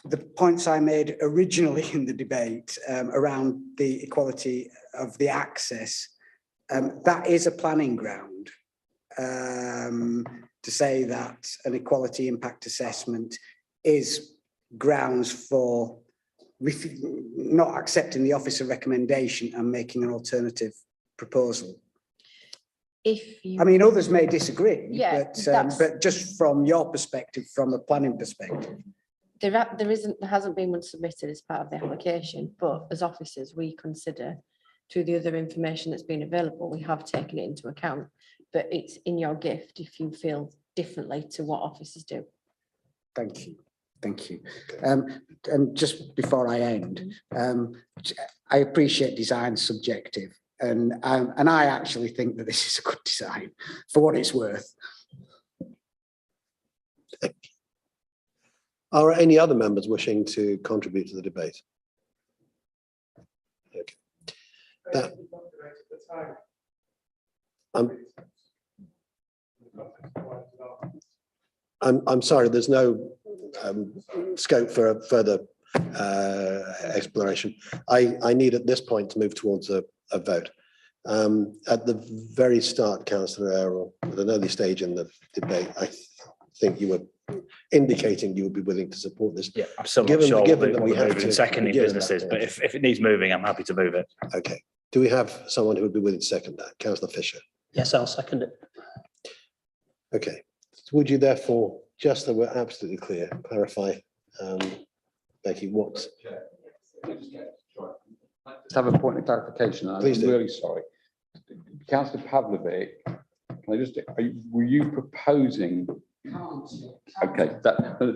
the points I made originally in the debate around the equality of the access, that is a planning ground. To say that an equality impact assessment is grounds for not accepting the officer recommendation and making an alternative proposal. I mean, others may disagree, Yeah, but just from your perspective, from a planning perspective. There hasn't been one submitted as part of the application, but as officers, we consider through the other information that's been available, we have taken it into account, but it's in your gift if you feel differently to what officers do. Thank you. Thank you. And just before I end, I appreciate design subjective, and I actually think that this is a good design for what it's worth. Are any other members wishing to contribute to the debate? Okay. I'm sorry, there's no scope for a further exploration. I need at this point to move towards a vote. At the very start, Councillor Errol, at an early stage in the debate, I think you were indicating you would be willing to support this. Yeah, I'm still not sure given that what we the have moving to seconding begin businesses, that but if it needs moving, I'm happy to move it. Okay. Do we have someone who would be willing to second that? Councillor Fisher. Yes, I'll second it. Okay. Would you therefore, just so we're absolutely clear, clarify, Becky, what? Just have a point of clarification. I'm Please do. really sorry. Councillor Pavlovic, can I just, were you proposing? Okay,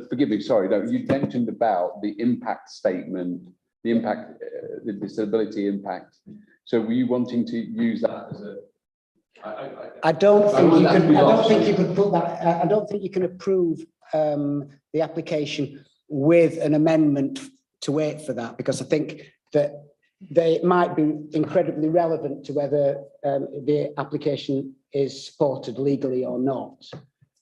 forgive me, sorry, no, you mentioned about the impact statement, the impact, the disability impact. So were you wanting to use that as a? I don't think you can. I don't think you could put that. I don't think you can approve the application with an amendment to wait for that, because I think that they might be incredibly relevant to whether the application is supported legally or not.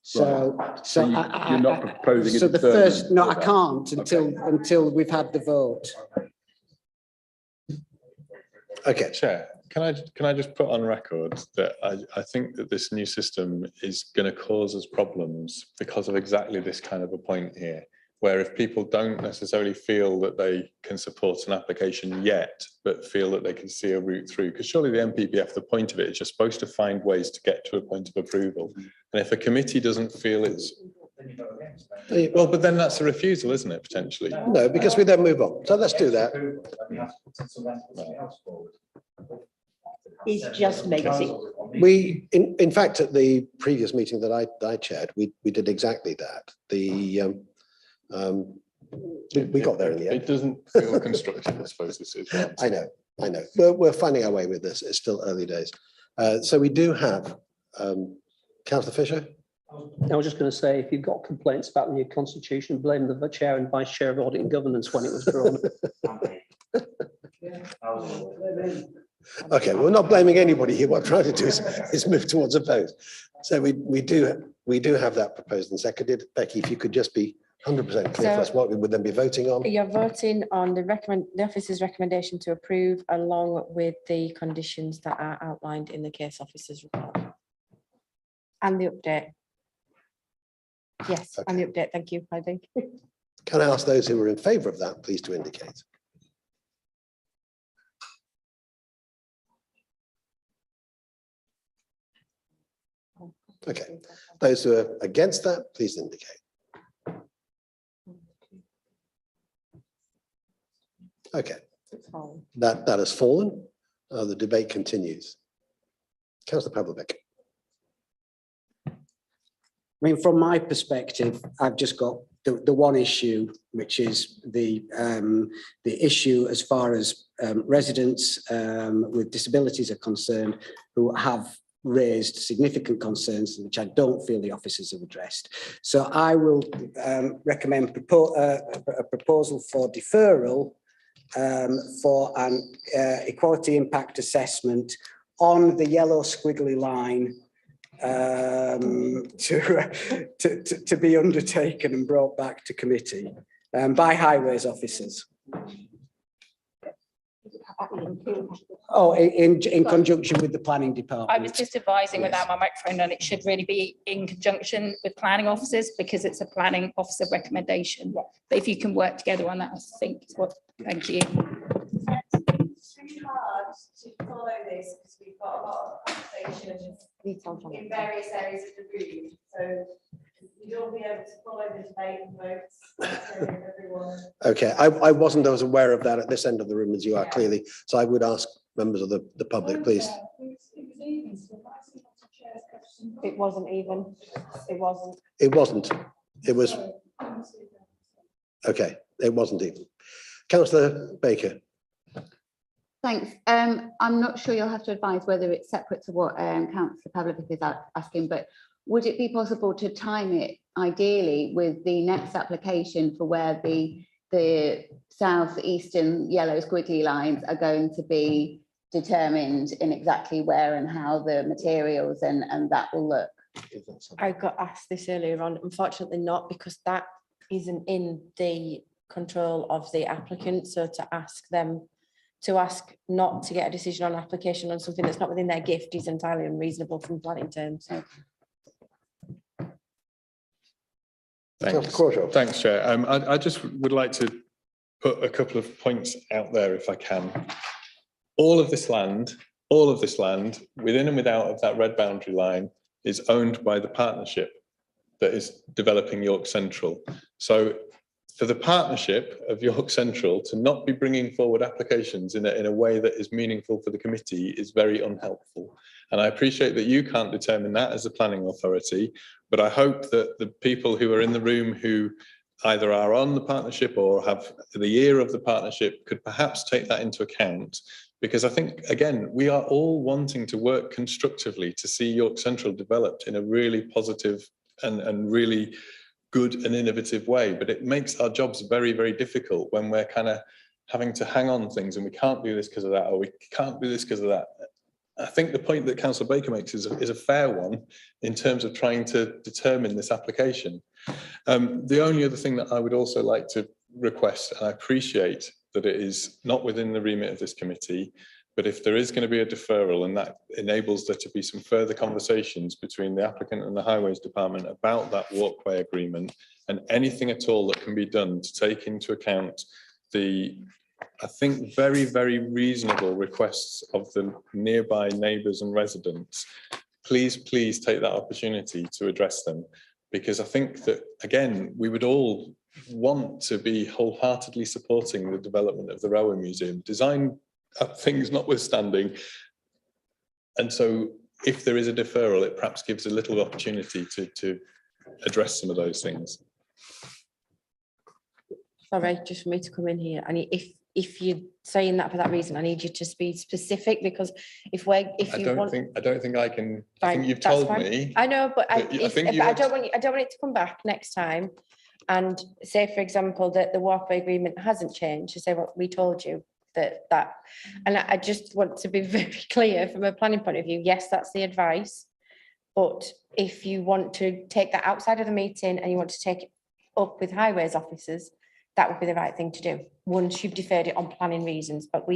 So, right. so you're not proposing. So the first, no, I can't until we've had the vote. Okay. Chair, can I just put on record that I think that this new system is going to cause us problems because of exactly this kind of a point here, where if people don't necessarily feel that they can support an application yet, but feel that they can see a route through, because surely the MPPF, the point of it is you're supposed to find ways to get to a point of approval. And if a committee doesn't feel it's, well, but then that's a refusal, isn't it, potentially? No, because we then move on. So let's do that. He's just making. We, in fact, at the previous meeting that I chaired, we did exactly that. The we got there in the end. It doesn't feel constructive, I suppose this is. I know. We're finding our way with this. It's still early days. So we do have Councillor Fisher. I was just going to say, if you've got complaints about the new constitution, blame the chair and vice chair of audit and governance when it was drawn. Okay, we're not blaming anybody here. What I'm trying to do is move towards a vote. So we do have that proposed and seconded. Becky, if you could just be 100% clear for us what we would then be voting on. You're voting on the officer's recommendation to approve along with the conditions that are outlined in the case officer's report. And the update. Yes, and the update. Thank you, I think. Can I ask those who are in favour of that, please to indicate? Okay, those who are against that, please indicate. Okay, that has fallen. The debate continues. Councillor Pavlovic. I mean, from my perspective, I've just got the one issue, which is the issue as far as residents with disabilities are concerned, who have raised significant concerns, which I don't feel the officers have addressed. So I will recommend a proposal for deferral for an equality impact assessment on the yellow squiggly line to be undertaken and brought back to committee by highways officers. Oh, in conjunction with the planning department. I was just advising without my microphone on, it should really be in conjunction with planning officers because it's a planning officer recommendation. But if you can work together on that, I think it's what, thank you. It's too hard to follow this because we've got a lot of conversations in various areas of the room. So you'll be able to follow the debate and votes. Everyone. Okay, I wasn't as aware of that at this end of the room as you are clearly. So I would ask members of the public, please. It wasn't even. It wasn't. It wasn't. It was. Okay, it wasn't even. Councillor Baker. Thanks. I'm not sure you'll have to advise whether it's separate to what Councillor Pavlovic is asking, but would it be possible to time it ideally with the next application for where the southeastern yellow squiggly lines are going to be determined in exactly where and how the materials and that will look? I got asked this earlier on, unfortunately not, because that isn't in the control of the applicant. So to ask them to ask not to get a decision on application on something that's not within their gift is entirely unreasonable from planning terms. Thanks, Chair. I just would like to put a couple of points out there if I can. All of this land, within and without of that red boundary line, is owned by the partnership that is developing York Central. So for the partnership of York Central to not be bringing forward applications in a way that is meaningful for the committee is very unhelpful. And I appreciate that you can't determine that as a planning authority, but I hope that the people who are in the room who either are on the partnership or have the ear of the partnership could perhaps take that into account. Because I think, again, we are all wanting to work constructively to see York Central developed in a really positive and really good and innovative way. But it makes our jobs very, very difficult when we're kind of having to hang on things and we can't do this because of that, or we can't do this because of that. I think the point that Councillor Baker makes is a fair one in terms of trying to determine this application. The only other thing that I would also like to request, and I appreciate that it is not within the remit of this committee, but if there is going to be a deferral and that enables there to be some further conversations between the applicant and the Highways Department about that walkway agreement and anything at all that can be done to take into account the, I think, very, very reasonable requests of the nearby neighbours and residents, please take that opportunity to address them. Because I think that, again, we would all want to be wholeheartedly supporting the development of the Railway Museum, design things notwithstanding. And so if there is a deferral, it perhaps gives a little opportunity to address some of those things. Sorry, just for me to come in here. And if you're saying that for that reason, I need you to be specific, because I don't think I can. I think you've that's told fine. me. I know, but I don't want it to come back next time and say, for example, that the walkway agreement hasn't changed, to say what we told you that. And I just want to be very clear from a planning point of view. Yes, that's the advice, But if you want to take that outside of the meeting and you want to take it up with highways officers, that would be the right thing to do, once you've deferred it on planning reasons. But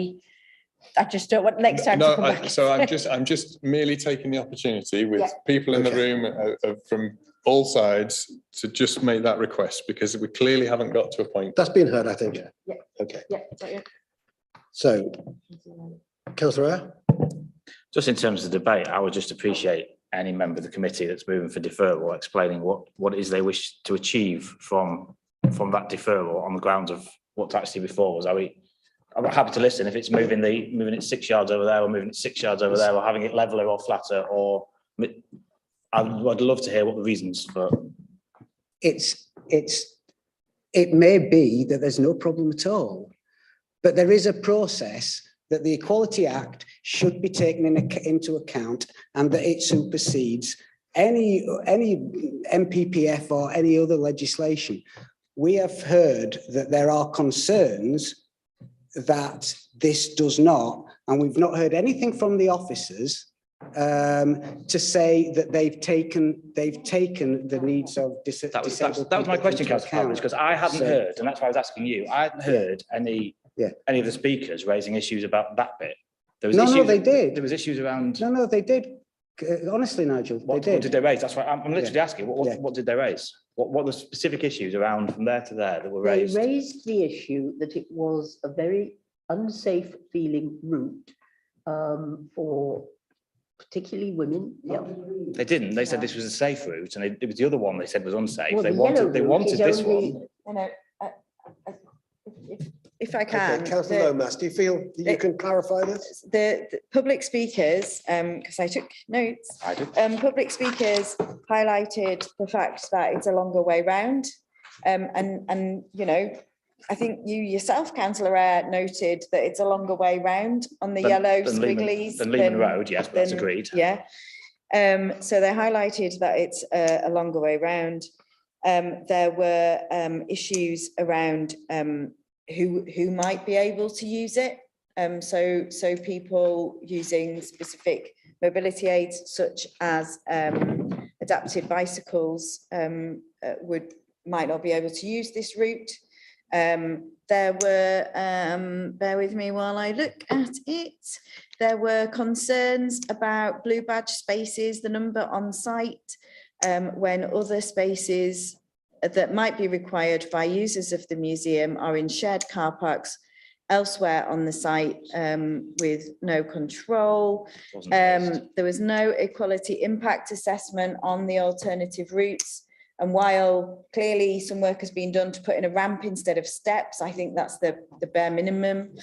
I just don't want next time to come back. So I'm just merely taking the opportunity with Yeah. people in the room from all sides to just make that request, because we clearly haven't got to a point. That's been heard, I think. Yeah. Okay. Yeah. So, Councillor Eyre? Just in terms of the debate, I would just appreciate any member of the committee that's moving for deferral explaining what it is they wish to achieve from that deferral on the grounds of what's actually before us. I'm happy to listen if it's moving it 6 yards over there, or moving it 6 yards over there, or having it leveler or flatter, or I'd love to hear what the reasons for. It may be that there's no problem at all, but there is a process that the Equality Act should be taken into account, and that it supersedes any MPPF or any other legislation. We have heard that there are concerns that this does not, and we've not heard anything from the officers to say that they've taken the needs of disabled people. That was my question, into Councillor Palmer, because I hadn't heard, and that's why I was asking you. I hadn't heard any of the speakers raising issues about that bit. No, they did. There was issues around. No, they did. Honestly, Nigel, What did they raise? That's why I'm literally asking. What did they raise? What were the specific issues around from there to there that were raised? They raised the issue that it was a very unsafe feeling route for particularly women. Yeah. They didn't. They said this was a safe route, and it was the other one they said was unsafe. Well, they the wanted yellow route is this only- one. You know, if I can. Okay, Councillor Lomas, do you feel that you can clarify this? The public speakers, because I took notes. I did. Public speakers highlighted the fact that it's a longer way round. And you know, I think you yourself, Councillor Eyre, noted that it's a longer way round on the yellow squigglies. Than Leeman Road, yes, but that's agreed. Yeah. So they highlighted that it's a longer way round. There were issues around who might be able to use it. So people using specific mobility aids such as adapted bicycles might not be able to use this route. There were, bear with me while I look at it, there were concerns about blue badge spaces, the number on site, when other spaces that might be required by users of the museum are in shared car parks elsewhere on the site with no control. There was no equality impact assessment on the alternative routes. And while clearly some work has been done to put in a ramp instead of steps, I think that's the bare minimum.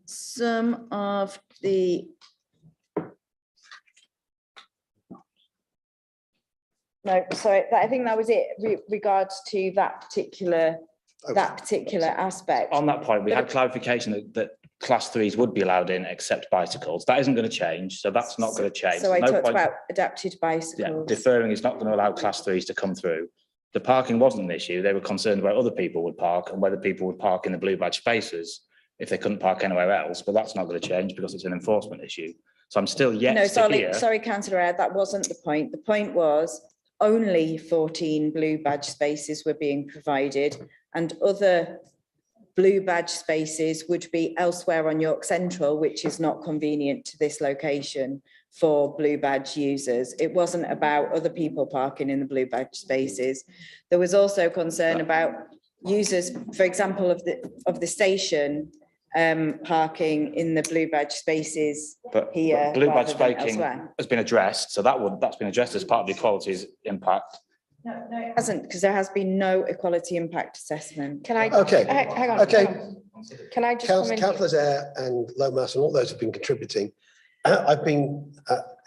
Some of the no, sorry, I think that was it regards to that particular aspect. On that point, we had clarification that class 3s would be allowed in except bicycles. That isn't going to change, so that's not going to change. So I There's no talked point- about adapted bicycles. Yeah, deferring is not going to allow class 3s to come through. The parking wasn't an issue. They were concerned where other people would park and whether people would park in the blue badge spaces if they couldn't park anywhere else, but that's not going to change because it's an enforcement issue. So I'm still yet No, to hear. sorry, Councillor Eyre, that wasn't the point. The point was only 14 blue badge spaces were being provided, and other blue badge spaces would be elsewhere on York Central, which is not convenient to this location for blue badge users. It wasn't about other people parking in the blue badge spaces. There was also concern about users, for example, of the station parking in the blue badge spaces here. Blue badge rather than spaking elsewhere. has been addressed, so that's been addressed as part of the equalities impact. No, it hasn't, because there has been no equality impact assessment. Can I? Okay. Hang on. Okay. hang on. Can I just come in? Councillors Eyre and Lomas and all those who've been contributing. I've been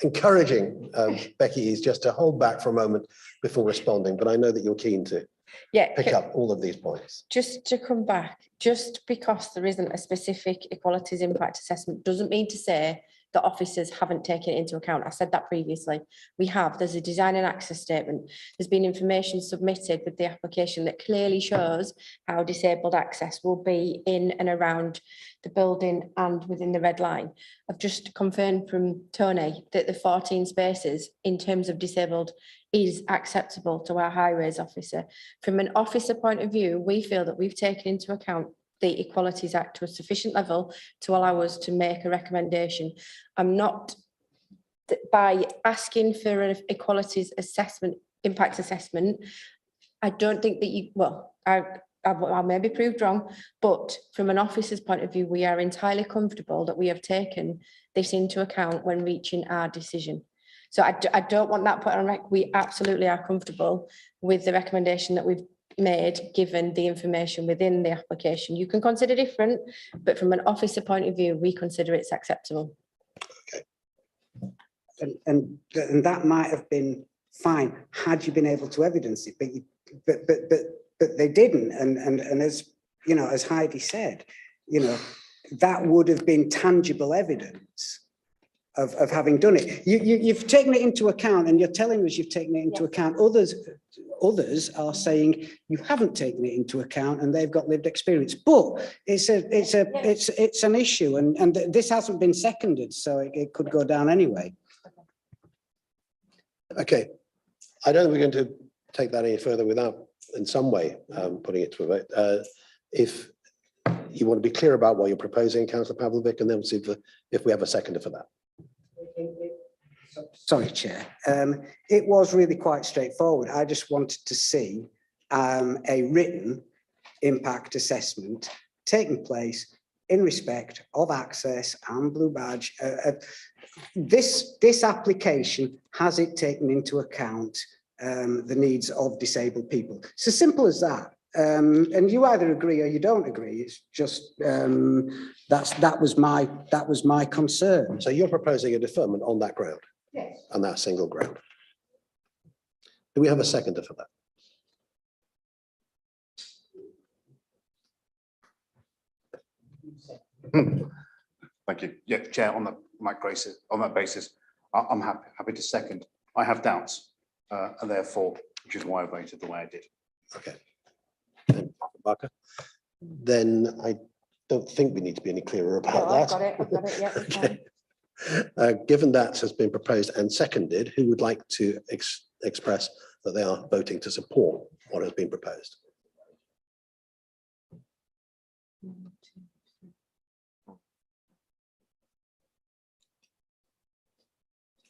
encouraging Becky is just to hold back for a moment before responding, but I know that you're keen to pick up all of these points. Just to come back, just because there isn't a specific equalities impact assessment doesn't mean to say that officers haven't taken it into account. I said that previously. We have. There's a design and access statement. There's been information submitted with the application that clearly shows how disabled access will be in and around the building and within the red line. I've just confirmed from Tony that the 14 spaces in terms of disabled is acceptable to our highways officer. From an officer point of view, we feel that we've taken into account the Equalities Act to a sufficient level to allow us to make a recommendation. I'm not, by asking for an equalities assessment, impact assessment, I don't think that you, well, I may be proved wrong, but from an officer's point of view, we are entirely comfortable that we have taken this into account when reaching our decision. So I don't want that put on record. We absolutely are comfortable with the recommendation that we've made, given the information within the application. You can consider different, but from an officer point of view, we consider it's acceptable. And that might have been fine had you been able to evidence it, but they didn't. And as you know, as Heidi said, you know, that would have been tangible evidence of having done it. You've taken it into account, and you're telling us you've taken it into account. Others are saying you haven't taken it into account, and they've got lived experience. But it's an issue, and this hasn't been seconded, so it could go down anyway. Okay, I don't think we're going to take that any further without, in some way, putting it to a vote. If you want to be clear about what you're proposing, Councillor Pavlovic, and then we'll see if we have a seconder for that. Sorry, Chair. It was really quite straightforward. I just wanted to see a written impact assessment taking place in respect of access and blue badge. This application, has it taken into account the needs of disabled people? It's as simple as that. And you either agree or you don't agree. It's just that was my concern. So you're proposing a deferment on that ground? Yes. On that single ground. Do we have a seconder for that? Thank you. Yeah, Chair, on that basis, I'm happy to second. I have doubts, and therefore, which is why I voted the way I did. Okay. Barker. Then I don't think we need to be any clearer about that. I've got it, yeah. Okay. Given that has been proposed and seconded, who would like to express that they are voting to support what has been proposed?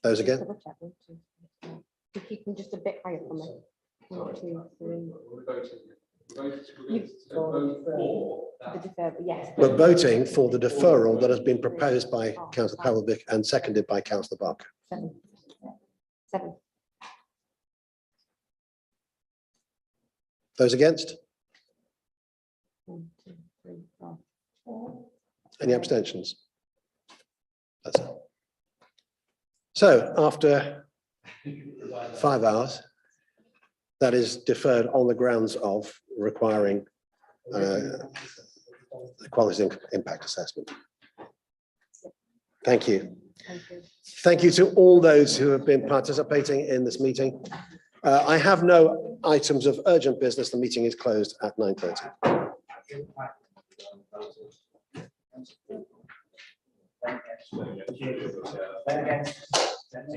Those again? If you can just a bit higher for me. 1, 2, 3. Yes. We're voting for the deferral that has been proposed by Councillor Pavlovic and seconded by Councillor Barker. 7. Those against? 1, 2, 3, 4. Any abstentions? That's it. So after 5 hours, that is deferred on the grounds of requiring equality impact assessment. Thank you. Thank you to all those who have been participating in this meeting. I have no items of urgent business. The meeting is closed at 9:30.